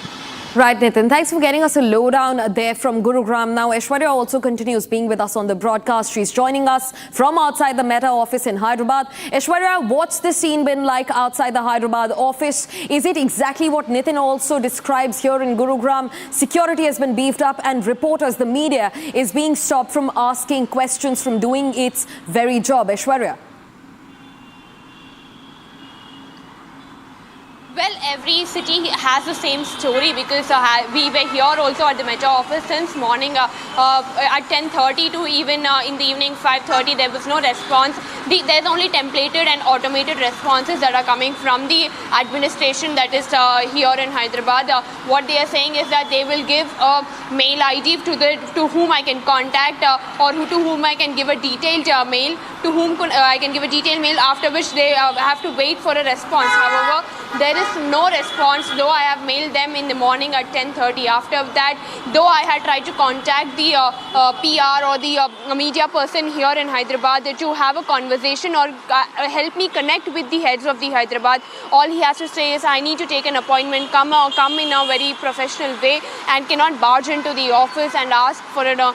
Right, Nitin. Thanks for getting us a lowdown there from Gurugram. Now, Aishwarya also continues being with us on the broadcast. She's joining us from outside the Meta office in Hyderabad. Aishwarya, what's the scene been like outside the Hyderabad office? Is it exactly what Nitin also describes here in Gurugram? Security has been beefed up and reporters, the media, is being stopped from asking questions, from doing its very job. Aishwarya. Well, every city has the same story because we were here also at the Meta office since morning at 10:30 to even in the evening 5:30. There was no response. There's only templated and automated responses that are coming from the administration that is here in Hyderabad. What they are saying is that they will give a mail ID to whom I can contact or to whom I can give a detailed mail, to whom I can give a detailed mail, after which they have to wait for a response. However, there is no response, though I have mailed them in the morning at 10:30. After that, though I had tried to contact the PR or the media person here in Hyderabad to have a conversation or help me connect with the heads of the Hyderabad, all he has to say is, I need to take an appointment, come in a very professional way, and cannot barge into the office and ask for a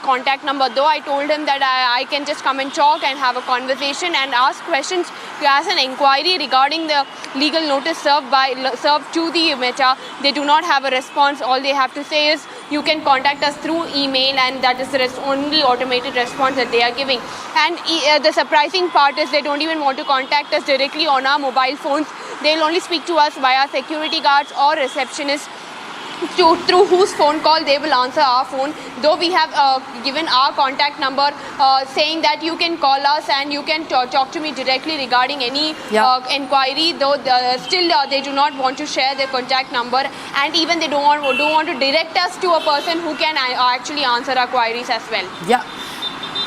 contact number. Though I told him that I can just come and talk and have a conversation and ask questions as an inquiry regarding the legal notice served to the Meta. They do not have a response. All they have to say is, you can contact us through email, and that is the only automated response that they are giving. And the surprising part is they don't even want to contact us directly on our mobile phones. They'll only speak to us via security guards or receptionists, through whose phone call they will answer our phone. Though we have given our contact number saying that you can call us and you can talk to me directly regarding any inquiry, though still they do not want to share their contact number, and even they don't want to direct us to a person who can actually answer our queries as well. Yeah.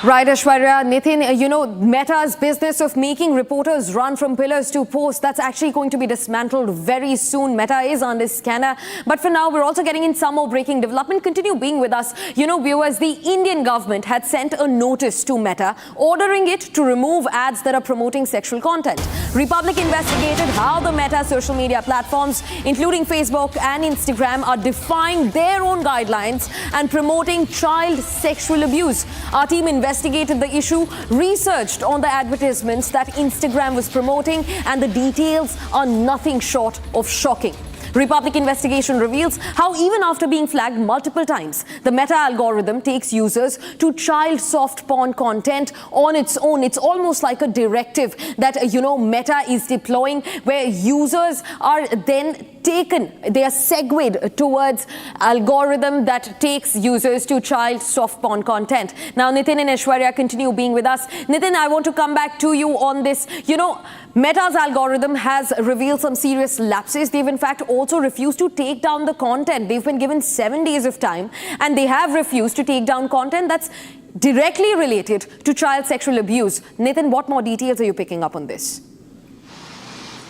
Right, Aishwarya. Nitin, you know, Meta's business of making reporters run from pillars to posts, that's actually going to be dismantled very soon. Meta is on this scanner. But for now, we're also getting in some more breaking development. Continue being with us. You know, viewers, the Indian government had sent a notice to Meta ordering it to remove ads that are promoting sexual content. Republic investigated how the Meta social media platforms, including Facebook and Instagram, are defying their own guidelines and promoting child sexual abuse. Our team investigated the issue, researched on the advertisements that Instagram was promoting, and the details are nothing short of shocking. Republic investigation reveals how even after being flagged multiple times, the Meta algorithm takes users to child soft porn content on its own. It's almost like a directive that, you know, Meta is deploying, where users are then they are segued towards algorithm that takes users to child soft porn content. Now, Nitin and Aishwarya continue being with us. Nitin, I want to come back to you on this. You know, Meta's algorithm has revealed some serious lapses. They've in fact also refused to take down the content. They've been given 7 days of time, and they have refused to take down content that's directly related to child sexual abuse. Nitin, what more details are you picking up on this?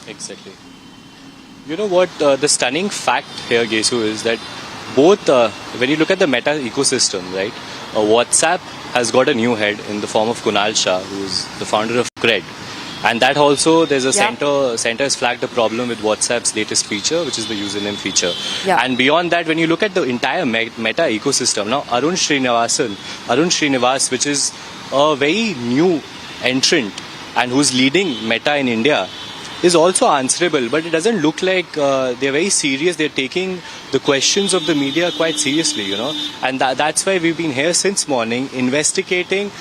Exactly. You know what, the stunning fact here, Gesu, is that both, when you look at the Meta ecosystem, right, WhatsApp has got a new head in the form of Kunal Shah, who is the founder of Cred. And that also, there's a center has flagged a problem with WhatsApp's latest feature, which is the username feature. And beyond that, when you look at the entire Meta ecosystem, now Arun Srinivas, which is a very new entrant and who's leading Meta in India, is also answerable, but it doesn't look like they're very serious. They're taking the questions of the media quite seriously, you know, and that's why we've been here since morning investigating,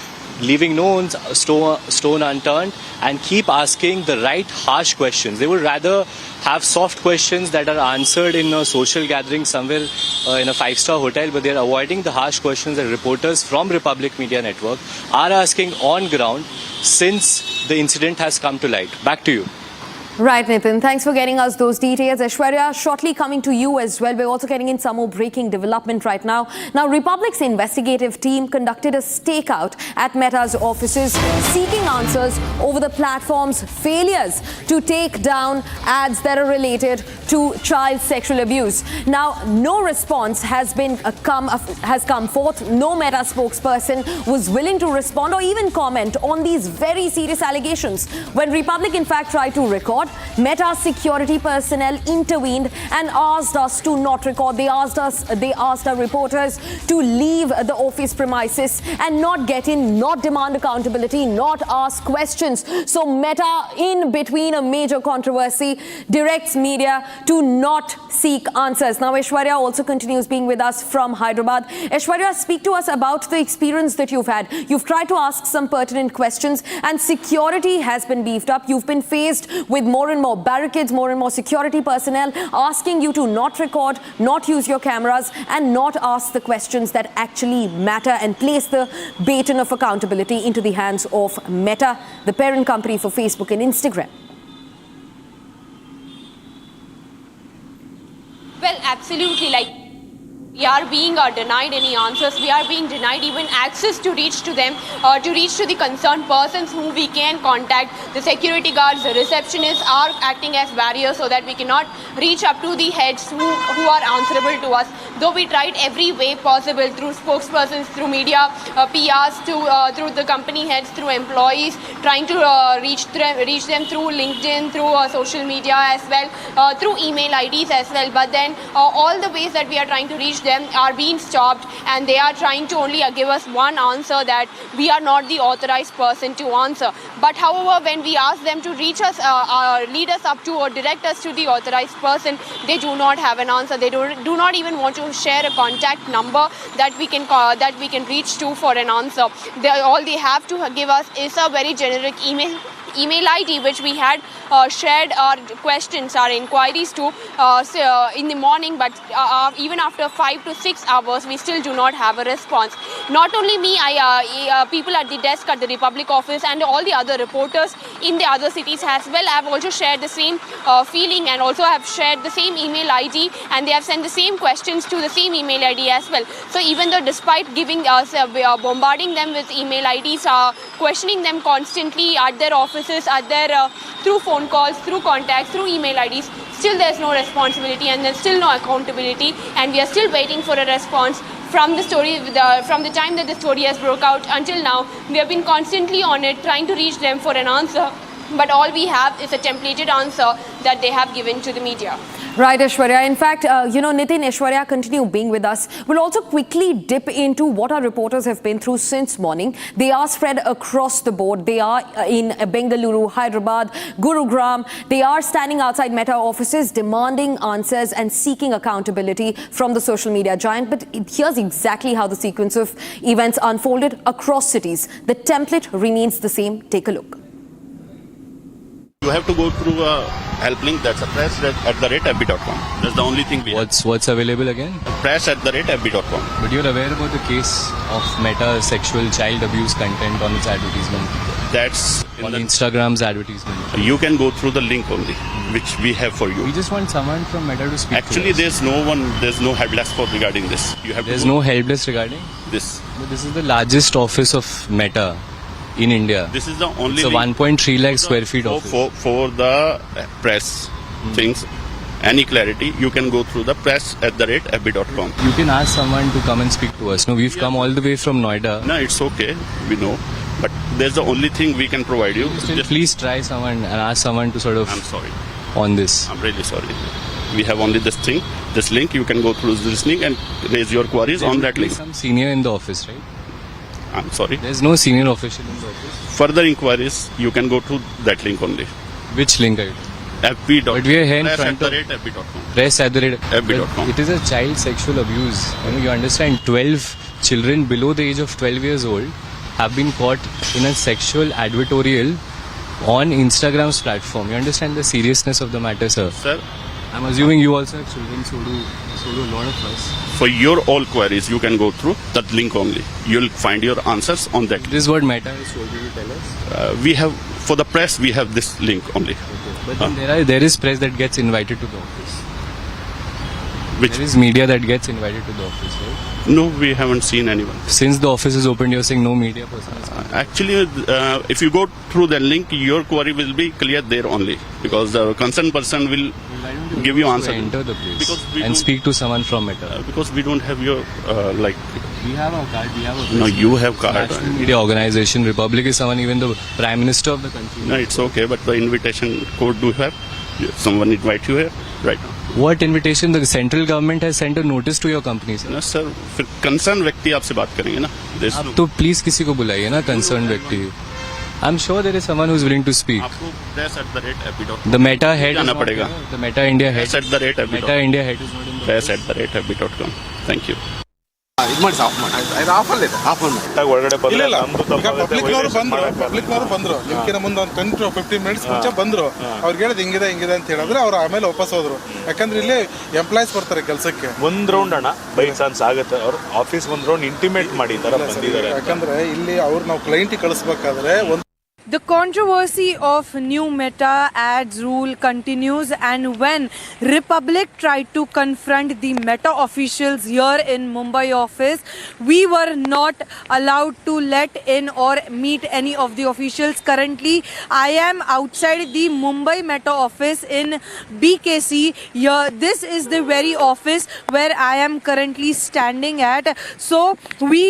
leaving no stone unturned, and keep asking the right harsh questions. They would rather have soft questions that are answered in a social gathering somewhere in a 5-star hotel, but they're avoiding the harsh questions that reporters from Republic Media Network are asking on ground since the incident has come to light. Back to you. Right, Nitin. Thanks for getting us those details. Aishwarya, shortly coming to you as well. We're also getting in some more breaking development right now. Now, Republic's investigative team conducted a stakeout at Meta's offices, seeking answers over the platform's failures to take down ads that are related to child sexual abuse. Now, no response has come forth. No Meta spokesperson was willing to respond or even comment on these very serious allegations. When Republic, in fact, tried to record, Meta security personnel intervened and asked us to not record. They asked our reporters to leave the office premises and not get in, not demand accountability, not ask questions. So Meta, in between a major controversy, directs media to not seek answers. Now, Aishwarya also continues being with us from Hyderabad. Aishwarya, speak to us about the experience that you've had. You've tried to ask some pertinent questions, and security has been beefed up. You've been faced with more more and more barricades, more and more security personnel asking you to not record, not use your cameras, and not ask the questions that actually matter, and place the baton of accountability into the hands of Meta, the parent company for Facebook and Instagram. Well, absolutely. Like, we are being denied any answers. We are being denied even access to reach to them, to reach to the concerned persons who we can contact. The security guards, the receptionists are acting as barriers so that we cannot reach up to the heads who are answerable to us. Though we tried every way possible, through spokespersons, through media, PRs, through the company heads, through employees, trying to reach them through LinkedIn, through social media as well, through email IDs as well. But then all the ways that we are trying to reach them are being stopped, and they are trying to only give us one answer, that we are not the authorized person to answer. But however, when we ask them to reach us, lead us up to or direct us to the authorized person, they do not have an answer. They do not even want to share a contact number that we can call, that we can reach to for an answer. All they have to give us is a very generic email ID, which we had shared our questions, our inquiries to in the morning, but even after 5 to 6 hours, we still do not have a response. Not only me, people at the desk at the Republic office and all the other reporters in the other cities as well have also shared the same feeling, and also have shared the same email ID, and they have sent the same questions to the same email ID as well. So even though despite giving us, bombarding them with email IDs, questioning them constantly at their offices, at their through phone calls, through contacts, through email IDs, still there's no responsibility and there's still no accountability, and we are still waiting for a response from the story, from the time that the story has broke out until now. We have been constantly on it, trying to reach them for an answer, but all we have is a templated answer that they have given to the media. Right, Aishwarya. In fact, Nitin, Aishwarya, continue being with us. We'll also quickly dip into what our reporters have been through since morning. They are spread across the board. They are in Bengaluru, Hyderabad, Gurugram. They are standing outside Meta offices, demanding answers and seeking accountability from the social media giant. But here's exactly how the sequence of events unfolded across cities. The template remains the same. Take a look. You have to go through a help link, that's a press@fb.com. That's the only thing we have. What's available again? Press@fb.com. But you're aware about the case of Meta sexual child abuse content on its advertisement? That's on Instagram's advertisement. You can go through the link only, which we have for you. We just want someone from Meta to speak Actually, to us. there's no help desk for regarding this. You have There's no help desk regarding? This. But this is the largest office of Meta in India. This is the only. It's a 1.3 lakh square feet office. For the press things, any clarity, you can go through the press@fb.com. You can ask someone to come and speak to us. No, we've come all the way from Noida. No, it's okay. We know. But there's the only thing we can provide you. Please try someone and ask someone to sort of. I'm sorry. On this. I'm really sorry. We have only this thing, this link. You can go through this link and raise your queries on that link. Some senior in the office, right? I'm sorry. There's no senior official in the office. Further inquiries, you can go to that link only. Which link are you? FB.com. But we are here in front of FB.com. Press@fb.com. It is a child sexual abuse. You understand, 12 children below the age of 12 years old have been caught in a sexual advertorial on Instagram's platform. You understand the seriousness of the matter, sir? Sir, I'm assuming you also have children, so do a lot of us. For your all queries, you can go through that link only. You'll find your answers on that. This is what Meta has told you to tell us? We have, for the press, we have this link only. Okay. But then there is press that gets invited to the office. Which? There is media that gets invited to the office, right? No, we haven't seen anyone. Since the office is opened, you're saying no media person is coming. Actually, if you go through the link, your query will be clear there only. Because the concerned person will give you answer. Enter the place and speak to someone from Meta. Because we don't have your, like... We have our card, we have a... No, you have card. National Media Organization, Republic is someone, even the Prime Minister of the country. No, it's okay, but the invitation code do you have? Someone invite you here right now. What invitation? The central government has sent a notice to your company, sir. No, sir. फिर concerned व्यक्ति आपसे बात करेंगे ना. आप तो please किसी को बुलाइए ना concerned व्यक्ति. I'm sure there is someone who's willing to speak. आपको press@fb.com. The Meta head जाना is पड़ेगा. The Meta India head. Press@fb.com. Meta India head is not in the Press@fb.com. Thank you. ಇದು ಮಾಡಿ ಆಫ್ ಮಾಡಿ ಆಫಲ್ಲಿ of ಮಾಡಿ ಒಳಗಡೆ ಪಬ್ಲಿಕ್ನವರು ಬಂದ್ರು ನಿಮ್ಕಿನ ಮುಂದೆ ಒಂದು 10 to 15 minutes ಮುಂಚೆ ಬಂದ್ರು ಅವ್ರಿಗೆ ಹೇಳಿದ್ ಹಿಂಗಿದೆ ಅಂತ ಹೇಳಿದ್ರೆ ಅವ್ರು ಆಮೇಲೆ ವಾಪಸ್ ಹೋದ್ರು. ಯಾಕಂದ್ರೆ ಇಲ್ಲಿ ಎಂಪ್ಲಾಯ್ಸ್ ಬರ್ತಾರೆ ಕೆಲಸಕ್ಕೆ. ಒಂದ್ ರೌಂಡ್ ಅಣ್ಣ ಬೈ ಚಾನ್ಸ್ ಆಗುತ್ತೆ ಅವ್ರ ಆಫೀಸ್ ಒಂದ್ ರೌಂಡ್ ಇಂಟಿಮೇಟ್ ಮಾಡಿ ತರ ಬಂದಿದ್ದಾರೆ. ಯಾಕಂದ್ರೆ ಇಲ್ಲಿ ಅವ್ರು ನಾವು client ಕಳಿಸ್ಬೇಕಾದ್ರೆ The controversy of new Meta ads rule continues, and when Republic tried to confront the Meta officials here in Mumbai office, we were not allowed to let in or meet any of the officials. Currently, I am outside the Mumbai Meta office in BKC. Here, this is the very office where I am currently standing at. So we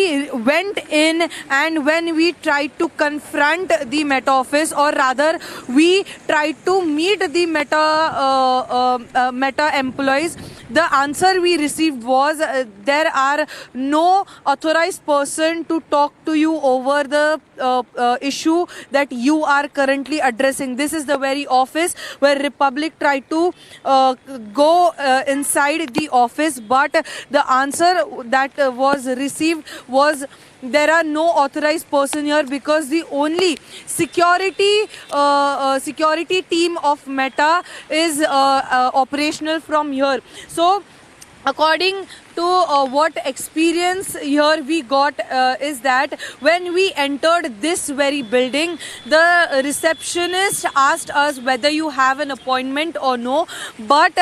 went in, and when we tried to confront the Meta office, or rather we tried to meet the Meta employees, the answer we received was there are no authorized person to talk to you over the issue that you are currently addressing. This is the very office where Republic tried to go inside the office, but the answer that was received was there are no authorized person here, because the only security team of Meta is operational from here. So according to what experience here we got is that when we entered this very building, the receptionist asked us whether you have an appointment or no, but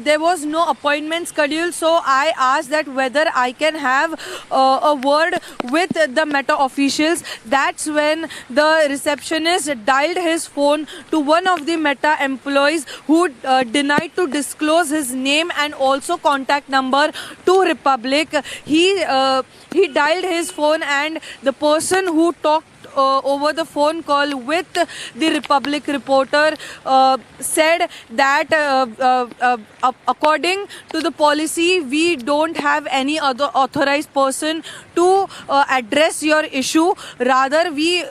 there was no appointment scheduled. So I asked that whether I can have a word with the Meta officials. That's when the receptionist dialed his phone to one of the Meta employees who denied to disclose his name and also contact number to Republic. He dialed his phone, and the person who talked over the phone call with the Republic reporter said that according to the policy, we don't have any other authorized person to address your issue. Rather, we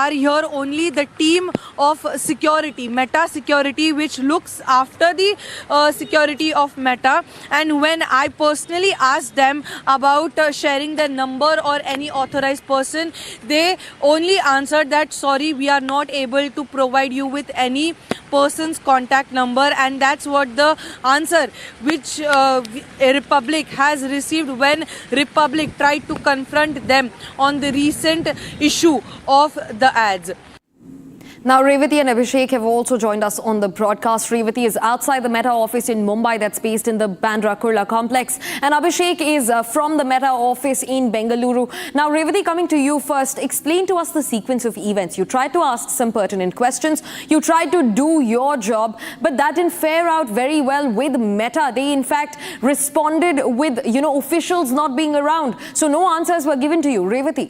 are here only the team of security, Meta security, which looks after the security of Meta. And when I personally asked them about sharing the number or any authorized person, they only answered that sorry, we are not able to provide you with any person's contact number. And that's what the answer which Republic has received when Republic tried to confront them on the recent issue of the ads. Now, Revati and Abhishek have also joined us on the broadcast. Revati is outside the Meta office in Mumbai that's based in the Bandra Kurla complex. And Abhishek is from the Meta office in Bengaluru. Now, Revati, coming to you first, explain to us the sequence of events. You tried to ask some pertinent questions. You tried to do your job, but that didn't fare out very well with Meta. They, in fact, responded with, officials not being around. So no answers were given to you. Revati.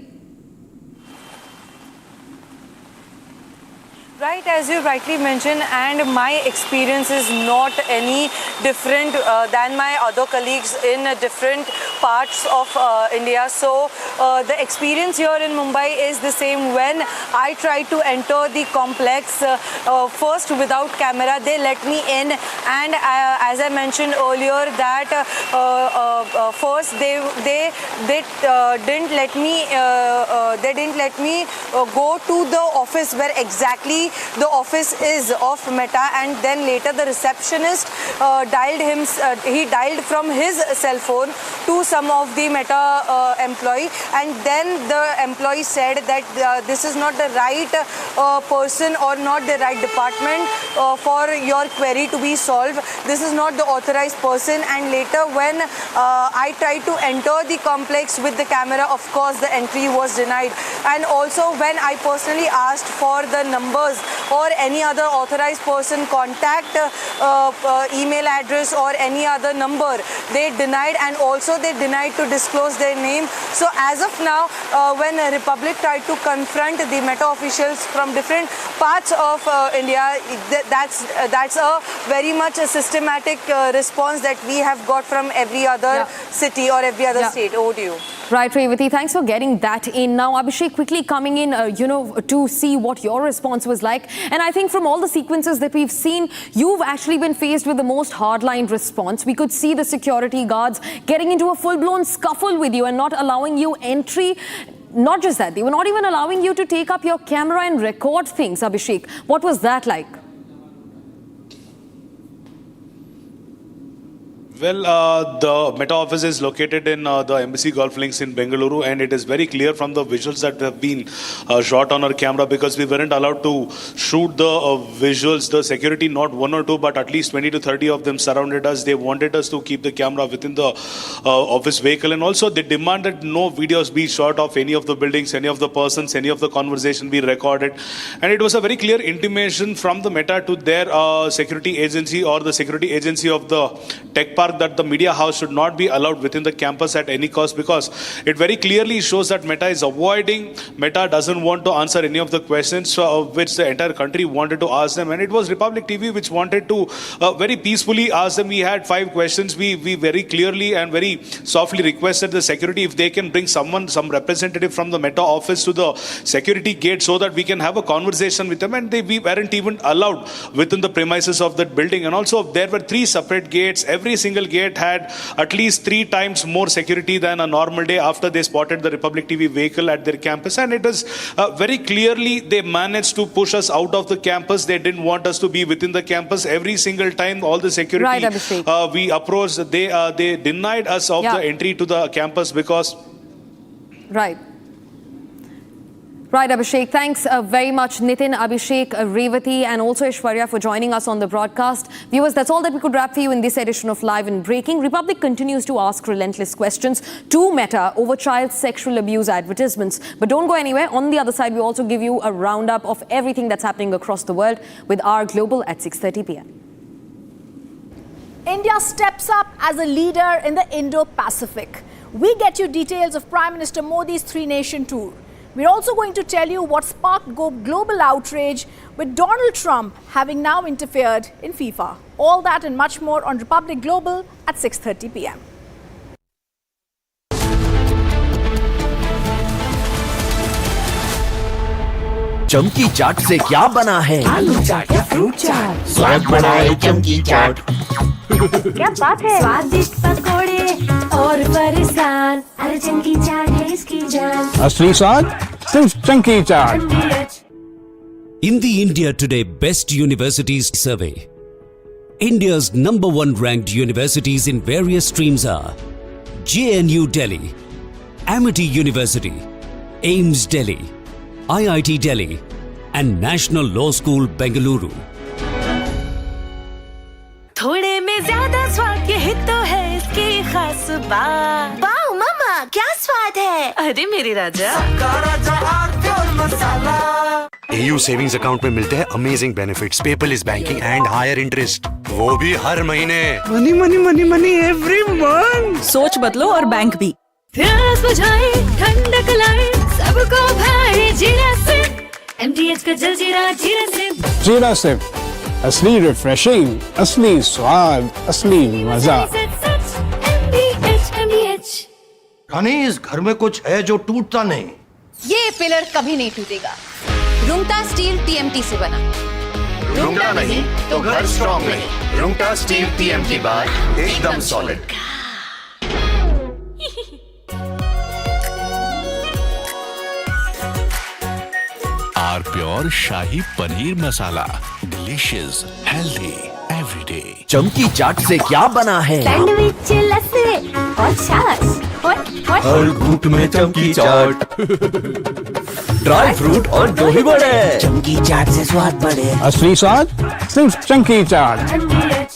Right, as you rightly mentioned, and my experience is not any different than my other colleagues in different parts of India. So the experience here in Mumbai is the same. When I tried to enter the complex, first without camera, they let me in, and as I mentioned earlier that first they didn't let me go to the office where exactly the office is of Meta, and then later the receptionist dialed from his cell phone to some of the Meta employee, and then the employee said that this is not the right person or not the right department for your query to be solved. This is not the authorized person. And later when I tried to enter the complex with the camera, of course the entry was denied. And also when I personally asked for the numbers or any other authorized person contact email address or any other number, they denied, and also they denied to disclose their name. So as of now, when Republic tried to confront the Meta officials from different parts of India, that's a very much a systematic response that we have got from every other city or every other state. Over to you. Right, Revati, thanks for getting that in. Now, Abhishek, quickly coming in, to see what your response was like. And I think from all the sequences that we've seen, you've actually been faced with the most hardline response. We could see the security guards getting into a full-blown scuffle with you and not allowing you entry. Not just that, they were not even allowing you to take up your camera and record things, Abhishek. What was that like? Well, the Meta office is located in the Embassy Golf Links in Bengaluru, and it is very clear from the visuals that have been shot on our camera, because we weren't allowed to shoot the visuals. The security, not one or two, but at least 20 to 30 of them surrounded us. They wanted us to keep the camera within the office vehicle, and also they demanded no videos be shot of any of the buildings, any of the persons, any of the conversation be recorded. And it was a very clear intimation from the Meta to their security agency or the security agency of the tech park that the media house should not be allowed within the campus at any cost, because it very clearly shows that Meta is avoiding. Meta doesn't want to answer any of the questions which the entire country wanted to ask them, and it was Republic TV which wanted to very peacefully ask them. We had 5 questions. We very clearly and very softly requested the security if they can bring some representative from the Meta office to the security gate so that we can have a conversation with them, and we weren't even allowed within the premises of that building. And also there were 3 separate gates. Every single gate had at least 3 times more security than a normal day after they spotted the Republic TV vehicle at their campus. And it was very clearly they managed to push us out of the campus. They didn't want us to be within the campus. Every single time all the security we approached, they denied us of the entry to the campus because... Right. Right, Abhishek. Thanks very much, Nitin, Abhishek, Revati, and also Ishwarya for joining us on the broadcast. Viewers, that's all that we could wrap for you in this edition of Live and Breaking. Republic continues to ask relentless questions to Meta over child sexual abuse advertisements. But don't go anywhere. On the other side, we also give you a roundup of everything that's happening across the world with our Global at 6:30 p.m. India steps up as a leader in the Indo-Pacific. We get you details of Prime Minister Modi's 3-nation tour. We're also going to tell you what sparked global outrage with Donald Trump having now interfered in FIFA. All that and much more on Republic Global at 6:30 p.m. चमकी चाट से क्या बना है? आलू चाट या fruit चाट? स्वाद बढ़ाए चमकी चाट। क्या बात है? स्वादिष्ट पकोड़े और परेशान, अरे चमकी चाट है इसकी जान। असली स्वाद सिर्फ चमकी चाट। In the India Today Best Universities Survey, India's #1 ranked universities in various streams are JNU Delhi, Amity University, AIMS Delhi, IIT Delhi, and National Law School Bengaluru. थोड़े में ज्यादा स्वाद, यही तो है इसकी खास बात। वाओ मामा, क्या स्वाद है? अरे मेरे राजा, AU सेविंग्स अकाउंट में मिलते हैं amazing benefits, paperless banking and higher interest, वो भी हर महीने। Money money money money every month. सोच बदलो और बैंक भी। प्यास बुझाए, ठंडक लाए, सबको भाए जीरा से। MTH का जल जीरा, जीरा से। जीरा से असली रिफ्रेशिंग, असली स्वाद, असली मजा। हनीज, घर में कुछ है जो टूटता नहीं। ये पिलर कभी नहीं टूटेगा। रुंगटा स्टील TMT से बना। रुंगटा नहीं तो घर स्ट्रॉन्ग नहीं। रुंगटा स्टील TMT बार एकदम solid. R pure shahi paneer masala, delicious, healthy everyday. चमकी चाट से क्या बना है? सैंडविच, लस्सी और छाछ और हर घूंट में चमकी चाट। ड्राई फ्रूट और दही बड़े, चमकी चाट से स्वाद बढ़े। असली स्वाद सिर्फ चमकी चाट।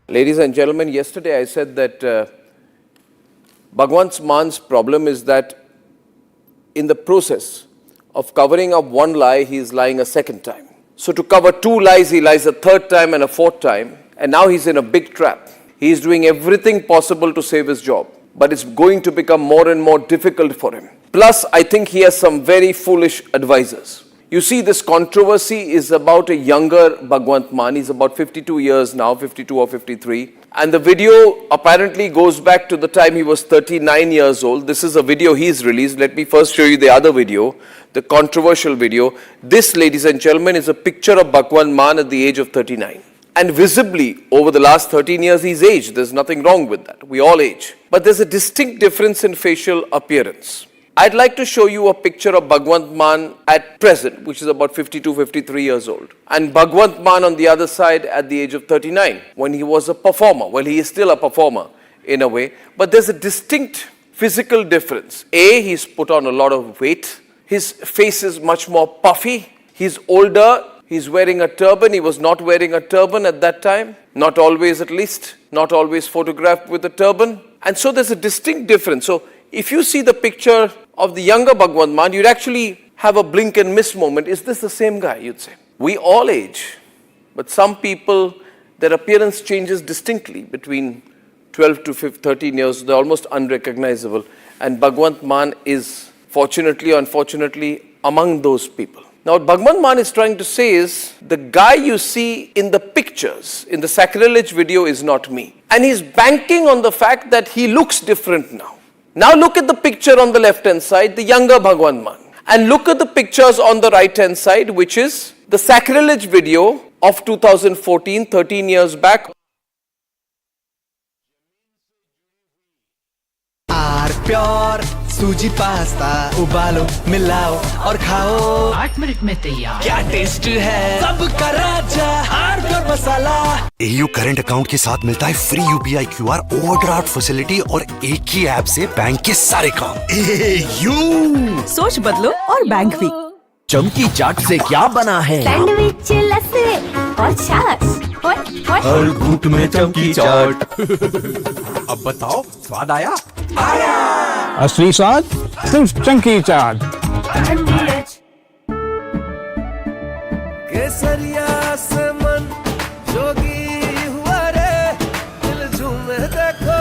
Ladies and gentlemen, yesterday I said that Bhagwant Man's problem is that in the process of covering up one lie, he is lying a second time. So to cover 2 lies, he lies a third time and a fourth time, and now he's in a big trap. He is doing everything possible to save his job, but it's going to become more and more difficult for him. Plus, I think he has some very foolish advisors. You see, this controversy is about a younger Bhagwant Mann. He's about 52 years now, 52 or 53. And the video apparently goes back to the time he was 39 years old. This is a video he's released. Let me first show you the other video, the controversial video. This, ladies and gentlemen, is a picture of Bhagwant Mann at the age of 39. And visibly, over the last 13 years, he's aged. There's nothing wrong with that. We all age. But there's a distinct difference in facial appearance. I'd like to show you a picture of Bhagwant Mann at present, which is about 52, 53 years old. And Bhagwant Mann on the other side at the age of 39, when he was a performer. Well, he is still a performer in a way. But there's a distinct physical difference. A, he's put on a lot of weight. His face is much more puffy. He's older. He's wearing a turban. He was not wearing a turban at that time. Not always, at least. Not always photographed with a turban. And so there's a distinct difference. So if you see the picture of the younger Bhagwant Mann, you'd actually have a blink and miss moment. Is this the same guy, you'd say? We all age. But some people, their appearance changes distinctly between 12 to 13 years. They're almost unrecognizable. And Bhagwant Mann is, fortunately or unfortunately, among those people. Now, what Bhagwant Mann is trying to say is, the guy you see in the pictures, in the sacrilege video, is not me. And he's banking on the fact that he looks different now. Now look at the picture on the left-hand side, the younger Bhagwant Mann. And look at the pictures on the right-hand side, which is the sacrilege video of 2014, 13 years back. Pure सूजी pasta उबालो मिलाओ और खाओ 8 minute में तैयार क्या taste है सबका राजा pure masala AU current account के साथ मिलता है free UPI QR overdraft facility और एक ही ऐप से बैंक के सारे काम। AU सोच बदलो और बैंक भी। चमकी चाट से क्या बना है सैंडविच लस्सी और छाछ हर घूंट में चमकी चाट अब बताओ स्वाद आया असली स्वाद सिर्फ चंकी चाट। केसरिया से मन जोगी हुआ रे दिल झूमे देखो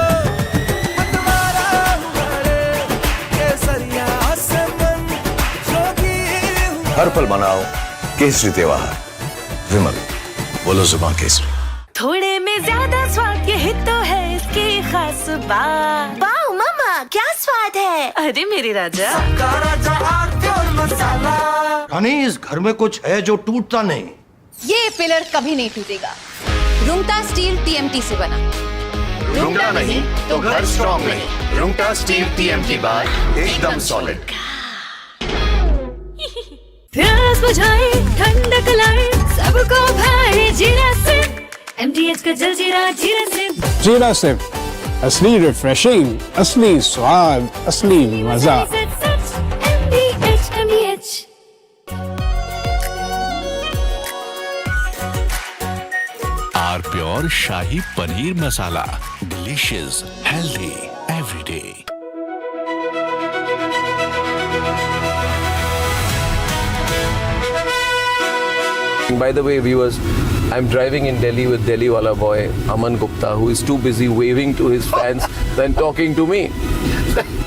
मतवारा हुआ रे केसरिया से मन जोगी हुआ। हर पल मनाओ केसरी त्योहार। विमल बोलो जुबान केसरी। थोड़े में ज्यादा स्वाद यही तो है इसकी खास बात। वाओ मामा क्या स्वाद है। अरे मेरे राजा रानी इस घर में कुछ है जो टूटता नहीं। ये पिलर कभी नहीं टूटेगा। रुंगटा स्टील TMT से बना। रुंगटा नहीं तो घर स्ट्रॉन्ग नहीं। रुंगटा स्टील TMT बार एकदम सॉलिड। प्यास बुझाए ठंडक लाए सबको भाए जीरा से MTH का जलजीरा जीरा से। जीरा से असली रिफ्रेशिंग, असली स्वाद, असली मजा। MTH R pure shahi paneer masala, delicious, healthy every day. By the way, viewers, I'm driving in Delhi with Delhi wala boy Aman Gupta, who is too busy waving to his fans than talking to me.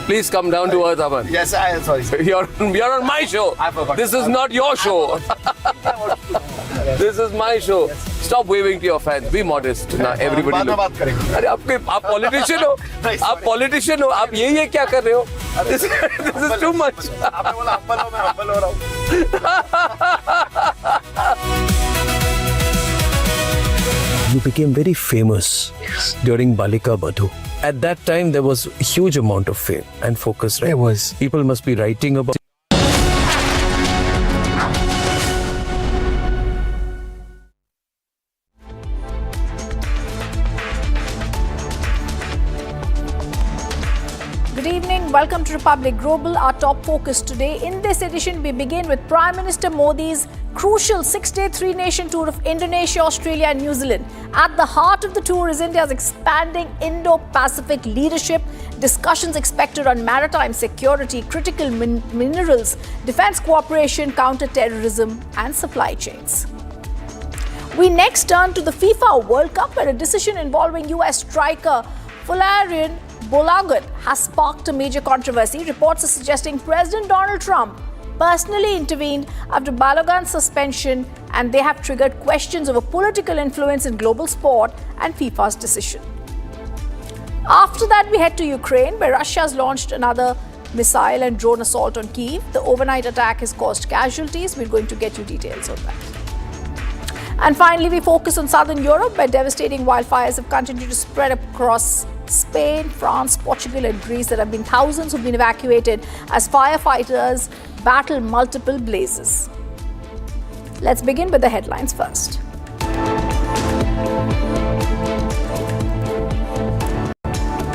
Please come down to earth, Aman. Yes, I am sorry. You're on my show. This is not your show. This is my show. Stop waving to your fans. Be modest. Now everybody look. अरे आप politician हो. आप politician हो. आप ये क्या कर रहे हो? This is too much. आपने बोला humble हो, मैं humble हो रहा हूँ. You became very famous during Balika Badhu. At that time, there was a huge amount of fame and focus. Right? There was. People must be writing about. Good evening, welcome to Republic Global. Our top focus today. In this edition, we begin with Prime Minister Modi's crucial 6-day 3-nation tour of Indonesia, Australia and New Zealand. At the heart of the tour is India's expanding Indo-Pacific leadership, discussions expected on maritime security, critical minerals, defense cooperation, counter-terrorism and supply chains. We next turn to the FIFA World Cup, where a decision involving US striker Valerian Balogun has sparked a major controversy. Reports are suggesting President Donald Trump personally intervened after Balogun's suspension, and they have triggered questions over political influence in global sport and FIFA's decision. After that, we head to Ukraine, where Russia has launched another missile and drone assault on Kyiv. The overnight attack has caused casualties. We're going to get you details on that. And finally, we focus on southern Europe, where devastating wildfires have continued to spread across Spain, France, Portugal and Greece. There have been thousands who've been evacuated as firefighters battle multiple blazes. Let's begin with the headlines first.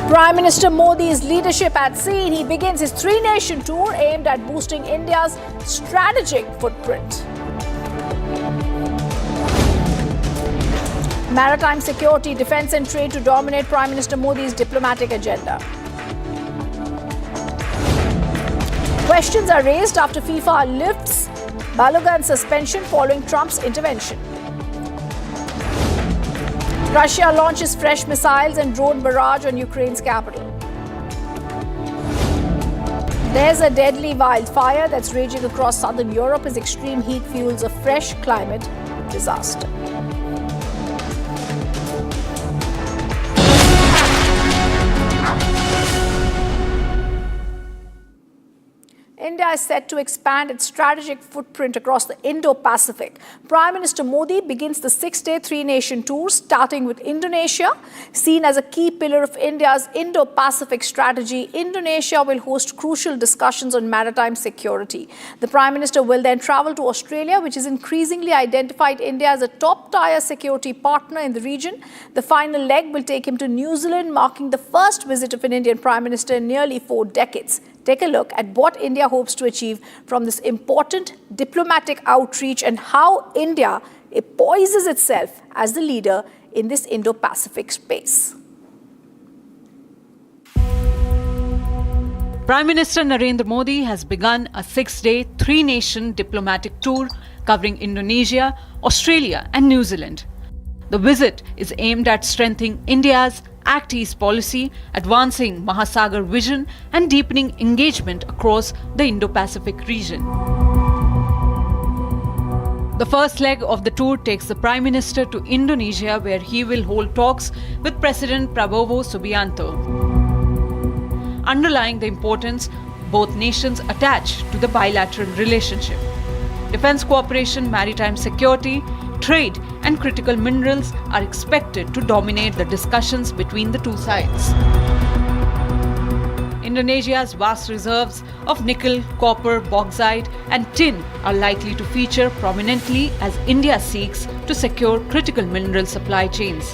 Prime Minister Modi's leadership at sea. He begins his three-nation tour aimed at boosting India's strategic footprint. Maritime security, defence and trade to dominate Prime Minister Modi's diplomatic agenda. Questions are raised after FIFA lifts Balogun's suspension following Trump's intervention. Russia launches fresh missiles and drone barrage on Ukraine's capital. There's a deadly wildfire that's raging across southern Europe as extreme heat fuels a fresh climate disaster. India is set to expand its strategic footprint across the Indo-Pacific. Prime Minister Modi begins the six-day three-nation tour, starting with Indonesia. Seen as a key pillar of India's Indo-Pacific strategy, Indonesia will host crucial discussions on maritime security. The Prime Minister will then travel to Australia, which has increasingly identified India as a top-tier security partner in the region. The final leg will take him to New Zealand, marking the first visit of an Indian Prime Minister in nearly 4 decades. Take a look at what India hopes to achieve from this important diplomatic outreach and how India poises itself as the leader in this Indo-Pacific space. Prime Minister Narendra Modi has begun a 6-day, three-nation diplomatic tour covering Indonesia, Australia and New Zealand. The visit is aimed at strengthening India's Act East policy, advancing Mahasagar vision and deepening engagement across the Indo-Pacific region. The first leg of the tour takes the Prime Minister to Indonesia, where he will hold talks with President Prabowo Subianto, underlying the importance both nations attach to the bilateral relationship. Defence cooperation, maritime security, trade and critical minerals are expected to dominate the discussions between the two sides. Indonesia's vast reserves of nickel, copper, bauxite and tin are likely to feature prominently as India seeks to secure critical mineral supply chains.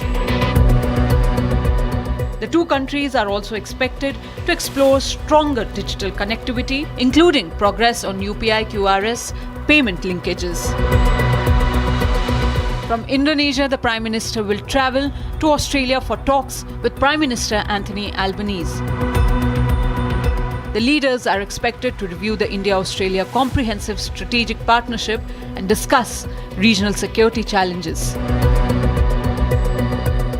The two countries are also expected to explore stronger digital connectivity, including progress on UPI QRS payment linkages. From Indonesia, the Prime Minister will travel to Australia for talks with Prime Minister Anthony Albanese. The leaders are expected to review the India-Australia Comprehensive Strategic Partnership and discuss regional security challenges.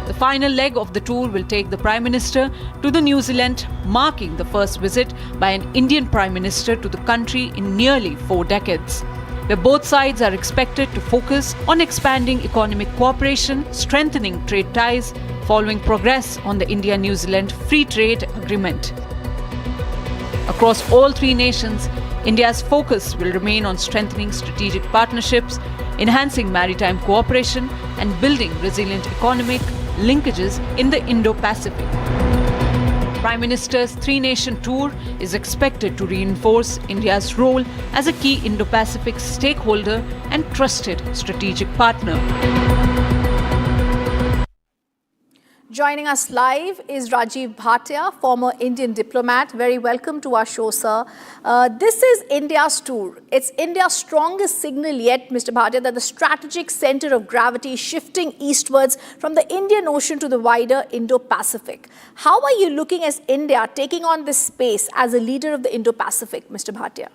The final leg of the tour will take the Prime Minister to the New Zealand, marking the first visit by an Indian Prime Minister to the country in nearly 4 decades, where both sides are expected to focus on expanding economic cooperation, strengthening trade ties, following progress on the India-New Zealand Free Trade Agreement. Across all 3 nations, India's focus will remain on strengthening strategic partnerships, enhancing maritime cooperation, and building resilient economic linkages in the Indo-Pacific. Prime Minister's three-nation tour is expected to reinforce India's role as a key Indo-Pacific stakeholder and trusted strategic partner. Joining us live is Rajiv Bhatia, former Indian diplomat. Very welcome to our show, sir. This is India's tour. It's India's strongest signal yet, Mr. Bhatia, that the strategic center of gravity is shifting eastwards from the Indian Ocean to the wider Indo-Pacific. How are you looking as India taking on this space as a leader of the Indo-Pacific, Mr. Bhatia?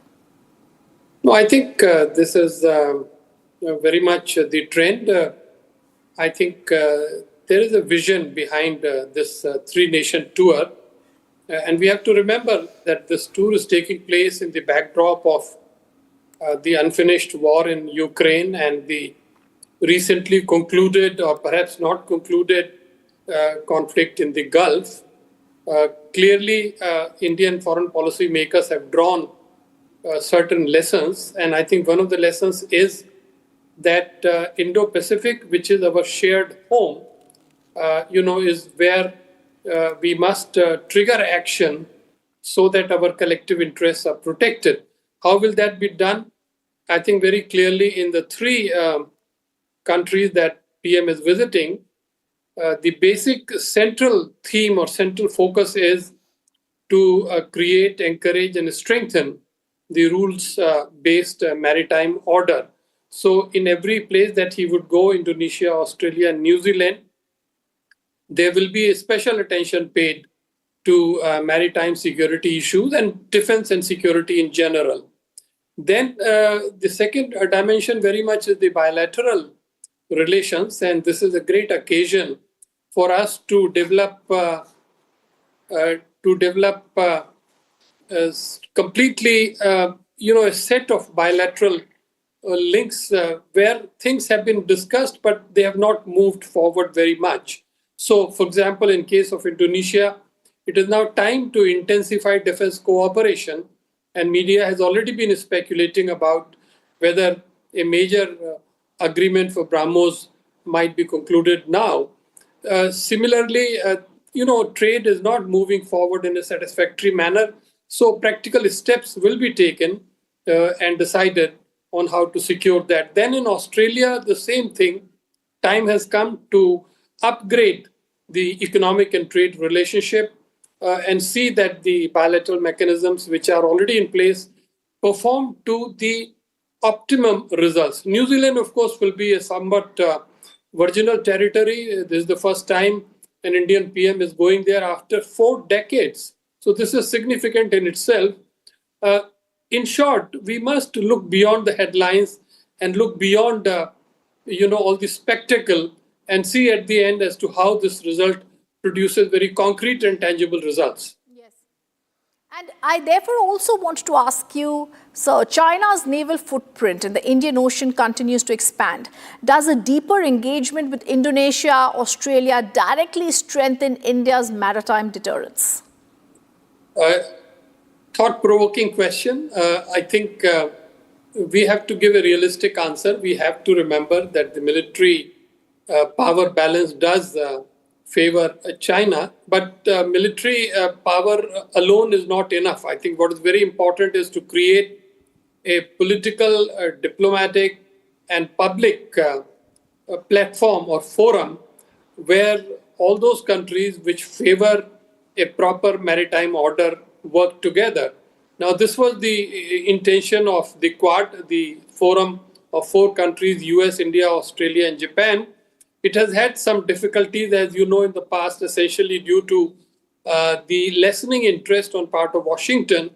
No, I think this is very much the trend. I think there is a vision behind this three-nation tour. And we have to remember that this tour is taking place in the backdrop of the unfinished war in Ukraine and the recently concluded or perhaps not concluded conflict in the Gulf. Clearly, Indian foreign policy makers have drawn certain lessons. And I think one of the lessons is that Indo-Pacific, which is our shared home, is where we must trigger action so that our collective interests are protected. How will that be done? I think very clearly in the three countries that PM is visiting, the basic central theme or central focus is to create, encourage, and strengthen the rules-based maritime order. So in every place that he would go, Indonesia, Australia, and New Zealand, there will be a special attention paid to maritime security issues and defense and security in general. Then the second dimension very much is the bilateral relations, and this is a great occasion for us to develop completely, a set of bilateral links where things have been discussed, but they have not moved forward very much. So, for example, in case of Indonesia, it is now time to intensify defense cooperation, and media has already been speculating about whether a major agreement for BrahMos might be concluded now. Similarly, trade is not moving forward in a satisfactory manner, so practical steps will be taken and decided on how to secure that. Then in Australia, the same thing. Time has come to upgrade the economic and trade relationship and see that the bilateral mechanisms which are already in place perform to the optimum results. New Zealand, of course, will be a somewhat virginal territory. This is the first time an Indian PM is going there after 4 decades. So this is significant in itself. In short, we must look beyond the headlines and look beyond, all the spectacle and see at the end as to how this result produces very concrete and tangible results. And I therefore also want to ask you, sir, China's naval footprint in the Indian Ocean continues to expand. Does a deeper engagement with Indonesia, Australia directly strengthen India's maritime deterrence? Thought-provoking question. I think we have to give a realistic answer. We have to remember that the military power balance does favor China, but military power alone is not enough. I think what is very important is to create a political, diplomatic, and public platform or forum where all those countries which favor a proper maritime order work together. Now, this was the intention of the Quad, the forum of 4 countries, US, India, Australia, and Japan. It has had some difficulties, as you know, in the past, essentially due to the lessening interest on part of Washington.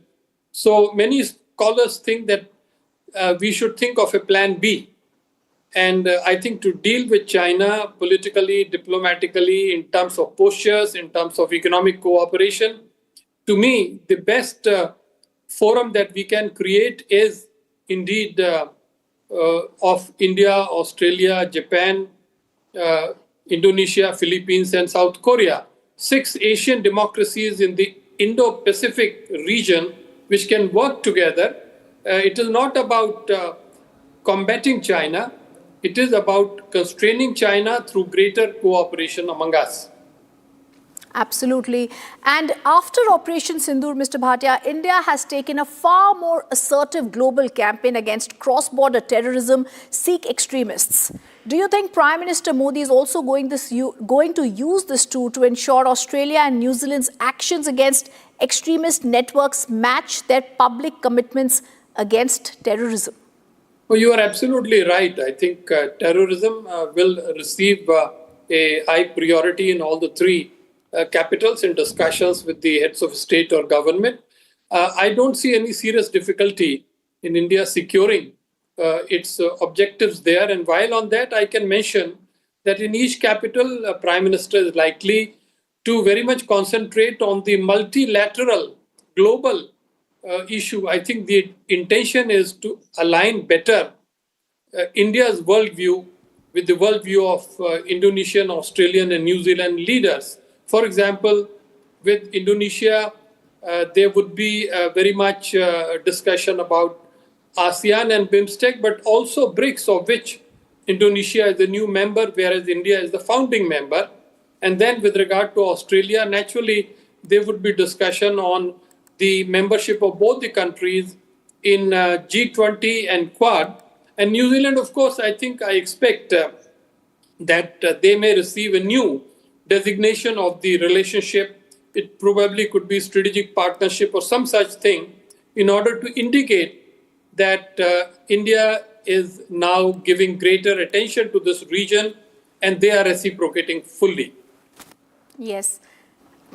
So many scholars think that we should think of a plan B. And I think to deal with China politically, diplomatically, in terms of postures, in terms of economic cooperation, to me, the best forum that we can create is indeed of India, Australia, Japan, Indonesia, Philippines, and South Korea. 6 Asian democracies in the Indo-Pacific region which can work together. It is not about combating China. It is about constraining China through greater cooperation among us. Absolutely. And after Operation Sindoor, Mr. Bhatia, India has taken a far more assertive global campaign against cross-border terrorism, Sikh extremists. Do you think Prime Minister Modi is also going to use this tool to ensure Australia and New Zealand's actions against extremist networks match their public commitments against terrorism? Well, you are absolutely right. I think terrorism will receive a high priority in all the 3 capitals in discussions with the heads of state or government. I don't see any serious difficulty in India securing its objectives there. And while on that, I can mention that in each capital, a prime minister is likely to very much concentrate on the multilateral global issue. I think the intention is to align better India's worldview with the worldview of Indonesian, Australian, and New Zealand leaders. For example, with Indonesia, there would be very much discussion about ASEAN and BIMSTEC, but also BRICS, of which Indonesia is the new member, whereas India is the founding member. And then with regard to Australia, naturally, there would be discussion on the membership of both the countries in G20 and Quad. And New Zealand, of course, I expect that they may receive a new designation of the relationship. It probably could be strategic partnership or some such thing in order to indicate that India is now giving greater attention to this region and they are reciprocating fully. Yes.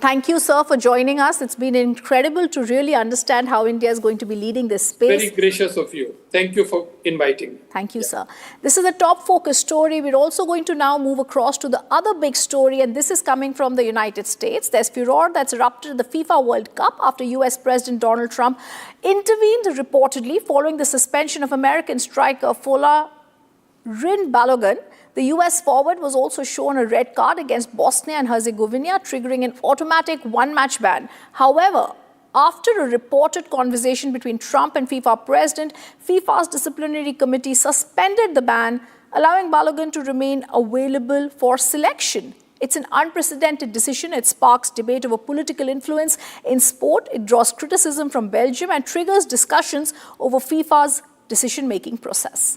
Thank you, sir, for joining us. It's been incredible to really understand how India is going to be leading this space. Very gracious of you. Thank you for inviting me. Thank you, sir. This is a top focus story. We're also going to now move across to the other big story, and this is coming from the United States. There's furor that's erupted at the FIFA World Cup after US President Donald Trump intervened reportedly following the suspension of American striker Folarin Balogun. The US forward was also shown a red card against Bosnia and Herzegovina, triggering an automatic one-match ban. However, after a reported conversation between Trump and FIFA president, FIFA's disciplinary committee suspended the ban, allowing Balogun to remain available for selection. It's an unprecedented decision. It sparks debate over political influence in sport. It draws criticism from Belgium and triggers discussions over FIFA's decision-making process.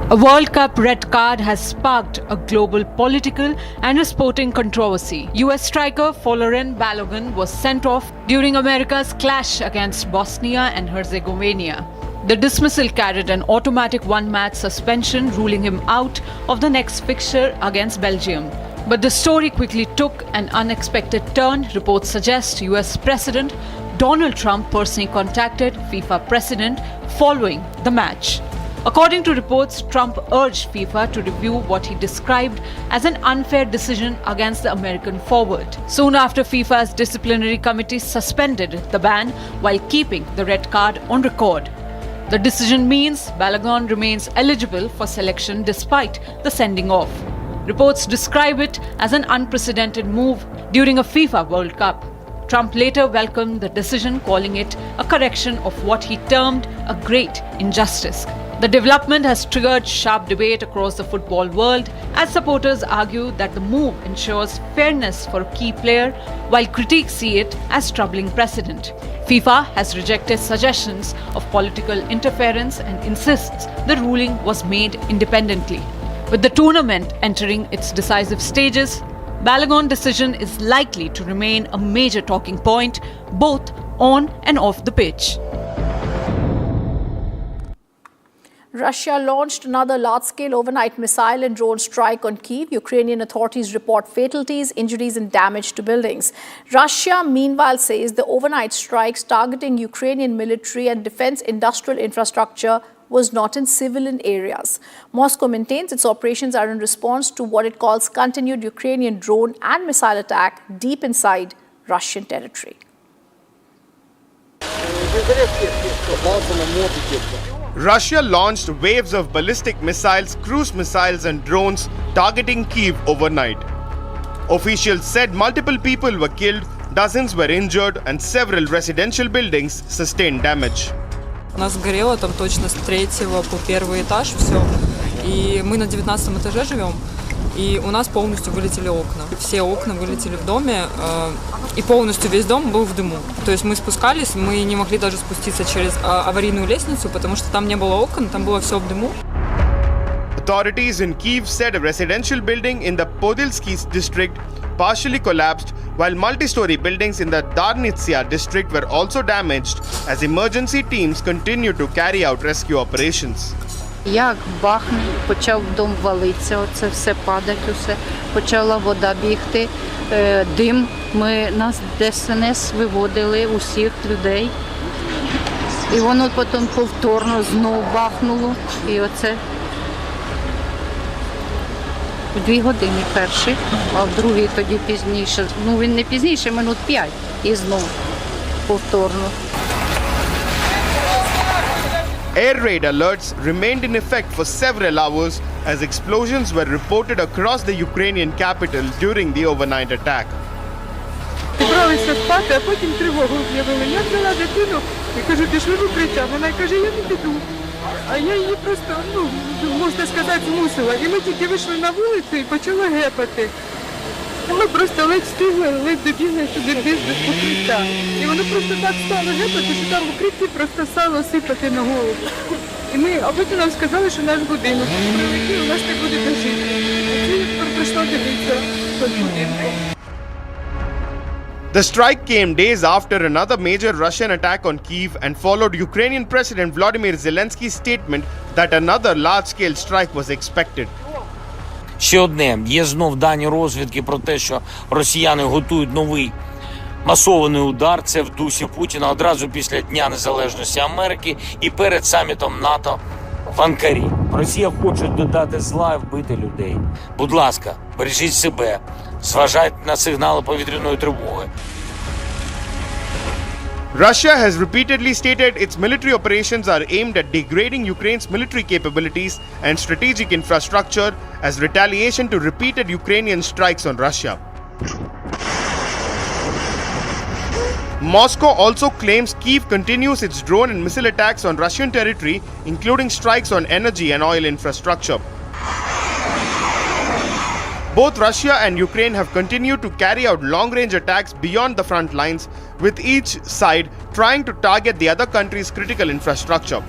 A World Cup red card has sparked a global political and a sporting controversy. US striker Folarin Balogun was sent off during America's clash against Bosnia and Herzegovina. The dismissal carried an automatic one-match suspension, ruling him out of the next fixture against Belgium. But the story quickly took an unexpected turn. Reports suggest US President Donald Trump personally contacted FIFA President following the match. According to reports, Trump urged FIFA to review what he described as an unfair decision against the American forward. Soon after, FIFA's disciplinary committee suspended the ban while keeping the red card on record. The decision means Balogun remains eligible for selection despite the sending off. Reports describe it as an unprecedented move during a FIFA World Cup. Trump later welcomed the decision, calling it a correction of what he termed a great injustice. The development has triggered sharp debate across the football world as supporters argue that the move ensures fairness for a key player, while critics see it as troubling precedent. FIFA has rejected suggestions of political interference and insists the ruling was made independently. With the tournament entering its decisive stages, Balogun's decision is likely to remain a major talking point both on and off the pitch. Russia launched another large-scale overnight missile and drone strike on Kyiv. Ukrainian authorities report fatalities, injuries and damage to buildings. Russia, meanwhile, says the overnight strikes targeting Ukrainian military and defense industrial infrastructure was not in civilian areas. Moscow maintains its operations are in response to what it calls continued Ukrainian drone and missile attack deep inside Russian territory. Russia launched waves of ballistic missiles, cruise missiles and drones targeting Kyiv overnight. Officials said multiple people were killed, dozens were injured and several residential buildings sustained damage. У нас сгорело там точно с 3-го по 1-й этаж все. И мы на 19-м этаже живем. И у нас полностью вылетели окна. Все окна вылетели в доме, и полностью весь дом был в дыму. То есть мы спускались, мы не могли даже спуститься через аварийную лестницу, потому что там не было окон, там было все в дыму. Authorities in Kyiv said a residential building in the Podilsky district partially collapsed, while multi-story buildings in the Darnitsia district were also damaged as emergency teams continue to carry out rescue operations. Як бахнув, почав дом валитися, оце все падати, усе. Почала вода бігти, дим. Нас ДСНС виводили усіх людей. І воно потім повторно знову бахнуло. І оце в 2 години перший, а в другий тоді пізніше. Ну, він не пізніше, минут 5 і знов повторно. Air raid alerts remained in effect for several hours as explosions were reported across the Ukrainian capital during the overnight attack. Зібралися спати, а потім тривогу об'явили. Я взяла дитину і кажу, пішли в укриття. Вона каже, я не піду. А я її просто, можна сказати, змусила. І ми тільки вийшли на вулицю і почали гепати. І ми просто ледь встигли, ледь добігли туди без укриття. І воно просто так стало гепати, що там в укритті просто стало сипати на голову. А потім нам сказали, що наш будинок прилетів, у нас не буде дожити. І прийшло дивитися під будинком. The strike came days after another major Russian attack on Kyiv and followed Ukrainian President Volodymyr Zelensky's statement that another large-scale strike was expected. Ще одне, є знов дані розвідки про те, що росіяни готують новий масований удар. Це в дусі Путіна одразу після Дня Незалежності Америки і перед самітом НАТО в Анкарі. Росія хоче додати зла і вбити людей. Будь ласка, бережіть себе, зважайте на сигнали повітряної тривоги. Russia has repeatedly stated its military operations are aimed at degrading Ukraine's military capabilities and strategic infrastructure as retaliation to repeated Ukrainian strikes on Russia. Moscow also claims Kyiv continues its drone and missile attacks on Russian territory, including strikes on energy and oil infrastructure. Both Russia and Ukraine have continued to carry out long-range attacks beyond the front lines, with each side trying to target the other country's critical infrastructure.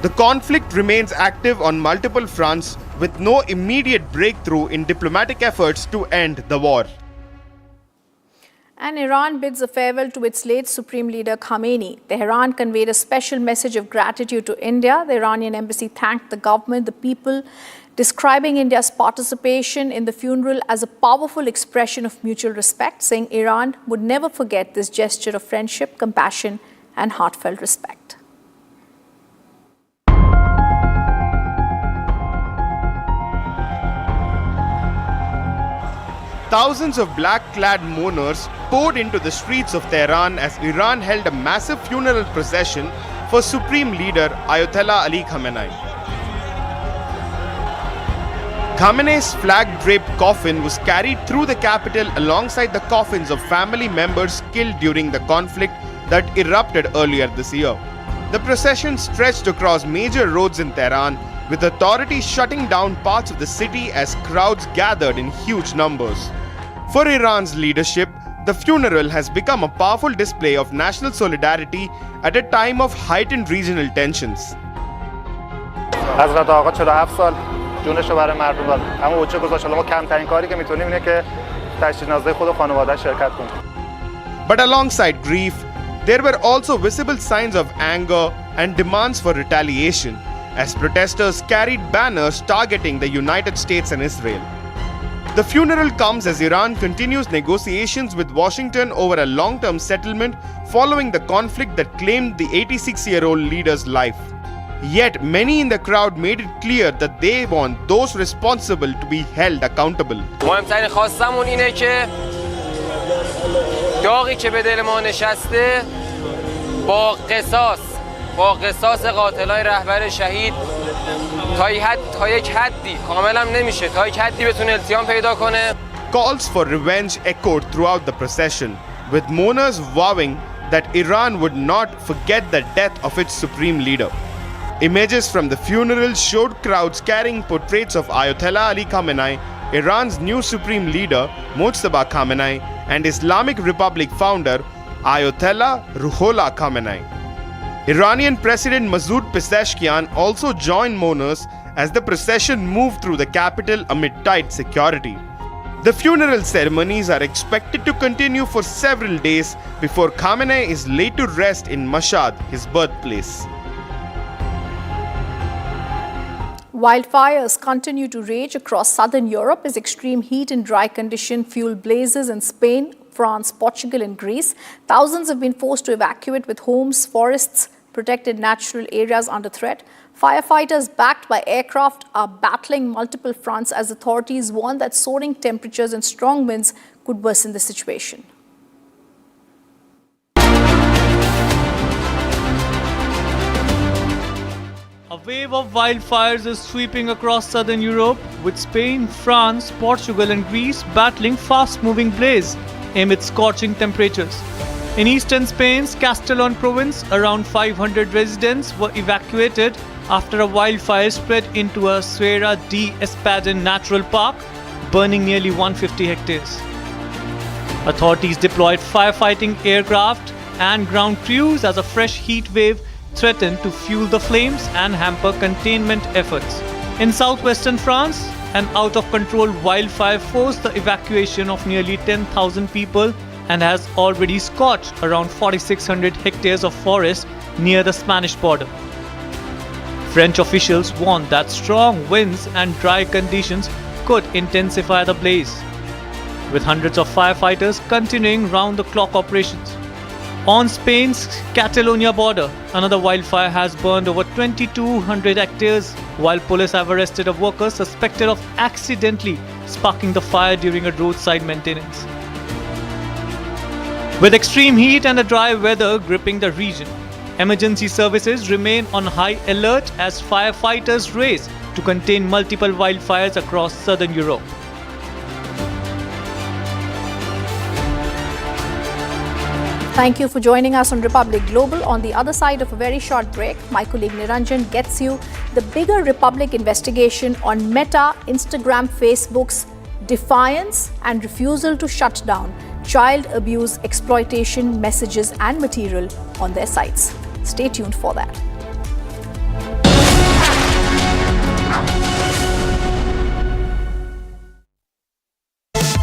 The conflict remains active on multiple fronts, with no immediate breakthrough in diplomatic efforts to end the war. And Iran bids a farewell to its late Supreme Leader Khamenei. Tehran conveyed a special message of gratitude to India. The Iranian embassy thanked the government, the people, describing India's participation in the funeral as a powerful expression of mutual respect, saying Iran would never forget this gesture of friendship, compassion, and heartfelt respect. Thousands of black-clad mourners poured into the streets of Tehran as Iran held a massive funeral procession for Supreme Leader Ayatollah Ali Khamenei. Khamenei's flag-draped coffin was carried through the capital alongside the coffins of family members killed during the conflict that erupted earlier this year. The procession stretched across major roads in Tehran, with authorities shutting down parts of the city as crowds gathered in huge numbers. For Iran's leadership, the funeral has become a powerful display of national solidarity at a time of heightened regional tensions. حضرت آقا 47 سال جونش رو برای مردم داد. اما اوچه گذاشت. ما کمترین کاری که میتونیم اینه که تجهیزنامه خود و خانواده‌اش شرکت کنیم. But alongside grief, there were also visible signs of anger and demands for retaliation as protesters carried banners targeting the United States and Israel. The funeral comes as Iran continues negotiations with Washington over a long-term settlement following the conflict that claimed the 86-year-old leader's life. Yet many in the crowd made it clear that they want those responsible to be held accountable. مهمترین خواستمون اینه که داغی که به دل ما نشسته با قصاص قاتلای رهبر شهید تا یک حدی کاملا نمیشه تا یک حدی بتونه التیام پیدا کنه. Calls for revenge echoed throughout the procession, with mourners vowing that Iran would not forget the death of its supreme leader. Images from the funeral showed crowds carrying portraits of Ayatollah Ali Khamenei, Iran's new supreme leader Mojtaba Khamenei, and Islamic Republic founder Ayatollah Ruhollah Khamenei. Iranian President Masoud Pezeshkian also joined mourners as the procession moved through the capital amid tight security. The funeral ceremonies are expected to continue for several days before Khamenei is laid to rest in Mashhad, his birthplace. Wildfires continue to rage across southern Europe as extreme heat and dry conditions fuel blazes in Spain, France, Portugal and Greece. Thousands have been forced to evacuate with homes, forests Protected natural areas under threat. Firefighters backed by aircraft are battling multiple fronts as authorities warn that soaring temperatures and strong winds could worsen the situation. A wave of wildfires is sweeping across southern Europe, with Spain, France, Portugal and Greece battling fast-moving blaze amid scorching temperatures. In eastern Spain's Castellon province, around 500 residents were evacuated after a wildfire spread into a Sierra de Espadon natural park, burning nearly 150 hectares. Authorities deployed firefighting aircraft and ground crews as a fresh heat wave threatened to fuel the flames and hamper containment efforts. In southwestern France, an out-of-control wildfire forced the evacuation of nearly 10,000 people and has already scorched around 4,600 hectares of forest near the Spanish border. French officials warned that strong winds and dry conditions could intensify the blaze, with hundreds of firefighters continuing round-the-clock operations. On Spain's Catalonia border, another wildfire has burned over 2,200 hectares, while police have arrested a worker suspected of accidentally sparking the fire during a roadside maintenance. With extreme heat and a dry weather gripping the region, emergency services remain on high alert as firefighters race to contain multiple wildfires across southern Europe. Thank you for joining us on Republic Global. On the other side of a very short break, my colleague Niranjan gets you the bigger Republic investigation on Meta, Instagram, Facebook's defiance and refusal to shut down child abuse, exploitation messages and material on their sites. Stay tuned for that.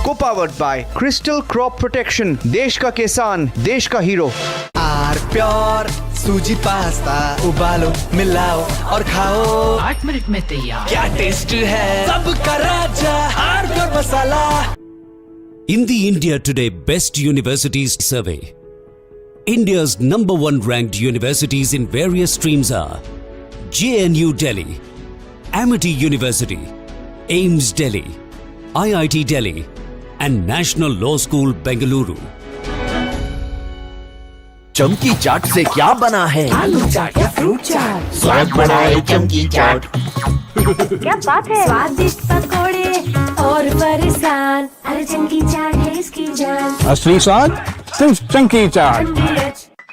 Co-powered by Crystal Crop Protection, देश का किसान, देश का hero. Are pure सूजी pasta उबालो मिलाओ और खाओ 8 minute में तैयार. क्या टेस्ट है सबका राजा R pure masala. In the India Today Best Universities Survey, India's #1 ranked universities in various streams are JNU Delhi, Amity University, AIMS Delhi, IIT Delhi and National Law School Bengaluru. चमकी चाट से क्या बना है? आलू चाट या फ्रूट चाट? स्वाद बढ़ाए चमकी चाट. क्या बात है? स्वादिष्ट पकोड़े और फरसान, अरे चमकी चाट है इसकी जान. असली स्वाद सिर्फ chunky chaat.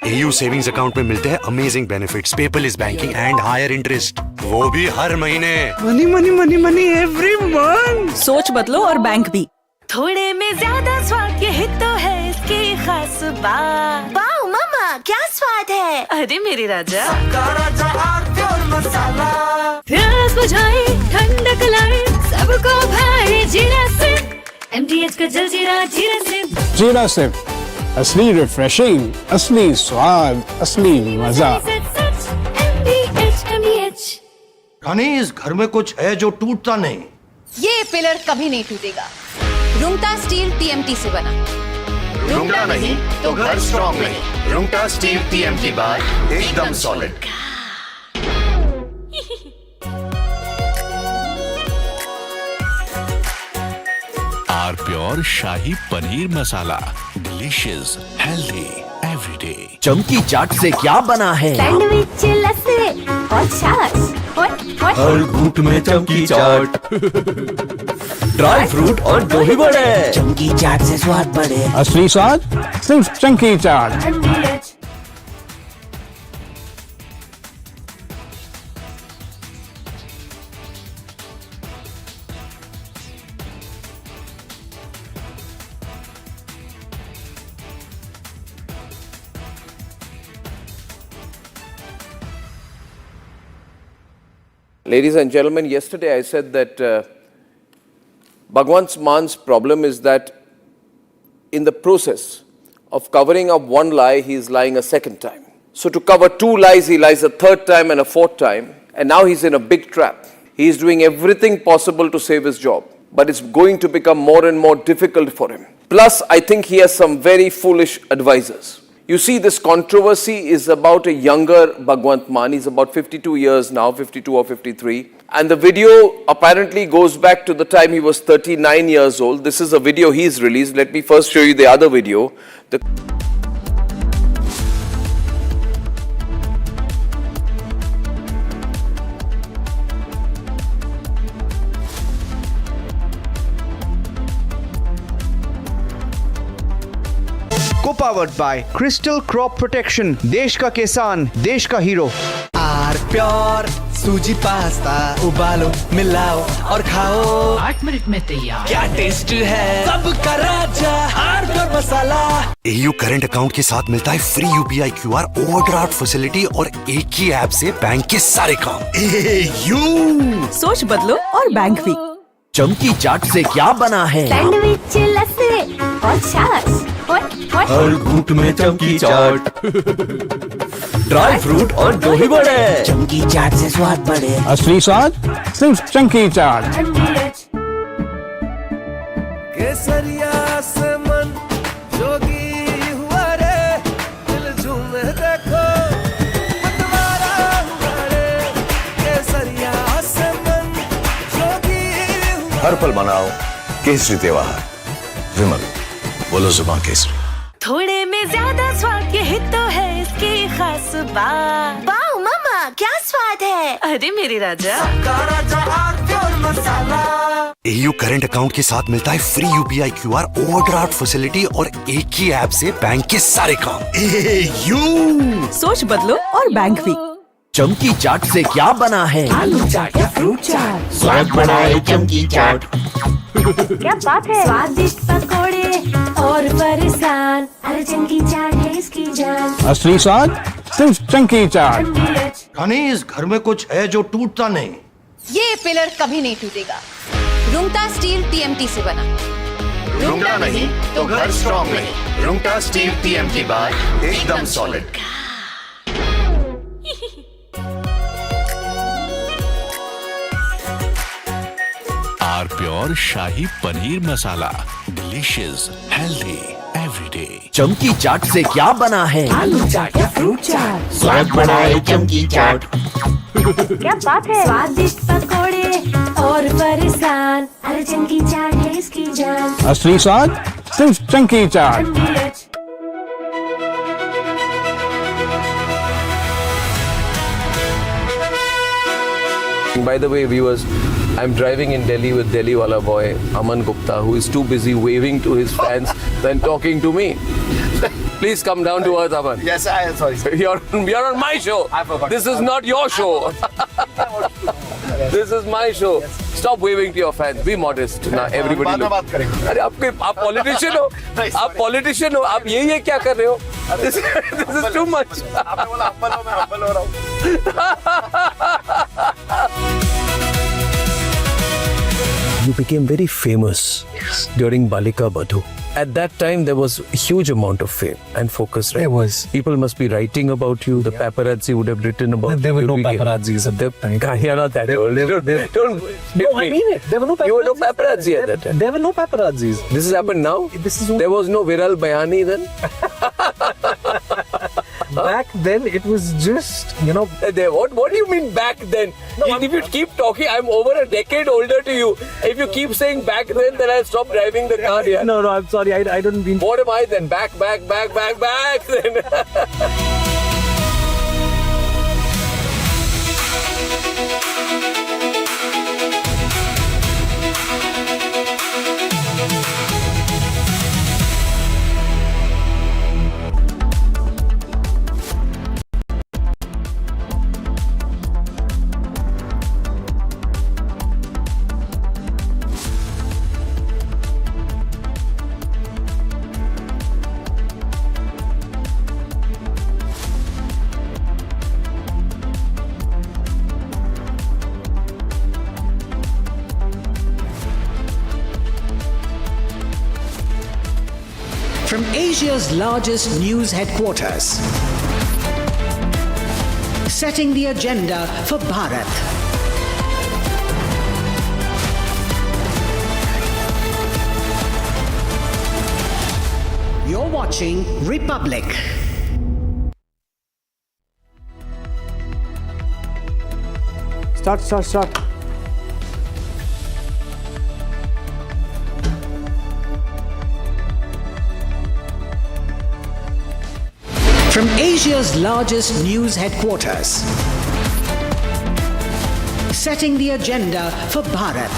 AU savings account में मिलते हैं amazing benefits, paperless banking and higher interest, वो भी हर महीने. Money money money money every month. सोच बदलो और बैंक भी. थोड़े में ज्यादा स्वाद, यही तो है इसकी खास बात. वाओ मामा क्या स्वाद है, अरे मेरे राजा. प्यास बुझाए ठंडक लाए सबको भाई जीरा से. MTH का जलजीरा जीरा से. जीरा से असली रिफ्रेशिंग, असली स्वाद, असली मजा. रानी इस घर में कुछ है जो टूटता नहीं. ये पिलर कभी नहीं टूटेगा. रुंगटा स्टील TMT से बना. रुंगटा नहीं तो घर स्ट्रॉन्ग नहीं. रुंगटा स्टील TMT बार एकदम solid. R pure shahi paneer masala, delicious, healthy everyday. चमकी चाट से क्या बना है? सैंडविच, लस्सी और छाछ. हर घूंट में चमकी चाट. ड्राई फ्रूट और दही बड़े. चमकी चाट से स्वाद बढ़े. असली स्वाद सिर्फ chunky chaat. Ladies and gentlemen, yesterday I said that Bhagwan Man's problem is that in the process of covering up one lie, he is lying a second time. So to cover 2 lies, he lies a third time and a fourth time. And now he's in a big trap. He is doing everything possible to save his job. But it's going to become more and more difficult for him. Plus, I think he has some very foolish advisors. You see, this controversy is about a younger Bhagwant Mann. He's about 52 years now, 52 or 53. And the video apparently goes back to the time he was 39 years old. This is a video he's released. Let me first show you the other video. Co-powered by Crystal Crop Protection, देश का किसान, देश का hero. Are pure सूजी pasta उबालो मिलाओ और खाओ 8 minute में तैयार। क्या टेस्ट है सबका राजा R pure masala. AU current account के साथ मिलता है free UPI QR overdraft facility और एक ही ऐप से बैंक के सारे काम। AU सोच बदलो और बैंक भी। चमकी चाट से क्या बना है? सैंडविच लस्सी और छाछ हर घूंट में चमकी चाट। ड्राई फ्रूट और दही बड़े। चमकी चाट से स्वाद बढ़े। असली स्वाद सिर्फ चमकी चाट। केसरिया से मन जोगी हुआ रे, दिल झूमे देखो मतवारा हुआ रे। केसरिया से मन जोगी हुआ। हर पल मनाओ केसरी त्योहार। विमल बोलो जुबान केसरी। थोड़े में ज्यादा स्वाद, यही तो है इसकी खास बात। वाओ मामा क्या स्वाद है, अरे मेरे राजा। AU करंट अकाउंट के साथ मिलता है free UPI QR overdraft facility और एक ही ऐप से बैंक के सारे काम। AU सोच बदलो और बैंक भी। चमकी चाट से क्या बना है? आलू चाट या फ्रूट चाट। स्वाद बढ़ाए चमकी चाट। क्या बात है, स्वादिष्ट पकोड़े और फरसान, अरे चमकी चाट है इसकी जान। असली स्वाद सिर्फ चमकी चाट। अनीस घर में कुछ है जो टूटता नहीं। ये पिलर कभी नहीं टूटेगा। रुंगटा स्टील TMT से बना। रुंगटा नहीं तो घर स्ट्रॉन्ग नहीं। रुंगटा स्टील TMT बार एकदम solid. R pure shahi paneer masala, delicious, healthy everyday. चमकी चाट से क्या बना है? आलू चाट या फ्रूट चाट। स्वाद बढ़ाए चमकी चाट। क्या बात है, स्वादिष्ट पकोड़े और फरसान, अरे चमकी चाट है इसकी जान। असली स्वाद सिर्फ चमकी चाट। By the way, viewers, I'm driving in Delhi with Delhi wala boy Aman Gupta, who is too busy waving to his fans than talking to me. Please come down to earth, Aman. Yes, I am sorry. You're on my show. I forgot. This is not your show. This is my show. Stop waving to your fans. Be modest. Now everybody. बाद में बात करेंगे। अरे आप politician हो, आप politician हो, आप ये क्या कर रहे हो? This is too much. आपने बोला हम्बल हो, मैं हम्बल हो रहा हूँ। You became very famous during Balika Badhu. At that time, there was a huge amount of fame and focus. Right? There was. People must be writing about you. The paparazzi would have written about you. There were no paparazzis at that time. You're not that old. Don't No, I mean it. There were no paparazzi. You were no paparazzi at that time. There were no paparazzis. This has happened now? This is There was no Viral Bayani then? Back then, it was just, What do you mean back then? No, if you keep talking, I'm over a decade older to you. If you keep saying back then I'll stop driving the car here. No, I'm sorry. I don't mean. What am I then? Back then. From Asia's largest news headquarters, setting the agenda for Bharat. You're watching Republic. Start. From Asia's largest news headquarters, setting the agenda for Bharat.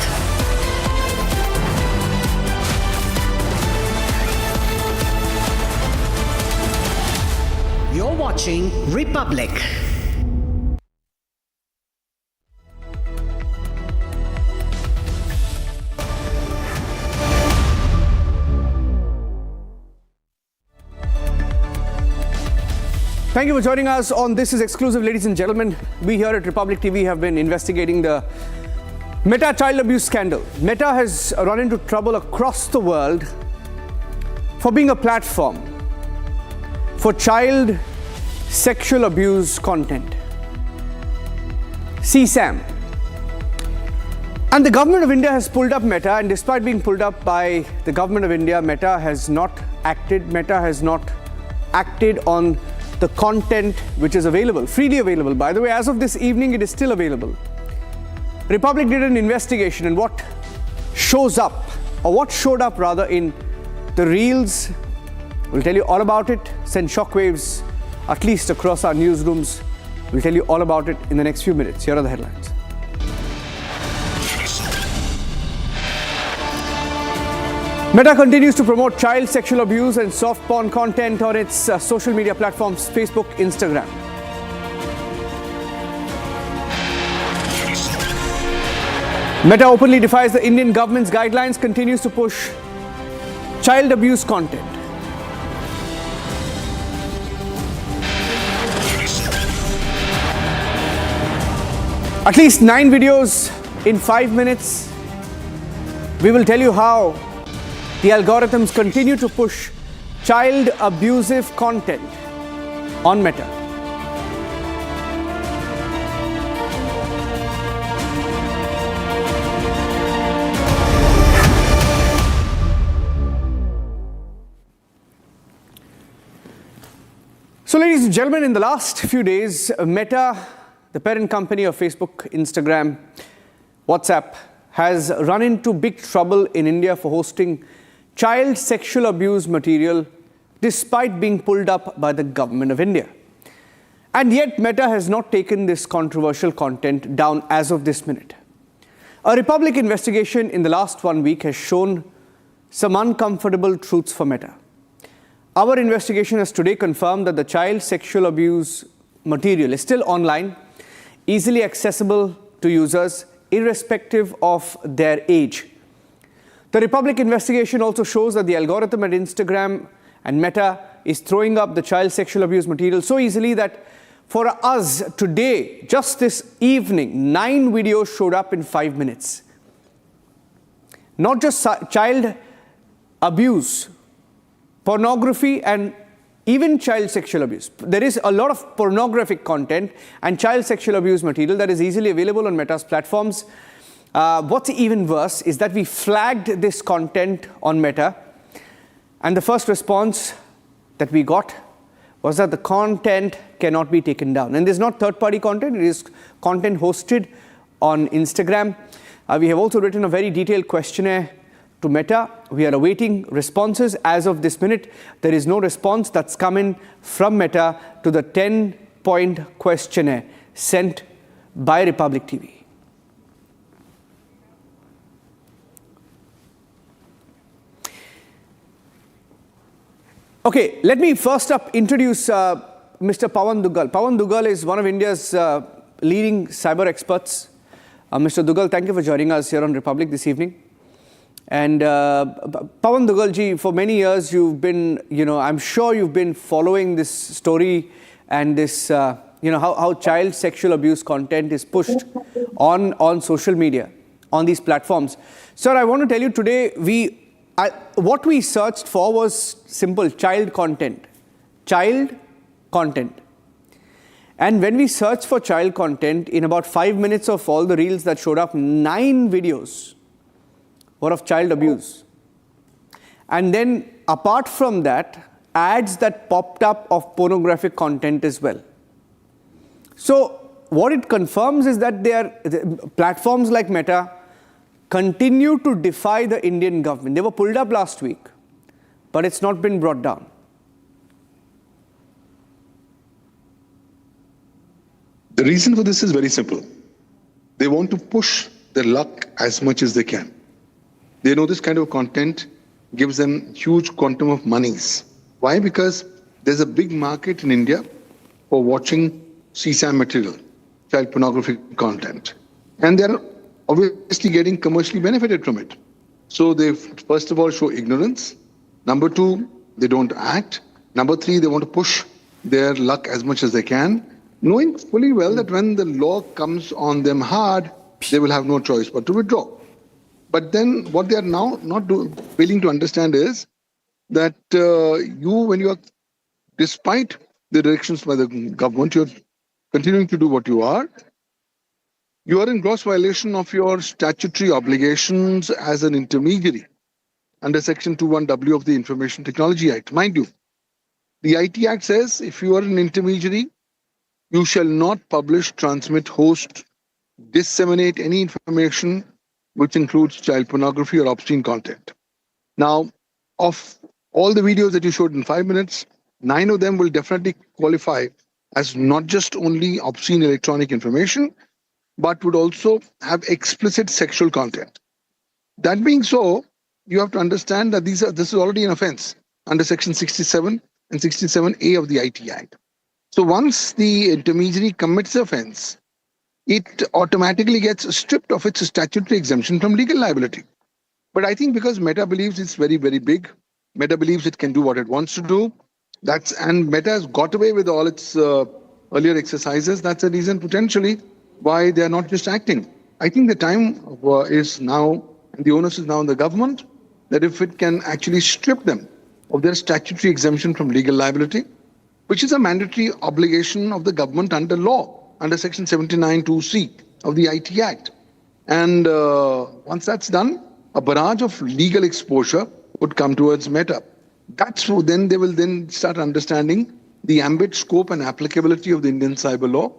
You're watching Republic. Thank you for joining us on This Is Exclusive, ladies and gentlemen. We here at Republic TV have been investigating the Meta child abuse scandal. Meta has run into trouble across the world for being a platform for child sexual abuse content. CSAM. And the government of India has pulled up Meta, and despite being pulled up by the government of India, Meta has not acted. Meta has not acted on the content which is available, freely available. By the way, as of this evening, it is still available. Republic did an investigation, and what showed up rather in the reels, we'll tell you all about it, send shockwaves at least across our newsrooms. We'll tell you all about it in the next few minutes. Here are the headlines. Meta continues to promote child sexual abuse and soft porn content on its social media platforms, Facebook, Instagram. Meta openly defies the Indian government's guidelines, continues to push child abuse content. At least 9 videos in 5 minutes. We will tell you how the algorithms continue to push child abusive content on Meta. So, ladies and gentlemen, in the last few days, Meta, the parent company of Facebook, Instagram, WhatsApp, has run into big trouble in India for hosting child sexual abuse material despite being pulled up by the government of India. And yet Meta has not taken this controversial content down as of this minute. A Republic investigation in the last 1 week has shown some uncomfortable truths for Meta. Our investigation has today confirmed that the child sexual abuse material is still online, easily accessible to users, irrespective of their age. The Republic investigation also shows that the algorithm at Instagram and Meta is throwing up the child sexual abuse material so easily that for us today, just this evening, 9 videos showed up in 5 minutes. Not just child abuse, pornography, and even child sexual abuse. There is a lot of pornographic content and child sexual abuse material that is easily available on Meta's platforms. What's even worse is that we flagged this content on Meta, and the first response that we got was that the content cannot be taken down. And this is not third-party content, it is content hosted on Instagram. We have also written a very detailed questionnaire to Meta. We are awaiting responses. As of this minute, there is no response that's come in from Meta to the 10-point questionnaire sent by Republic TV. Okay, let me first up introduce Mr. Pawan Duggal. Pawan Duggal is one of India's leading cyber experts. Mr. Duggal, thank you for joining us here on Republic this evening. And Pawan Duggal ji, for many years you've been, I'm sure you've been following this story and this, how child sexual abuse content is pushed on social media, on these platforms. Sir, I want to tell you today, what we searched for was simple: child content. Child content. And when we searched for child content, in about 5 minutes of all the reels that showed up, 9 videos were of child abuse. And then apart from that, ads that popped up of pornographic content as well. So what it confirms is that platforms like Meta continue to defy the Indian government. They were pulled up last week, but it's not been brought down. The reason for this is very simple. They want to push their luck as much as they can. They know this kind of content gives them huge quantum of monies. Why? Because there's a big market in India for watching CSAM material, child pornography content. And they're obviously getting commercially benefited from it. So they first of all show ignorance. Number two, they don't act. Number three, they want to push their luck as much as they can, knowing fully well that when the law comes on them hard, they will have no choice but to withdraw. But then what they are now not willing to understand is that when you are, despite the directions by the government, you're continuing to do what you are in gross violation of your statutory obligations as an intermediary under Section 21W of the Information Technology Act. Mind you, the IT Act says if you are an intermediary, you shall not publish, transmit, host, disseminate any information which includes child pornography or obscene content. Now, of all the videos that you showed in 5 minutes, 9 of them will definitely qualify as not just only obscene electronic information, but would also have explicit sexual content. That being so, you have to understand that this is already an offense under Section 67 and 67A of the IT Act. So once the intermediary commits the offense, it automatically gets stripped of its statutory exemption from legal liability. But I think because Meta believes it's very, very big, Meta believes it can do what it wants to do, and Meta has got away with all its earlier exercises. That's a reason potentially why they are not just acting. I think the time is now, and the onus is now on the government, that if it can actually strip them of their statutory exemption from legal liability, which is a mandatory obligation of the government under law, under Section 79(2)(c) of the IT Act. And once that's done, a barrage of legal exposure would come towards Meta. Then they will then start understanding the ambit, scope and applicability of the Indian cyber law,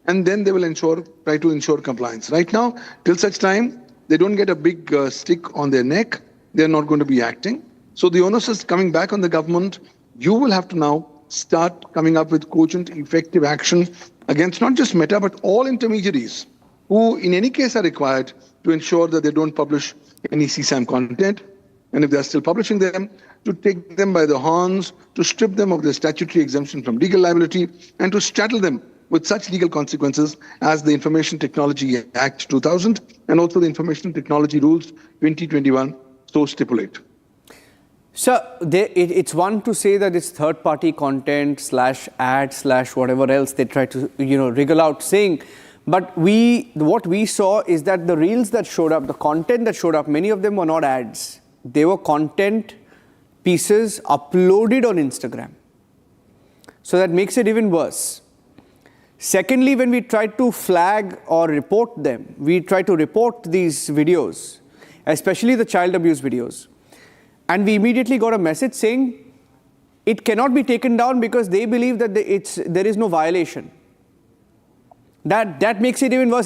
and then they will try to ensure compliance. Right now, till such time, they don't get a big stick on their neck, they're not going to be acting. So the onus is coming back on the government. You will have to now start coming up with cogent, effective action against not just Meta, but all intermediaries who in any case are required to ensure that they don't publish any CSAM content. And if they're still publishing them, to take them by the horns, to strip them of their statutory exemption from legal liability, and to straddle them with such legal consequences as the Information Technology Act 2000 and also the Information Technology Rules 2021 so stipulate. So it's one to say that it's third-party content /ad/ whatever else they try to wriggle out saying, but what we saw is that the reels that showed up, the content that showed up, many of them were not ads. They were content pieces uploaded on Instagram. So that makes it even worse. Secondly, when we try to flag or report them, we try to report these videos, especially the child abuse videos. And we immediately got a message saying it cannot be taken down because they believe that there is no violation. That makes it even worse.